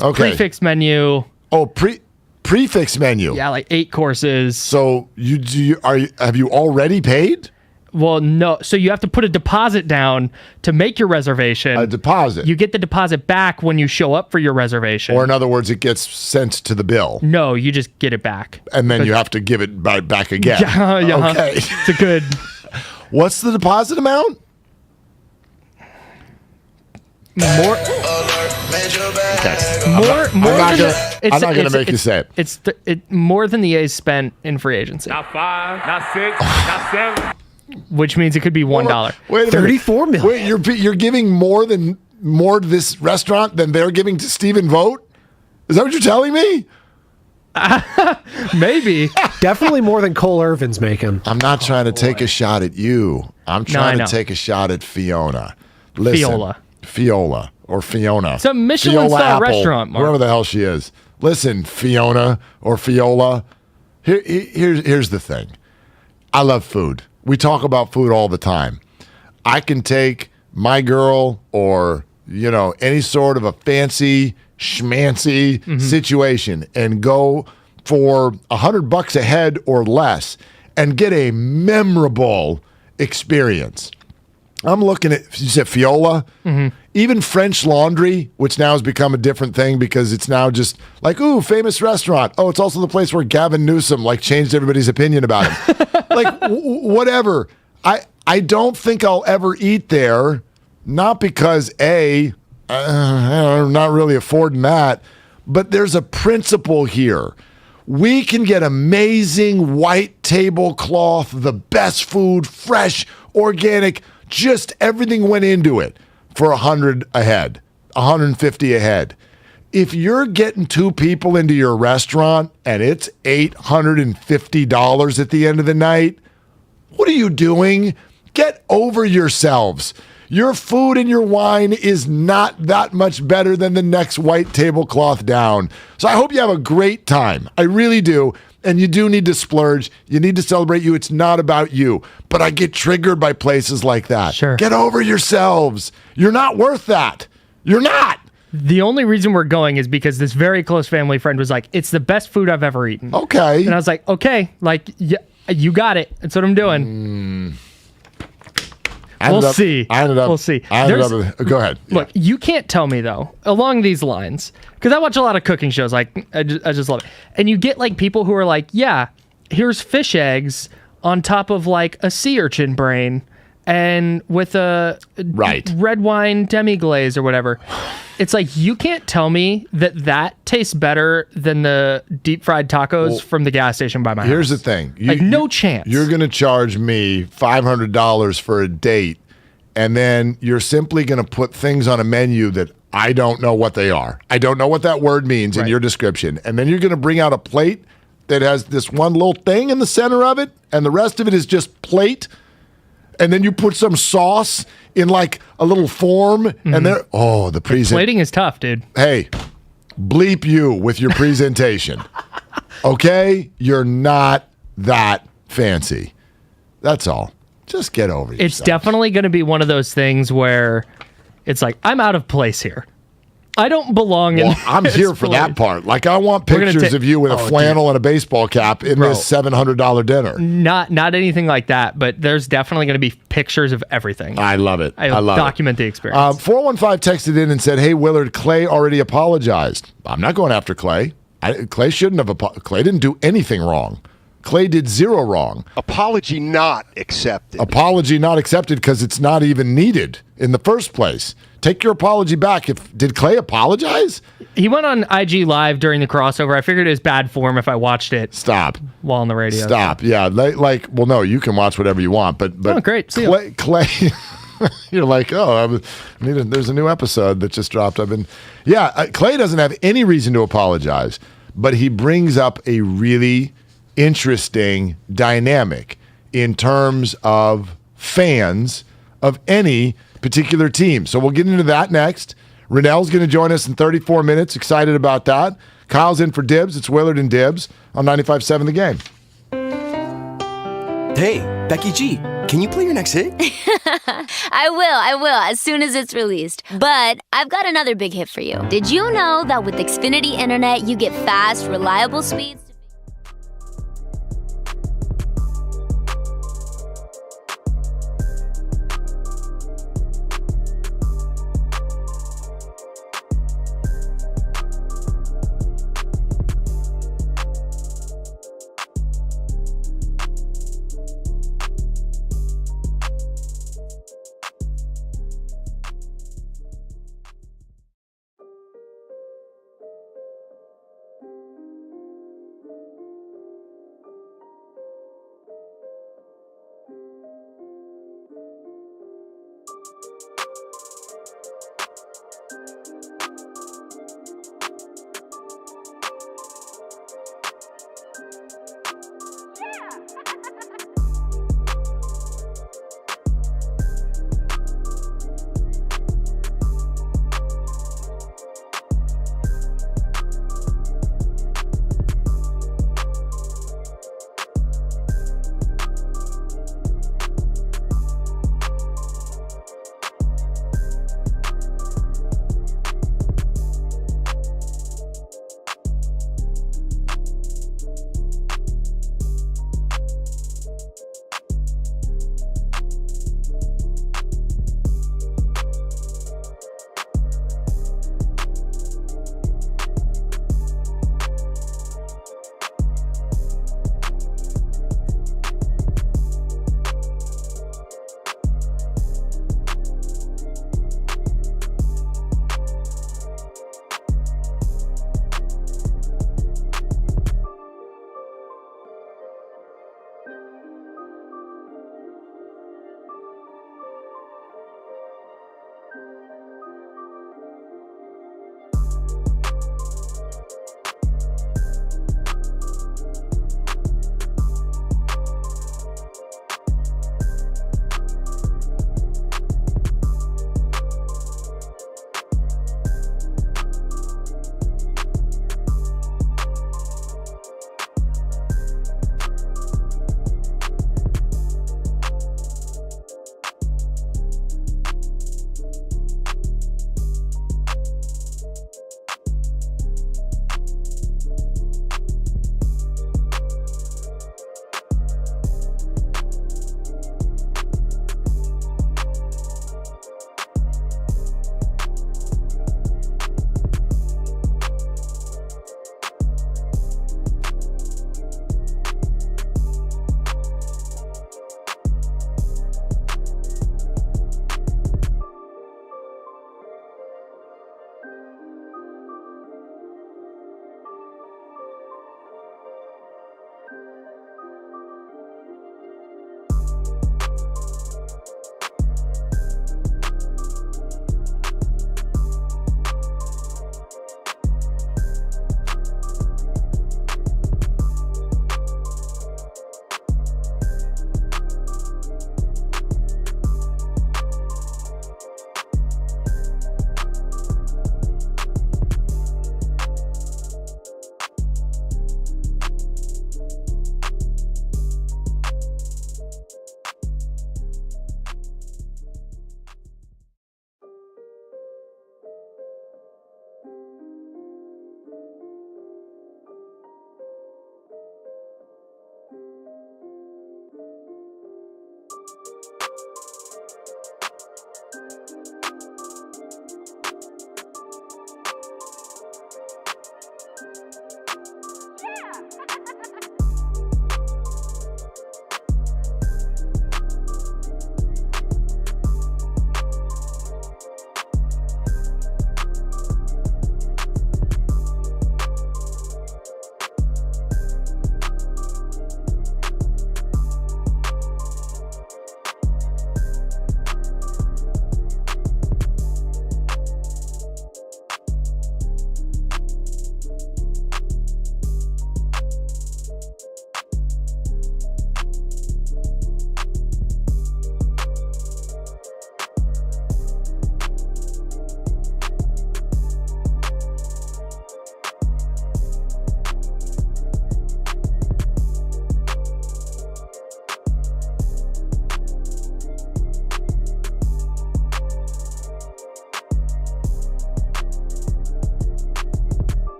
Okay. Prefix menu. Oh, prefix menu. Yeah, like 8 courses. So have you already paid? Well, no. So you have to put a deposit down to make your reservation. A deposit. You get the deposit back when you show up for your reservation. Or in other words, it gets sent to the bill. No, you just get it back. And then you have to give it back again. Yeah. Okay. It's a good. What's the deposit amount? More. Okay. More. I'm not than gonna make you say it. It's more than the A's spent in free agency. Not 5, not 6, not 7. Which means it could be $1. Wait a minute. 34 million. Wait, you're giving more to this restaurant than they're giving to Stephen Vogt? Is that what you're telling me? Maybe. Definitely more than Cole Irvin's making. I'm not trying to take a shot at you. I'm trying to take a shot at Fiona. Listen, Fiola or Fiona. It's a Michelin-star restaurant, Mark. Whoever the hell she is. Listen, Fiona or Fiola. Here's the thing. I love food. We talk about food all the time. I can take my girl or, any sort of a fancy, schmancy situation and go for $100 a head or less and get a memorable experience. I'm looking at, you said Fiola? Even French Laundry, which now has become a different thing because it's now just like, ooh, famous restaurant. Oh, it's also the place where Gavin Newsom changed everybody's opinion about him. Whatever. I don't think I'll ever eat there, not because I'm not really affording that, but there's a principle here. We can get amazing white tablecloth, the best food, fresh, organic, just everything went into it for $100 a head, $150 a head. If you're getting 2 people into your restaurant and it's $850 at the end of the night, what are you doing? Get over yourselves. Your food and your wine is not that much better than the next white tablecloth down. So I hope you have a great time. I really do. And you do need to splurge. You need to celebrate you. It's not about you. But I get triggered by places like that. Sure. Get over yourselves. You're not worth that. You're not. The only reason we're going is because this very close family friend was like, it's the best food I've ever eaten. Okay. And I was like, okay, like, yeah, you got it. That's what I'm doing. We'll see. We'll see. Go ahead. Look, you can't tell me, though, along these lines, because I watch a lot of cooking shows. Like, I just love it. And you get, like, people who are like, yeah, here's fish eggs on top of, like, a sea urchin brain and with a red wine demi-glaze or whatever. It's like, you can't tell me that tastes better than the deep-fried tacos from the gas station by my house. Here's the thing. No chance. You're going to charge me $500 for a date, and then you're simply going to put things on a menu that I don't know what they are. I don't know what that word means in your description. And then you're going to bring out a plate that has this one little thing in the center of it, and the rest of it is just plate. And then you put some sauce in like a little form, and there. Oh, the presentation. Plating is tough, dude. Hey, bleep you with your presentation. Okay, you're not that fancy. That's all. Just get over yourself. It's definitely going to be one of those things where it's like, I'm out of place here. I don't belong in this I'm here for that part. Like, I want pictures of you with a flannel and a baseball cap in this $700 dinner. Not anything like that, but there's definitely going to be pictures of everything. I love it. I love document the experience. 415 texted in and said, hey, Willard, Klay already apologized. I'm not going after Klay. Klay shouldn't have. Klay didn't do anything wrong. Klay did zero wrong. Apology not accepted. Apology not accepted because it's not even needed in the first place. Take your apology back. Did Klay apologize? He went on IG Live during the crossover. I figured it was bad form if I watched it. Stop. While on the radio. Stop. Yeah. Well, no, you can watch whatever you want, but great. See Klay you're like, there's a new episode that just dropped. Klay doesn't have any reason to apologize, but he brings up a really interesting dynamic in terms of fans of any particular team. So we'll get into that next. Renel's going to join us in 34 minutes. Excited about that. Kyle's in for Dibs. It's Willard and Dibs on 95.7 The Game. Hey, Becky G, can you play your next hit? I will, as soon as it's released. But I've got another big hit for you. Did you know that with Xfinity Internet, you get fast, reliable speeds?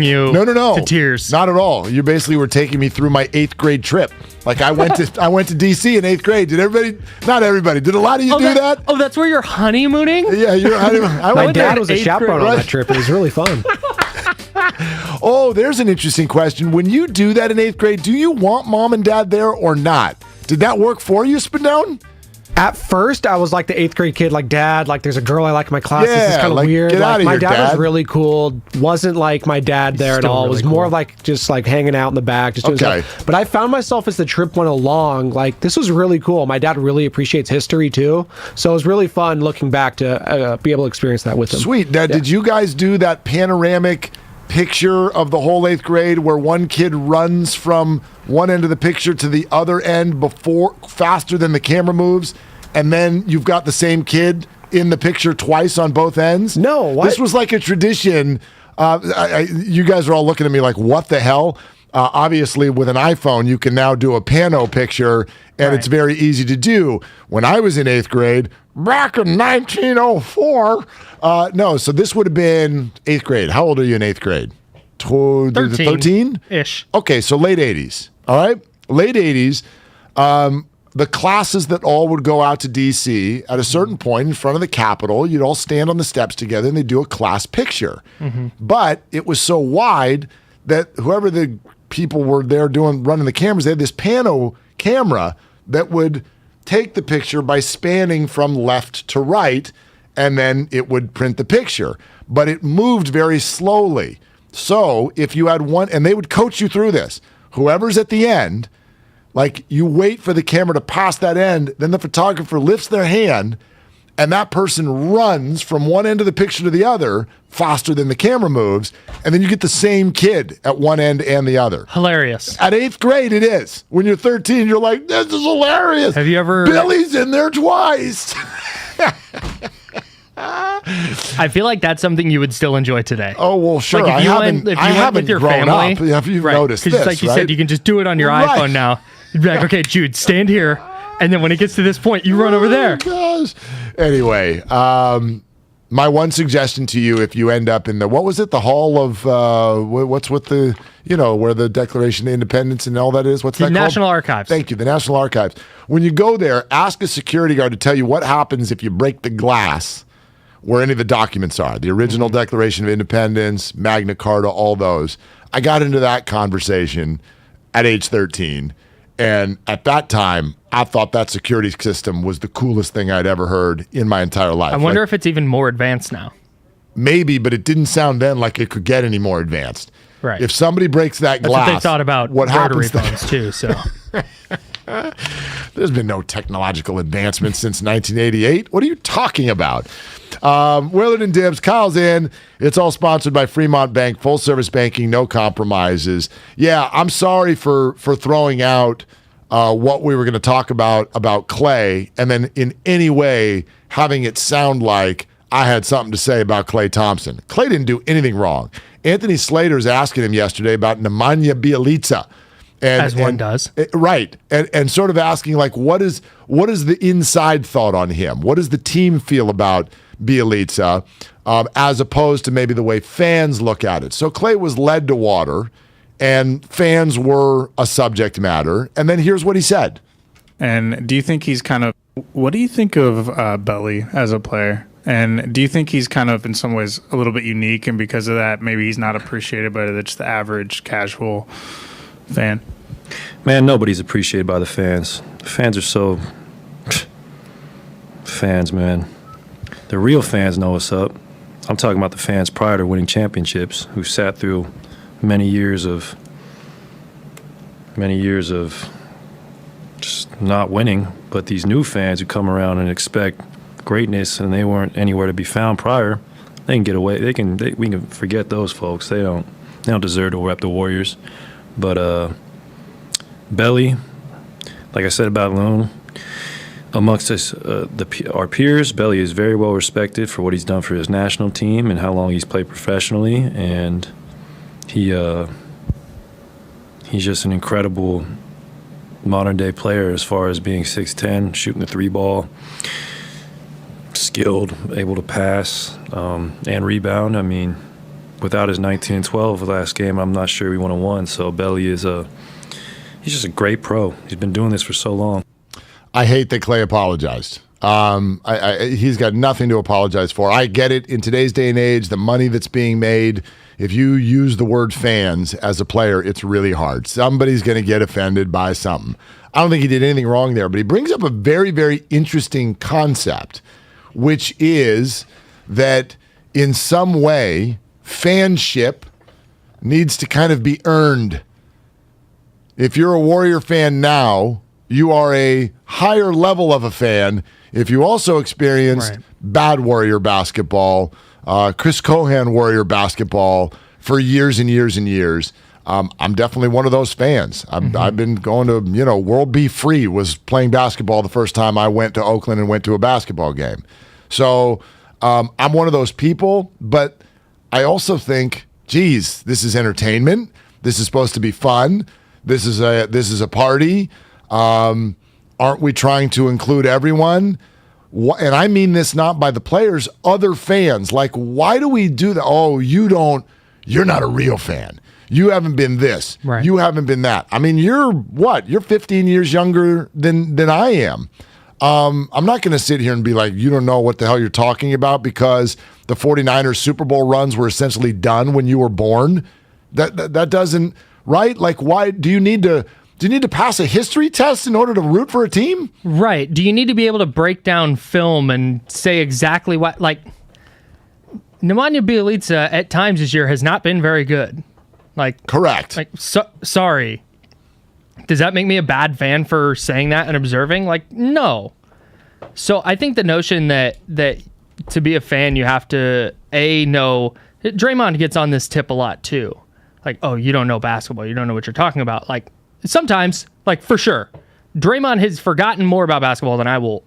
you No. to tears. Not at all. You basically were taking me through my 8th grade trip. Like I went to DC in 8th grade. Did everybody? Not everybody. Did a lot of you do that? Oh, that's where you're honeymooning? Yeah, you're honeymooning. My dad was a chaperone on that trip. It was really fun. Oh, there's an interesting question. When you do that in 8th grade, do you want mom and dad there or not? Did that work for you, Spindown? At first, I was like the 8th grade kid, like, Dad, like, there's a girl I like in my class. Yeah, this is kind of like, weird. get Like, outta my here, dad Dad. was really cool. Wasn't like my dad there at still all. It really was more cool. like just like hanging out in the back, just doing Okay. stuff. But I found myself as the trip went along, like, this was really cool. My dad really appreciates history too. So it was really fun looking back to be able to experience that with him. Sweet. Now, did you guys do that panoramic picture of the whole 8th grade where one kid runs from one end of the picture to the other end faster than the camera moves, and then you've got the same kid in the picture twice on both ends? No, what? This was like a tradition. You guys are all looking at me like, what the hell? Obviously, with an iPhone, you can now do a pano picture, and it's very easy to do. When I was in 8th grade, back in 1904, so this would have been 8th grade. How old are you in 8th grade? 13-ish. Okay, so late 80s. All right? Late 80s. The classes that all would go out to D.C. at a certain point in front of the Capitol, you'd all stand on the steps together and they'd do a class picture. But it was so wide that whoever the people were there running the cameras, they had this pano camera that would take the picture by spanning from left to right, and then it would print the picture. But it moved very slowly. So if you had one, and they would coach you through this, whoever's at the end, like you wait for the camera to pass that end, then the photographer lifts their hand, and that person runs from one end of the picture to the other faster than the camera moves, and then you get the same kid at one end and the other. Hilarious. At 8th grade, it is. When you're 13, you're like, this is hilarious. Have you ever... Billy's in there twice. I feel like that's something you would still enjoy today. Oh, well, sure. Like if you went with your grown family, up. If you've noticed because this, like you right? said, you can just do it on your iPhone now. You'd be like, okay, Jude, stand here. And then when it gets to this point, you run over there. Gosh. Anyway, my one suggestion to you, if you end up in the, what was it? The hall of, what's with the, where the Declaration of Independence and all that is? What's that called? The National Archives. Thank you, the National Archives. When you go there, ask a security guard to tell you what happens if you break the glass where any of the documents are. The original Declaration of Independence, Magna Carta, all those. I got into that conversation at age 13. And at that time, I thought that security system was the coolest thing I'd ever heard in my entire life. I wonder if it's even more advanced now. Maybe, but it didn't sound then like it could get any more advanced. Right. If somebody breaks that glass, that's what they thought about what rotary happens phones too. So there's been no technological advancement since 1988. What are you talking about? Willard Dibs, Kyle's in. It's all sponsored by Fremont Bank, full service banking, no compromises. Yeah, I'm sorry for throwing out what we were going to talk about Klay, and then in any way having it sound like I had something to say about Klay Thompson. Klay didn't do anything wrong. Anthony Slater's asking him yesterday about Nemanja Bjelica. As one does. Right. And sort of asking, like, what is the inside thought on him? What does the team feel about Bjelica as opposed to maybe the way fans look at it? So Klay was led to water, and fans were a subject matter. And then here's what he said. And do you think he's what do you think of Belly as a player? And do you think he's kind of in some ways a little bit unique, and because of that, maybe he's not appreciated by just the average casual fan? Man, nobody's appreciated by the fans. The fans are so... fans, man. The real fans know what's up. I'm talking about the fans prior to winning championships who sat through many years of just not winning, but these new fans who come around and expect greatness and they weren't anywhere to be found prior, they can get away. We can forget those folks. They don't deserve to rep the Warriors. But Belly, like I said about Loon, amongst us, our peers, Belly is very well respected for what he's done for his national team and how long he's played professionally, and he's just an incredible modern day player as far as being 6'10", shooting the three ball, skilled, able to pass and rebound. I mean, without his 19 and 12 last game, I'm not sure we would have won. So Belly is he's just a great pro. He's been doing this for so long. I hate that Klay apologized. He's got nothing to apologize for. I get it. In today's day and age, the money that's being made, if you use the word fans as a player, it's really hard. Somebody's going to get offended by something. I don't think he did anything wrong there, but he brings up a very, very interesting concept, which is that in some way, fanship needs to kind of be earned. If you're a Warrior fan now, you are a higher level of a fan if you also experienced bad Warrior basketball, Chris Cohan Warrior basketball for years and years and years. I'm definitely one of those fans. I've been going to, World Be Free was playing basketball the first time I went to Oakland and went to a basketball game. So I'm one of those people, but I also think, geez, this is entertainment. This is supposed to be fun. This is a party. Aren't we trying to include everyone? And I mean this not by the players, other fans. Like, why do we do that? Oh, you're not a real fan. You haven't been this. Right. You haven't been that. I mean, you're what? You're 15 years younger than I am. I'm not going to sit here and be like, you don't know what the hell you're talking about because the 49ers Super Bowl runs were essentially done when you were born. That doesn't, right? Like, why do you need to pass a history test in order to root for a team? Right. Do you need to be able to break down film and say exactly what, like, Nemanja Bjelica at times this year has not been very good. Like, correct. Like, sorry. Does that make me a bad fan for saying that and observing? Like, no. So I think the notion that to be a fan, you have to, know, Draymond gets on this tip a lot too. Like, oh, you don't know basketball. You don't know what you're talking about. Like, sometimes, like, for sure, Draymond has forgotten more about basketball than I will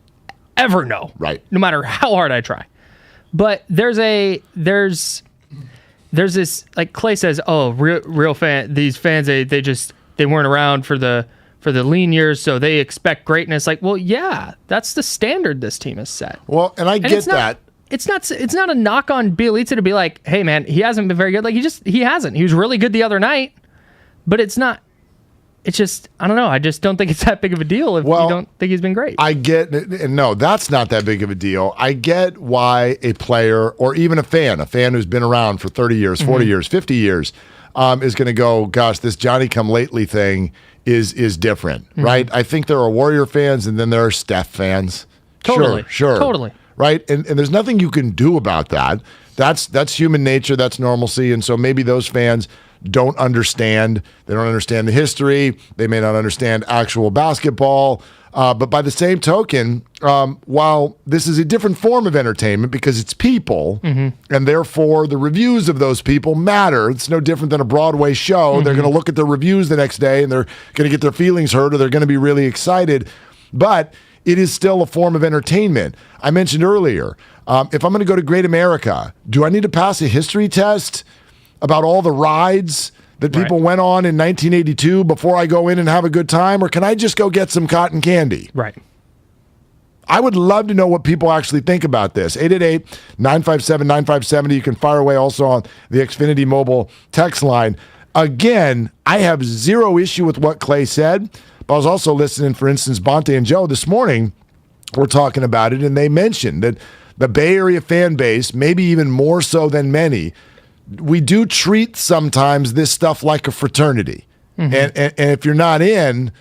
ever know. Right. No matter how hard I try. But there's this, like Klay says, oh, real fan, these fans, they weren't around for the lean years, so they expect greatness. Like, well, yeah, that's the standard this team has set. Well, and I get that. It's not a knock on Bjelica to be like, hey man, he hasn't been very good. Like he hasn't. He was really good the other night, but it's not. It's just, I don't know. I just don't think it's that big of a deal if you don't think he's been great. I get, and no, that's not that big of a deal. I get why a player or even a fan who's been around for 30 years, 40 years, 50 years, is going to go, gosh, this Johnny-come-lately thing is different, right? I think there are Warrior fans and then there are Steph fans. Totally. Sure. Totally. Right? And there's nothing you can do about that. That's human nature. That's normalcy. And so maybe those fans don't understand. They don't understand the history. They may not understand actual basketball. But by the same token, while this is a different form of entertainment because it's people, and therefore the reviews of those people matter. It's no different than a Broadway show. They're going to look at the reviews the next day and they're going to get their feelings hurt or they're going to be really excited. But it is still a form of entertainment. I mentioned earlier, if I'm going to go to Great America, do I need to pass a history test about all the rides that people went on in 1982 before I go in and have a good time? Or can I just go get some cotton candy? Right. I would love to know what people actually think about this. 888-957-9570. You can fire away also on the Xfinity mobile text line. Again, I have zero issue with what Klay said, but I was also listening, for instance, Bonte and Joe this morning were talking about it, and they mentioned that the Bay Area fan base, maybe even more so than many, we do treat sometimes this stuff like a fraternity. And if you're not in,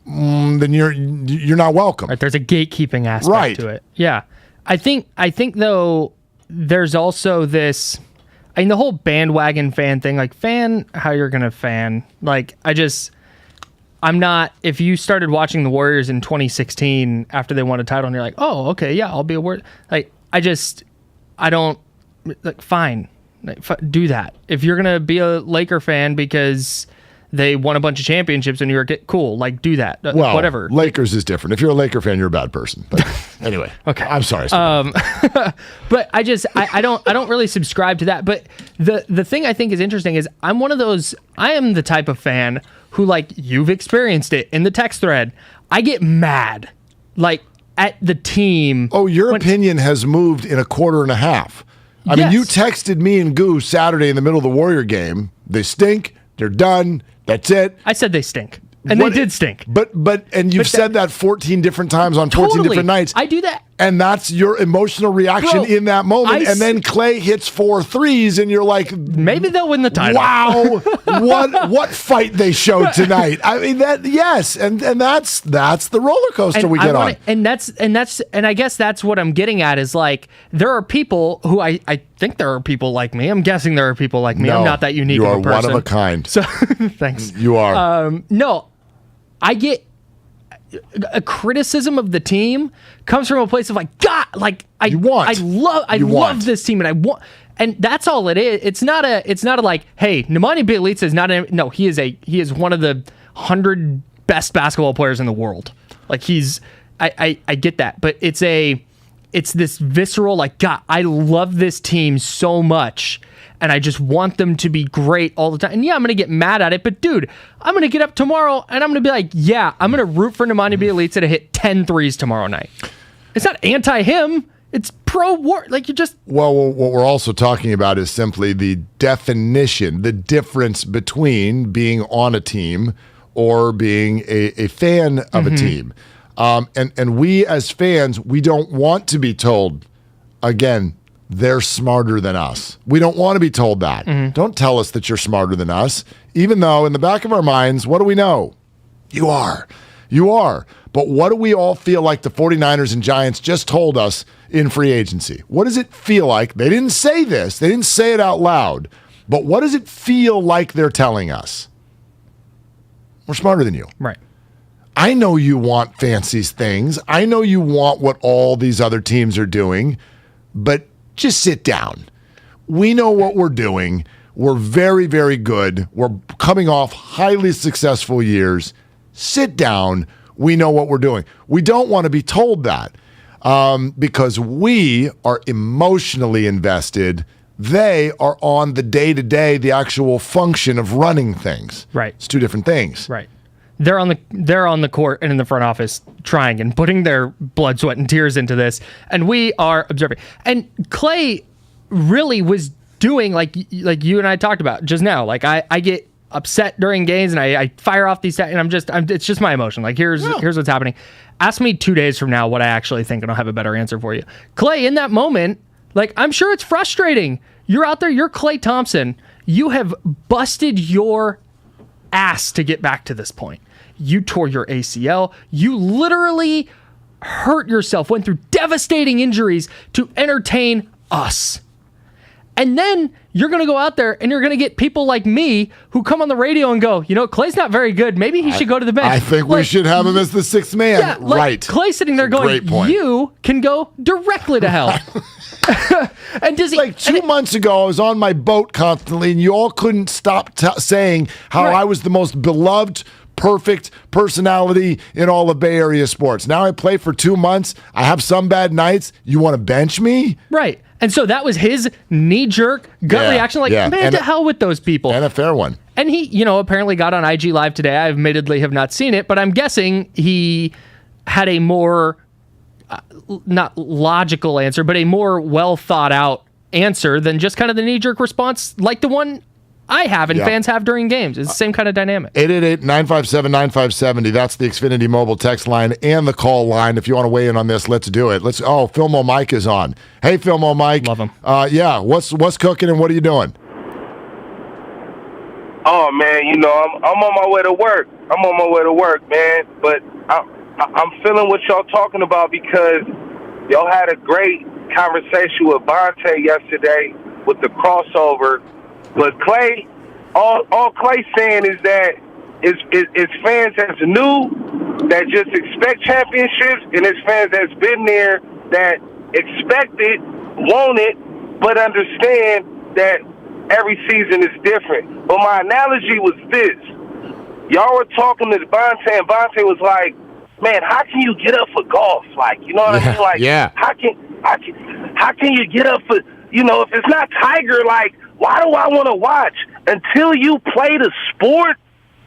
then you're not welcome. Right, there's a gatekeeping aspect to it. Yeah. I think though, there's also this, I mean, the whole bandwagon fan thing, like fan how you're going to fan. Like, I'm not, if you started watching the Warriors in 2016 after they won a title and you're like, oh, okay, yeah, I'll be a Warrior. Like, I don't, like, fine. Do that. If you're gonna be a Laker fan because they won a bunch of championships and you're cool, like, do that. Well, whatever. Lakers is different. If you're a Laker fan, you're a bad person. But anyway, okay. I'm sorry. But I don't really subscribe to that. But the thing I think is interesting is I am the type of fan who, like, you've experienced it in the text thread. I get mad, like, at the team. Oh, your opinion has moved in a quarter and a half. I mean, you texted me and Goo Saturday in the middle of the Warrior game. They stink. They're done. That's it. I said they stink. And they did stink. And you've said that 14 different times on 14 different nights. I do that. And that's your emotional reaction in that moment. And then Klay hits 4 threes, and you're like, maybe they'll win the title. Wow, what fight they showed tonight. I mean, and that's the roller coaster we get on. And I guess that's what I'm getting at is like there are people who I think there are people like me. I'm guessing there are people like me. No, I'm not that unique you of are a person. one of a kind. So thanks. You are. No, I get a criticism of the team comes from a place of like, God, like I love this team, and I want, and that's all it is. It's not a like, hey, Nemanja Bjelica is not no, he is one of the 100 best basketball players in the world. Like I get that, but it's this visceral like, God, I love this team so much. And I just want them to be great all the time. And yeah, I'm going to get mad at it. But dude, I'm going to get up tomorrow and I'm going to be like, yeah, I'm going to root for Nemanja Bjelica to hit 10 threes tomorrow night. It's not anti-him. It's pro-war. Like you just... Well, what we're also talking about is simply the definition, the difference between being on a team or being a fan of a team. And we as fans, we don't want to be told, again, they're smarter than us. We don't want to be told that. Don't tell us that you're smarter than us. Even though in the back of our minds, what do we know? You are. You are. But what do we all feel like the 49ers and Giants just told us in free agency? What does it feel like? They didn't say this. They didn't say it out loud. But what does it feel like they're telling us? We're smarter than you. Right. I know you want fancy things. I know you want what all these other teams are doing. But just sit down. We know what we're doing. We're very, very good. We're coming off highly successful years. Sit down. We know what we're doing. We don't want to be told that because we are emotionally invested. They are on the day-to-day, the actual function of running things. Right. It's two different things. Right. They're on the court and in the front office trying and putting their blood, sweat, and tears into this, and we are observing. And Klay really was doing like you and I talked about just now. Like I get upset during games and I fire off these and it's just my emotion. Like here's what's happening. Ask me 2 days from now what I actually think, and I'll have a better answer for you. Klay, in that moment, like I'm sure it's frustrating. You're out there. You're Klay Thompson. You have busted your ass to get back to this point. You tore your ACL. You literally hurt yourself, went through devastating injuries to entertain us. And then you're going to go out there and you're going to get people like me who come on the radio and go, you know, Klay's not very good. Maybe he should go to the bench. I think we should have him as the sixth man. Yeah, like right. Klay sitting there going, great point. You can go directly to hell. And does he, like 2 months ago, I was on my boat constantly, and you all couldn't stop saying how I was the most beloved, perfect personality in all of Bay Area sports. Now I play for 2 months. I have some bad nights. You want to bench me? Right. And so that was his knee-jerk gut reaction. Like, man, to hell with those people. And a fair one. And he, apparently got on IG Live today. I admittedly have not seen it, but I'm guessing he had a more, not logical answer, but a more well-thought-out answer than just kind of the knee-jerk response like the one I have and fans have during games. It's the same kind of dynamic. 888-957-9570. That's the Xfinity mobile text line and the call line. If you want to weigh in on this, let's do it. Filmo Mike is on. Hey, Filmo Mike. Love him. What's cooking and what are you doing? Oh, man, I'm on my way to work. Man. But I'm feeling what y'all talking about because y'all had a great conversation with Bonte yesterday with the crossover. But Klay, all Klay's saying is that it's fans that's new that just expect championships, and it's fans that's been there that expect it, want it, but understand that every season is different. But my analogy was this. Y'all were talking to Bonte, and Bonte was like, man, how can you get up for golf? Like, you know what I mean? Like, how can you get up for, if it's not Tiger, like, why do I want to watch? Until you play the sport,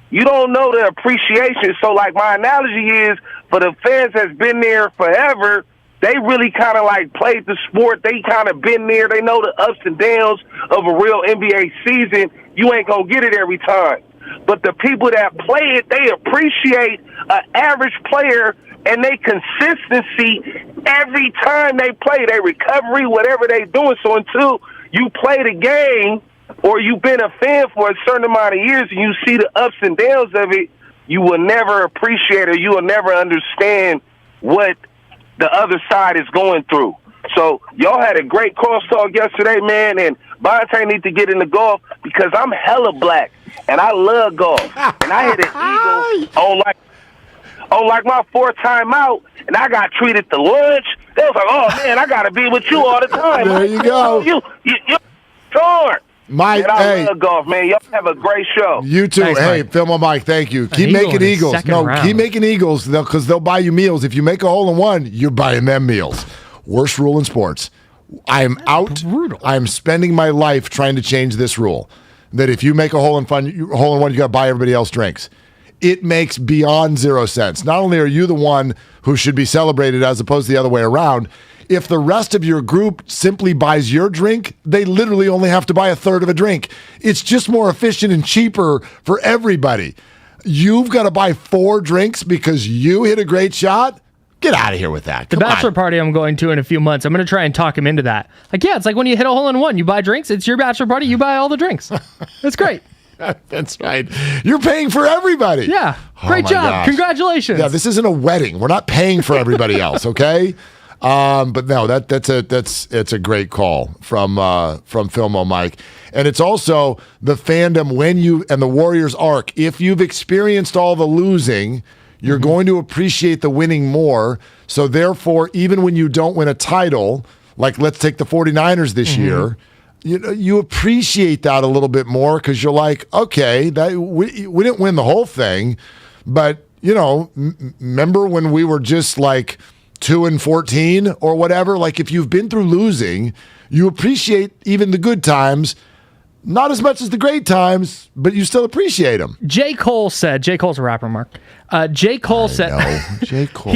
you don't know the appreciation. So, like, my analogy is for the fans that's been there forever, they really kind of like played the sport. They kind of been there. They know the ups and downs of a real NBA season. You ain't going to get it every time. But the people that play it, they appreciate an average player and they consistency every time they play, their recovery, whatever they doing. So until you play the game or you've been a fan for a certain amount of years and you see the ups and downs of it, you will never appreciate it. You will never understand what the other side is going through. So y'all had a great crosstalk yesterday, man, and Bonte need to get into golf because I'm hella black and I love golf. And I hit an eagle on like my fourth time out, and I got treated to lunch. They was like, "Oh man, I gotta be with you all the time." There you go. You torn. Mike, and I hey, love golf, man. Y'all have a great show. You too. Thanks, hey, Mike. Film Mike, thank you. Keep making eagles. No, keep making eagles because they'll buy you meals. If you make a hole in one, you're buying them meals. Worst rule in sports. I am out. Brutal. I am spending my life trying to change this rule. That if you make a hole in one, you got to buy everybody else drinks. It makes beyond 0 sense. Not only are you the one who should be celebrated as opposed to the other way around, if the rest of your group simply buys your drink, they literally only have to buy a third of a drink. It's just more efficient and cheaper for everybody. You've got to buy 4 drinks because you hit a great shot? Get out of here with that. The bachelor party I'm going to in a few months, I'm going to try and talk him into that. Like, yeah, it's like when you hit a hole in one, you buy drinks. It's your bachelor party. You buy all the drinks. It's great. That's right. You're paying for everybody. Yeah. Great job. Gosh. Congratulations. Yeah, this isn't a wedding. We're not paying for everybody else, okay? But no, it's a great call from Filmo Mike. And it's also the fandom when you and the Warriors arc. If you've experienced all the losing, you're going to appreciate the winning more. So therefore, even when you don't win a title, like let's take the 49ers this year, you appreciate that a little bit more because you're like, okay, that we didn't win the whole thing, but remember when we were just like 2-14 or whatever? Like if you've been through losing, you appreciate even the good times, not as much as the great times, but you still appreciate them. J. Cole's a rapper, Mark. J. Cole said, J. Cole.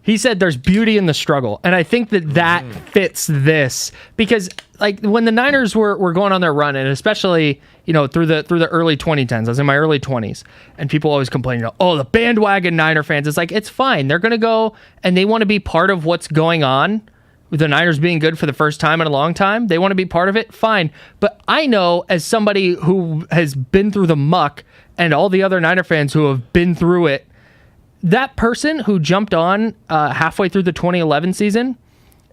He said there's beauty in the struggle. And I think that fits this because like when the Niners were going on their run, and especially, through the early 2010s, I was in my early 20s, and people always complain, the bandwagon Niner fans. It's like, it's fine. They're going to go and they want to be part of what's going on with the Niners being good for the first time in a long time. They want to be part of it. Fine. But I know as somebody who has been through the muck and all the other Niner fans who have been through it, that person who jumped on halfway through the 2011 season,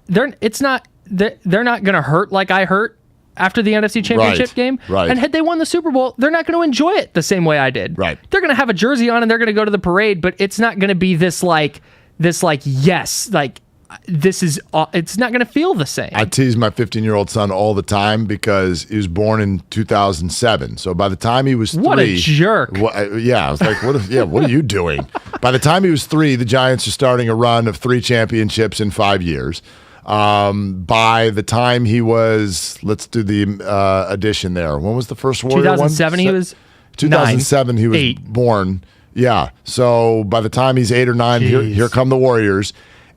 they're not going to hurt like I hurt after the NFC Championship game. Right. And had they won the Super Bowl, they're not going to enjoy it the same way I did. Right. They're going to have a jersey on and they're going to go to the parade, but it's not going to be this yes, like it's not going to feel the same. I tease my 15-year-old son all the time because he was born in 2007. So by the time he was 3, what a jerk! I was like, what are you doing? By the time he was 3, the Giants are starting a run of 3 championships in 5 years. By the time he was, let's do the addition there. When was the first Warrior 2007. He was 2007. 9, he was 8. born. Yeah. So by the time he's 8 or 9, here come the Warriors.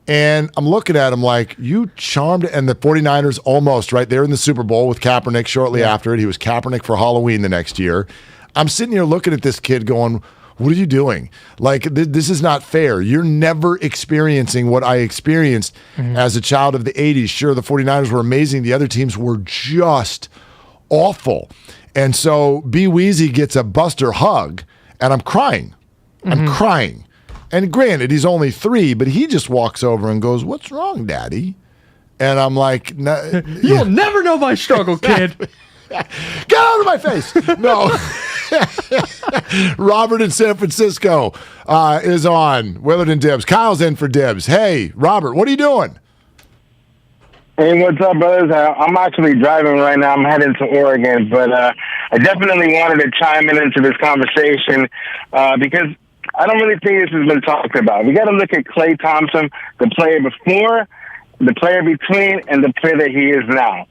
And I'm looking at him like, you charmed, and the 49ers almost, right? They're in the Super Bowl with Kaepernick shortly after it. He was Kaepernick for Halloween the next year. I'm sitting here looking at this kid going, what are you doing? Like, this is not fair. You're never experiencing what I experienced as a child of the 80s. Sure, the 49ers were amazing. The other teams were just awful. And so B. Weezy gets a Buster hug, and I'm crying. I'm crying. And granted, he's only 3, but he just walks over and goes, "What's wrong, Daddy?" And I'm like, "You'll never know my struggle, kid." Get out of my face. No. Robert in San Francisco is on. Willard and Dibs. Kyle's in for Dibs. Hey, Robert, what are you doing? Hey, what's up, brothers? I'm actually driving right now. I'm heading to Oregon, but I definitely wanted to chime into this conversation because I don't really think this has been talked about. We got to look at Klay Thompson, the player before, the player between, and the player that he is now.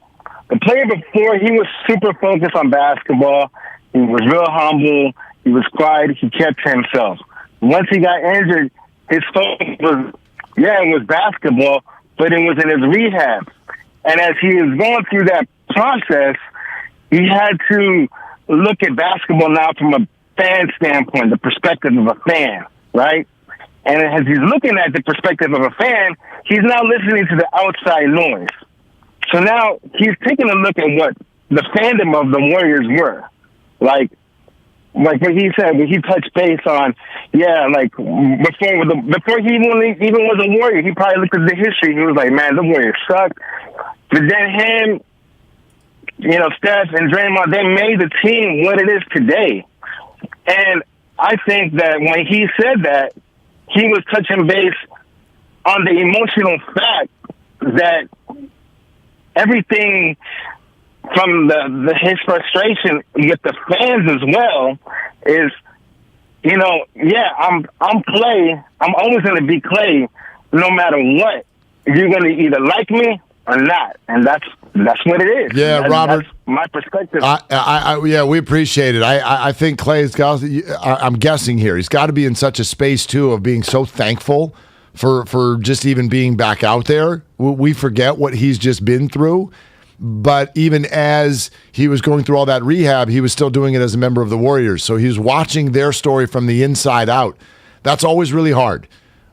The player before, he was super focused on basketball. He was real humble. He was quiet. He kept to himself. Once he got injured, his focus was basketball, but it was in his rehab. And as he was going through that process, he had to look at basketball now from a fan standpoint, the perspective of a fan, right? And as he's looking at the perspective of a fan, he's now listening to the outside noise. So now he's taking a look at what the fandom of the Warriors were. Like what he said, when he touched base on, like before he even was a Warrior, he probably looked at the history. He was like, man, the Warriors suck. But then him, Steph and Draymond, they made the team what it is today. And I think that when he said that, he was touching base on the emotional fact that everything from his frustration with the fans as well is, I'm Klay. I'm always going to be Klay no matter what. You're going to either like me or not. And that's what it is. Yeah, Robert. That's my perspective. We appreciate it. I think Klay's got, I'm guessing here, he's got to be in such a space, too, of being so thankful for just even being back out there. We forget what he's just been through. But even as he was going through all that rehab, he was still doing it as a member of the Warriors. So he's watching their story from the inside out. That's always really hard.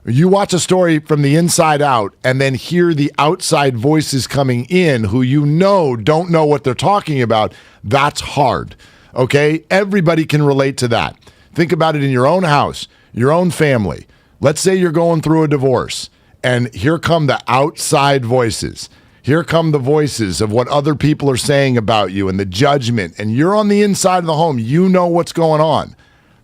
You watch a story from the inside out and then hear the outside voices coming in who don't know what they're talking about. That's hard. Okay? Everybody can relate to that. Think about it in your own house, your own family. Let's say you're going through a divorce and here come the outside voices. Here come the voices of what other people are saying about you and the judgment, and you're on the inside of the home. You know what's going on.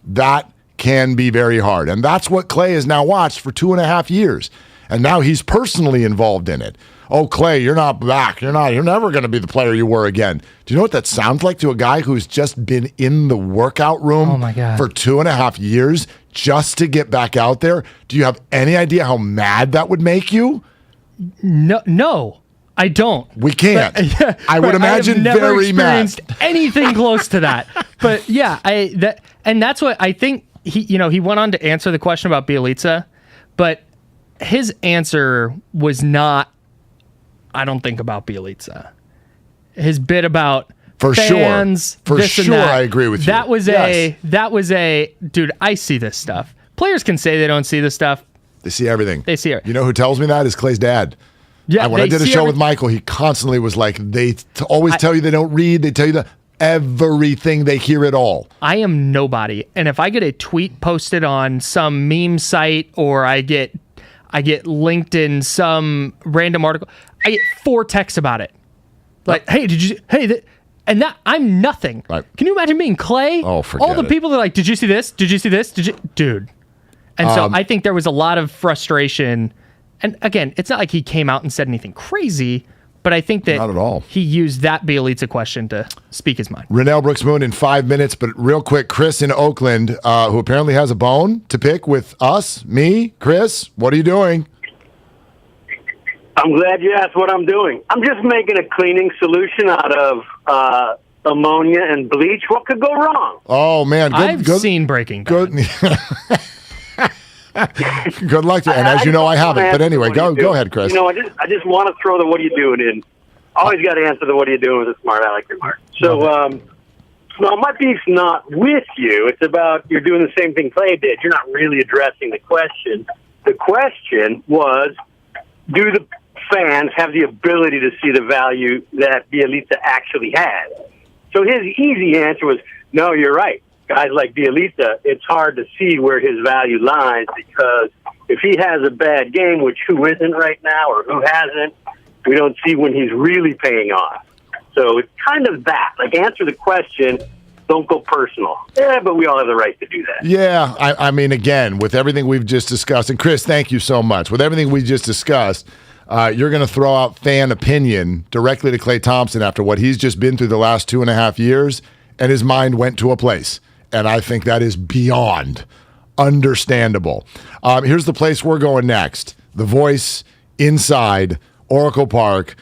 That can be very hard. And that's what Klay has now watched for 2.5 years. And now he's personally involved in it. Oh, Klay, you're not back. You're never going to be the player you were again. Do you know what that sounds like to a guy who's just been in the workout room for 2.5 years just to get back out there? Do you have any idea how mad that would make you? No. I don't. We can't. I would imagine very mad. I have never experienced anything close to that. But yeah, that's what I think. He went on to answer the question about Bjelica, but his answer was not, I don't think about Bjelica. His bit about fans, for sure, I agree with you. That was a dude. I see this stuff. Players can say they don't see this stuff. They see everything. They see it. You know who tells me that is Klay's dad. Yeah, when I did a show with Michael, he constantly was like, they always tell you they don't read. They tell you everything. They hear it all. I am nobody. And if I get a tweet posted on some meme site or I get linked in some random article, I get 4 texts about it. Like, hey, did you, and that I'm nothing. Right. Can you imagine being Klay? Oh, forget all the it. people are like, did you see this? Did you see this? Dude. And so I think there was a lot of frustration. And again, it's not like he came out and said anything crazy, but I think that not at all. He used that Bjelica question to speak his mind. Renel Brooks-Moon in 5 minutes, but real quick, Chris in Oakland, who apparently has a bone to pick with us, me, Chris. What are you doing? I'm glad you asked what I'm doing. I'm just making a cleaning solution out of ammonia and bleach. What could go wrong? Oh, man. I've seen Breaking Bad. Good luck to you. And as you know, I haven't. But anyway, go ahead, Chris. I just want to throw the what are you doing in. Always got to answer the what are you doing with a smart aleck remark. So, my beef's not with you. It's about you're doing the same thing Klay did. You're not really addressing the question. The question was, do the fans have the ability to see the value that Bjelica actually had? So his easy answer was, no, you're right. Guys like Bjelica, it's hard to see where his value lies because if he has a bad game, which who isn't right now or who hasn't, we don't see when he's really paying off. So it's kind of that. Like, answer the question, don't go personal. Yeah, but we all have the right to do that. Yeah, I mean, again, with everything we've just discussed, and Chris, thank you so much. With everything we just discussed, you're going to throw out fan opinion directly to Klay Thompson after what he's just been through the last 2.5 years, and his mind went to a place. And I think that is beyond understandable. Here's the place we're going next. The Voice inside Oracle Park.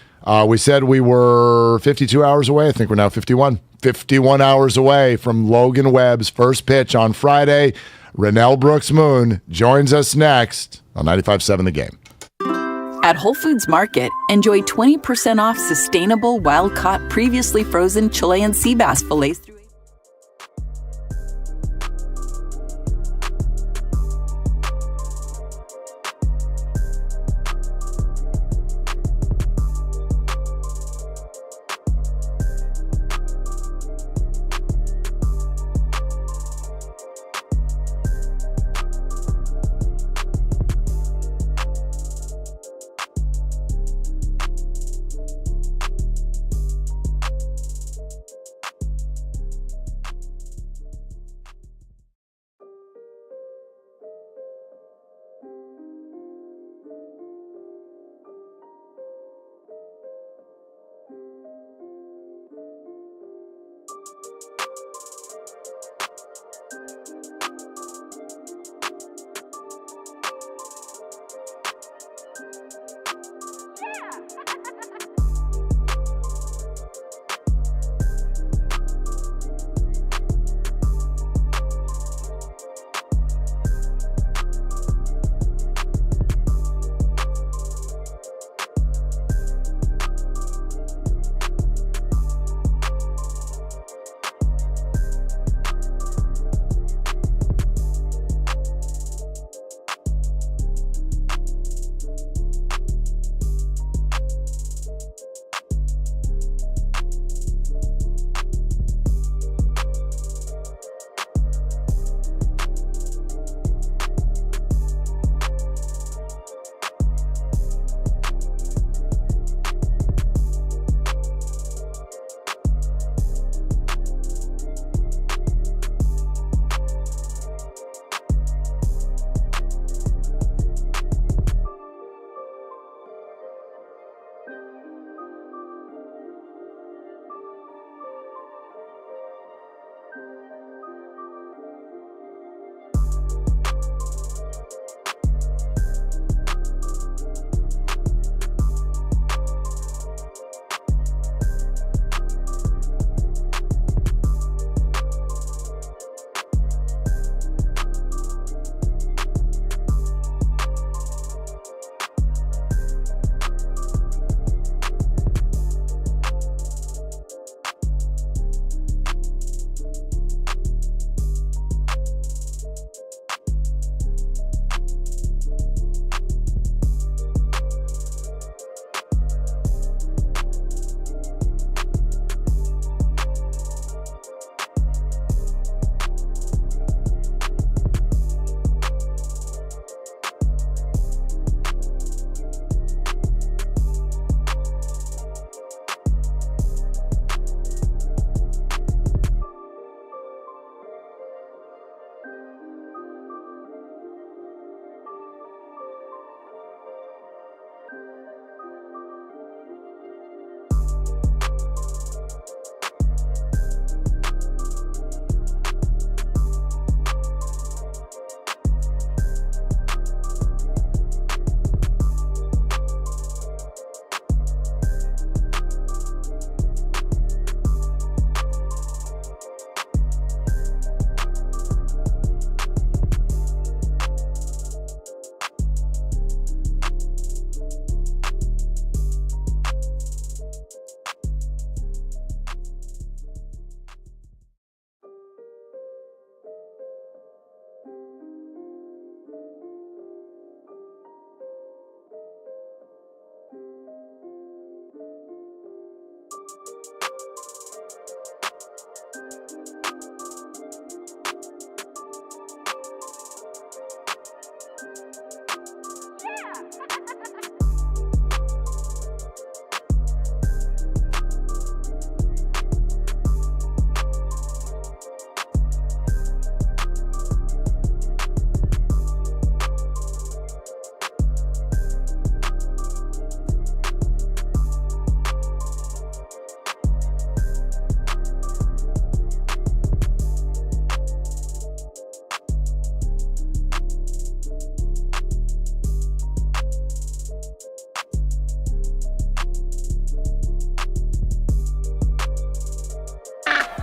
We said we were 52 hours away. I think we're now 51. 51 hours away from Logan Webb's first pitch on Friday. Renel Brooks-Moon joins us next on 95.7 The Game. At Whole Foods Market, enjoy 20% off sustainable, wild-caught, previously frozen Chilean sea bass fillets through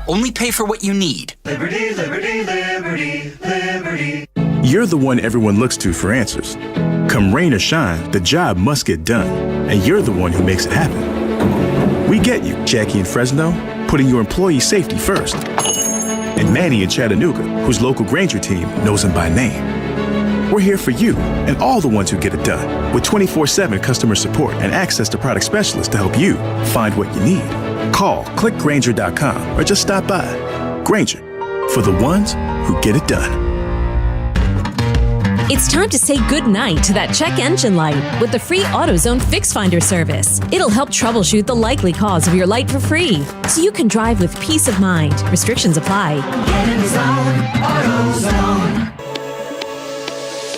Only pay for what you need. Liberty, liberty, liberty, liberty. You're the one everyone looks to for answers. Come rain or shine, the job must get done, and you're the one who makes it happen. We get you, Jackie in Fresno, putting your employee safety first. And Manny in Chattanooga, whose local Grainger team knows him by name. We're here for you and all the ones who get it done, with 24/7 customer support and access to product specialists to help you find what you need. Call, click Grainger.com, or just stop by. Grainger, for the ones who get it done. It's time to say goodnight to that check engine light with the free AutoZone Fix Finder service. It'll help troubleshoot the likely cause of your light for free, so you can drive with peace of mind. Restrictions apply. Get in the zone, AutoZone.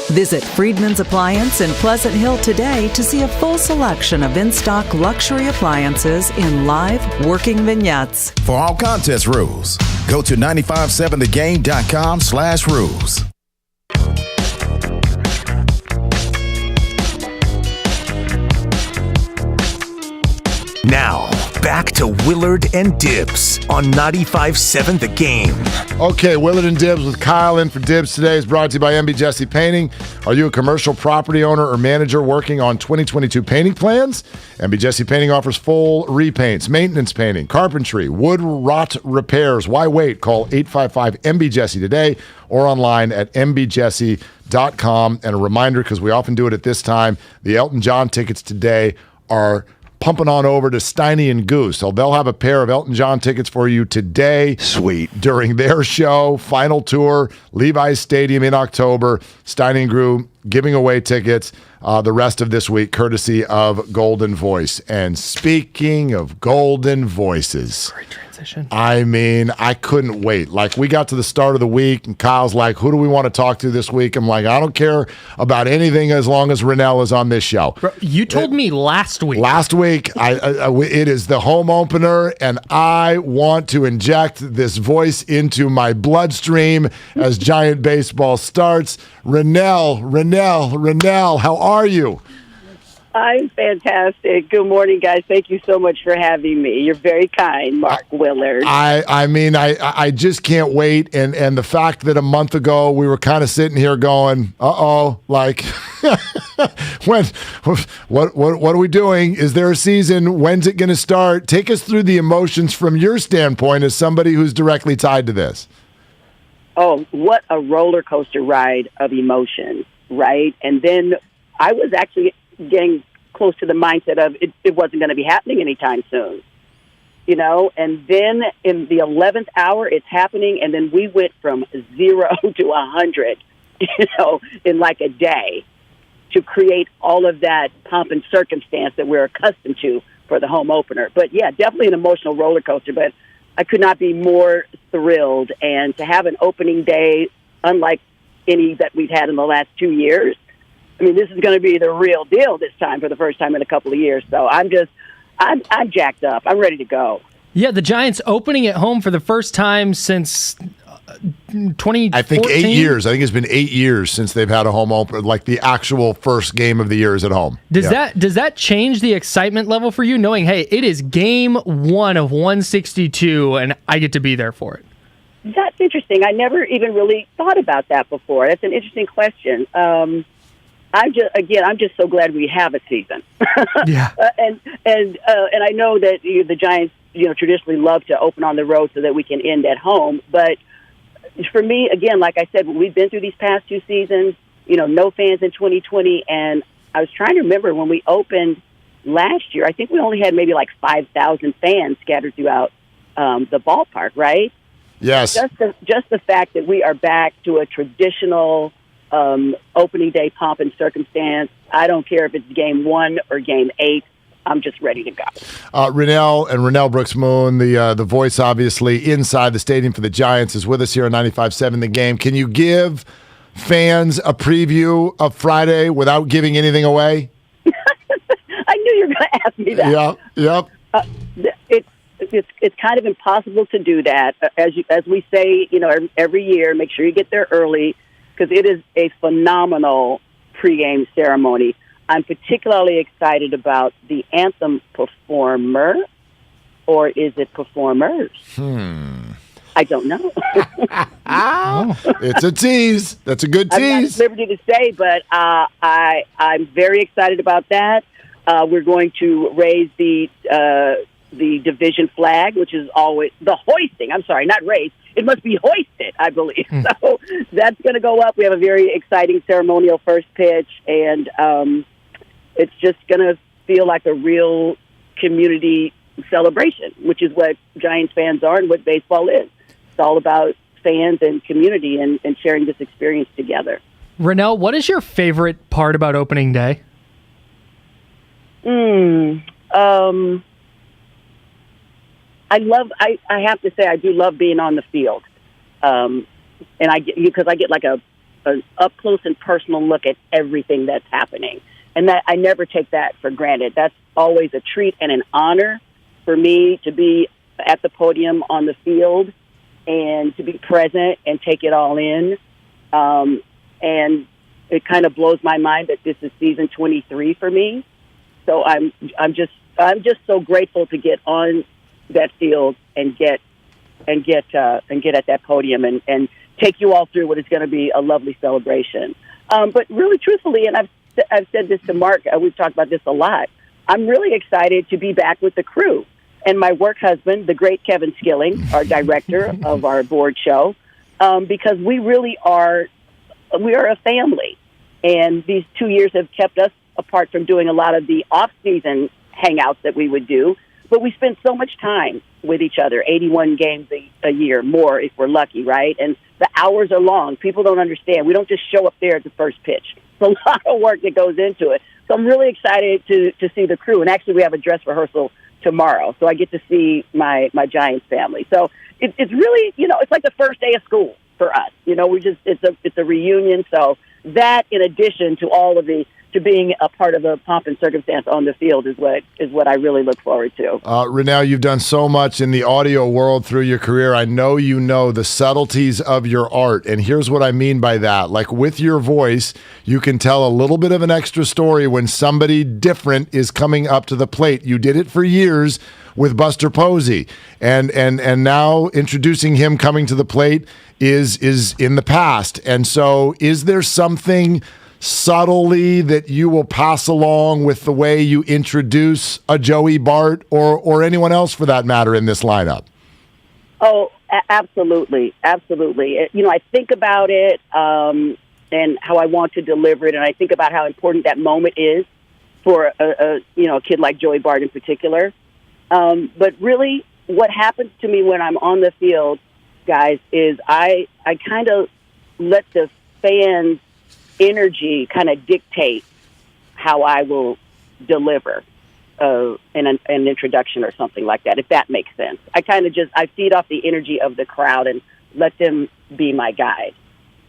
Visit Friedman's Appliance in Pleasant Hill today to see a full selection of in-stock luxury appliances in live working vignettes. For all contest rules, go to 957thegame.com/rules. Now, back to Willard and Dibs on 95.7 The Game. Okay, Willard and Dibs with Kyle in for Dibs today is brought to you by MB Jesse Painting. Are you a commercial property owner or manager working on 2022 painting plans? MB Jesse Painting offers full repaints, maintenance painting, carpentry, wood rot repairs. Why wait? Call 855-MB-JESSE today or online at mbjesse.com. And a reminder, because we often do it at this time, the Elton John tickets today are pumping on over to Steiny and Goose. So they'll have a pair of Elton John tickets for you today. Sweet. During their show, final tour, Levi's Stadium in October. Steiny and Guru giving away tickets the rest of this week, courtesy of Golden Voice. And speaking of Golden Voices. Great transition. I mean, I couldn't wait. Like, we got to the start of the week, and Kyle's like, who do we want to talk to this week? I'm like, I don't care about anything as long as Renel is on this show. Bro, you told me last week. Last week, it is the home opener, and I want to inject this voice into my bloodstream as Giant Baseball starts. Renel, how are you? I'm fantastic. Good morning, guys. Thank you so much for having me. You're very kind, Mark Willard. I mean, I just can't wait. And the fact that a month ago we were kind of sitting here going, like, what are we doing? Is there a season? When's it going to start? Take us through the emotions from your standpoint as somebody who's directly tied to this. Oh, what a roller coaster ride of emotions, right? And then I was actually getting close to the mindset of it wasn't going to be happening anytime soon, you know? And then in the 11th hour, it's happening, and then we went from 0 to 100, you know, in like a day to create all of that pomp and circumstance that we're accustomed to for the home opener. But, yeah, definitely an emotional roller coaster, but I could not be more thrilled. And to have an opening day unlike any that we've had in the last 2 years, I mean, this is going to be the real deal this time for the first time in a couple of years. So I'm jacked up. I'm ready to go. Yeah, the Giants opening at home for the first time since 2014. I think 8 years. I think it's been 8 years since they've had a home opener, like the actual first game of the year is at home. Does that change the excitement level for you, knowing, hey, it is game 1 of 162 and I get to be there for it? That's interesting. I never even really thought about that before. That's an interesting question. I'm just so glad we have a season. Yeah. And I know that the Giants, you know, traditionally love to open on the road so that we can end at home. But for me, again, like I said, we've been through these past 2 seasons, you know, no fans in 2020. And I was trying to remember when we opened last year, I think we only had maybe like 5,000 fans scattered throughout the ballpark, right? Yes. Just the fact that we are back to a traditional opening day pomp and circumstance. I don't care if it's game 1 or game 8. I'm just ready to go. Renel Brooks-Moon, the voice, obviously, inside the stadium for the Giants, is with us here on 95.7 The Game. Can you give fans a preview of Friday without giving anything away? I knew you were going to ask me that. Yep. It's kind of impossible to do that. As we say, you know, every year, make sure you get there early, because it is a phenomenal pregame ceremony. I'm particularly excited about the anthem performer, or is it performers? I don't know. It's a tease. That's a good tease. I'm not at liberty to say, but I'm very excited about that. We're going to raise the division flag, which is always the hoisting. I'm sorry, not raised. It must be hoisted, I believe. So that's going to go up. We have a very exciting ceremonial first pitch, and it's just going to feel like a real community celebration, which is what Giants fans are and what baseball is. It's all about fans and community and sharing this experience together. Renel, what is your favorite part about opening day? I have to say I do love being on the field. And because I get like a up close and personal look at everything that's happening. And that I never take that for granted. That's always a treat and an honor for me to be at the podium on the field and to be present and take it all in. And it kind of blows my mind that this is season 23 for me. So I'm just so grateful to get on that field and get at that podium and take you all through what is going to be a lovely celebration. But really, truthfully, and I've said this to Mark, we've talked about this a lot. I'm really excited to be back with the crew and my work husband, the great Kevin Skilling, our director of our board show, because we really are a family, and these 2 years have kept us apart from doing a lot of the off-season hangouts that we would do. But we spend so much time with each other, 81 games a year, more if we're lucky, right? And the hours are long. People don't understand. We don't just show up there at the first pitch. It's a lot of work that goes into it. So I'm really excited to see the crew. And actually, we have a dress rehearsal tomorrow, so I get to see my Giants family. So it's really, it's like the first day of school for us. It's a reunion. So that, in addition to all of to being a part of a pomp and circumstance on the field is what I really look forward to. Renel, you've done so much in the audio world through your career. I know you know the subtleties of your art, and here's what I mean by that. Like with your voice, you can tell a little bit of an extra story when somebody different is coming up to the plate. You did it for years with Buster Posey, and now introducing him coming to the plate is in the past. And so is there something subtly that you will pass along with the way you introduce a Joey Bart or anyone else for that matter in this lineup? Oh, absolutely. Absolutely. I think about it and how I want to deliver it, and I think about how important that moment is for a kid like Joey Bart in particular. But really, what happens to me when I'm on the field, guys, is I kind of let the fans' energy kind of dictate how I will deliver an introduction or something like that, if that makes sense. I kind of I feed off the energy of the crowd and let them be my guide.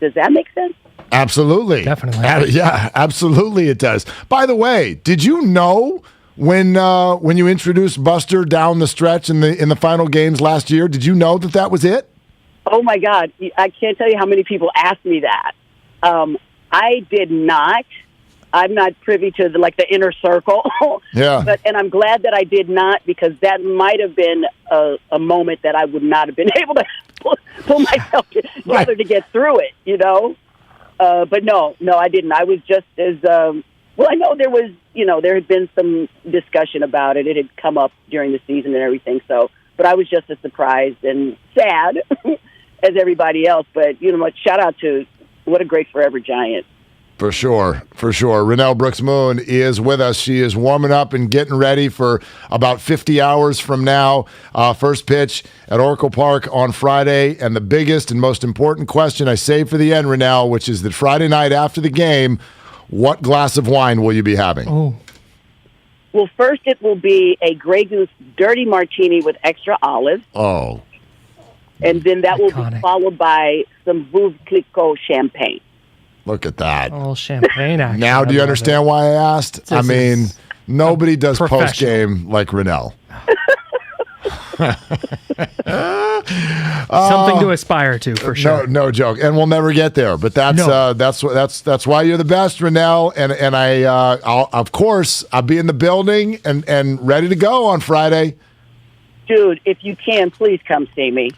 Does that make sense? Absolutely. Definitely. Yeah, absolutely it does. By the way, did you know when you introduced Buster down the stretch in the final games last year, did you know that was it? Oh, my God. I can't tell you how many people asked me that. I did not. I'm not privy to the inner circle. Yeah. And I'm glad that I did not, because that might have been a moment that I would not have been able to pull myself together to get through it, But no, I didn't. I was just as well. I know there was, there had been some discussion about it. It had come up during the season and everything. So, but I was just as surprised and sad as everybody else. But shout out to. What a great forever Giant. For sure. Renel Brooks-Moon is with us. She is warming up and getting ready for about 50 hours from now. First pitch at Oracle Park on Friday. And the biggest and most important question I saved for the end, Renel, which is that Friday night after the game, what glass of wine will you be having? Oh. Well, first it will be a Grey Goose Dirty Martini with extra olives. Oh. And then that will be followed by some Veuve Clicquot champagne. Look at that. Oh, champagne action. Now do you understand why I asked? Nobody does post-game like Renel. Something to aspire to, for sure. No joke. And we'll never get there. But that's why you're the best, Renel. And I'll be in the building and ready to go on Friday. Dude, if you can, please come see me.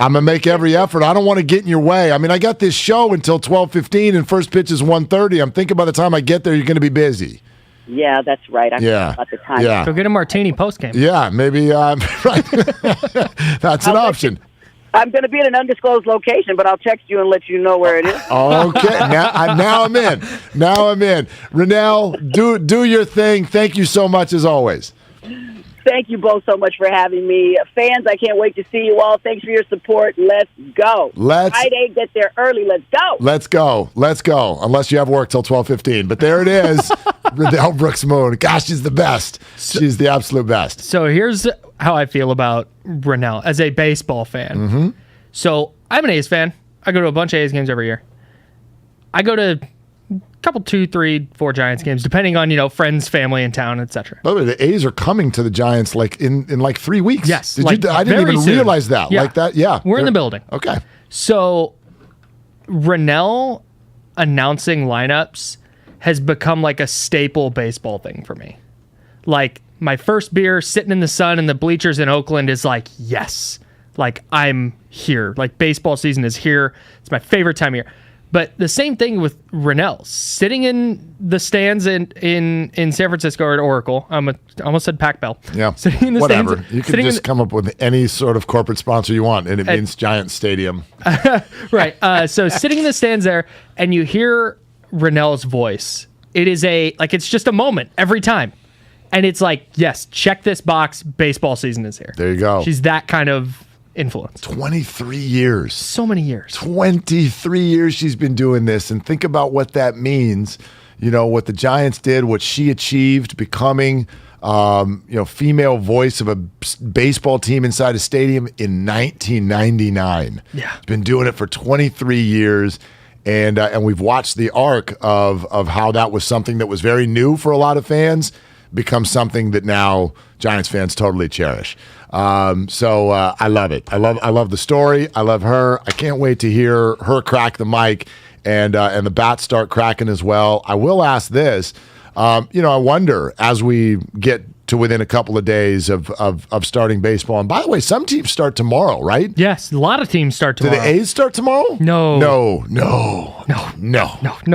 I'm going to make every effort. I don't want to get in your way. I mean, I got this show until 12:15 and first pitch is 1:30. I'm thinking by the time I get there, you're going to be busy. Yeah, that's right. I Yeah. forgot the time. Yeah. Go get a martini post game. Yeah, maybe. Right. That's an option. I'm going to be in an undisclosed location, but I'll text you and let you know where it is. Okay, now I'm in. Now I'm in. Renel, do your thing. Thank you so much as always. Thank you both so much for having me. Fans, I can't wait to see you all. Thanks for your support. Let's go. Friday, get there early. Let's go. Let's go. Unless you have work till 12:15. But there it is. Renel Brooks-Moon. Gosh, she's the best. She's the absolute best. So here's how I feel about Renel as a baseball fan. Mm-hmm. So I'm an A's fan. I go to a bunch of A's games every year. I go to a couple, 2, 3, 4 Giants games, depending on, friends, family in town, etc. By the way, the A's are coming to the Giants like in 3 weeks. Yes. I didn't even realize that. Yeah. Like that. Yeah. We're in the building. Okay. So Renel announcing lineups has become like a staple baseball thing for me. Like my first beer sitting in the sun in the bleachers in Oakland is like, yes, like I'm here. Like baseball season is here. It's my favorite time of year. But the same thing with Renel, sitting in the stands in San Francisco or at Oracle. I almost said Pac Bell. Yeah. Sitting in the Whatever. stands, You can just come up with any sort of corporate sponsor you want, and it means Giant Stadium. Right. So sitting in the stands there, and you hear Renel's voice. It is it's just a moment every time. And it's like, yes, check this box. Baseball season is here. There you go. She's that kind of influence. 23 years. So many years. 23 years she's been doing this. And think about what that means. What the Giants did, what she achieved, becoming, female voice of a baseball team inside a stadium in 1999. Yeah. She's been doing it for 23 years. And we've watched the arc of how that was something that was very new for a lot of fans become something that now Giants fans totally cherish. So I love it. I love the story. I love her. I can't wait to hear her crack the mic and the bats start cracking as well. I will ask this. I wonder as we get to within a couple of days of starting baseball. And by the way, some teams start tomorrow, right? Yes, a lot of teams start tomorrow. Do the A's start tomorrow? No. No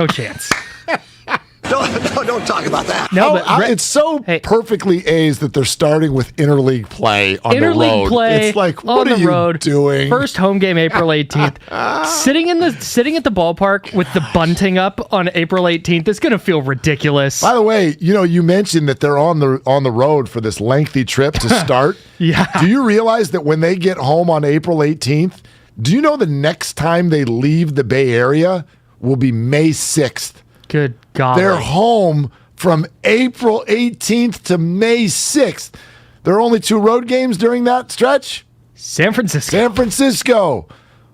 chance. Don't talk about that. No, it's so perfectly A's that they're starting with interleague play on the road. Interleague play it's like, what on are the you road. doing? First home game, April 18th. sitting at the ballpark with the bunting up on April 18th is going to feel ridiculous. By the way, you mentioned that they're on the road for this lengthy trip to start. Yeah. Do you realize that when they get home on April 18th, do you know the next time they leave the Bay Area will be May 6th? Good God. They're home from April 18th to May 6th. There are only 2 road games during that stretch. San Francisco.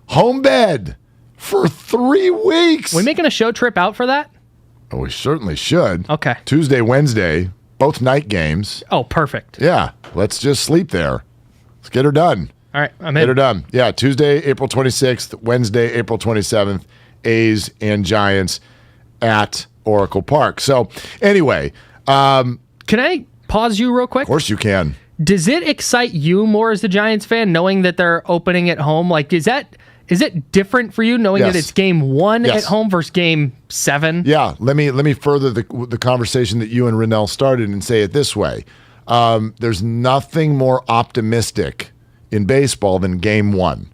Home bed for 3 weeks. We making a show trip out for that? Oh, we certainly should. Okay. Tuesday, Wednesday, both night games. Oh, perfect. Yeah. Let's just sleep there. Let's get her done. All right. I'm in. Get her done. Yeah. Tuesday, April 26th, Wednesday, April 27th, A's and Giants at Oracle Park. So anyway, can I pause you real quick? Of course you can. Does it excite you more as a Giants fan knowing that they're opening at home? Like, is it different for you knowing that it's game 1 at home versus game 7? Yeah. Let me further the conversation that you and Renel started and say it this way. There's nothing more optimistic in baseball than game 1.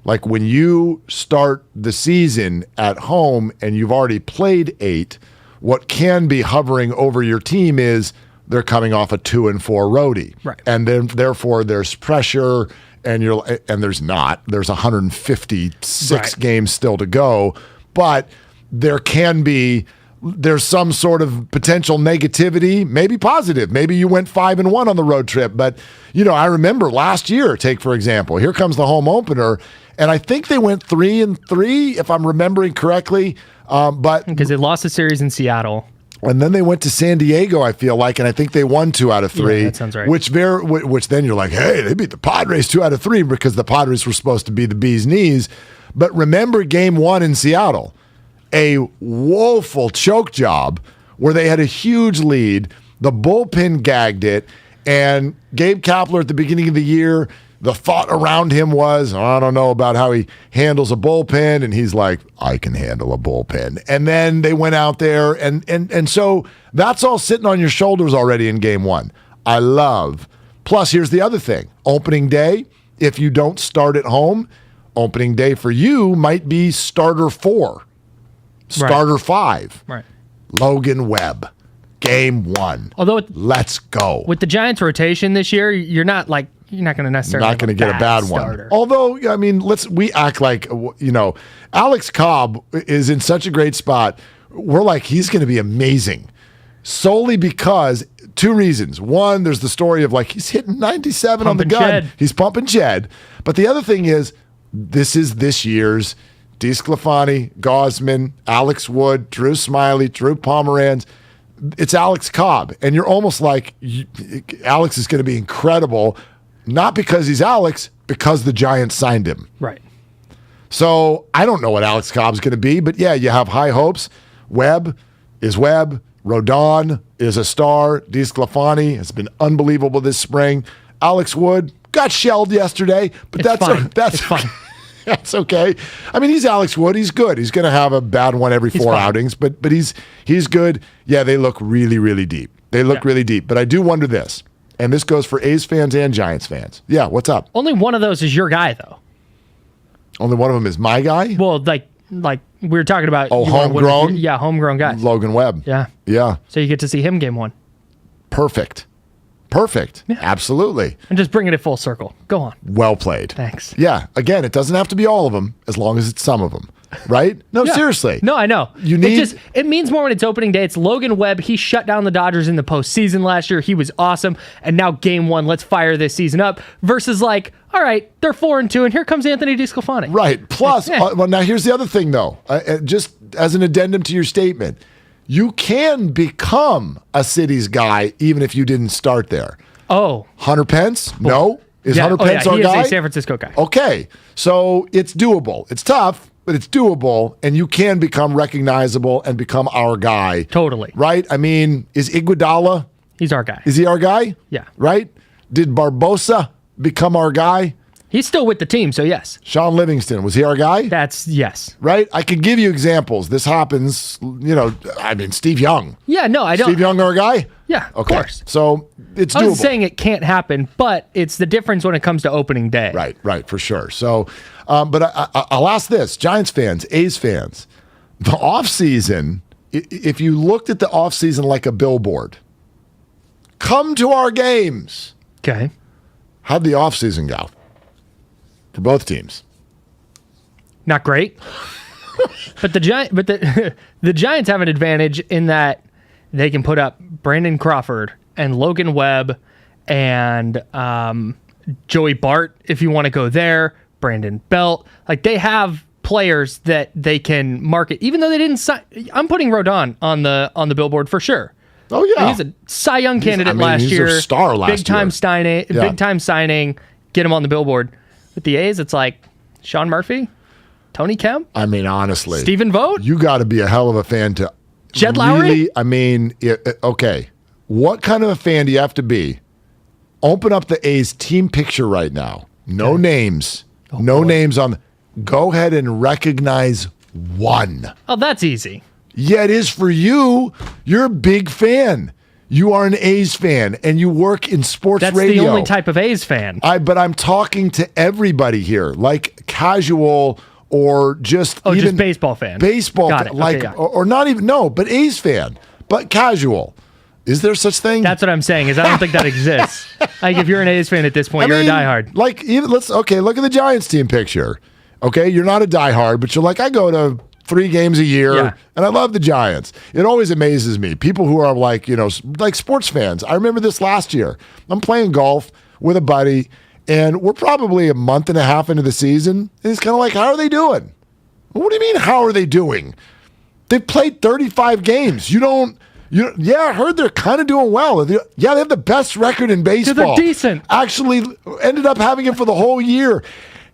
Like when you start the season at home and you've already played 8, what can be hovering over your team is they're coming off a 2-4 roadie. Right. And then therefore there's pressure and there's 156 games still to go, but there's some sort of potential negativity, maybe positive. Maybe you went 5-1 on the road trip, but I remember last year, take for example, here comes the home opener. And I think they went 3-3, if I'm remembering correctly. But because they lost the series in Seattle, and then they went to San Diego, I feel like, and I think they won 2 out of 3. Yeah, that sounds right. Which then you're like, hey, they beat the Padres 2 out of 3 because the Padres were supposed to be the bee's knees. But remember game 1 in Seattle, a woeful choke job where they had a huge lead. The bullpen gagged it, and Gabe Kapler at the beginning of the year the thought around him was, I don't know about how he handles a bullpen, and he's like, I can handle a bullpen. And then they went out there, and so that's all sitting on your shoulders already in game one. I love. Plus, here's the other thing. Opening day, if you don't start at home, opening day for you might be starter 4, starter 5. Right. Logan Webb, game 1. Although let's go. With the Giants rotation this year, you're not going to necessarily not going to get a bad starter. one. Although, I mean, we act like, Alex Cobb is in such a great spot. We're like, he's going to be amazing. Solely because 2 reasons. One, there's the story of like, he's hitting 97 on the gun. Jed. He's pumping Jed. But the other thing is, this is this year's DeSclafani, Gosman, Alex Wood, Drew Smiley, Drew Pomeranz. It's Alex Cobb. And you're almost like, Alex is going to be incredible. Not because he's Alex, because the Giants signed him. Right. So I don't know what Alex Cobb's going to be, but yeah, you have high hopes. Webb is Webb. Rodon is a star. DeSclafani has been unbelievable this spring. Alex Wood got shelled yesterday, but that's fine. That's okay. I mean, he's Alex Wood. He's good. He's going to have a bad one every 4 outings, but he's good. Yeah, they look really, really deep. They look really deep. But I do wonder this. And this goes for A's fans and Giants fans. Yeah, what's up? Only one of those is your guy, though. Only one of them is my guy? Well, like we were talking about. Oh, homegrown? Yeah, homegrown guy. Logan Webb. Yeah. Yeah. So you get to see him game 1. Perfect. Yeah. Absolutely. And just bringing it full circle. Go on. Well played. Thanks. Yeah. Again, it doesn't have to be all of them, as long as it's some of them. Right? No, seriously. No, I know. It means more when it's opening day. It's Logan Webb. He shut down the Dodgers in the postseason last year. He was awesome. And now game 1, let's fire this season up. Versus like, all right, they're 4-2, and here comes Anthony DeSclafani. Right. Plus, well, now here's the other thing, though. Just as an addendum to your statement, you can become a Cities guy even if you didn't start there. Oh. Hunter Pence? No. Is Hunter Pence our guy? He is a San Francisco guy. Okay. So it's doable. It's tough, but it's doable, and you can become recognizable and become our guy. Totally. Right? I mean, is Iguodala? He's our guy. Is he our guy? Yeah. Right? Did Barbosa become our guy? He's still with the team, so yes. Sean Livingston, was he our guy? That's yes. Right? I could give you examples. This happens, Steve Young. Yeah, no, I don't. Steve Young our guy? Yeah, of course. So it's doable. I was saying it can't happen, but it's the difference when it comes to opening day. Right, for sure. So, but I'll ask this, Giants fans, A's fans, the offseason, if you looked at the offseason like a billboard, come to our games. Okay. How'd the offseason go for both teams? Not great. But the Giants have an advantage in that they can put up Brandon Crawford and Logan Webb and Joey Bart if you want to go there, Brandon Belt. Like they have players that they can market, even though they didn't sign. I'm putting Rodon on the billboard for sure. Oh yeah, he's a Cy Young candidate last year. He's a star last year. Big time signing. Get him on the billboard. With the A's, it's like Sean Murphy, Tony Kemp. I mean, honestly, Stephen Vogt. You got to be a hell of a fan to Jed Lowry. Really, I mean, okay. What kind of a fan do you have to be? Open up the A's team picture right now. No names. Names on. Go ahead and recognize one. Oh, that's easy. Yeah, it is for you. You're a big fan. You are an A's fan, and you work in sports radio. That's the only type of A's fan. But I'm talking to everybody here, like casual or just even just baseball fan. Baseball Got fan, it. like Okay, or not even but A's fan, but casual. Is there such thing? That's what I'm saying. Is I don't think that exists. Like if you're an A's fan at this point, you're a diehard. Like look at the Giants team picture. Okay, you're not a diehard, but you're like, I go to 3 games a year, and I love the Giants. It always amazes me. People who are like sports fans. I remember this last year. I'm playing golf with a buddy, and we're probably a month and a half into the season. And it's kind of like, how are they doing? What do you mean, how are they doing? They've played 35 games. I heard they're kind of doing well. Yeah, they have the best record in baseball. They're decent. Actually ended up having it for the whole year.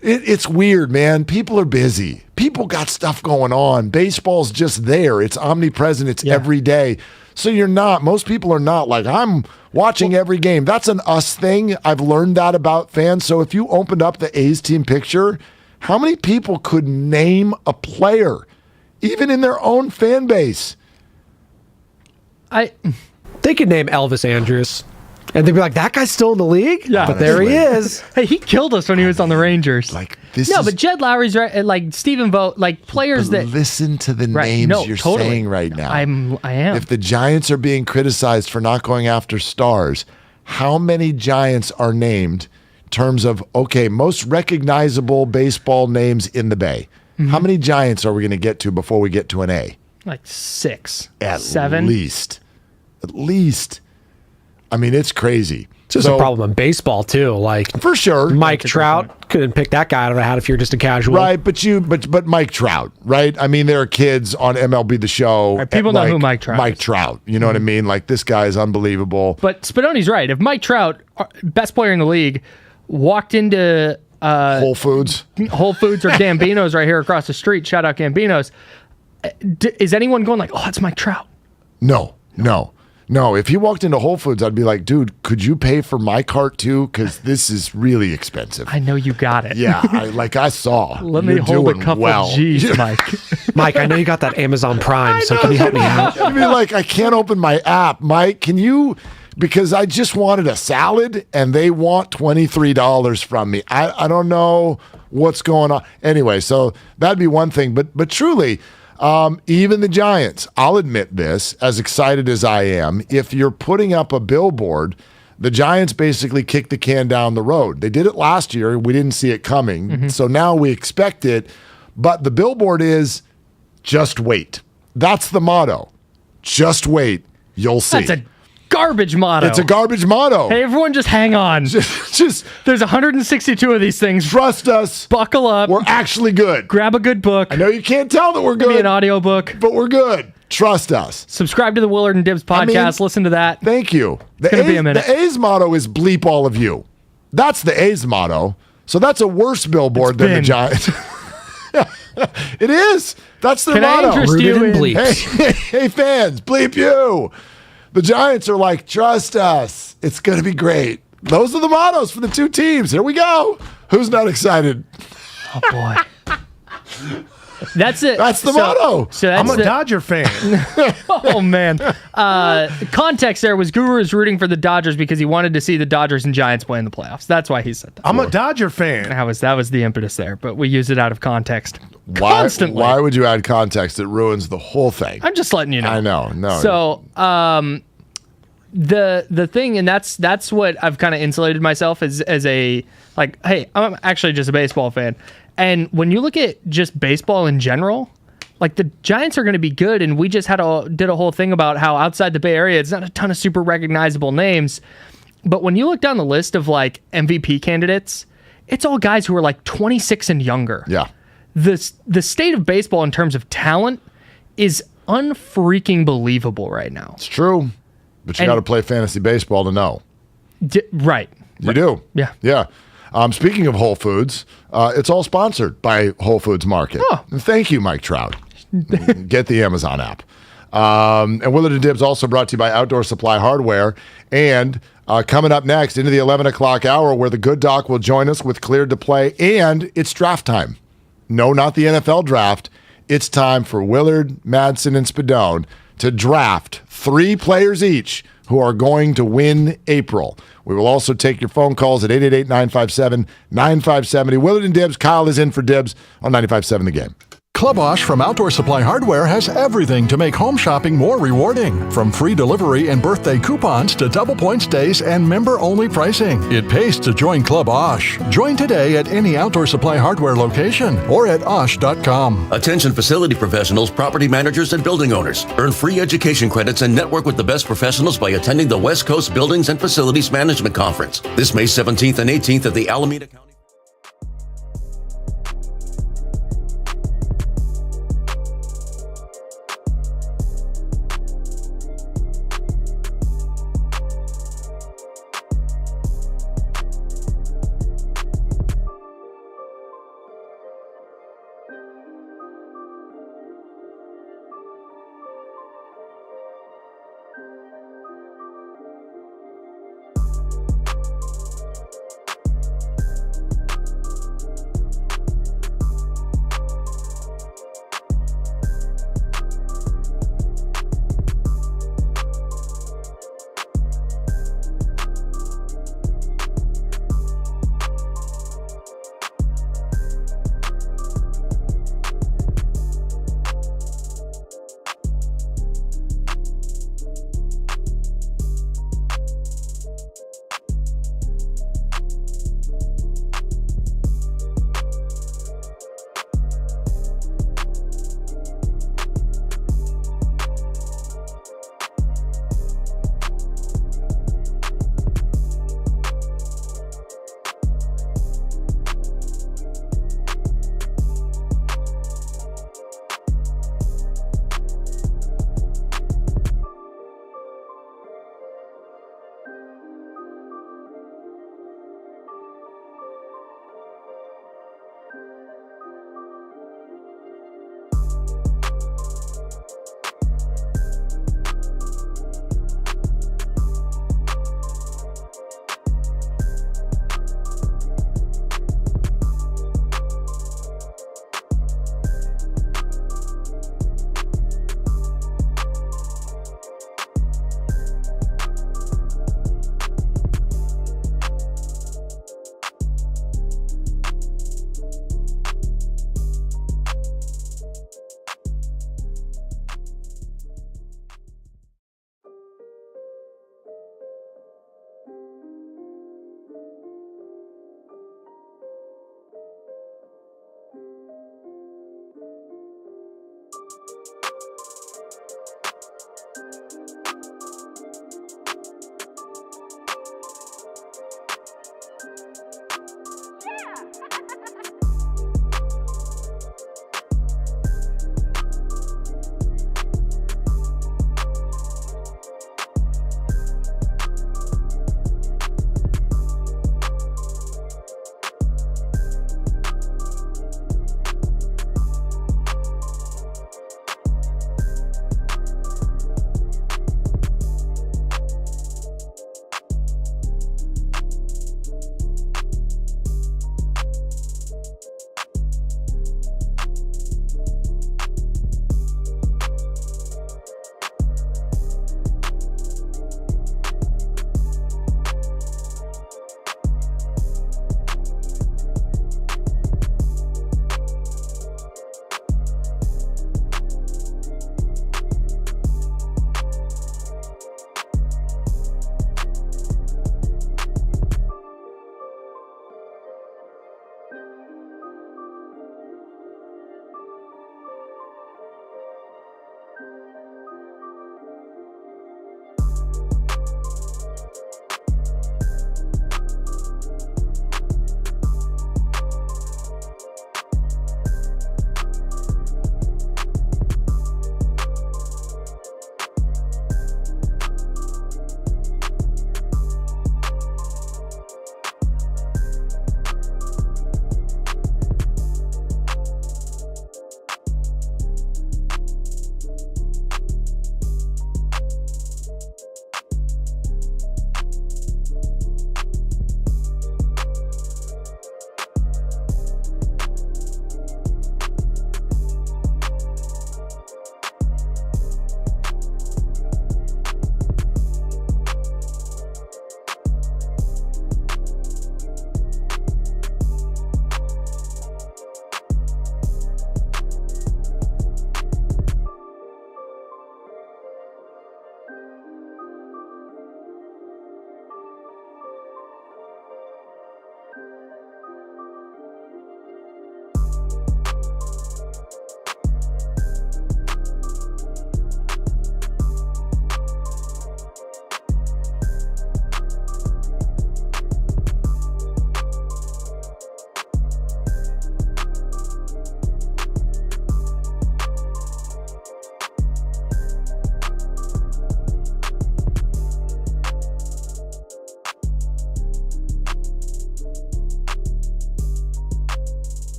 It's weird, man. People are busy. People got stuff going on. Baseball's just there. It's omnipresent. It's every day. So most people are not like, I'm watching every game. That's an us thing. I've learned that about fans. So if you opened up the A's team picture, how many people could name a player, even in their own fan base? They could name Elvis Andrus. And they'd be like, that guy's still in the league? Yeah. But there he is. Hey, he killed us when he was on the Rangers. This but Jed Lowry's right. Like Stephen Vogt, like players that listen to the names you're saying right now. I am. If the Giants are being criticized for not going after stars, how many Giants are named in terms of, most recognizable baseball names in the Bay? Mm-hmm. How many Giants are we going to get to before we get to an A? Like 6, At 7. At least. I mean, it's crazy. It's just a problem in baseball too. Like for sure, Mike Trout couldn't pick that guy out of a hat if you're just a casual, right? But Mike Trout, right? I mean, there are kids on MLB The Show. Right, people know who Mike Trout is. Mike Trout, you know what I mean? Like this guy is unbelievable. But Spadoni's right. If Mike Trout, best player in the league, walked into Whole Foods or Gambino's right here across the street, shout out Gambino's. Is anyone going like, oh, that's Mike Trout? No. If he walked into Whole Foods, I'd be like, dude, could you pay for my cart too? Because this is really expensive. I know you got it. Yeah, I saw. Let me hold a couple of G's, Mike. Mike, I know you got that Amazon Prime, so can you help me out? I'd be like, I can't open my app. Mike, can you? Because I just wanted a salad, and they want $23 from me. I don't know what's going on. Anyway, so that'd be one thing. But truly, even the Giants, I'll admit this, as excited as I am, if you're putting up a billboard, the Giants basically kicked the can down the road. They did it last year. We didn't see it coming. Mm-hmm. So now we expect it. But the billboard is just wait. That's the motto. Just wait. You'll see. That's a garbage motto. It's a garbage motto. Hey, everyone just hang on. Just there's 162 of these things. Trust us. Buckle up. We're actually good. Grab a good book. I know you can't tell that we're good. Give me an audio book. But we're good. Trust us. Subscribe to the Willard Dibs podcast. Listen to that. Thank you. It's going to be a minute. The A's motto is bleep all of you. That's the A's motto. So that's a worse billboard than the Giants. It is. That's their motto. I interest you in hey, fans, bleep you. The Giants are like, trust us. It's going to be great. Those are the mottos for the two teams. Here we go. Who's not excited? Oh, boy. That's it. That's the motto. So I'm a Dodger fan. Oh, man. Context there was Guru is rooting for the Dodgers because he wanted to see the Dodgers and Giants play in the playoffs. That's why he said that. I'm a Dodger fan. That was the impetus there, but we use it out of context constantly. Why would you add context? It ruins the whole thing. I'm just letting you know. I know. No. So, the thing, and that's what I've kind of insulated myself as a, like, hey, I'm actually just a baseball fan. And when you look at just baseball in general, like the Giants are going to be good, and we just did a whole thing about how outside the Bay Area, it's not a ton of super recognizable names. But when you look down the list of like MVP candidates, it's all guys who are like 26 and younger. Yeah. The state of baseball in terms of talent is unfreaking believable right now. It's true. But you got to play fantasy baseball to know. Right. You do. Yeah. Yeah. Speaking of Whole Foods, it's all sponsored by Whole Foods Market. Oh. Thank you, Mike Trout. Get the Amazon app. And Willard Dibs also brought to you by Outdoor Supply Hardware. And coming up next into the 11 o'clock hour, where the good doc will join us with Cleared to Play. And it's draft time. No, not the NFL draft. It's time for Willard, Madsen, and Spadone to draft 3 players each who are going to win April. We will also take your phone calls at 888-957-9570. Willard and Dibs. Kyle is in for Dibs on 95.7 The Game. Club Osh from Outdoor Supply Hardware has everything to make home shopping more rewarding. From free delivery and birthday coupons to double points days and member-only pricing. It pays to join Club Osh. Join today at any Outdoor Supply Hardware location or at osh.com. Attention facility professionals, property managers, and building owners. Earn free education credits and network with the best professionals by attending the West Coast Buildings and Facilities Management Conference. This May 17th and 18th at the Alameda County.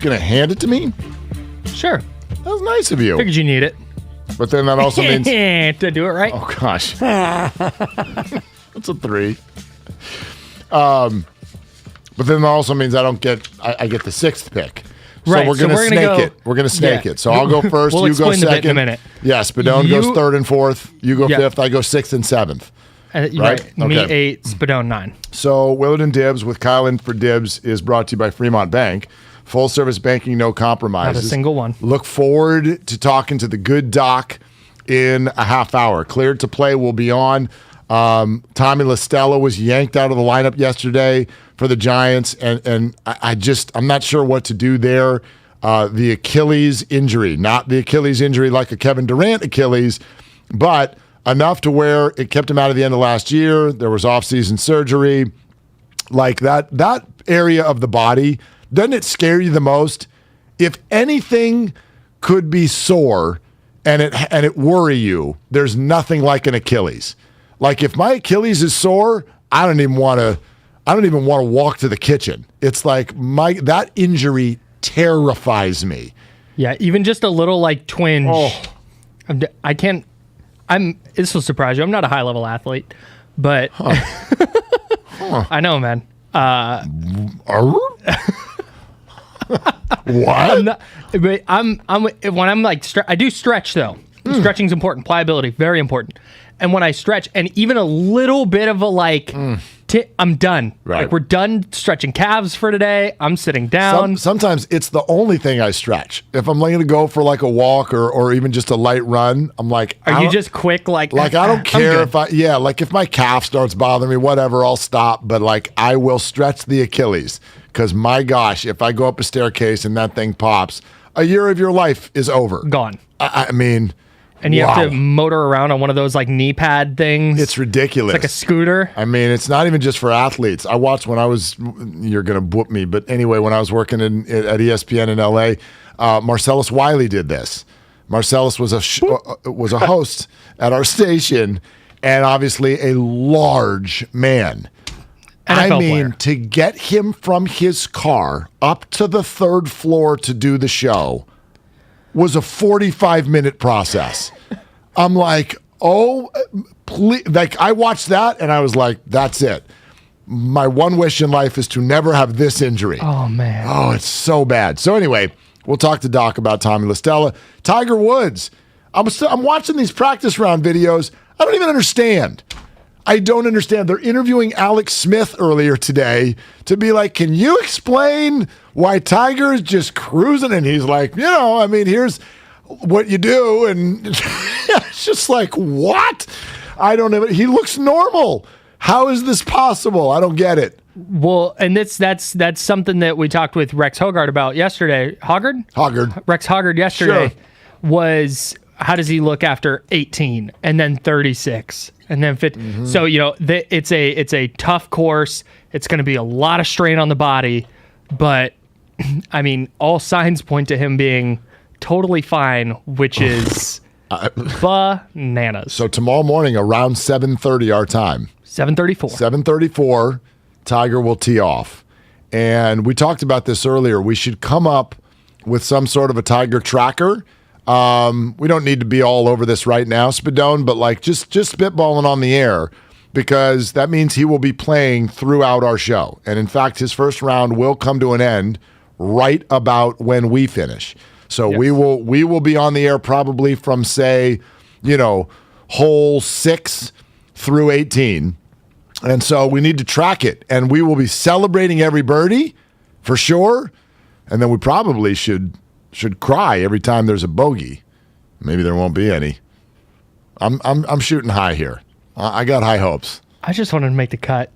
going to hand it to me? Sure. That was nice of you. Figured you need it. But then that also means... Did I do it right? Oh, gosh. That's a 3. But then that also means I get the 6th pick. So Right, we're going to snake go, it. We're going to snake yeah. it. So I'll go first, We'll you go explain the bit second. in a minute. Yeah, Spadone goes 3rd and 4th. You go Yeah. 5th. I go 6th and 7th. Right. Me 8, Spadone 9. So Willard and Dibs with Kyle in for Dibs is brought to you by Fremont Bank. Full service banking, no compromises. Not a single one. Look forward to talking to the good doc in a half hour. Cleared to play will be on. Tommy LaStella was yanked out of the lineup yesterday for the Giants, and I'm not sure what to do there. The Achilles injury, not the Achilles injury like a Kevin Durant Achilles, but enough to where it kept him out of the end of last year. There was off-season surgery. Like that area of the body, doesn't it scare you the most? If anything could be sore and it worry you, there's nothing like an Achilles. Like if my Achilles is sore, I don't even want to walk to the kitchen. It's like that injury terrifies me. Yeah, even just a little like twinge. Oh. I can't. This will surprise you. I'm not a high level athlete, but I know, man. What? When I'm like, I do stretch though. Stretching's important. Pliability, very important. And when I stretch, and even a little bit of a like, I'm done. Right. Like we're done stretching calves for today. I'm sitting down. Sometimes it's the only thing I stretch. If I'm going to go for like a walk or even just a light run, I'm like, Are you just quick? Like I don't care if if my calf starts bothering me, whatever, I'll stop. But like I will stretch the Achilles because my gosh, if I go up a staircase and that thing pops, a year of your life is over. Gone. I mean. And you have to motor around on one of those like knee pad things. It's ridiculous. It's like a scooter. I mean, it's not even just for athletes. I watched when I was, you're going to whoop me, but anyway, when I was working at ESPN in LA, Marcellus Wiley did this. Marcellus was a host at our station and obviously a large man. NFL player. To get him from his car up to the 3rd floor to do the show was a 45-minute process. I'm like, oh, please. Like, I watched that and I was like, that's it. My one wish in life is to never have this injury. Oh, man. Oh, it's so bad. So anyway, we'll talk to Doc about Tommy LaStella. Tiger Woods. I'm watching these practice round videos. I don't even understand. I don't understand. They're interviewing Alex Smith earlier today to be like, can you explain why Tiger is just cruising? And he's like, here's what you do. And it's just like, what? I don't know. He looks normal. How is this possible? I don't get it. Well, and that's something that we talked with Rex Hoggard about yesterday. Hoggard? Rex Hoggard yesterday was how does he look after 18 and then 36 and then 50? Mm-hmm. So, it's a tough course. It's going to be a lot of strain on the body, but I mean, all signs point to him being totally fine, which is bananas. So tomorrow morning around 7:30 our time. 7:34. 7:34, Tiger will tee off. And we talked about this earlier. We should come up with some sort of a Tiger tracker. We don't need to be all over this right now, Spadone, but like just spitballing on the air because that means he will be playing throughout our show. And in fact, his first round will come to an end right about when we finish. So we will be on the air probably from say, hole 6 through 18. And so we need to track it. And we will be celebrating every birdie for sure. And then we probably should cry every time there's a bogey. Maybe there won't be any. I'm shooting high here. I got high hopes. I just wanted to make the cut.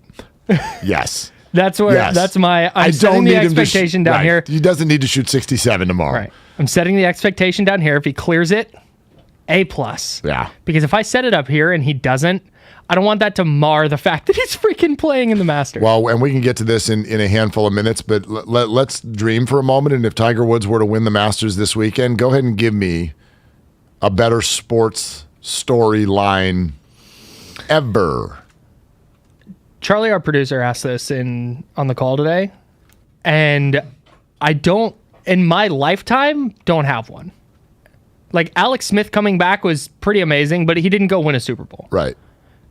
Yes. That's my. I'm setting the expectation down here. He doesn't need to shoot 67 tomorrow. Right. I'm setting the expectation down here. If he clears it, A+. Yeah. Because if I set it up here and he doesn't, I don't want that to mar the fact that he's freaking playing in the Masters. Well, and we can get to this in a handful of minutes, but let's dream for a moment. And if Tiger Woods were to win the Masters this weekend, go ahead and give me a better sports storyline ever. Charlie, our producer, asked this on the call today, and I don't. in my lifetime, don't have one. Like Alex Smith coming back was pretty amazing, but he didn't go win a Super Bowl. Right.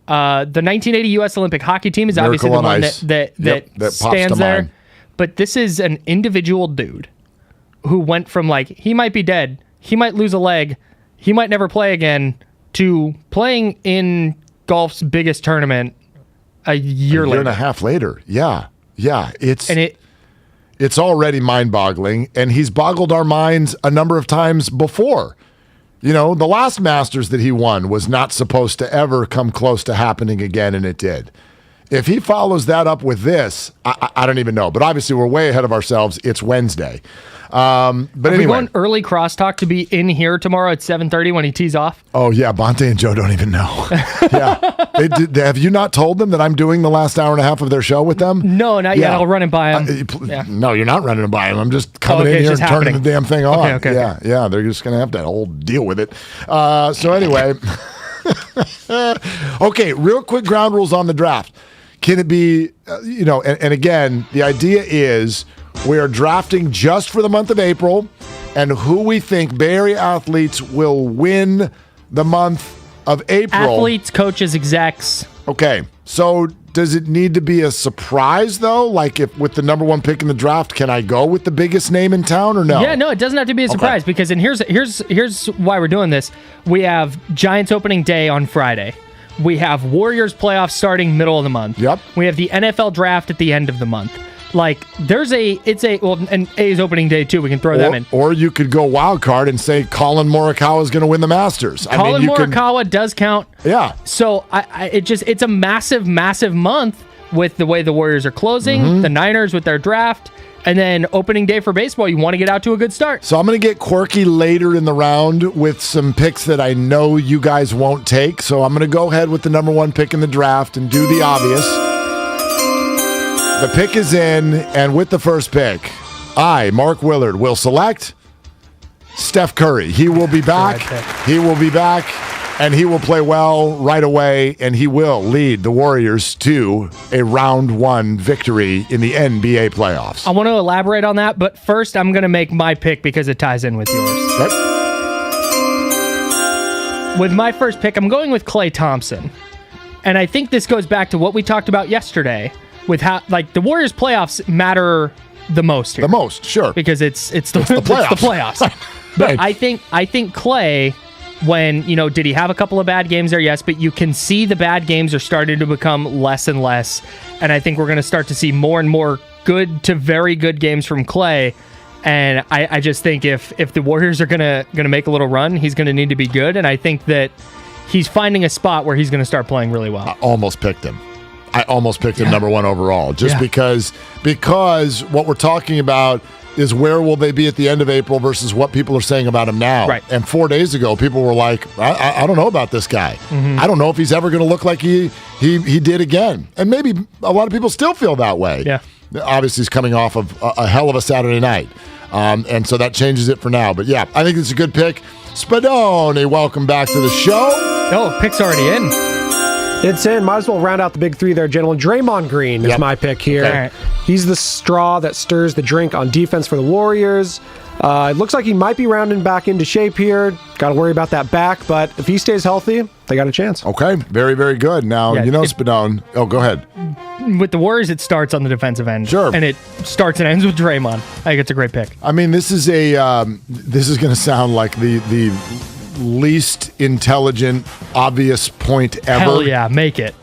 The 1980 U.S. Olympic hockey team is obviously the one that stands there. Mind. But this is an individual dude who went from like, he might be dead, he might lose a leg, he might never play again, to playing in golf's biggest tournament a year later. A year and a half later. Yeah. Yeah. It's already mind-boggling, and he's boggled our minds a number of times before. You know, the last Masters that he won was not supposed to ever come close to happening again, and it did. If he follows that up with this, I don't even know. But obviously, we're way ahead of ourselves. It's Wednesday. But anyway. We want early crosstalk to be in here tomorrow at 7:30 when he tees off. Oh, yeah. Bonte and Joe don't even know. Yeah. Have you not told them that I'm doing the last hour and a half of their show with them? No, not yet. I'll run it by them. No, you're not running it by them. I'm just coming in here and turning the damn thing on. Okay. Yeah. They're just going to have to whole deal with it. So anyway. Okay, real quick ground rules on the draft. Can it be, and again, the idea is we are drafting just for the month of April, and who we think Bay Area athletes will win the month of April. Athletes, coaches, execs. Okay, so does it need to be a surprise, though? Like, if with the number one pick in the draft, can I go with the biggest name in town or no? Yeah, no, it doesn't have to be a surprise because, and here's why we're doing this. We have Giants opening day on Friday. We have Warriors playoffs starting middle of the month. Yep. We have the NFL draft at the end of the month. Like, and A is opening day too. We can throw them in. Or you could go wild card and say Colin Morikawa is going to win the Masters. Morikawa does count. Yeah. So it's a massive, massive month with the way the Warriors are closing, the Niners with their draft, and then opening day for baseball. You want to get out to a good start. So I'm going to get quirky later in the round with some picks that I know you guys won't take. So I'm going to go ahead with the number one pick in the draft and do the obvious. The pick is in, and with the first pick, I, Mark Willard, will select Steph Curry. He will be back. He will be back, and he will play well right away, and he will lead the Warriors to a round one victory in the NBA playoffs. I want to elaborate on that, but first I'm going to make my pick because it ties in with yours. Okay. With my first pick, I'm going with Klay Thompson. And I think this goes back to what we talked about yesterday with how, like, the Warriors playoffs matter the most here. The most, sure. Because it's the playoffs. It's the playoffs. But I think Klay, when, did he have a couple of bad games there? Yes, but you can see the bad games are starting to become less and less. And I think we're going to start to see more and more good to very good games from Klay. And I just think if the Warriors are gonna make a little run, he's going to need to be good. And I think that he's finding a spot where he's going to start playing really well. I almost picked him number one overall, just because what we're talking about is where will they be at the end of April versus what people are saying about him now. Right. And 4 days ago, people were like, I don't know about this guy. Mm-hmm. I don't know if he's ever going to look like he did again. And maybe a lot of people still feel that way. Yeah. Obviously, he's coming off of a hell of a Saturday night. And so that changes it for now. But yeah, I think it's a good pick. Spadone, welcome back to the show. Oh, pick's already in. It's in. Might as well round out the big three there, gentlemen. Draymond Green is my pick here. Okay. He's the straw that stirs the drink on defense for the Warriors. It looks like he might be rounding back into shape here. Got to worry about that back, but if he stays healthy, they got a chance. Okay, very, very good. Now, Spadone. Oh, go ahead. With the Warriors, it starts on the defensive end. Sure. And it starts and ends with Draymond. I think it's a great pick. I mean, this is going to sound like the least intelligent, obvious point ever. Hell yeah, make it.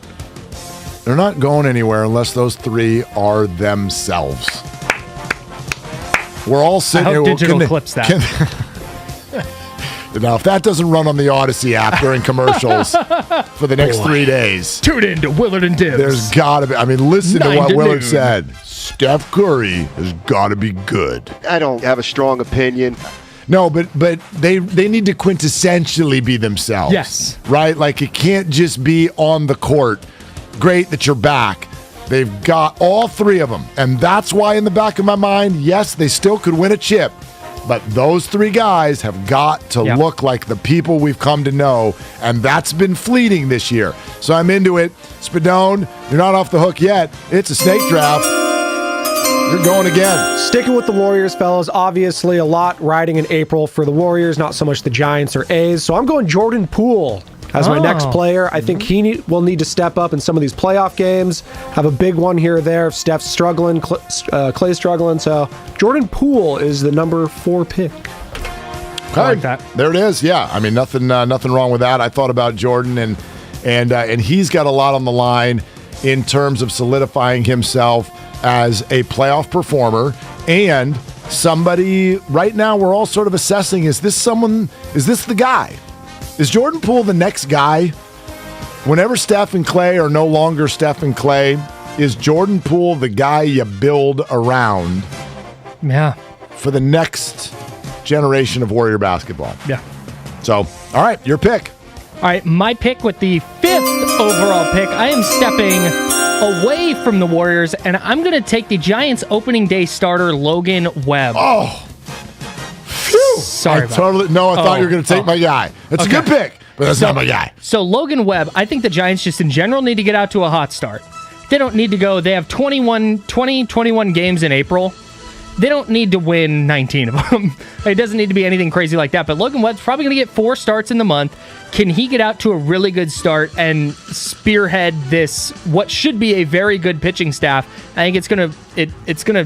They're not going anywhere unless those three are themselves. We're all sitting here. Digital clips that. Now, if that doesn't run on the Odyssey app during commercials for the next 3 days. Tune in to Willard and Dibs. There's got to be. I mean, listen to what Willard noon. said. Steph Curry has got to be good. I don't have a strong opinion. No, but they need to quintessentially be themselves. Yes. Right? Like, it can't just be on the court. Great that you're back. They've got all three of them. And that's why in the back of my mind, yes, they still could win a chip. But those three guys have got to look like the people we've come to know. And that's been fleeting this year. So I'm into it. Spadone, you're not off the hook yet. It's a snake draft. You're going again. Sticking with the Warriors, fellas. Obviously, a lot riding in April for the Warriors, not so much the Giants or A's. So I'm going Jordan Poole as my next player. I think he will need to step up in some of these playoff games. Have a big one here or there. If Steph's struggling, Klay's struggling. So Jordan Poole is the number 4 pick. Okay. I like that. There it is. Yeah, I mean, nothing wrong with that. I thought about Jordan, and he's got a lot on the line in terms of solidifying himself as a playoff performer and somebody. Right now, we're all sort of assessing: is this the guy? Is Jordan Poole the next guy? Whenever Steph and Klay are no longer Steph and Klay, is Jordan Poole the guy you build around? Yeah. For the next generation of Warrior basketball. Yeah. So, all right, your pick. All right, my pick with the 5th overall pick. I am stepping away from the Warriors, and I'm going to take the Giants opening day starter, Logan Webb. Oh. Phew. Sorry I thought you were going to take my guy. It's a good pick, but that's not my guy. So Logan Webb, I think the Giants just in general need to get out to a hot start. They don't need to go. They have 21 games in April. They don't need to win 19 of them. It doesn't need to be anything crazy like that. But Logan Webb's probably going to get 4 starts in the month. Can he get out to a really good start and spearhead this, what should be a very good pitching staff? I think it's going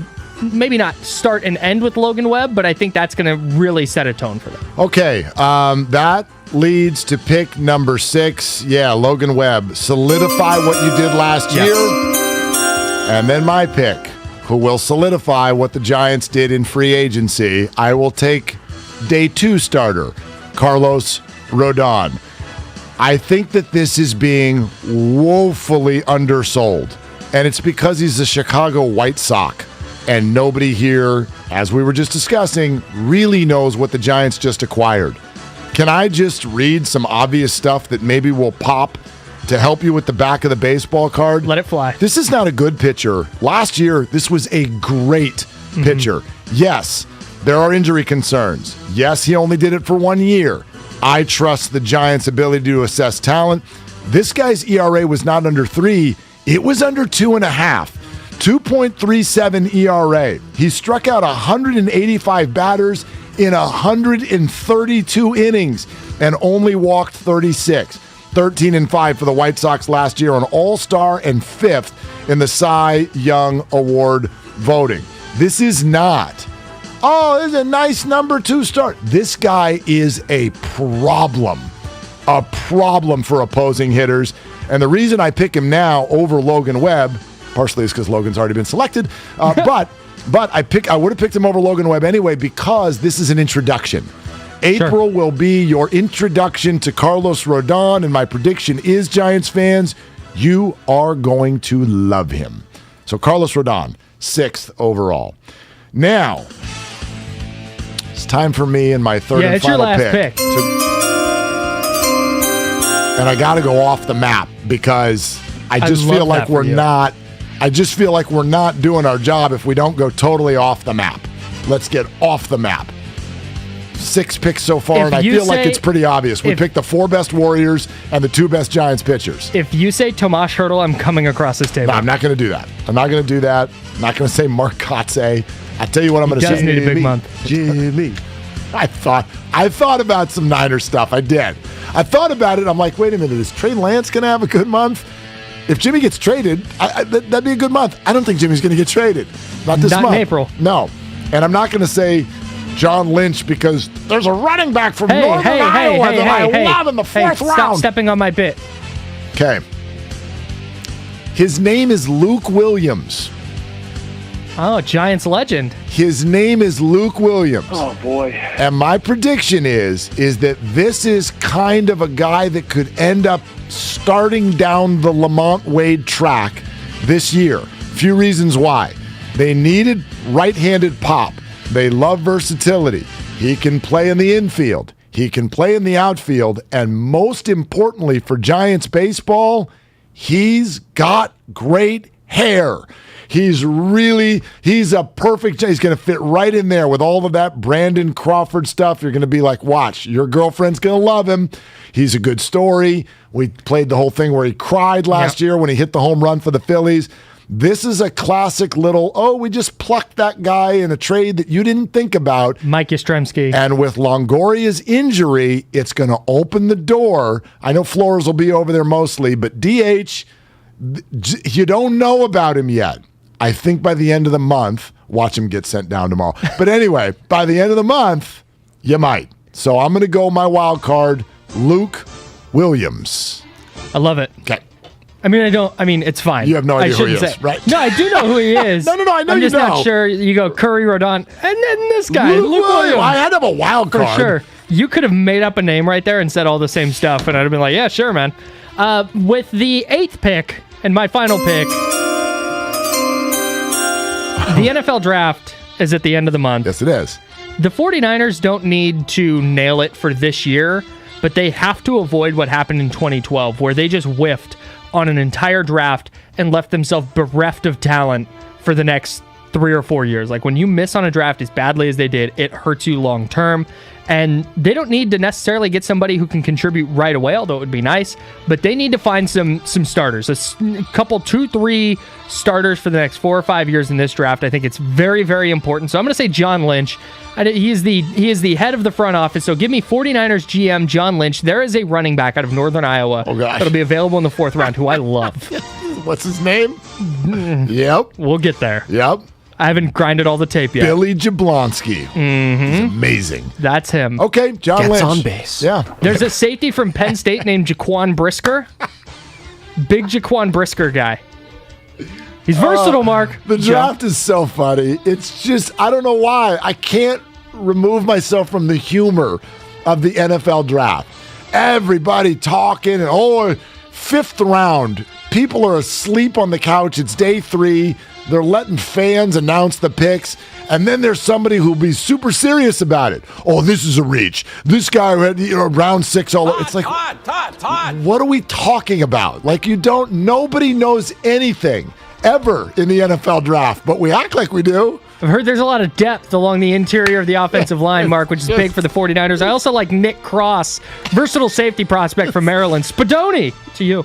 to maybe not start and end with Logan Webb, but I think that's going to really set a tone for them. Okay, that leads to pick number 6. Yeah, Logan Webb. Solidify what you did last year. And then my pick, who will solidify what the Giants did in free agency. I will take day 2 starter, Carlos Rodon. I think that this is being woefully undersold, and it's because he's a Chicago White Sox, and nobody here, as we were just discussing, really knows what the Giants just acquired. Can I just read some obvious stuff that maybe will pop to help you with the back of the baseball card? Let it fly. This is not a good pitcher. Last year, this was a great pitcher. Yes, there are injury concerns. Yes, he only did it for 1 year. I trust the Giants' ability to assess talent. This guy's ERA was not under 3. It was under 2.5. 2.37 ERA. He struck out 185 batters in 132 innings and only walked 36. 13-5 for the White Sox last year, an All-Star and 5th in the Cy Young Award voting. This is not, this is a nice number 2 start. This guy is a problem for opposing hitters. And the reason I pick him now over Logan Webb, partially is because Logan's already been selected, but I would have picked him over Logan Webb anyway because this is an introduction. April will be your introduction to Carlos Rodon, and my prediction is, Giants fans, you are going to love him. So Carlos Rodon, 6th overall. Now, it's time for me and my third and final pick. And I got to go off the map because I just feel like we're not doing our job if we don't go totally off the map. Let's get off the map. 6 picks so far, and I feel like it's pretty obvious. We picked the 4 best Warriors and the 2 best Giants pitchers. If you say Tomas Hertl, I'm coming across this table. No, I'm not going to do that. I'm not going to do that. I'm not going to say Mark Kotze. I'll tell you what I'm going to say. He does need a big month. Jimmy. I thought about some Niner stuff. I did. I thought about it. I'm like, wait a minute. Is Trey Lance going to have a good month? If Jimmy gets traded, that'd be a good month. I don't think Jimmy's going to get traded. Not this month. Not in April. No. And I'm not going to say John Lynch because there's a running back from Northern Iowa that I love in the 4th round. Stop stepping on my bit. Okay. His name is Luke Williams. Oh, Giants legend. His name is Luke Williams. Oh, boy. And my prediction is that this is kind of a guy that could end up starting down the Lamont Wade track this year. Few reasons why. They needed right-handed pop. They love versatility. He can play in the infield. He can play in the outfield. And most importantly for Giants baseball, he's got great hair. He's a perfect, he's going to fit right in there with all of that Brandon Crawford stuff. You're going to be like, watch, your girlfriend's going to love him. He's a good story. We played the whole thing where he cried last year when he hit the home run for the Phillies. This is a classic little, we just plucked that guy in a trade that you didn't think about. Mike Yastrzemski. And with Longoria's injury, it's going to open the door. I know Flores will be over there mostly, but DH, you don't know about him yet. I think by the end of the month, watch him get sent down tomorrow. But anyway, by the end of the month, you might. So I'm going to go my wild card, Luke Williams. I love it. Okay. It's fine. You have no idea who he is, right? No, I do know who he is. No, I know I'm you just not sure. You go Curry, Rodon, and then this guy, Luke Williams. I had to have a wild card. For sure. You could have made up a name right there and said all the same stuff, and I'd have been like, yeah, sure, man. With the 8th pick, and my final pick, the NFL draft is at the end of the month. Yes, it is. The 49ers don't need to nail it for this year, but they have to avoid what happened in 2012, where they just whiffed on an entire draft and left themselves bereft of talent for the next 3 or 4 years. Like, when you miss on a draft as badly as they did, it hurts you long term. And they don't need to necessarily get somebody who can contribute right away, although it would be nice, but they need to find some starters, a couple, 2-3 starters for the next 4 or 5 years in this draft. I think it's very, very important. So I'm going to say John Lynch. He is the head of the front office. So give me 49ers GM John Lynch. There is a running back out of Northern Iowa that'll be available in the 4th round, who I love. What's his name? Yep. We'll get there. Yep. I haven't grinded all the tape yet. Billy Jablonski. He's amazing. That's him. Okay, John Lynch. on base. Yeah. There's a safety from Penn State named Jaquan Brisker. Big Jaquan Brisker guy. He's versatile, Mark. The draft is so funny. It's just, I don't know why. I can't remove myself from the humor of the NFL draft. Everybody talking, and 5th round. People are asleep on the couch. It's day 3. They're letting fans announce the picks, and then there's somebody who'll be super serious about it. Oh, this is a reach. This guy had round 6 all. It's like, Todd. What are we talking about? Like, nobody knows anything ever in the NFL draft, but we act like we do. I've heard there's a lot of depth along the interior of the offensive line, Mark, which is big for the 49ers. I also like Nick Cross, versatile safety prospect from Maryland. Spadoni, to you.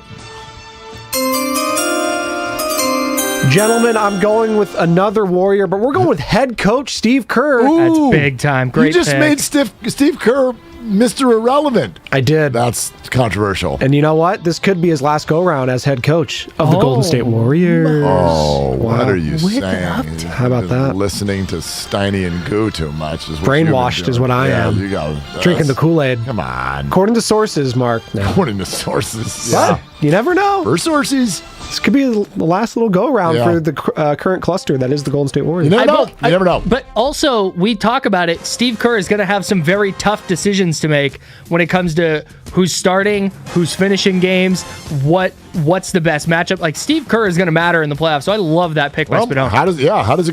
Gentlemen, I'm going with another Warrior, but we're going with head coach Steve Kerr. That's big time. Great You just pick. made Steve Kerr Mr. Irrelevant. I did. That's controversial. And you know what? This could be his last go-round as head coach of the Golden State Warriors. Oh, what are you saying? How about that? Listening to Steiny and Goo too much. Is what Brainwashed is what I am. You go. Drinking the Kool-Aid. Come on. According to sources, Mark. No. According to sources. Yeah. You never know. For sources. This could be the last little go-round for the current cluster that is the Golden State Warriors. You never know. But also, we talk about it. Steve Kerr is going to have some very tough decisions to make when it comes to who's starting, who's finishing games, what's the best matchup. Like, Steve Kerr is going to matter in the playoffs. So I love that pick by Spadoni. How does it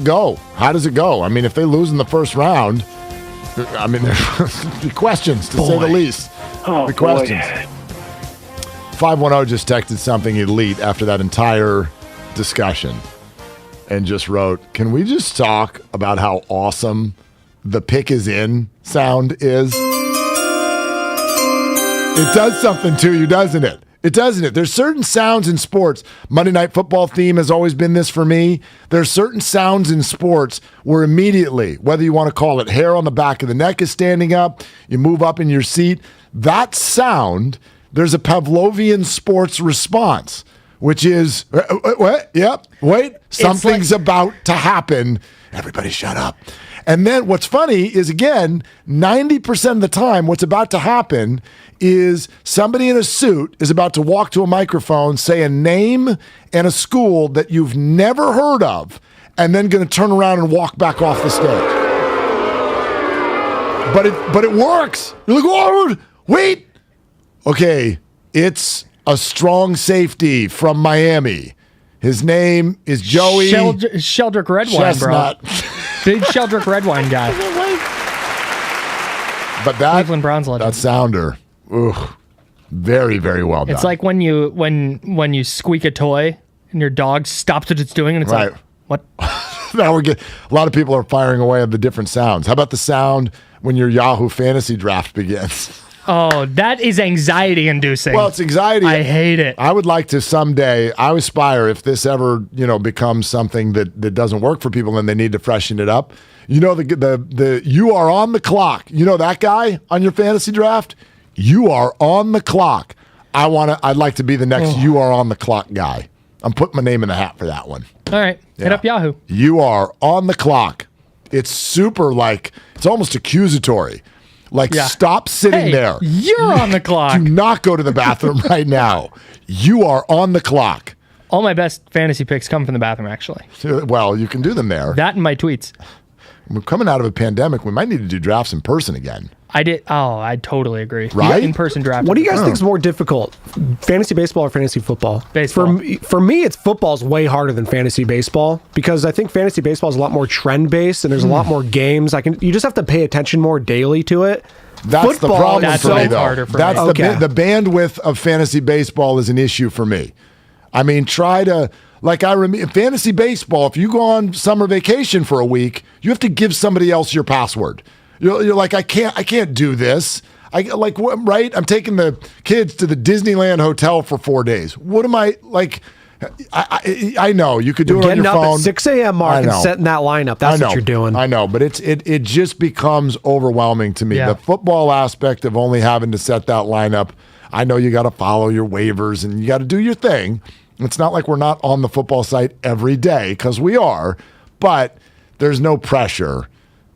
go? How does it go? I mean, if they lose in the first round, I mean, there's be questions to say the least. The questions. 510 just texted something elite after that entire discussion and just wrote, can we just talk about how awesome the pick is in sound is? It does something to you, doesn't it? It doesn't it? There's certain sounds in sports. Monday Night Football theme has always been this for me. There's certain sounds in sports where immediately, whether you want to call it hair on the back of the neck is standing up, you move up in your seat, that sound, there's a Pavlovian sports response, which is, something's about to happen. Everybody shut up. And then what's funny is, again, 90% of the time, what's about to happen is somebody in a suit is about to walk to a microphone, say a name and a school that you've never heard of, and then going to turn around and walk back off the stage. But it works. You're like, oh, wait. Okay, it's a strong safety from Miami. His name is Joey Sheldrick Redwine, Chestnut. bro. Big Sheldrick Redwine guy. But that Cleveland Browns legend. That sounder, very, very well done. It's like when you squeak a toy and your dog stops what it's doing, and it's like, what? Now a lot of people are firing away at the different sounds. How about the sound when your Yahoo fantasy draft begins? Oh, that is anxiety inducing. Well, it's anxiety. I hate it. I would like to someday, I aspire, if this ever, becomes something that doesn't work for people and they need to freshen it up. The you are on the clock. You know that guy on your fantasy draft? You are on the clock. I'd like to be the next you are on the clock guy. I'm putting my name in the hat for that one. All right. Hit up Yahoo. You are on the clock. It's super it's almost accusatory. Stop sitting there. You're on the clock. Do not go to the bathroom right now. You are on the clock. All my best fantasy picks come from the bathroom, actually. Well, you can do them there. That and my tweets. We're coming out of a pandemic. We might need to do drafts in person again. I totally agree. Right? In-person draft. What do you guys think is more difficult, fantasy baseball or fantasy football? Baseball. For me, it's football's way harder than fantasy baseball because I think fantasy baseball is a lot more trend-based and there's a lot more games. You just have to pay attention more daily to it. That's football, the problem that's for me, though. Harder for that's me. the bandwidth of fantasy baseball is an issue for me. I mean, fantasy baseball, if you go on summer vacation for a week, you have to give somebody else your password. You're like, I can't do this. Right? I'm taking the kids to the Disneyland Hotel for 4 days. What am I like? I know you could do it on your phone. Getting up at 6 a.m. mark and setting that lineup. That's what you're doing. I know, but it just becomes overwhelming to me. Yeah. The football aspect of only having to set that lineup. I know you got to follow your waivers and you got to do your thing. It's not like we're not on the football site every day because we are, but there's no pressure.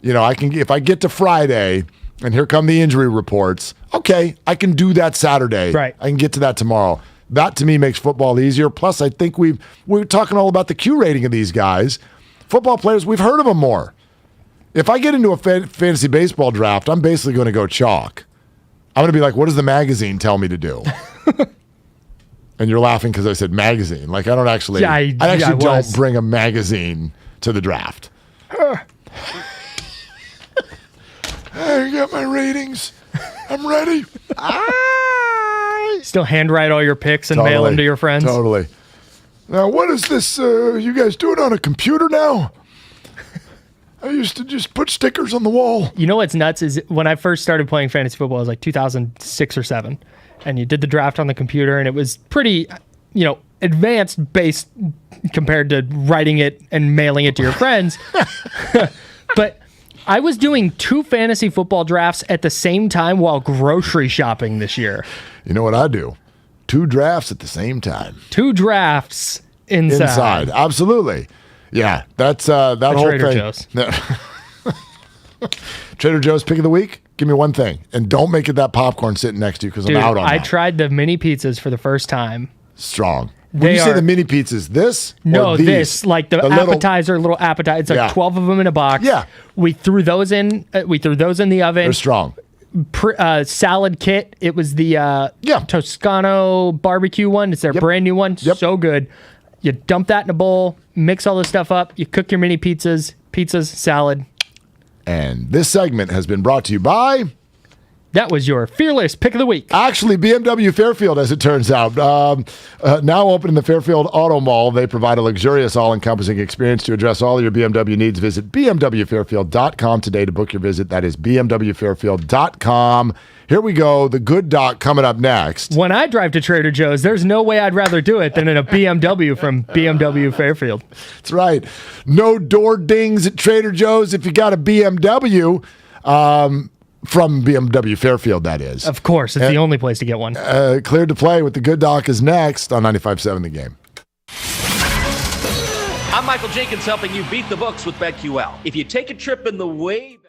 If I get to Friday and here come the injury reports, okay, I can do that Saturday. Right. I can get to that tomorrow. That to me makes football easier. Plus, I think we're talking all about the Q rating of these guys. Football players, we've heard of them more. If I get into a fantasy baseball draft, I'm basically going to go chalk. I'm going to be like, what does the magazine tell me to do? And you're laughing because I said magazine. I don't actually, I don't bring a magazine to the draft. I got my ratings. I'm ready. Still handwrite all your picks and mail them to your friends. Totally. Now, what is this? You guys do it on a computer now? I used to just put stickers on the wall. You know what's nuts is when I first started playing fantasy football, it was like 2006 or 7. And you did the draft on the computer, and it was pretty, advanced based compared to writing it and mailing it to your friends. But I was doing 2 fantasy football drafts at the same time while grocery shopping this year. You know what I do? 2 drafts at the same time. 2 drafts inside. Absolutely. Yeah, that's that whole Trader thing. Joe's. Trader Joe's pick of the week. Give me one thing, and don't make it that popcorn sitting next to you because I'm out on I that. tried the mini pizzas for the first time. Strong. When you say the mini pizzas, this? No, or these? this like the appetizer, little appetizer. It's like 12 of them in a box. Yeah, we threw those in. We threw those in the oven. They're strong. Salad kit. It was the Toscano barbecue one. It's their brand new one. So good. You dump that in a bowl, mix all this stuff up. You cook your mini pizzas, salad. And this segment has been brought to you by... That was your fearless pick of the week. Actually, BMW Fairfield, as it turns out. Now open in the Fairfield Auto Mall. They provide a luxurious, all-encompassing experience to address all your BMW needs. Visit bmwfairfield.com today to book your visit. That is bmwfairfield.com. Here we go. The good doc coming up next. When I drive to Trader Joe's, there's no way I'd rather do it than in a BMW from BMW Fairfield. That's right. No door dings at Trader Joe's if you got a BMW. From BMW Fairfield, that is. Of course. It's the only place to get one. Cleared to play with the good doc is next on 95.7 The Game. I'm Michael Jenkins helping you beat the books with BetQL. If you take a trip in the way back...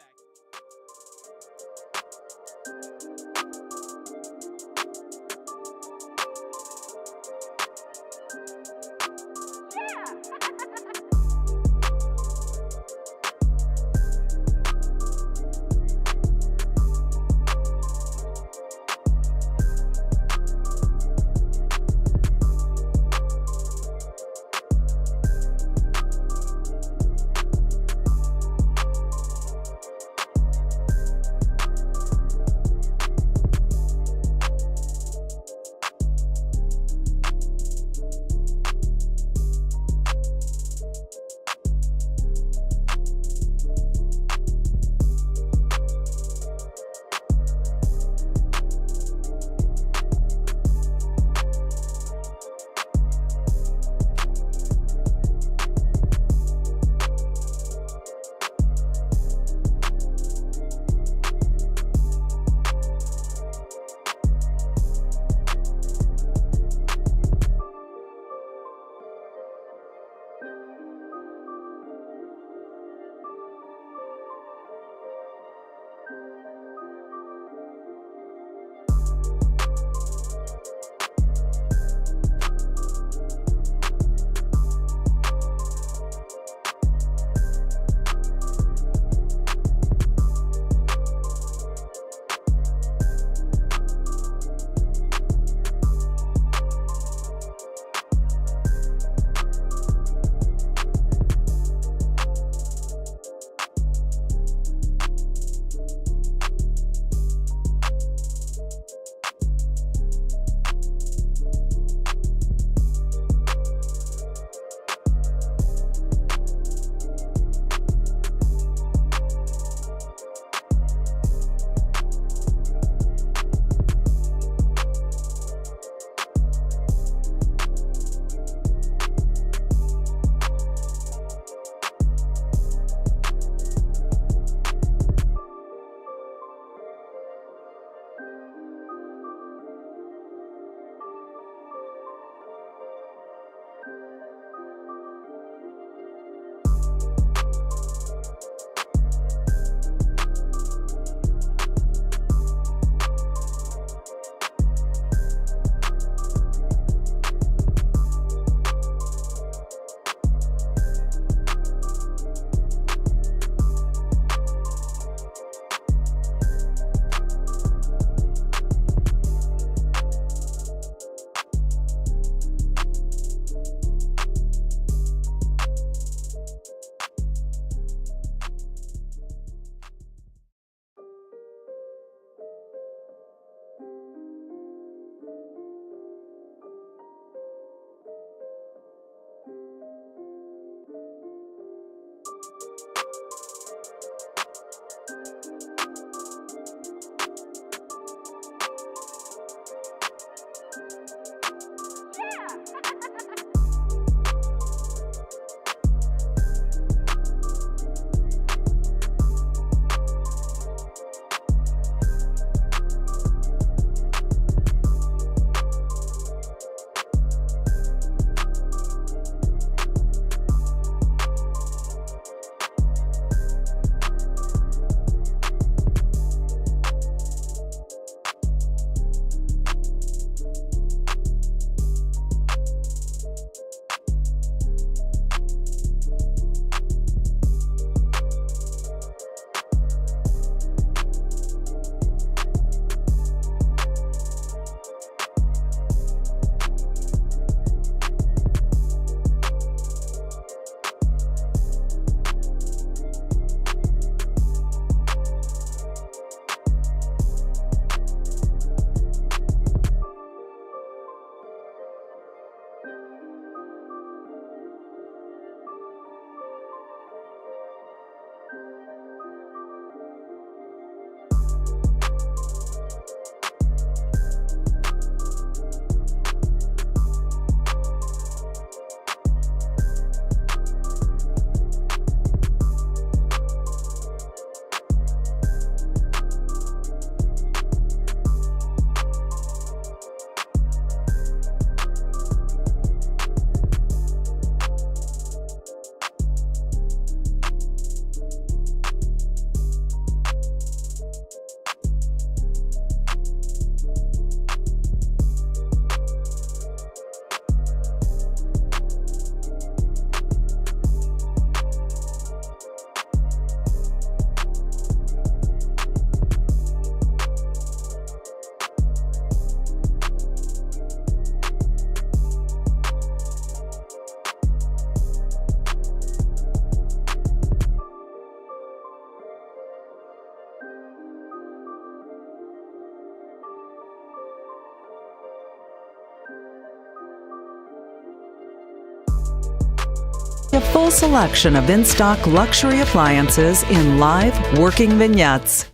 A full selection of in-stock luxury appliances in live working vignettes.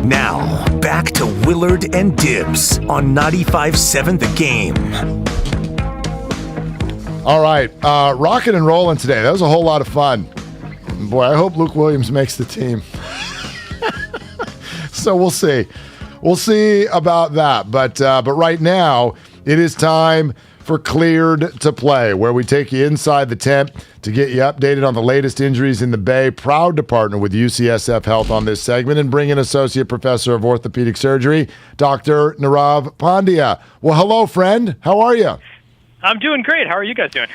Now, back to Willard and Dibs on 95.7 The Game. All right, rocking and rolling today. That was a whole lot of fun. Boy, I hope Luke Williams makes the team. So we'll see. We'll see about that. But right now, it is time for Cleared to Play, where we take you inside the tent to get you updated on the latest injuries in the Bay. Proud to partner with UCSF Health on this segment and bring in Associate Professor of Orthopedic Surgery, Dr. Nirav Pandya. Well, hello, friend. How are you? I'm doing great. How are you guys doing?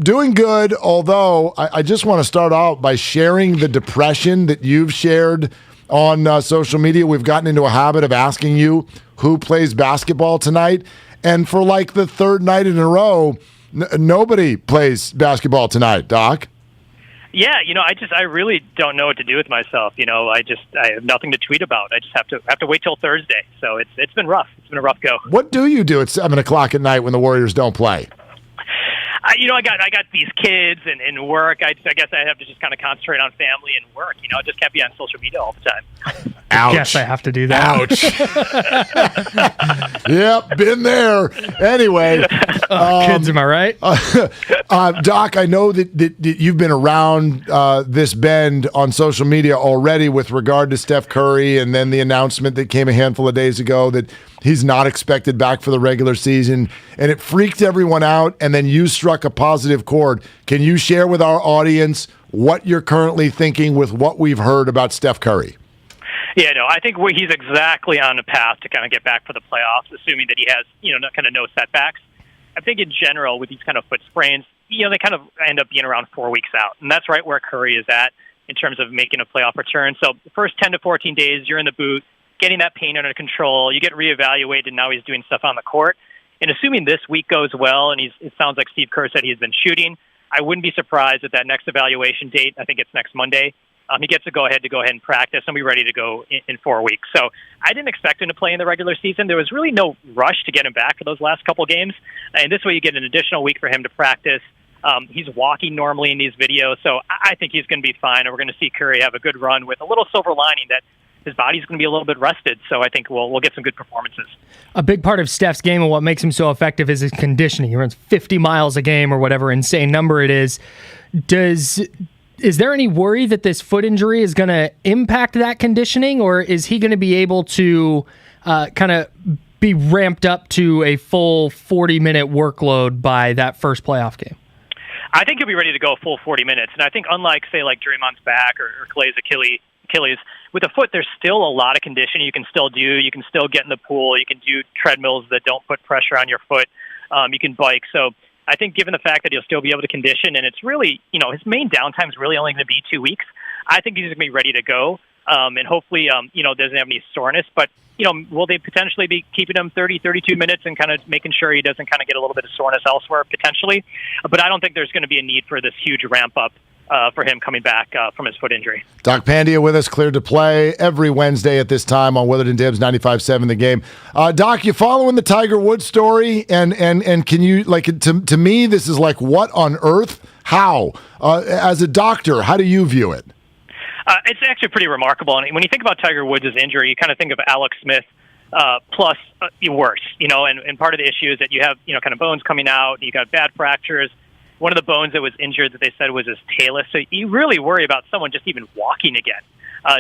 Doing good, although I just want to start out by sharing the depression that you've shared on social media. We've gotten into a habit of asking you who plays basketball tonight. And for like the third night in a row, nobody plays basketball tonight, Doc. Yeah, I really don't know what to do with myself. I have nothing to tweet about. I just have to wait till Thursday. So it's been rough. It's been a rough go. What do you do at 7 o'clock at night when the Warriors don't play? I got these kids and work. I guess I have to just kind of concentrate on family and work. I just can't be on social media all the time. Ouch. Yes, I have to do that. Ouch. Yep, been there. Anyway. Kids, am I right? Doc, I know that you've been around this bend on social media already with regard to Steph Curry, and then the announcement that came a handful of days ago that he's not expected back for the regular season, and it freaked everyone out, and then you struck a positive chord. Can you share with our audience what you're currently thinking with what we've heard about Steph Curry? Yeah, no, I think he's exactly on the path to kind of get back for the playoffs, assuming that he has, no setbacks. I think in general, with these kind of foot sprains, they kind of end up being around 4 weeks out. And that's right where Curry is at in terms of making a playoff return. So the first 10 to 14 days, you're in the booth, getting that pain under control. You get reevaluated, and now he's doing stuff on the court. And assuming this week goes well, and it sounds like Steve Kerr said he's been shooting, I wouldn't be surprised at that next evaluation date. I think it's next Monday. He gets to go ahead and practice and be ready to go in 4 weeks. So I didn't expect him to play in the regular season. There was really no rush to get him back for those last couple games. And this way you get an additional week for him to practice. He's walking normally in these videos. So I think he's going to be fine. And we're going to see Curry have a good run with a little silver lining that his body's going to be a little bit rested. So I think we'll get some good performances. A big part of Steph's game and what makes him so effective is his conditioning. He runs 50 miles a game or whatever insane number it is. Is there any worry that this foot injury is going to impact that conditioning, or is he going to be able to kind of be ramped up to a full 40-minute workload by that first playoff game? I think he'll be ready to go a full 40 minutes. And I think unlike, say, like Draymond's back or Klay's Achilles, with the foot, there's still a lot of conditioning you can still do. You can still get in the pool. You can do treadmills that don't put pressure on your foot. You can bike. So I think given the fact that he'll still be able to condition, and it's really, his main downtime is really only going to be 2 weeks, I think he's going to be ready to go. And hopefully, doesn't have any soreness. But, will they potentially be keeping him 30, 32 minutes and kind of making sure he doesn't kind of get a little bit of soreness elsewhere, potentially? But I don't think there's going to be a need for this huge ramp-up for him coming back from his foot injury. Doc Pandia with us, cleared to play every Wednesday at this time on Willard Dibs 95.7 The Game. Doc, you following the Tiger Woods story? And can you, to me, this is like, what on earth? How? As a doctor, how do you view it? It's actually pretty remarkable. And when you think about Tiger Woods' injury, you kind of think of Alex Smith plus worse, and part of the issue is that you have, kind of bones coming out, you got bad fractures. One of the bones that was injured that they said was his talus. So you really worry about someone just even walking again,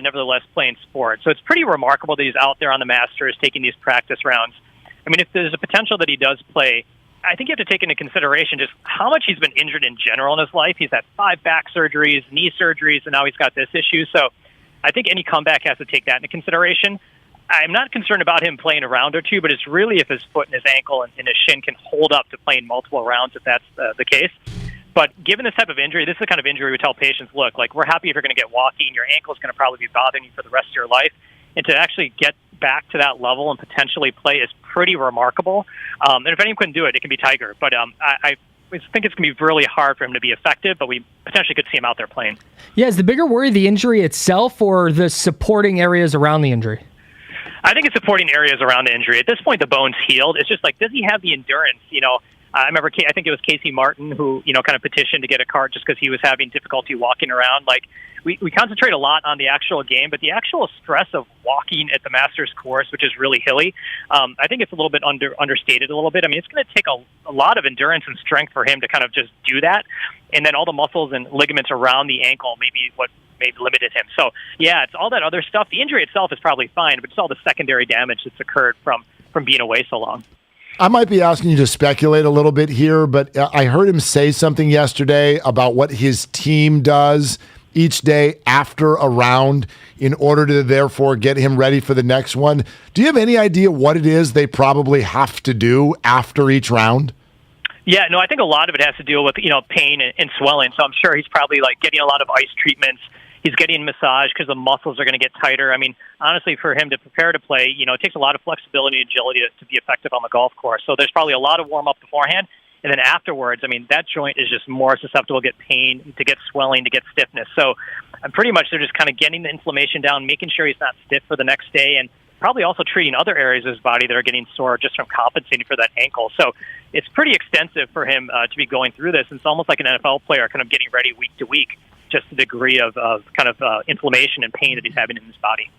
nevertheless playing sports. So it's pretty remarkable that he's out there on the Masters taking these practice rounds. I mean, if there's a potential that he does play, I think you have to take into consideration just how much he's been injured in general in his life. He's had 5 back surgeries, knee surgeries, and now he's got this issue. So I think any comeback has to take that into consideration. I'm not concerned about him playing a round or two, but it's really if his foot and his ankle and his shin can hold up to playing multiple rounds, if that's the case. But given this type of injury, this is the kind of injury we tell patients, look, we're happy if you're going to get walking. Your ankle is going to probably be bothering you for the rest of your life. And to actually get back to that level and potentially play is pretty remarkable. And if anyone couldn't do it, it can be Tiger. But I think it's going to be really hard for him to be effective, but we potentially could see him out there playing. Yeah, is the bigger worry the injury itself or the supporting areas around the injury? I think it's supporting areas around the injury. At this point, the bone's healed. It's just does he have the endurance? I remember, I think it was Casey Martin who, kind of petitioned to get a cart just because he was having difficulty walking around. We concentrate a lot on the actual game, but the actual stress of walking at the Masters course, which is really hilly, I think it's a little bit understated a little bit. I mean, it's going to take a lot of endurance and strength for him to kind of just do that. And then all the muscles and ligaments around the ankle, maybe limited him. So, yeah, it's all that other stuff. The injury itself is probably fine, but it's all the secondary damage that's occurred from being away so long. I might be asking you to speculate a little bit here, but I heard him say something yesterday about what his team does each day after a round in order to therefore get him ready for the next one. Do you have any idea what it is they probably have to do after each round? Yeah, no, I think a lot of it has to deal with, pain and swelling. So I'm sure he's probably getting a lot of ice treatments. He's getting massage because the muscles are going to get tighter. I mean, honestly, for him to prepare to play, it takes a lot of flexibility and agility to be effective on the golf course. So there's probably a lot of warm-up beforehand. And then afterwards, I mean, that joint is just more susceptible to get pain, to get swelling, to get stiffness. So pretty much they're just kind of getting the inflammation down, making sure he's not stiff for the next day. And probably also treating other areas of his body that are getting sore just from compensating for that ankle. So it's pretty extensive for him to be going through this. It's almost like an NFL player kind of getting ready week to week, just the degree of kind of inflammation and pain that he's having in his body.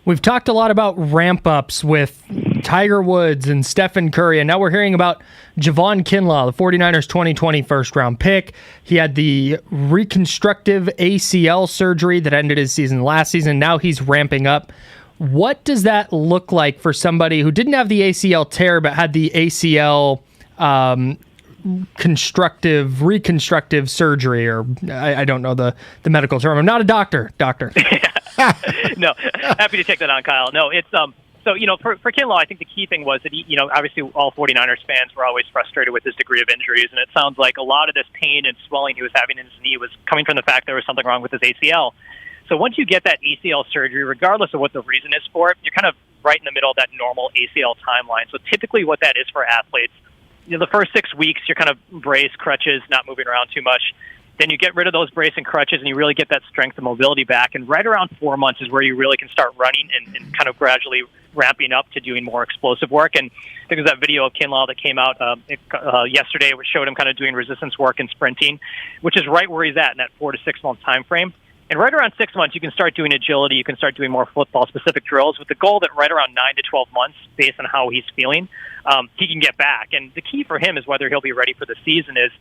We've talked a lot about ramp-ups with Tiger Woods and Stephen Curry, and now we're hearing about Javon Kinlaw, the 49ers 2020 first-round pick. He had the reconstructive ACL surgery that ended his season last season. Now he's ramping up. What does that look like for somebody who didn't have the ACL tear but had the ACL reconstructive surgery, or I don't know the medical term. I'm not a doctor. No, happy to take that on, Kyle. No, it's so, for Kinlaw, I think the key thing was that he, obviously all 49ers fans were always frustrated with his degree of injuries, and it sounds like a lot of this pain and swelling he was having in his knee was coming from the fact there was something wrong with his ACL. So once you get that ACL surgery, regardless of what the reason is for it, you're kind of right in the middle of that normal ACL timeline. So typically what that is for athletes, the first 6 weeks, you're kind of brace, crutches, not moving around too much. Then you get rid of those brace and crutches, and you really get that strength and mobility back. And right around 4 months is where you really can start running and kind of gradually ramping up to doing more explosive work. And I think there's that video of Kinlaw that came out yesterday, which showed him kind of doing resistance work and sprinting, which is right where he's at in that 4 to 6 month time frame. And right around 6 months, you can start doing agility. You can start doing more football-specific drills with the goal that right around 9 to 12 months, based on how he's feeling, he can get back. And the key for him is whether he'll be ready for the season is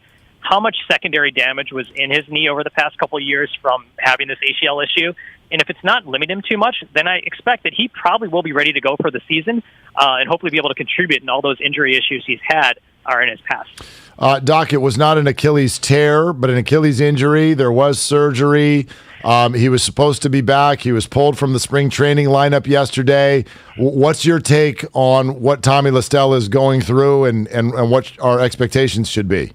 how much secondary damage was in his knee over the past couple of years from having this ACL issue. And if it's not limiting him too much, then I expect that he probably will be ready to go for the season and hopefully be able to contribute, and all those injury issues he's had are in his past. Doc, it was not an Achilles tear, but an Achilles injury. There was surgery. He was supposed to be back. He was pulled from the spring training lineup yesterday. What's your take on what Tommy Listell is going through and what our expectations should be?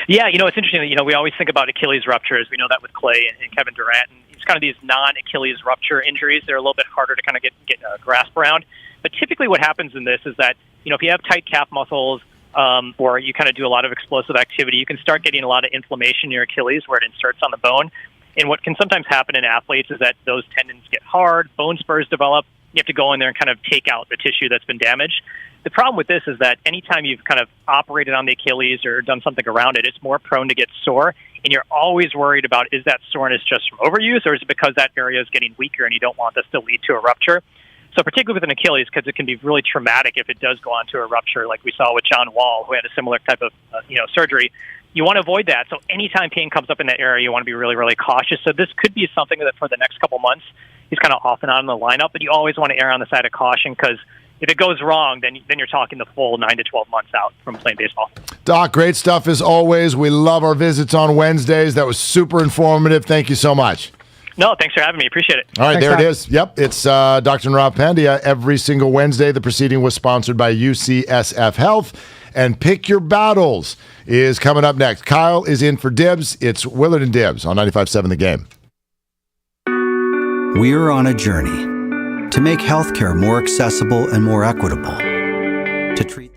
Yeah, it's interesting. We always think about Achilles ruptures. We know that with Klay and Kevin Durant. And it's kind of these non-Achilles rupture injuries. They're a little bit harder to kind of get a grasp around. But typically what happens in this is that, if you have tight calf muscles, or you kind of do a lot of explosive activity, you can start getting a lot of inflammation in your Achilles where it inserts on the bone. And what can sometimes happen in athletes is that those tendons get hard, bone spurs develop. You have to go in there and kind of take out the tissue that's been damaged. The problem with this is that anytime you've kind of operated on the Achilles or done something around it, it's more prone to get sore. And you're always worried about, is that soreness just from overuse, or is it because that area is getting weaker and you don't want this to lead to a rupture? So particularly with an Achilles, because it can be really traumatic if it does go on to a rupture, like we saw with John Wall, who had a similar type of surgery. You want to avoid that. So anytime pain comes up in that area, you want to be really, really cautious. So this could be something that for the next couple months, he's kind of off and on in the lineup, but you always want to err on the side of caution, because if it goes wrong, then you're talking the full 9 to 12 months out from playing baseball. Doc, great stuff as always. We love our visits on Wednesdays. That was super informative. Thank you so much. No, thanks for having me. Appreciate it. All right, thanks, there Doc. It is. Yep, it's Dr. Rob Pandya every single Wednesday. The proceeding was sponsored by UCSF Health. And Pick Your Battles is coming up next. Kyle is in for Dibs. It's Willard and Dibs on 95.7 The Game. We're on a journey to make healthcare more accessible and more equitable, to treat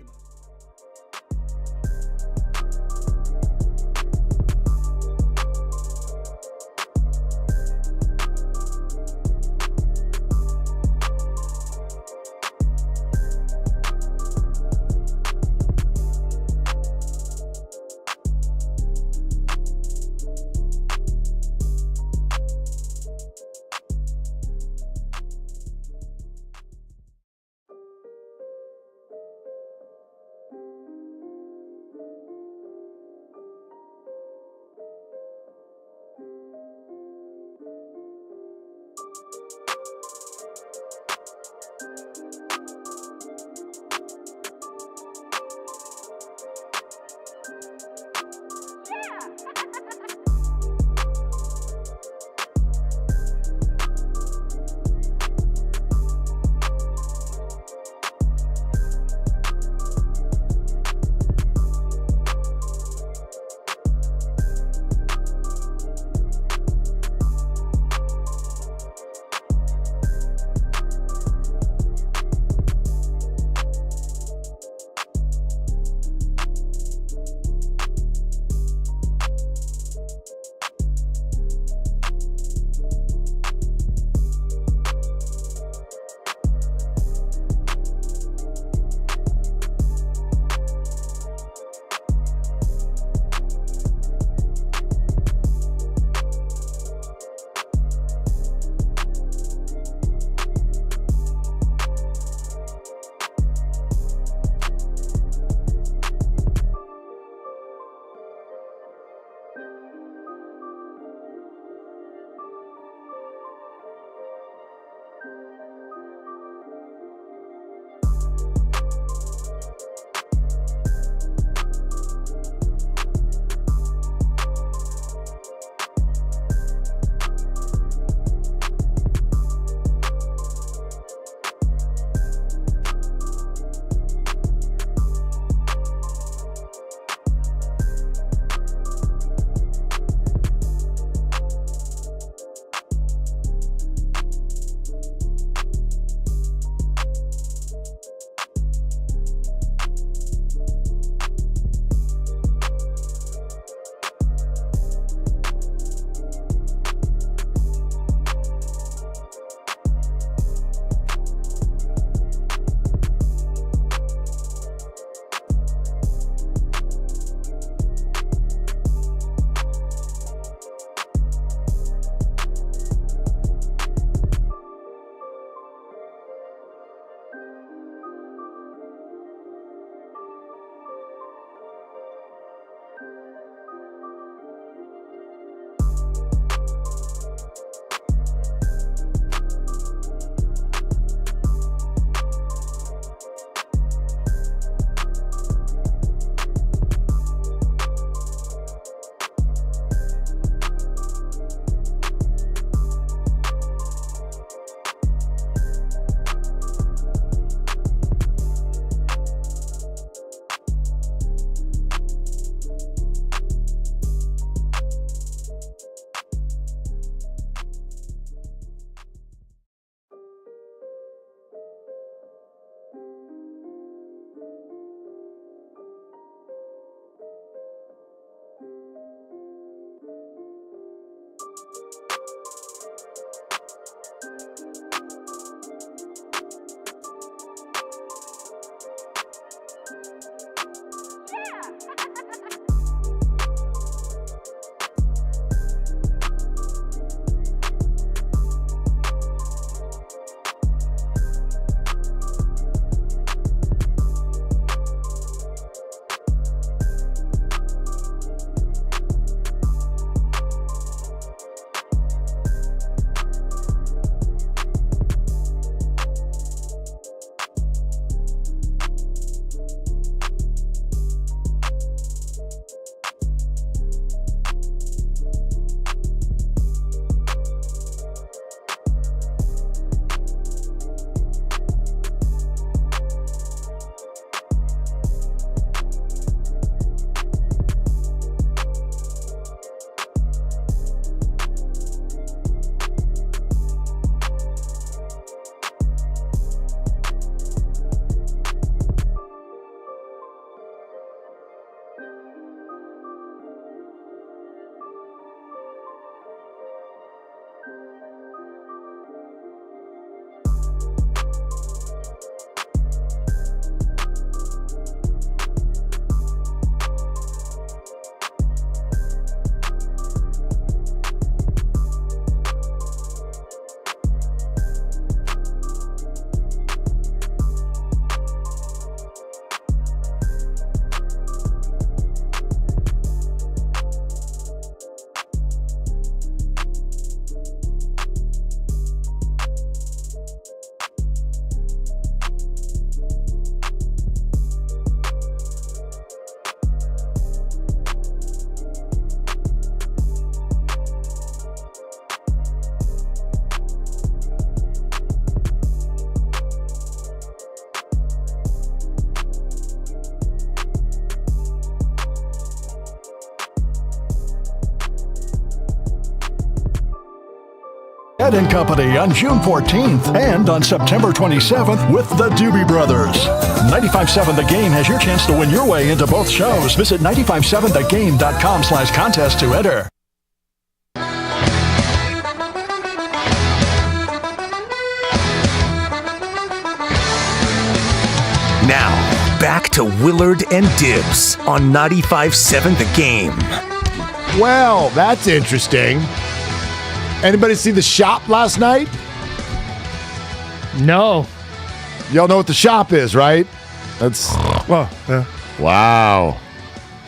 Fred and Company on June 14th and on September 27th with the Doobie Brothers. 95.7 The Game has your chance to win your way into both shows. Visit 957thegame.com/contest to enter. Now, back to Willard and Dibs on 95.7 The Game. Well, that's interesting. Anybody see The Shop last night? No. Y'all know what The Shop is, right? That's... Well, yeah. Wow.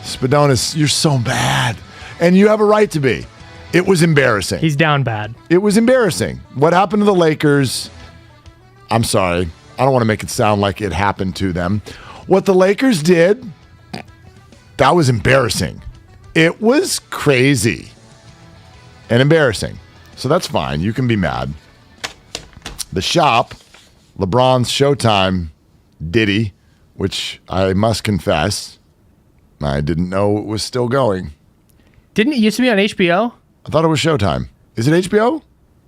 Spadonis, you're so bad. And you have a right to be. It was embarrassing. He's down bad. It was embarrassing. What happened to the Lakers? I'm sorry. I don't want to make it sound like it happened to them. What the Lakers did, that was embarrassing. It was crazy and embarrassing. So that's fine. You can be mad. The Shop, LeBron's Showtime ditty, which I must confess, I didn't know it was still going. Didn't it used to be on HBO? I thought it was Showtime. Is it HBO?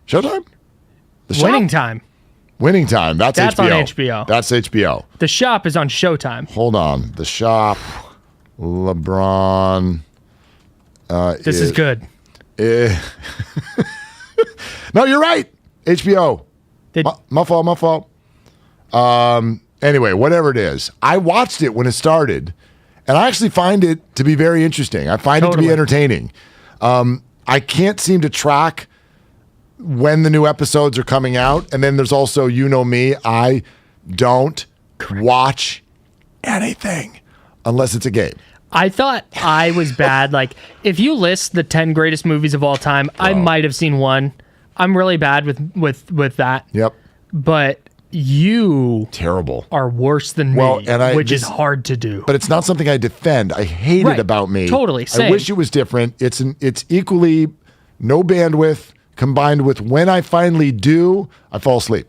Showtime? The Shop? Winning Time. Winning Time. That's HBO. On HBO. That's HBO. The Shop is on Showtime. Hold on. The Shop, LeBron. This is good. No, you're right. HBO. My fault. Anyway, whatever it is. I watched it when it started, and I actually find it to be very interesting. I find it to be entertaining. I can't seem to track when the new episodes are coming out. And then there's also, you know me, I don't watch anything unless it's a game. I thought I was bad. Like, if you list the 10 greatest movies of all time, I might have seen one. I'm really bad with that. Yep. But you terrible are worse than me, which is hard to do. But it's not something I defend. I hate it about me. Totally. Same. I wish it was different. It's equally no bandwidth combined with when I finally do, I fall asleep.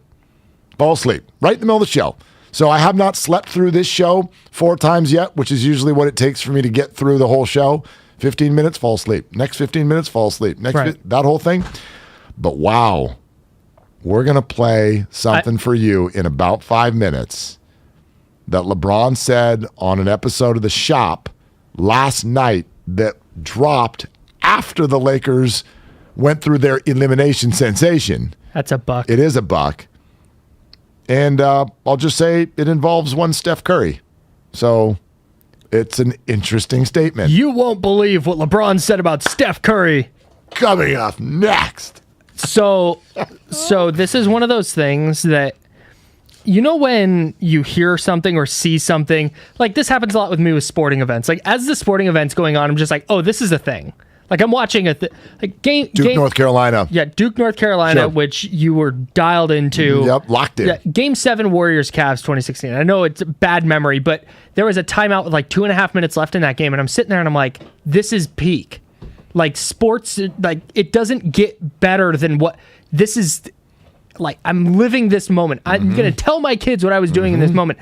Right in the middle of the show. So I have not slept through this show 4 times yet, which is usually what it takes for me to get through the whole show. 15 minutes, fall asleep. Next 15 minutes, fall asleep. That whole thing. But wow, we're going to play something for you in about 5 minutes that LeBron said on an episode of The Shop last night that dropped after the Lakers went through their elimination sensation. That's a buck. It is a buck. And I'll just say it involves one Steph Curry. So it's an interesting statement. You won't believe what LeBron said about Steph Curry. Coming up next. So this is one of those things that, you know, when you hear something or see something, like this happens a lot with me with sporting events. Like as the sporting event's going on, I'm just like, oh, this is a thing. Like I'm watching game. Duke, North Carolina. Yeah, Duke, North Carolina, Sure. which you were dialed into. Yep, locked in. Yeah, Game 7 Warriors Cavs 2016. I know it's a bad memory, but there was a timeout with like 2.5 minutes left in that game, and I'm sitting there and I'm like, this is peak. Like sports, like it doesn't get better than what this is. Like I'm living this moment. I'm gonna tell my kids what I was doing in this moment.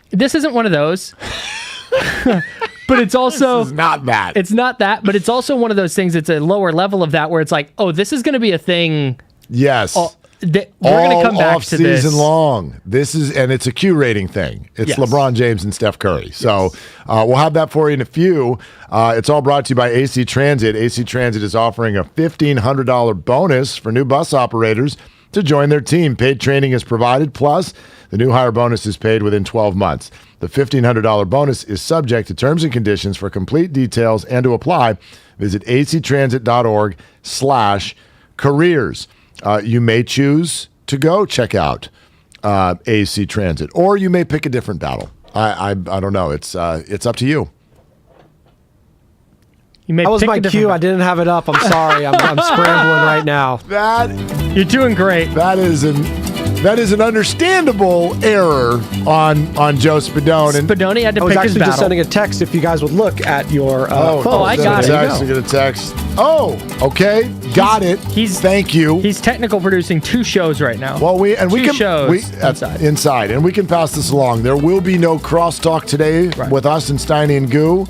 This isn't one of those. But it's also this is not that. It's not that, but it's also one of those things. It's a lower level of that where it's like, oh, this is going to be a thing. Yes. We're going to come back to this season long. This is, and it's a Q rating thing. It's LeBron James and Steph Curry. So we'll have that for you in a few. It's all brought to you by AC Transit. AC Transit is offering a $1,500 bonus for new bus operators to join their team. Paid training is provided. Plus, the new hire bonus is paid within 12 months. The $1,500 bonus is subject to terms and conditions. For complete details and to apply, visit actransit.org/careers. You may choose to go check out AC Transit, or you may pick a different battle. I don't know. It's up to you. That was my cue. I didn't have it up. I'm sorry. I'm scrambling right now. You're doing great. That is an understandable error on Joe Spadone. And Spadone had to I was pick his actually battle. just sending a text if you guys would look at your phone. Oh, I got it. I get a text. Oh, okay. Got it. Thank you. He's technical producing 2 shows right now. Well, we can inside. And we can pass this along. There will be no crosstalk today with us and Steiny and Goo.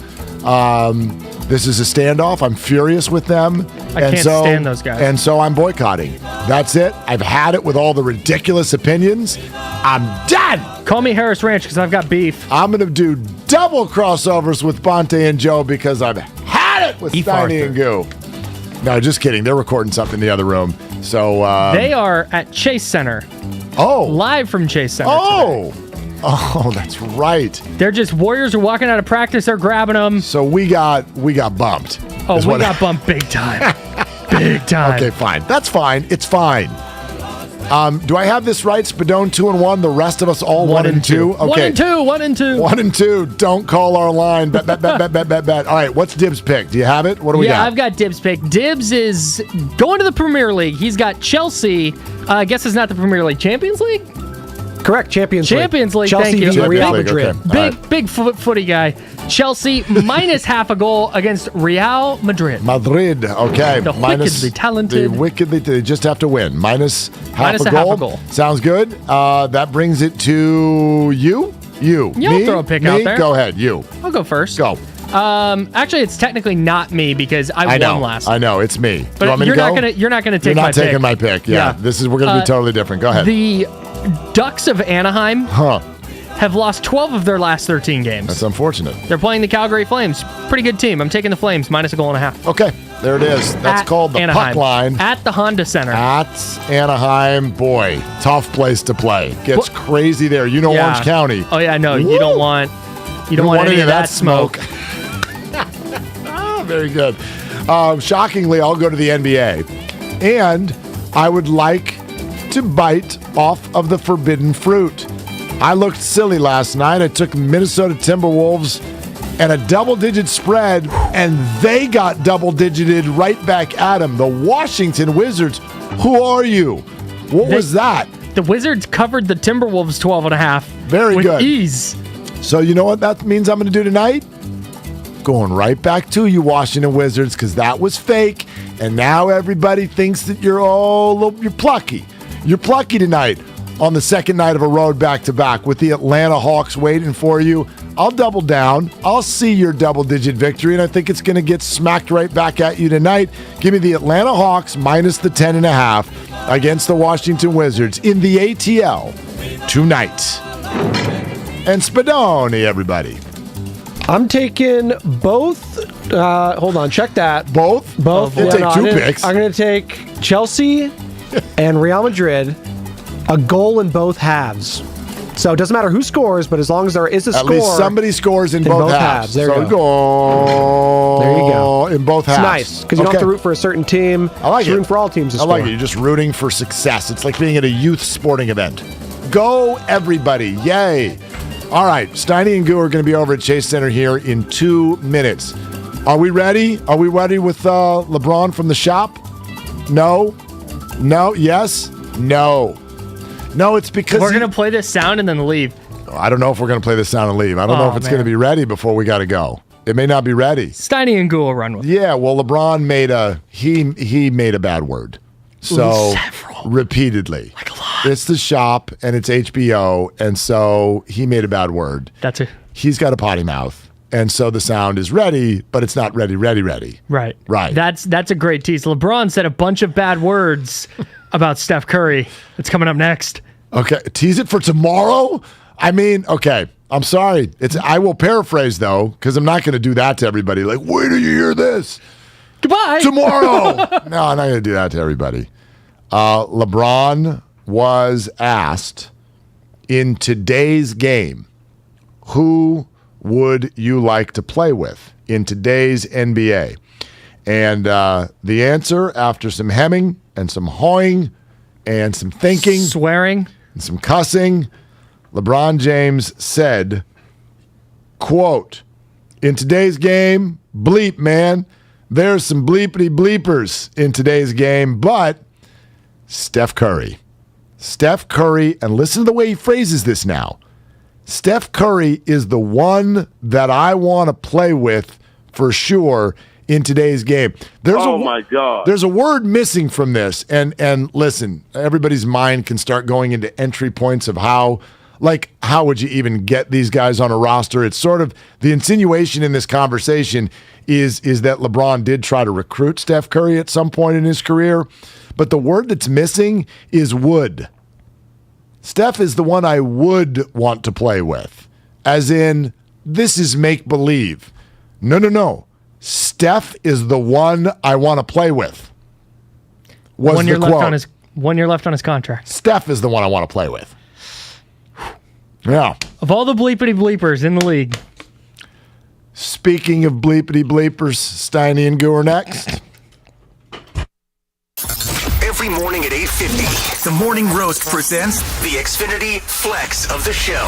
This is a standoff. I'm furious with them. I can't stand those guys. And so I'm boycotting. That's it. I've had it with all the ridiculous opinions. I'm done. Call me Harris Ranch because I've got beef. I'm going to do double crossovers with Bonte and Joe because I've had it with Steiny and Goo. No, just kidding. They're recording something in the other room. So they are at Chase Center. Oh. Live from Chase Center today. Oh, that's right. They're just Warriors are walking out of practice. They're grabbing them. So we got bumped. Oh, we got bumped big time. Big time. Okay, fine. That's fine. It's fine. Do I have this right? Spadone 2-1. The rest of us all 1 and 2. Okay. 1 and 2. 1 and 2. 1 and 2. Don't call our line. Bet. All right. What's Dibs' pick? Do you have it? What do we got? Yeah, I've got Dibs' pick. Dibs is going to the Premier League. He's got Chelsea. I guess it's not the Premier League. Champions League? Correct. Champions League. Chelsea Thank you. v. Real Madrid. Okay. Big footy guy. Chelsea minus half a goal against Real Madrid. Okay. The wickedly talented. They just have to win. Minus half a goal. Sounds good. That brings it to you. You. Yeah, I'll throw a pick out there. Go ahead. You. I'll go first. Go. Actually, it's technically not me because I won last. I know it's me. But you want me you're to go? not gonna. You're not gonna take You're my not taking pick. my pick. Yeah. We're gonna be totally different. Go ahead. The Ducks of Anaheim have lost 12 of their last 13 games. That's unfortunate. They're playing the Calgary Flames. Pretty good team. I'm taking the Flames minus a goal and a half. Okay, there it is. That's called the Anaheim. puck line. At the Honda Center. At Anaheim. Boy, tough place to play. Gets crazy there. You know Orange County. Oh yeah, no, you don't want any of that smoke. Very good. Shockingly, I'll go to the NBA. And I would like to bite off of the forbidden fruit. I looked silly last night. I took Minnesota Timberwolves and a double-digit spread, and they got double-digited right back at them. The Washington Wizards, who are you? What was that? The Wizards covered the Timberwolves 12.5. Very with good. Ease. So you know what that means I'm going to do tonight? Going right back to you, Washington Wizards, because that was fake, and now everybody thinks that you're plucky. You're plucky tonight on the second night of a road back-to-back with the Atlanta Hawks waiting for you. I'll double down. I'll see your double-digit victory, and I think it's going to get smacked right back at you tonight. Give me the Atlanta Hawks minus the 10.5 against the Washington Wizards in the ATL tonight. And Spadone, everybody. I'm taking both. Hold on, check that. Both? Both. You'll take two picks. I'm going to take Chelsea and Real Madrid, a goal in both halves. So it doesn't matter who scores, but as long as there is a score. At least somebody scores in both halves. There you go. There you go. In both halves. It's nice, because you don't have to root for a certain team. I like it. Rooting for all teams to I score. like it. You're just rooting for success. It's like being at a youth sporting event. Go, everybody. Yay. All right, Steiny and Goo are going to be over at Chase Center here in 2 minutes. Are we ready? Are we ready with LeBron from the shop? No? No? Yes? No. No, it's because we're going to play this sound and then leave. I don't know if we're going to play this sound and leave. I don't know if it's going to be ready before we got to go. It may not be ready. Steiny and Goo will run with it. Yeah, well, LeBron made he made a bad word. So repeatedly. Like a lot. It's the shop and it's HBO, and so he made a bad word. That's it. He's got a potty mouth, and so the sound is ready, but it's not ready. Right. Right. That's a great tease. LeBron said a bunch of bad words about Steph Curry. It's coming up next. Okay, tease it for tomorrow? I mean, okay, I'm sorry. I will paraphrase, though, because I'm not going to do that to everybody. Like, wait till you hear this. Goodbye. Tomorrow. No, I'm not going to do that to everybody. LeBron was asked in today's game, who would you like to play with in today's NBA? And the answer, after some hemming and some hawing and some thinking, swearing, and some cussing, LeBron James said, quote, in today's game, bleep, man. There's some bleepity bleepers in today's game, but Steph Curry. Steph Curry, and listen to the way he phrases this now. Steph Curry is the one that I want to play with for sure in today's game. My God. There's a word missing from this, and listen, everybody's mind can start going into entry points of how like, how would you even get these guys on a roster? It's sort of the insinuation in this conversation is that LeBron did try to recruit Steph Curry at some point in his career, but the word that's missing is would. Steph is the one I would want to play with, as in, this is make-believe. No. Steph is the one I want to play with. Was 1 year the left quote. on his 1 year left on his contract. Steph is the one I want to play with. Yeah. Of all the bleepity bleepers in the league. Speaking of bleepity bleepers, Steiny and Guru next. Every morning at 8:50, the Morning Roast presents the Xfinity Flex of the show.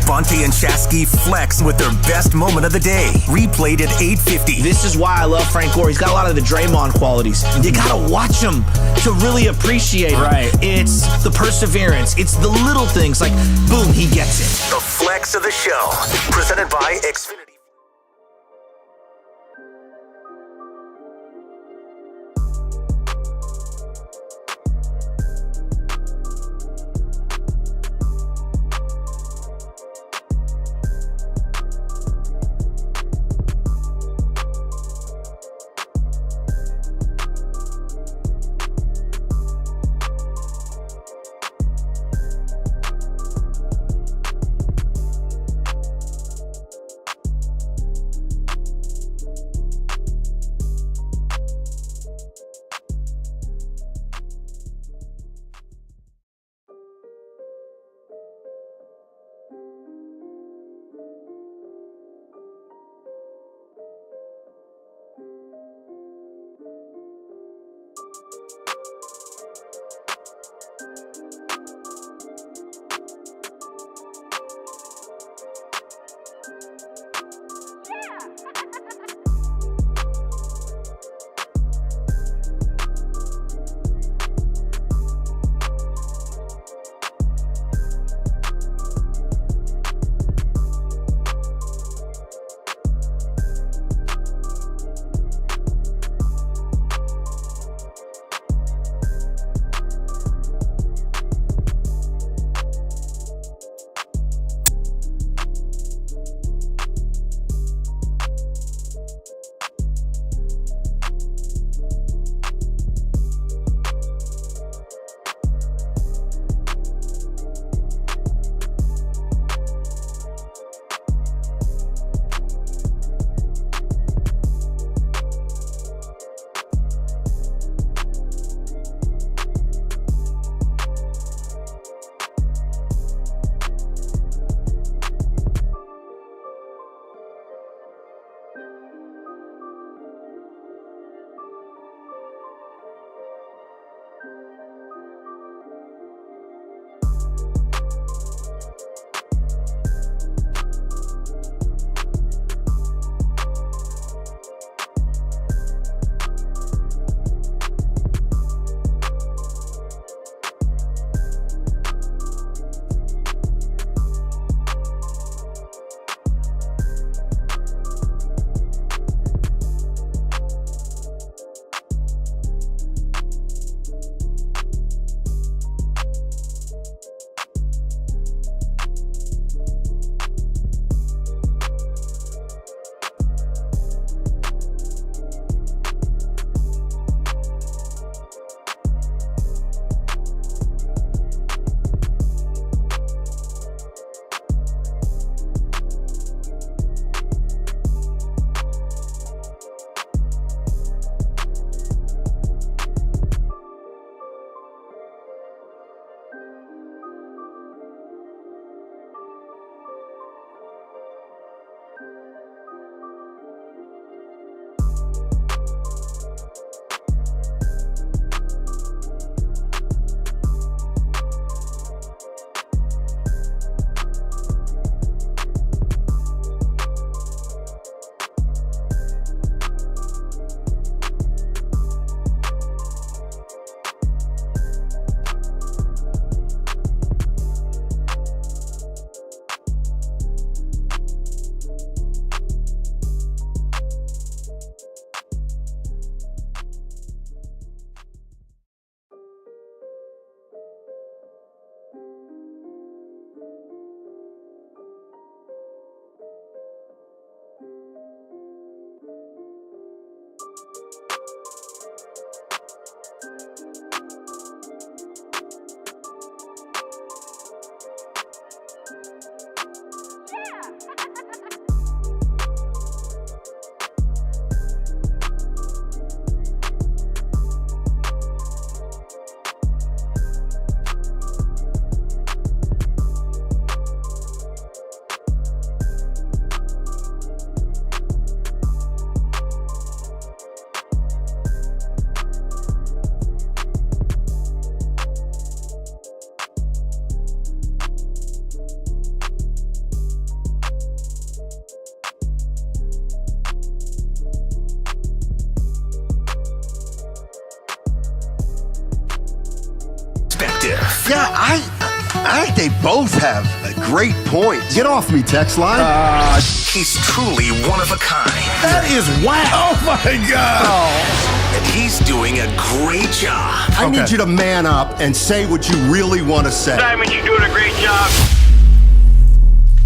Bonte and Shasky flex with their best moment of the day. Replayed at 8:50. This is why I love Frank Gore. He's got a lot of the Draymond qualities. You gotta watch him to really appreciate him. Right. It's the perseverance. It's the little things like, boom, he gets it. The Flex of the show. Presented by Xfinity. stiff. Yeah, I think they both have a great point. Get off me, text line. He's truly one of a kind. That is whack. Oh my God. And he's doing a great job. I need you to man up and say what you really want to say. Diamond, you're doing a great job.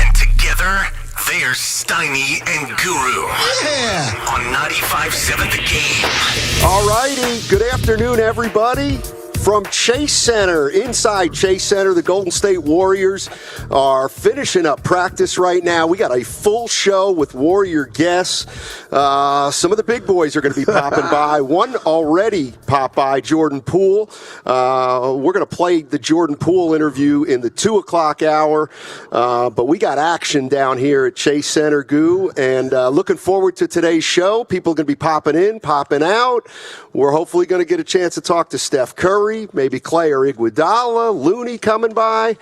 And together, they're Steiny and Guru. Yeah. On 95.7 The Game. All righty. Good afternoon, everybody. From Chase Center, inside Chase Center, the Golden State Warriors are finishing up practice right now. We got a full show with Warrior guests. Some of the big boys are going to be popping by. One already popped by, Jordan Poole. We're going to play the Jordan Poole interview in the 2 o'clock hour. But we got action down here at Chase Center, Goo. And looking forward to today's show. People are going to be popping in, popping out. We're hopefully going to get a chance to talk to Steph Curry, maybe Klay or Iguodala, Looney coming by.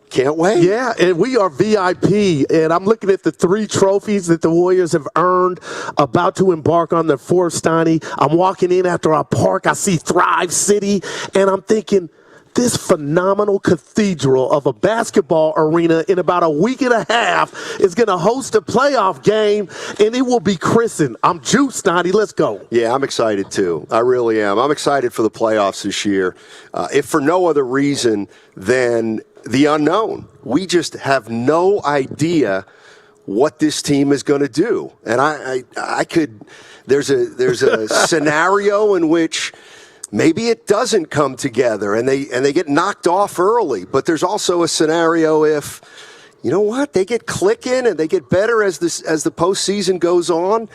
Can't wait. Yeah, and we are VIP, and I'm looking at the 3 trophies that the Warriors have earned, about to embark on their 4th, Steiny. I'm walking in after our park. I see Thrive City, and I'm thinking, this phenomenal cathedral of a basketball arena in about a week and a half is going to host a playoff game, and it will be christened. I'm juiced, Steiny. Let's go. Yeah, I'm excited, too. I really am. I'm excited for the playoffs this year, if for no other reason than the unknown. We just have no idea what this team is going to do. And I could – there's a scenario in which – maybe it doesn't come together and they get knocked off early. But there's also a scenario if, you know what, they get clicking and they get better as the postseason goes on.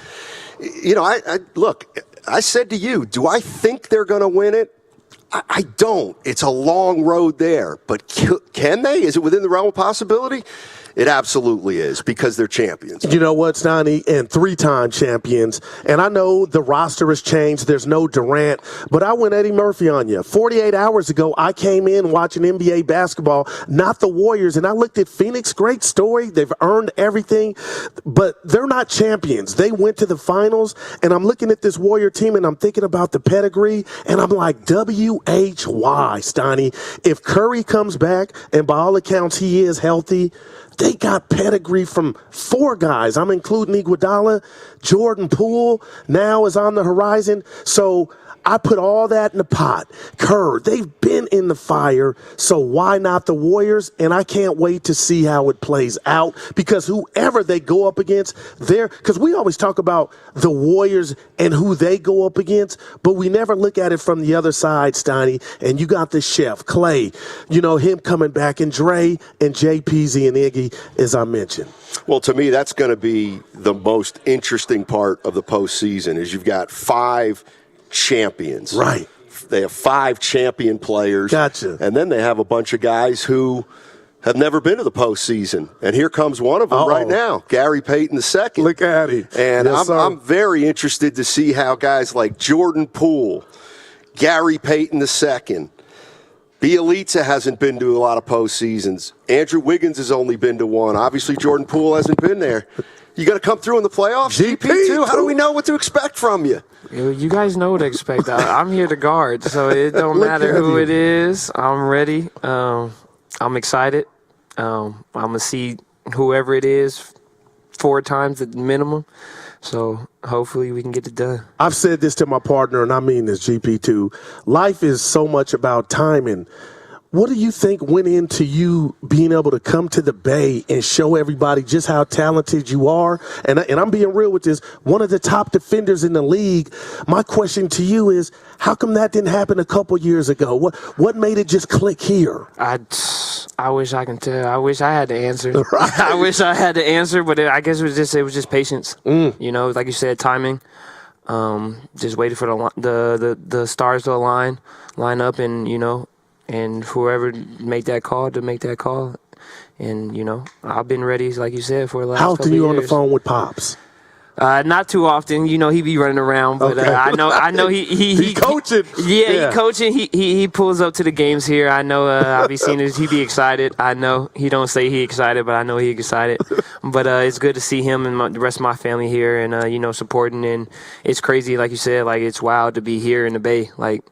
You know, I said to you, do I think they're going to win it? I don't. It's a long road there. But can they? Is it within the realm of possibility? It absolutely is, because they're champions. You know what, Steiny? And 3-time champions. And I know the roster has changed. There's no Durant. But I went Eddie Murphy on you. 48 hours ago, I came in watching NBA basketball, not the Warriors. And I looked at Phoenix. Great story. They've earned everything. But they're not champions. They went to the finals. And I'm looking at this Warrior team, and I'm thinking about the pedigree. And I'm like, W-H-Y, Steiny. If Curry comes back, and by all accounts he is healthy, they got pedigree from 4 guys. I'm including Iguodala. Jordan Poole now is on the horizon. So I put all that in the pot. Kerr, they've been in the fire, so why not the Warriors? And I can't wait to see how it plays out, because whoever they go up against, because we always talk about the Warriors and who they go up against, but we never look at it from the other side, Steiny. And you got the chef, Klay, you know, him coming back, and Dre and JPZ and Iggy, as I mentioned. Well, to me, that's going to be the most interesting part of the postseason, is you've got 5 champions. Right. They have 5 champion players. Gotcha. And then they have a bunch of guys who have never been to the postseason. And here comes one of them right now, Gary Payton II. Look at him. And yes, I'm very interested to see how guys like Jordan Poole, Gary Payton II, Bielitsa hasn't been to a lot of postseasons. Andrew Wiggins has only been to one. Obviously, Jordan Poole hasn't been there. You got to come through in the playoffs, GP2? How do we know what to expect from you? You guys know what to expect. I'm here to guard, so it don't matter who it is. I'm ready. I'm excited. I'm going to see whoever it is 4 times at the minimum. So hopefully we can get it done. I've said this to my partner, and I mean this, GP2. Life is so much about timing. What do you think went into you being able to come to the Bay and show everybody just how talented you are? And I'm being real with this. One of the top defenders in the league. My question to you is, how come that didn't happen a couple years ago? What made it just click here? I wish I can tell. I wish I had the answer. Right. I wish I had the answer, but I guess it was just patience. You know, like you said, timing. Just waiting for the stars to line up, and you know. And whoever make that call to make that call. And, you know, I've been ready, like you said, for the last couple of years. How often you on the phone with Pops? Not too often. You know, he be running around, but okay. I know he coaching. He coaching. He pulls up to the games here. I know I be seeing he be excited. I know he don't say he excited, but I know he excited. But it's good to see him and the rest of my family here, and you know, supporting. And it's crazy, like you said, like it's wild to be here in the Bay. Like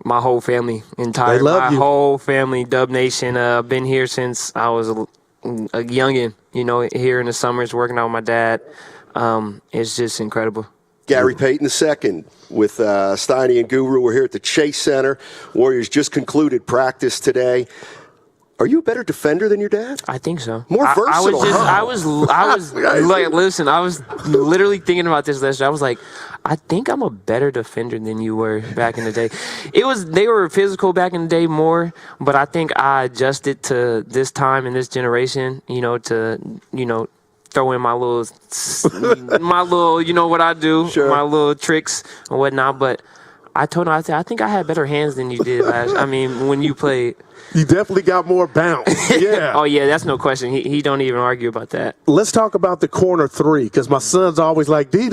my whole family, They love you. whole family, Dub Nation. Been here since I was a youngin', here in the summers working out with my dad. It's just incredible. Gary Payton II with Steiny and Guru. We're here at the Chase Center. Warriors just concluded practice today. Are you a better defender than your dad? I think so. More versatile. I was like, listen, I was literally thinking about this last year. I was like, I think I'm a better defender than you were back in the day. They were physical back in the day more, but I think I adjusted to this time and this generation, to throw in my little, what I do, my little tricks and whatnot. But I told him, I think I had better hands than you did when you played. You definitely got more bounce. Yeah. Oh, yeah, that's no question. He don't even argue about that. Let's talk about the corner three, because my son's always like, Dad,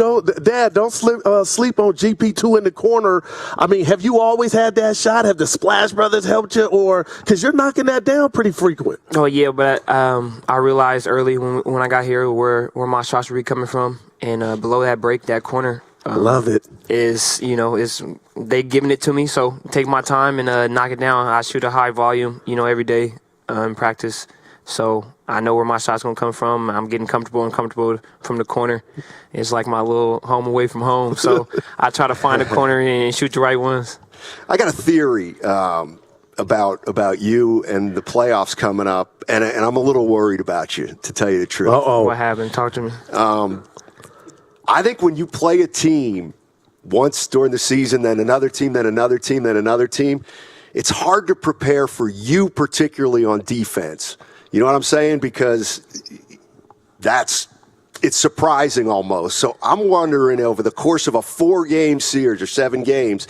don't sleep on GP2 in the corner. I mean, have you always had that shot? Have the Splash Brothers helped you? Or because you're knocking that down pretty frequent. Oh, yeah, but I realized early when I got here where my shots would be coming from. And below that break, that corner. I love it. Is they giving it to me, so take my time and knock it down. I shoot a high volume, every day in practice, so I know where my shot's gonna come from. I'm getting comfortable from the corner. It's like my little home away from home, so I try to find a corner and shoot the right ones. I got a theory about you and the playoffs coming up, and I'm a little worried about you, to tell you the truth. What happened? Talk to me. I think when you play a team once during the season, then another team, then another team, then another team, it's hard to prepare for you, particularly on defense. You know what I'm saying? Because it's surprising almost. So I'm wondering, over the course of a 4-game series or 7 games,